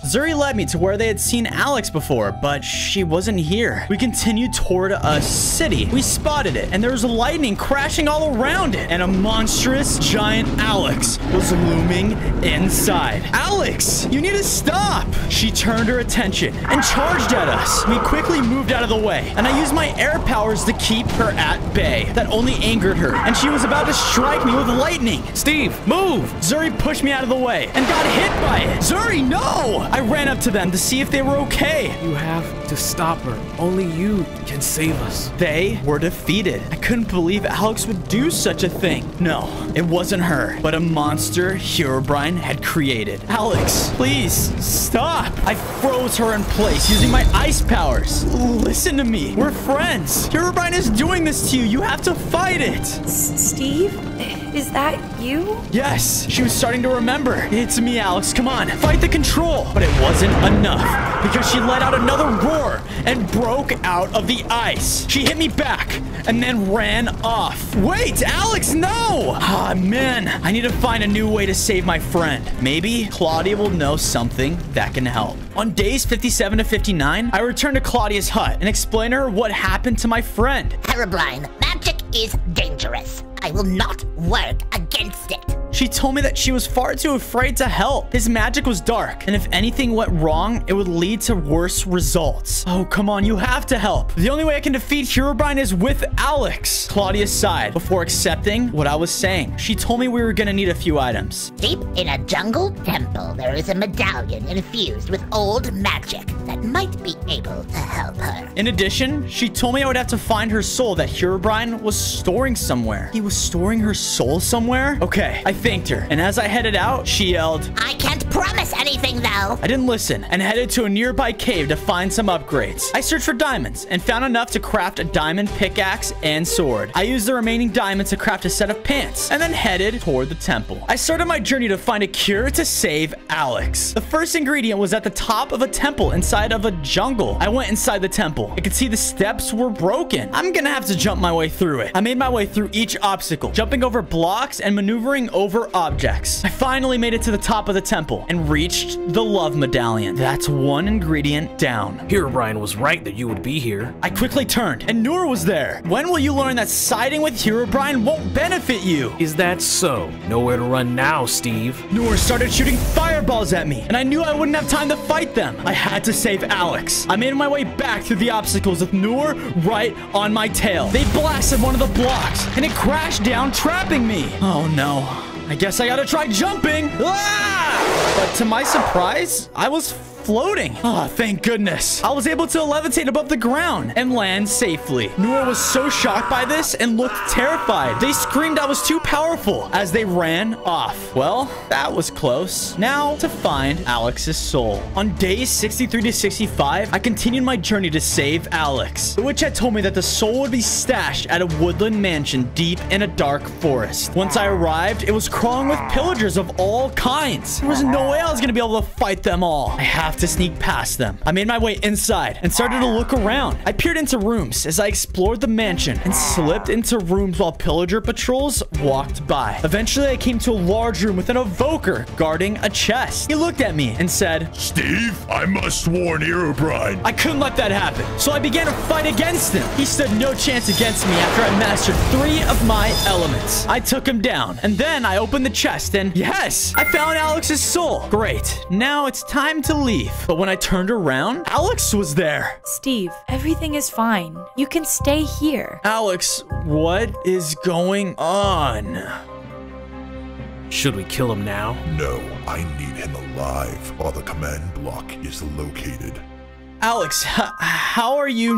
Zuri led me to where they had seen Alex before, but she wasn't here. We continued toward a city. We spotted it, and there was lightning crashing all around it, and a monstrous giant Alex was looming inside. Alex, you need to stop! She turned her attention and charged at us. We quickly moved out of the way, and I used my air powers to keep her at bay. That only angered her, and she was about to strike me with lightning. Steve, move! Zuri pushed me out of the way and got hit by it. Zuri, no! I ran up to them to see if they were okay. You have to stop her. Only you can save us. They were defeated. I couldn't believe Alex would do such a thing. No, it wasn't her, but a monster Herobrine had created. Alex, please, stop. I froze her in place using my ice powers. Listen to me. We're friends. Herobrine is doing this to you. You have to fight it. Steve? Is that you? Yes, she was starting to remember. It's me, Alex. Come on, fight the control. But it wasn't enough because she let out another roar and broke out of the ice. She hit me back and then ran off. Wait, Alex, no! Ah, man, I need to find a new way to save my friend. Maybe Claudia will know something that can help. On days 57 to 59, I returned to Claudia's hut and explained to her what happened to my friend. Herobrine, magic is dangerous. I will not work against it. She told me that she was far too afraid to help. His magic was dark, and if anything went wrong, it would lead to worse results. Oh, come on, you have to help. The only way I can defeat Herobrine is with Alex. Claudia sighed before accepting what I was saying. She told me we were gonna need a few items. Deep in a jungle temple, there is a medallion infused with old magic that might be able to help her. In addition, she told me I would have to find her soul that Herobrine was storing somewhere. He was storing her soul somewhere? Okay, I thanked her, and as I headed out, she yelled, I can't promise anything, though. I didn't listen and headed to a nearby cave to find some upgrades. I searched for diamonds and found enough to craft a diamond pickaxe and sword. I used the remaining diamonds to craft a set of pants and then headed toward the temple. I started my journey to find a cure to save Alex. The first ingredient was at the top of a temple inside of a jungle. I went inside the temple. I could see the steps were broken. I'm gonna have to jump my way through it. I made my way through each obstacle, jumping over blocks and maneuvering over objects. I finally made it to the top of the temple and reached the love medallion. That's one ingredient down. Herobrine was right that you would be here. I quickly turned and Noor was there. When will you learn that siding with Herobrine won't benefit you? Is that so? Nowhere to run now, Steve. Noor started shooting fireballs at me and I knew I wouldn't have time to fight them. I had to save Alex. I made my way back through the obstacles with Noor right on my tail. They blasted one of the blocks and it crashed down, trapping me. Oh no. I guess I gotta try jumping. Ah! But to my surprise, I was floating. Oh, thank goodness. I was able to levitate above the ground and land safely. Noor was so shocked by this and looked terrified. They screamed I was too powerful as they ran off. Well, that was close. Now to find Alex's soul. On days 63 to 65, I continued my journey to save Alex. The witch had told me that the soul would be stashed at a woodland mansion deep in a dark forest. Once I arrived, it was crawling with pillagers of all kinds. There was no way I was going to be able to fight them all. I have have to sneak past them. I made my way inside and started to look around. I peered into rooms as I explored the mansion and slipped into rooms while pillager patrols walked by. Eventually, I came to a large room with an evoker guarding a chest. He looked at me and said, Steve, I must warn Herobrine. I couldn't let that happen, so I began to fight against him. He stood no chance against me after I mastered 3 of my elements. I took him down, and then I opened the chest, and yes, I found Alex's soul. Great, now it's time to leave. But when I turned around, Alex was there. Steve, everything is fine. You can stay here. Alex, what is going on? Should we kill him now? No, I need him alive while the command block is located. Alex, how are you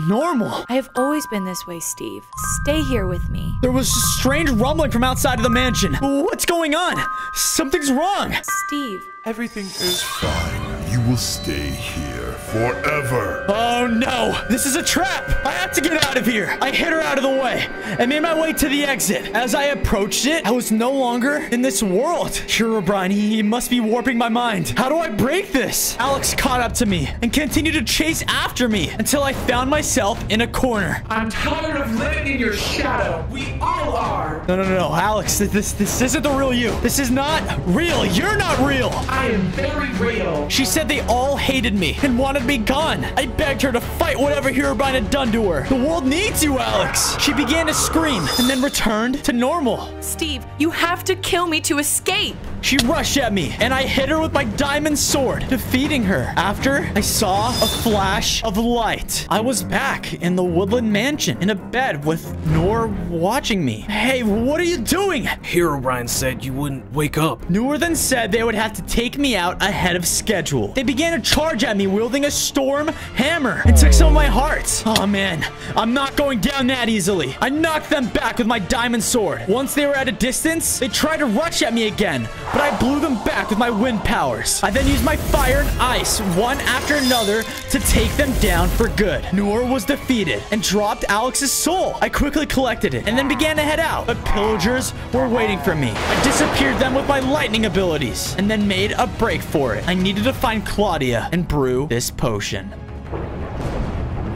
normal? I have always been this way, Steve. Stay here with me. There was a strange rumbling from outside of the mansion. What's going on? Something's wrong. Steve. Everything is fine. You will stay here forever. Oh no, this is a trap. I have to get out of here. I hit her out of the way and made my way to the exit. As I approached it, I was no longer in this world. Herobrine, he must be warping my mind. How do I break this? Alex caught up to me and continued to chase after me until I found myself in a corner. I'm tired of living in your shadow. We all are. No, Alex, this isn't the real you. This is not real. You're not real. I am very real. She said they all hated me and wanted me gone. I begged her to fight whatever Herobrine had done to her. The world needs you, Alex. She began to scream and then returned to normal. Steve, you have to kill me to escape. She rushed at me and I hit her with my diamond sword, defeating her. After I saw a flash of light, I was back in the Woodland Mansion in a bed with Noor watching me. Hey, what are you doing? Herobrine said you wouldn't wake up. Noor then said they would have to take me out ahead of schedule. They began to charge at me wielding a storm hammer and took some of my hearts. Oh man, I'm not going down that easily. I knocked them back with my diamond sword. Once they were at a distance, they tried to rush at me again, but I blew them back with my wind powers. I then used my fire and ice one after another to take them down for good. Noor was defeated and dropped Alex's soul. I quickly collected it and then began to head out, but pillagers were waiting for me. I disappeared them with my lightning abilities and then made a break for it. I needed to find Claudia and brew this potion.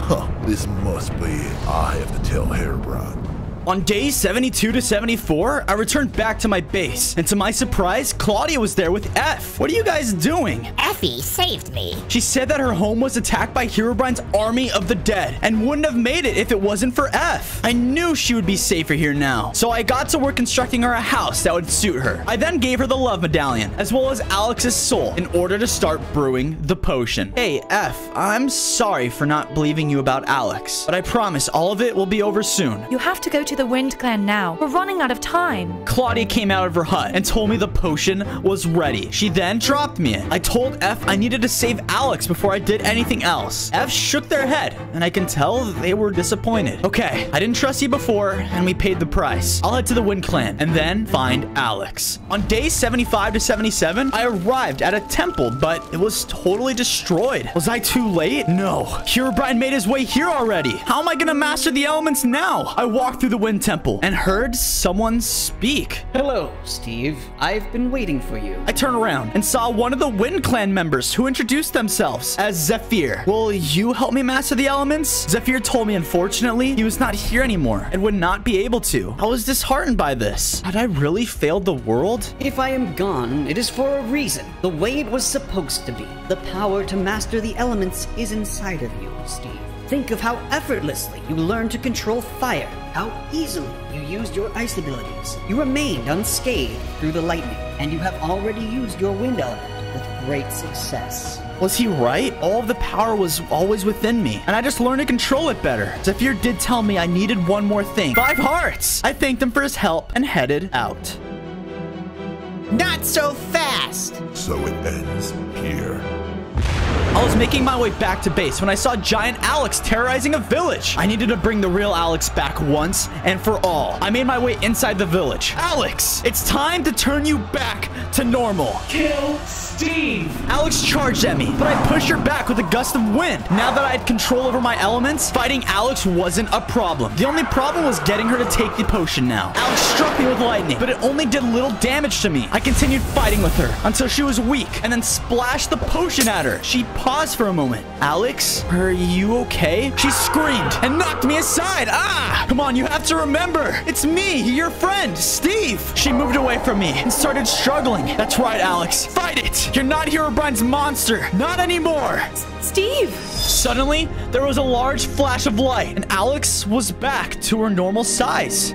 Huh, this must be it. I have to tell Herobrine. On days 72 to 74, I returned back to my base, and to my surprise, Claudia was there with F. What are you guys doing? Effie saved me. She said that her home was attacked by Herobrine's army of the dead, and wouldn't have made it if it wasn't for F. I knew she would be safer here now, so I got to work constructing her a house that would suit her. I then gave her the love medallion, as well as Alex's soul, in order to start brewing the potion. Hey, F, I'm sorry for not believing you about Alex, but I promise all of it will be over soon. You have to go to the Wind Clan now. We're running out of time. Claudia came out of her hut and told me the potion was ready. She then dropped me it. I told F I needed to save Alex before I did anything else. F shook their head, and I can tell they were disappointed. Okay, I didn't trust you before, and we paid the price. I'll head to the Wind Clan and then find Alex. On days 75 to 77, I arrived at a temple, but it was totally destroyed. Was I too late? No. Herobrine made his way here already. How am I gonna master the elements now? I walked through the Wind Temple and heard someone speak. Hello, Steve. I've been waiting for you. I turned around and saw one of the Wind Clan members who introduced themselves as Zephyr. Will you help me master the elements? Zephyr told me unfortunately he was not here anymore and would not be able to. I was disheartened by this. Had I really failed the world? If I am gone, it is for a reason. The way it was supposed to be. The power to master the elements is inside of you, Steve. Think of how effortlessly you learned to control fire, how easily you used your ice abilities. You remained unscathed through the lightning, and you have already used your wind element with great success. Was he right? All of the power was always within me, and I just learned to control it better. Zephyr did tell me I needed one more thing. 5 hearts! I thanked him for his help and headed out. Not so fast! So it ends here. I was making my way back to base when I saw giant Alex terrorizing a village. I needed to bring the real Alex back once and for all. I made my way inside the village. Alex, it's time to turn you back to normal. Kill Steve! Alex charged at me, but I pushed her back with a gust of wind. Now that I had control over my elements, fighting Alex wasn't a problem. The only problem was getting her to take the potion now. Alex struck me with lightning, but it only did little damage to me. I continued fighting with her until she was weak and then splashed the potion at her. She paused for a moment. Alex, are you okay? She screamed and knocked me aside. Ah! Come on, you have to remember. It's me, your friend, Steve. She moved away from me and started struggling. That's right, Alex. Fight it. You're not Herobrine's monster. Not anymore. Steve! Suddenly, there was a large flash of light, and Alex was back to her normal size.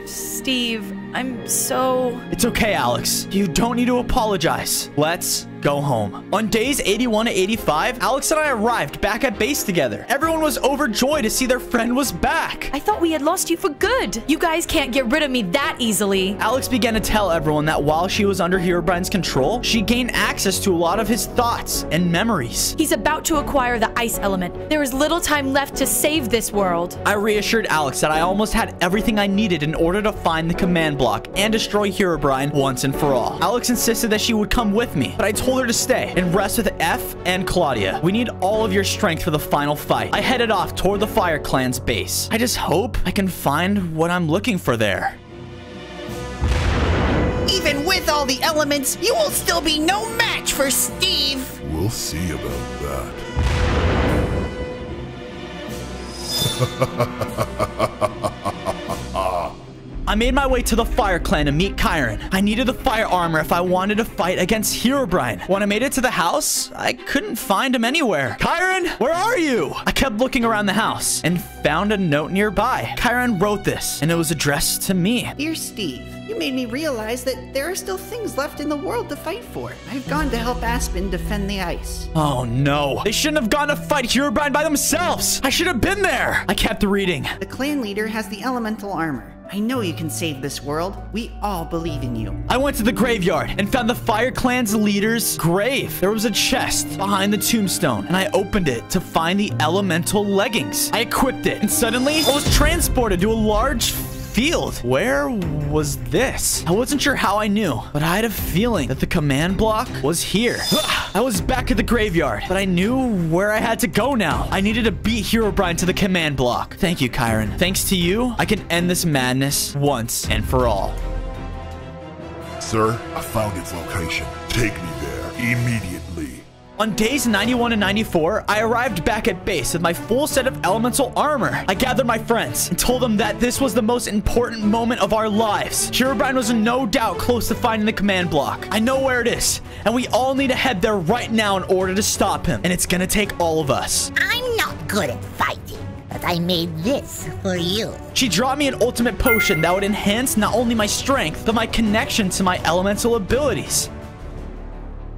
Steve, I'm so... It's okay, Alex. You don't need to apologize. Let's go home. On days 81 to 85, Alex and I arrived back at base together. Everyone was overjoyed to see their friend was back. I thought we had lost you for good. You guys can't get rid of me that easily. Alex began to tell everyone that while she was under Herobrine's control, she gained access to a lot of his thoughts and memories. He's about to acquire the ice element. There is little time left to save this world. I reassured Alex that I almost had everything I needed in order to find the command block and destroy Herobrine once and for all. Alex insisted that she would come with me, but I told her to stay and rest with F and Claudia. We need all of your strength for the final fight. I headed off toward the Fire Clan's base. I just hope I can find what I'm looking for there. Even with all the elements, you will still be no match for Steve. We'll see about that. I made my way to the Fire Clan to meet Chiron. I needed the fire armor if I wanted to fight against Herobrine. When I made it to the house, I couldn't find him anywhere. Chiron, where are you? I kept looking around the house and found a note nearby. Chiron wrote this, and it was addressed to me. Dear Steve, you made me realize that there are still things left in the world to fight for. I've gone to help Aspen defend the ice. Oh no, they shouldn't have gone to fight Herobrine by themselves. I should have been there. I kept reading. The clan leader has the elemental armor. I know you can save this world. We all believe in you. I went to the graveyard and found the Fire Clan's leader's grave. There was a chest behind the tombstone, and I opened it to find the elemental leggings. I equipped it, and suddenly I was transported to a large field. Where was this? I wasn't sure how I knew, but I had a feeling that the command block was here. I was back at the graveyard, but I knew where I had to go now. I needed to beat Herobrine to the command block. Thank you, Chiron. Thanks to you, I can end this madness once and for all. Sir, I found its location. Take me there immediately. On days 91 and 94, I arrived back at base with my full set of elemental armor. I gathered my friends and told them that this was the most important moment of our lives. Herobrine was no doubt close to finding the command block. I know where it is, and we all need to head there right now in order to stop him, and it's gonna take all of us. I'm not good at fighting, but I made this for you. She dropped me an ultimate potion that would enhance not only my strength, but my connection to my elemental abilities.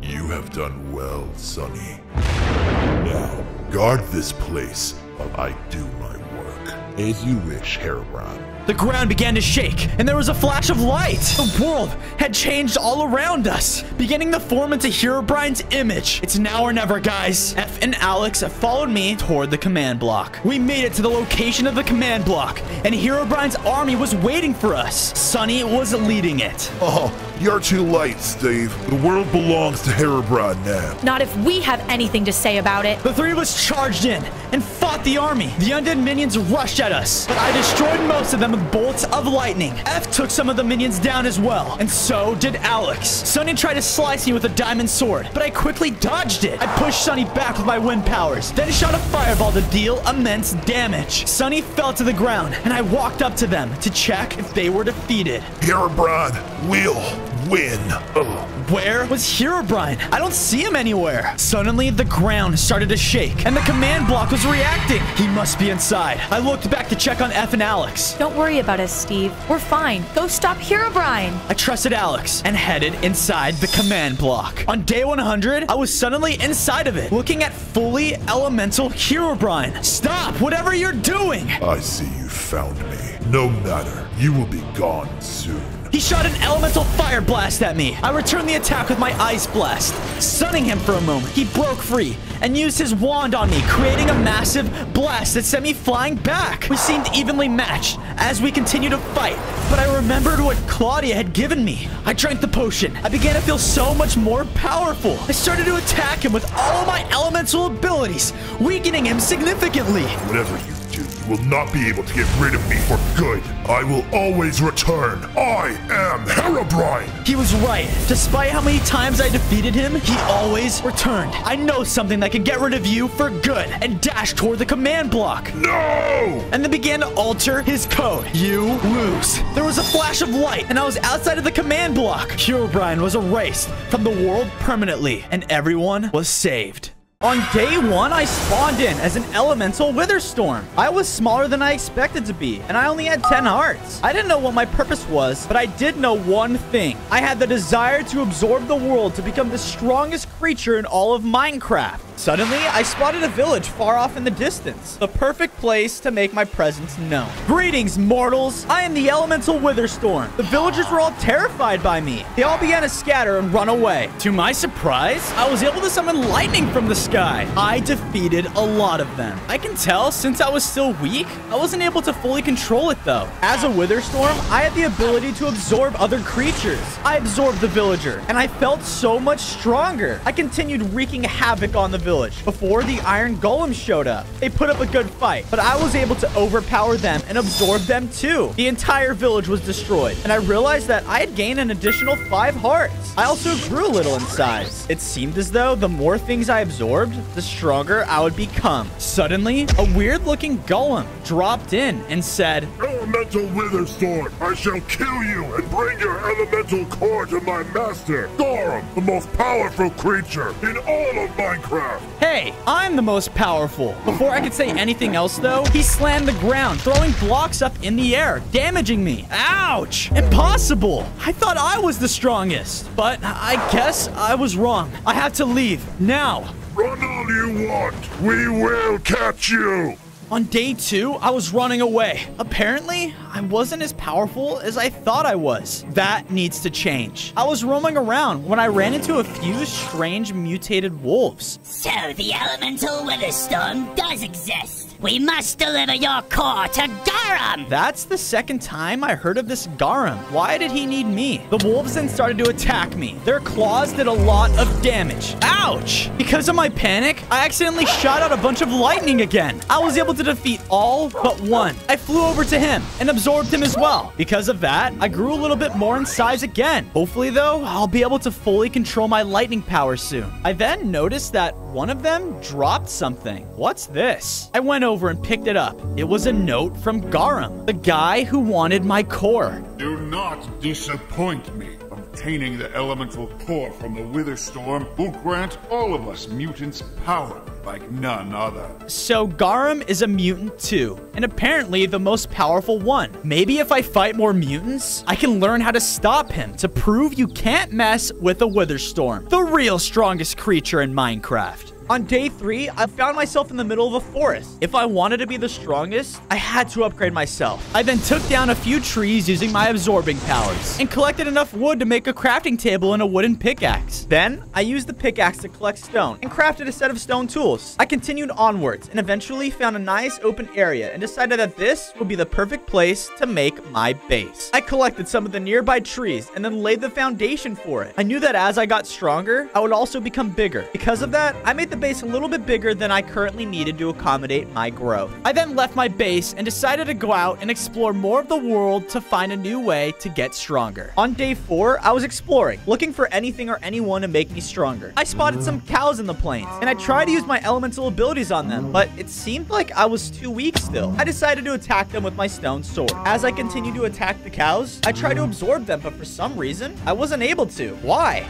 You have done well, Sonny. Now, guard this place while I do my work. As you wish, Herobrine. The ground began to shake, and there was a flash of light. The world had changed all around us, beginning to form into Herobrine's image. It's now or never, guys. F and Alex followed me toward the command block. We made it to the location of the command block, and Herobrine's army was waiting for us. Sonny was leading it. Oh, you're too late, Steve. The world belongs to Herobrine now. Not if we have anything to say about it. The three of us charged in and fought the army. The undead minions rushed at us, but I destroyed most of them with bolts of lightning. F took some of the minions down as well, and so did Alex. Sonny tried to slice me with a diamond sword, but I quickly dodged it. I pushed Sonny back with my wind powers, then shot a fireball to deal immense damage. Sonny fell to the ground, and I walked up to them to check if they were defeated. Herobrine will win. Where was Herobrine? I don't see him anywhere. Suddenly, the ground started to shake, and the command block was reacting. He must be inside. I looked back to check on F and Alex. Don't worry about us, Steve. We're fine. Go stop Herobrine. I trusted Alex and headed inside the command block. On day 100, I was suddenly inside of it, looking at fully elemental Herobrine. Stop whatever you're doing. I see you found me. No matter. You will be gone soon. He shot an elemental fire blast at me. I returned the attack with my ice blast. Stunning him for a moment, he broke free and used his wand on me, creating a massive blast that sent me flying back. We seemed evenly matched as we continued to fight, but I remembered what Claudia had given me. I drank the potion. I began to feel so much more powerful. I started to attack him with all of my elemental abilities, weakening him significantly. Whatever you do, you will not be able to get rid of me for good. I will always return. I am Herobrine. He was right. Despite how many times I defeated him, he always returned. I know something that can get rid of you for good, and dashed toward the command block. No! And then began to alter his code. You lose. There was a flash of light, and I was outside of the command block. Herobrine was erased from the world permanently, and everyone was saved. On day 1, I spawned in as an elemental Witherstorm. I was smaller than I expected to be, and I only had 10 hearts. I didn't know what my purpose was, but I did know one thing. I had the desire to absorb the world to become the strongest creature in all of Minecraft. Suddenly, I spotted a village far off in the distance. The perfect place to make my presence known. Greetings, mortals. I am the elemental Witherstorm. The villagers were all terrified by me. They all began to scatter and run away. To my surprise, I was able to summon lightning from the sky. I defeated a lot of them. I can tell since I was still weak, I wasn't able to fully control it though. As a Witherstorm, I had the ability to absorb other creatures. I absorbed the villager, and I felt so much stronger. I continued wreaking havoc on the village before the iron golem showed up. They put up a good fight, but I was able to overpower them and absorb them too. The entire village was destroyed, and I realized that I had gained an additional 5 hearts. I also grew a little in size. It seemed as though the more things I absorbed, the stronger I would become. Suddenly, a weird-looking golem dropped in and said, Elemental Witherstorm, I shall kill you and bring your elemental core to my master, Gorum, the most powerful creature in all of Minecraft. Hey, I'm the most powerful. Before I could say anything else, though, he slammed the ground, throwing blocks up in the air, damaging me. Ouch! Impossible! I thought I was the strongest, but I guess I was wrong. I have to leave now. Run all you want. We will catch you. On day 2, I was running away. Apparently, I wasn't as powerful as I thought I was. That needs to change. I was roaming around when I ran into a few strange mutated wolves. So the elemental Witherstorm does exist. We must deliver your core to Garum! That's the second time I heard of this Garum. Why did he need me? The wolves then started to attack me. Their claws did a lot of damage. Ouch! Because of my panic, I accidentally shot out a bunch of lightning again. I was able to defeat all but one. I flew over to him and absorbed him as well. Because of that, I grew a little bit more in size again. Hopefully, though, I'll be able to fully control my lightning power soon. I then noticed that one of them dropped something. What's this? I went over and picked it up. It was a note from Garum, the guy who wanted my core. Do not disappoint me. Obtaining the elemental core from the Witherstorm will grant all of us mutants power like none other. So Garum is a mutant too, and apparently the most powerful one. Maybe if I fight more mutants, I can learn how to stop him to prove you can't mess with a Witherstorm, the real strongest creature in Minecraft. On day 3, I found myself in the middle of a forest. If I wanted to be the strongest, I had to upgrade myself. I then took down a few trees using my absorbing powers and collected enough wood to make a crafting table and a wooden pickaxe. Then, I used the pickaxe to collect stone and crafted a set of stone tools. I continued onwards and eventually found a nice open area and decided that this would be the perfect place to make my base. I collected some of the nearby trees and then laid the foundation for it. I knew that as I got stronger, I would also become bigger. Because of that, I made the base a little bit bigger than I currently needed to accommodate my growth. I then left my base and decided to go out and explore more of the world to find a new way to get stronger. On day 4, I was exploring, looking for anything or anyone to make me stronger. I spotted some cows in the plains, and I tried to use my elemental abilities on them, but it seemed like I was too weak still. I decided to attack them with my stone sword. As I continued to attack the cows, I tried to absorb them, but for some reason, I wasn't able to. Why?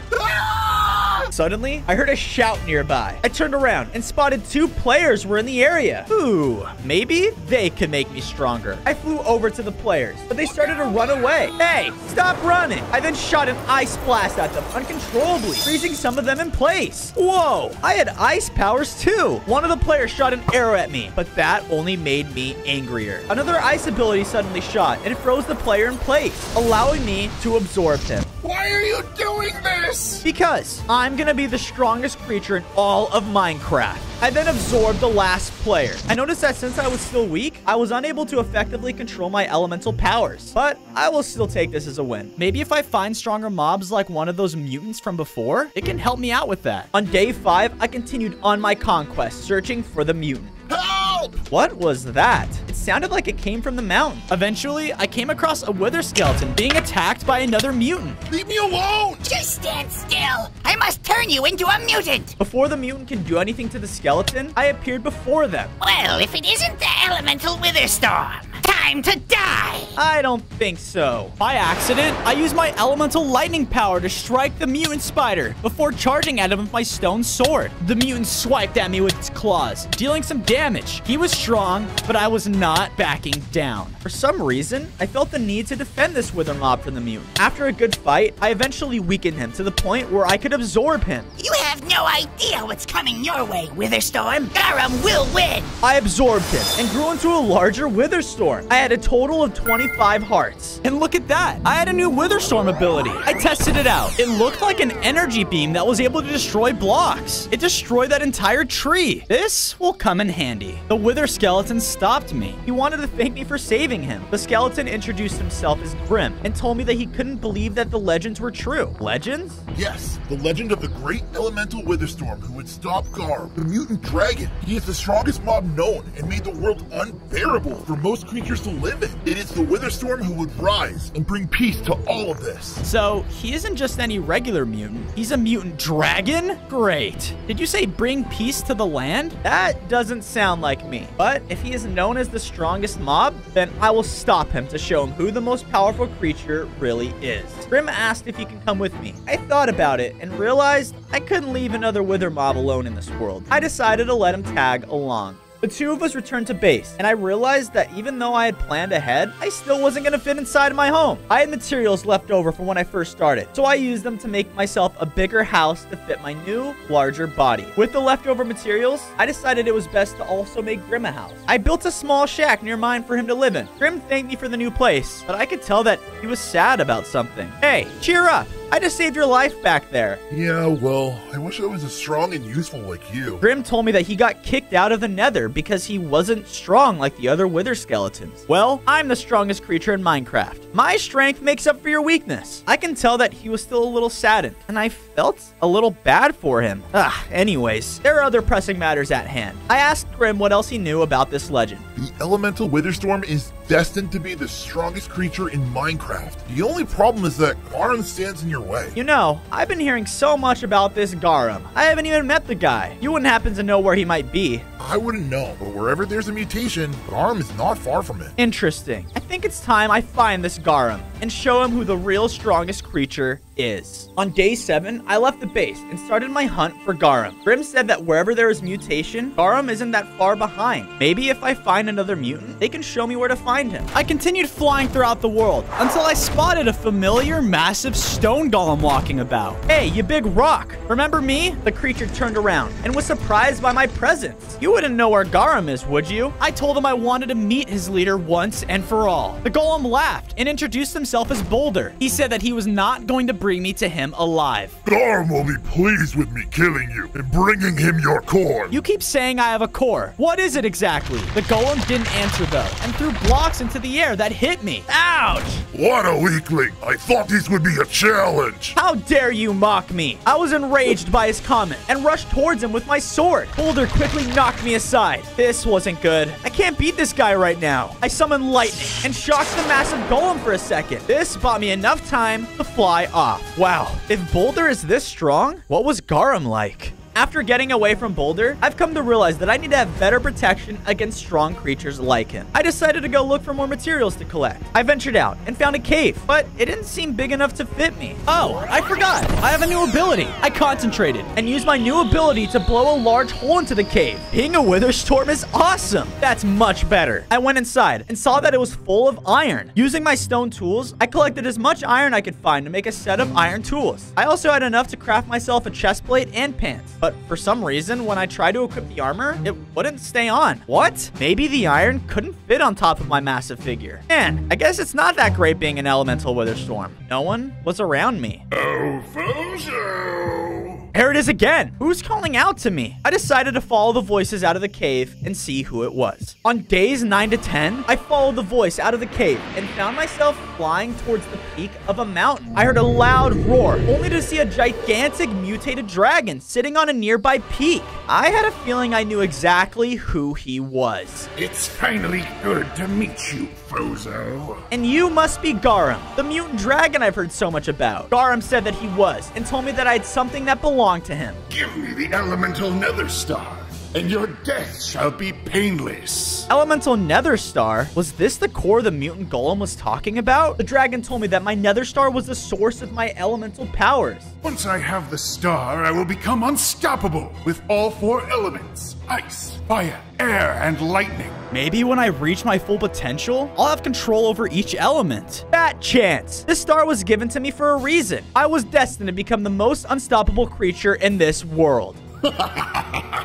Suddenly, I heard a shout nearby. I turned around and spotted 2 players were in the area. Ooh, maybe they could make me stronger. I flew over to the players, but they started to run away. Hey, stop running. I then shot an ice blast at them uncontrollably, freezing some of them in place. Whoa, I had ice powers too. One of the players shot an arrow at me, but that only made me angrier. Another ice ability suddenly shot and it froze the player in place, allowing me to absorb him. Why are you doing this? Because I'm gonna be the strongest creature in all of Minecraft. I then absorbed the last player. I noticed that since I was still weak, I was unable to effectively control my elemental powers. But I will still take this as a win. Maybe if I find stronger mobs like one of those mutants from before, it can help me out with that. On day 5, I continued on my conquest, searching for the mutant. Help! What was that? It sounded like it came from the mountain. Eventually, I came across a wither skeleton being attacked by another mutant. Leave me alone! Just stand still. I must turn you into a mutant. Before the mutant can do anything to the skeleton, I appeared before them. Well, if it isn't the elemental wither storm, time to die. I don't think so. By accident, I used my elemental lightning power to strike the mutant spider before charging at him with my stone sword. The mutant swiped at me with its claws, dealing some damage. He was strong, but I was not backing down. For some reason, I felt the need to defend this wither mob from the mutant. After a good fight, I eventually weakened him to the point where I could absorb him. You have no idea what's coming your way, Witherstorm. Garum will win. I absorbed him and grew into a larger Witherstorm. I had a total of 25 hearts. And look at that. I had a new Witherstorm ability. I tested it out. It looked like an energy beam that was able to destroy blocks. It destroyed that entire tree. This will come in handy. The wither skeleton stopped me. He wanted to thank me for saving him. The skeleton introduced himself as Grim and told me that he couldn't believe that the legends were true. Legends? Yes, the legend of the great elemental Witherstorm who would stop Garm, the mutant dragon. He is the strongest mob known and made the world unbearable for most creatures to live in. It is the Witherstorm who would rise and bring peace to all of this. So, he isn't just any regular mutant. He's a mutant dragon? Great. Did you say bring peace to the land? That doesn't sound like me. But if he is known as the strongest mob, then I will stop him to show him who the most powerful creature really is. Grim asked if he can come with me. I thought about it and realized I couldn't leave another wither mob alone in this world. I decided to let him tag along. The 2 of us returned to base, and I realized that even though I had planned ahead, I still wasn't going to fit inside my home. I had materials left over from when I first started, so I used them to make myself a bigger house to fit my new, larger body. With the leftover materials, I decided it was best to also make Grim a house. I built a small shack near mine for him to live in. Grim thanked me for the new place, but I could tell that he was sad about something. Hey, cheer up. I just saved your life back there. Yeah, well, I wish I was as strong and useful like you. Grim told me that he got kicked out of the Nether because he wasn't strong like the other wither skeletons. Well, I'm the strongest creature in Minecraft. My strength makes up for your weakness. I can tell that he was still a little saddened, and I felt a little bad for him. Anyways, there are other pressing matters at hand. I asked Grim what else he knew about this legend. The elemental Witherstorm is destined to be the strongest creature in Minecraft. The only problem is that Garum stands in your way. You know, I've been hearing so much about this Garum. I haven't even met the guy. You wouldn't happen to know where he might be. I wouldn't know, but wherever there's a mutation, Garum is not far from it. Interesting. I think it's time I find this Garum and show him who the real strongest creature is. On day 7, I left the base and started my hunt for Garum. Grim said that wherever there is mutation, Garum isn't that far behind. Maybe if I find another mutant, they can show me where to find him. I continued flying throughout the world until I spotted a familiar massive stone golem walking about. Hey, you big rock. Remember me? The creature turned around and was surprised by my presence. You wouldn't know where Garum is, would you? I told him I wanted to meet his leader once and for all. The golem laughed and introduced himself as Boulder. He said that he was not going to bring me to him alive. Garum will be pleased with me killing you and bringing him your core. You keep saying I have a core. What is it exactly? The golem didn't answer though and threw blocks into the air that hit me. Ouch! What a weakling. I thought this would be a challenge. How dare you mock me? I was enraged by his comment and rushed towards him with my sword. Boulder quickly knocked me aside. This wasn't good. I can't beat this guy right now. I summoned lightning and shocked the massive golem for a second. This bought me enough time to fly off. Wow, if Boulder is this strong, what was Garum like? After getting away from Boulder, I've come to realize that I need to have better protection against strong creatures like him. I decided to go look for more materials to collect. I ventured out and found a cave, but it didn't seem big enough to fit me. Oh, I forgot. I have a new ability. I concentrated and used my new ability to blow a large hole into the cave. Being a wither storm is awesome. That's much better. I went inside and saw that it was full of iron. Using my stone tools, I collected as much iron I could find to make a set of iron tools. I also had enough to craft myself a chest plate and pants, but for some reason, when I tried to equip the armor, it wouldn't stay on. What? Maybe the iron couldn't fit on top of my massive figure. Man, I guess it's not that great being an elemental wither storm. No one was around me. Oh, Fozo! There it is again. Who's calling out to me? I decided to follow the voices out of the cave and see who it was. On days 9 to 10, I followed the voice out of the cave and found myself flying towards the peak of a mountain. I heard a loud roar, only to see a gigantic mutated dragon sitting on a nearby peak. I had a feeling I knew exactly who he was. It's finally good to meet you, Fozo. And you must be Garum, the mutant dragon I've heard so much about. Garum said that he was, and told me that I had something that belonged to him. Give me the elemental nether star, and your death shall be painless. Elemental nether star? Was this the core the mutant golem was talking about? The dragon told me that my nether star was the source of my elemental powers. Once I have the star, I will become unstoppable with all 4 elements: ice, fire, air, and lightning. Maybe when I reach my full potential, I'll have control over each element. Fat chance. This star was given to me for a reason. I was destined to become the most unstoppable creature in this world.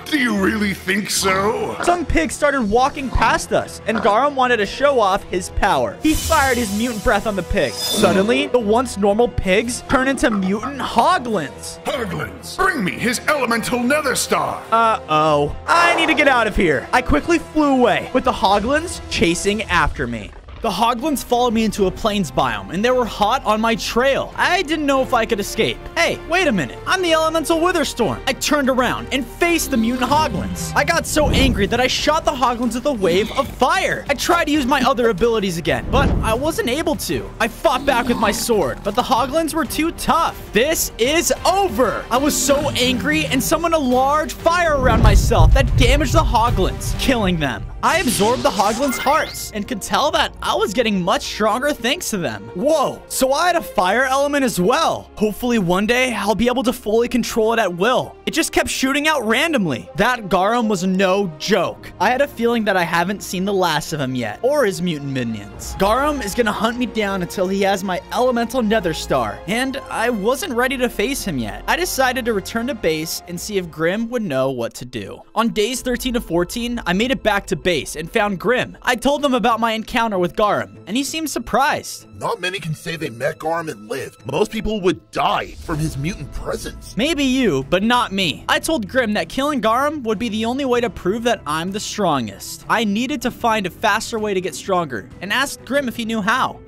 Do you really think so? Some pigs started walking past us, and Garum wanted to show off his power. He fired his mutant breath on the pigs. Suddenly, the once normal pigs turned into mutant hoglins. Hoglins, bring me his elemental nether star. Uh-oh. I need to get out of here. I quickly flew away, with the hoglins chasing after me. The hoglins followed me into a plains biome, and they were hot on my trail. I didn't know if I could escape. Hey, wait a minute. I'm the elemental wither storm. I turned around and faced the mutant hoglins. I got so angry that I shot the hoglins with a wave of fire. I tried to use my other abilities again, but I wasn't able to. I fought back with my sword, but the hoglins were too tough. This is over. I was so angry and summoned a large fire around myself that damaged the hoglins, killing them. I absorbed the hoglins' hearts and could tell that I was getting much stronger thanks to them. Whoa, so I had a fire element as well. Hopefully one day I'll be able to fully control it at will. It just kept shooting out randomly. That Garum was no joke. I had a feeling that I haven't seen the last of him yet, or his mutant minions. Garum is gonna hunt me down until he has my elemental nether star, and I wasn't ready to face him yet. I decided to return to base and see if Grim would know what to do. On days 13 to 14, I made it back to base and found Grim. I told them about my encounter with Garum, and he seemed surprised. Not many can say they met Garum and lived. Most people would die from his mutant presence. Maybe you, but not me. I told Grim that killing Garum would be the only way to prove that I'm the strongest. I needed to find a faster way to get stronger, and asked Grim if he knew how.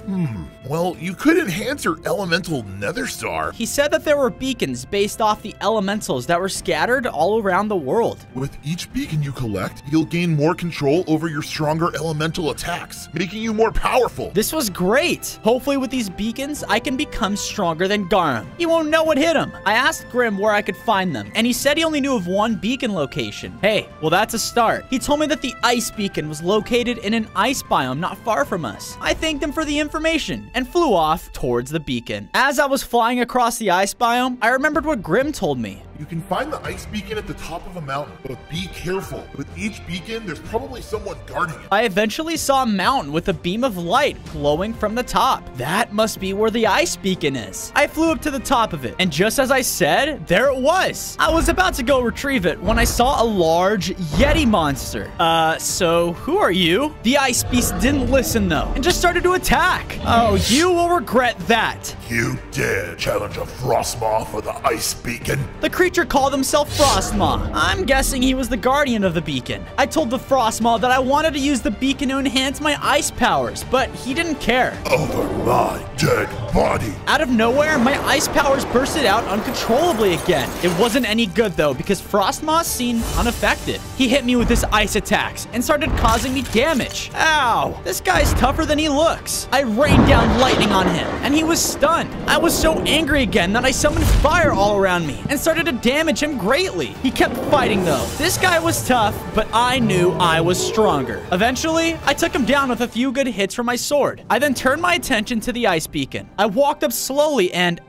Well, you could enhance your elemental nether star. He said that there were beacons based off the elementals that were scattered all around the world. With each beacon you collect, you'll gain more control over your stronger elemental attacks, making you more powerful. This was great. Hopefully with these beacons, I can become stronger than Garum. He won't know what hit him. I asked Grim where I could find them, and he said he only knew of one beacon location. Hey, well that's a start. He told me that the ice beacon was located in an ice biome not far from us. I thanked him for the information and flew off towards the beacon. As I was flying across the ice biome, I remembered what Grim told me. You can find the ice beacon at the top of a mountain, but be careful. With each beacon, there's probably someone guarding it. I eventually saw a mountain with a beam of light glowing from the top. That must be where the ice beacon is. I flew up to the top of it, and just as I said, there it was. I was about to go retrieve it when I saw a large Yeti monster. So who are you? The ice beast didn't listen though, and just started to attack. Oh, you will regret that. You dare challenge a Frostmaw for the ice beacon? The creature called himself Frostmaw. I'm guessing he was the guardian of the beacon. I told the Frostmaw that I wanted to use the beacon to enhance my ice powers, but he didn't care. Over my dead body. Out of nowhere, my ice powers bursted out uncontrollably again. It wasn't any good though, because Frostmaw seemed unaffected. He hit me with his ice attacks and started causing me damage. Ow! This guy's tougher than he looks. I rained down lightning on him, and he was stunned. I was so angry again that I summoned fire all around me and started to would damage him greatly. He kept fighting though. This guy was tough, but I knew I was stronger. Eventually, I took him down with a few good hits from my sword. I then turned my attention to the ice beacon. I walked up slowly and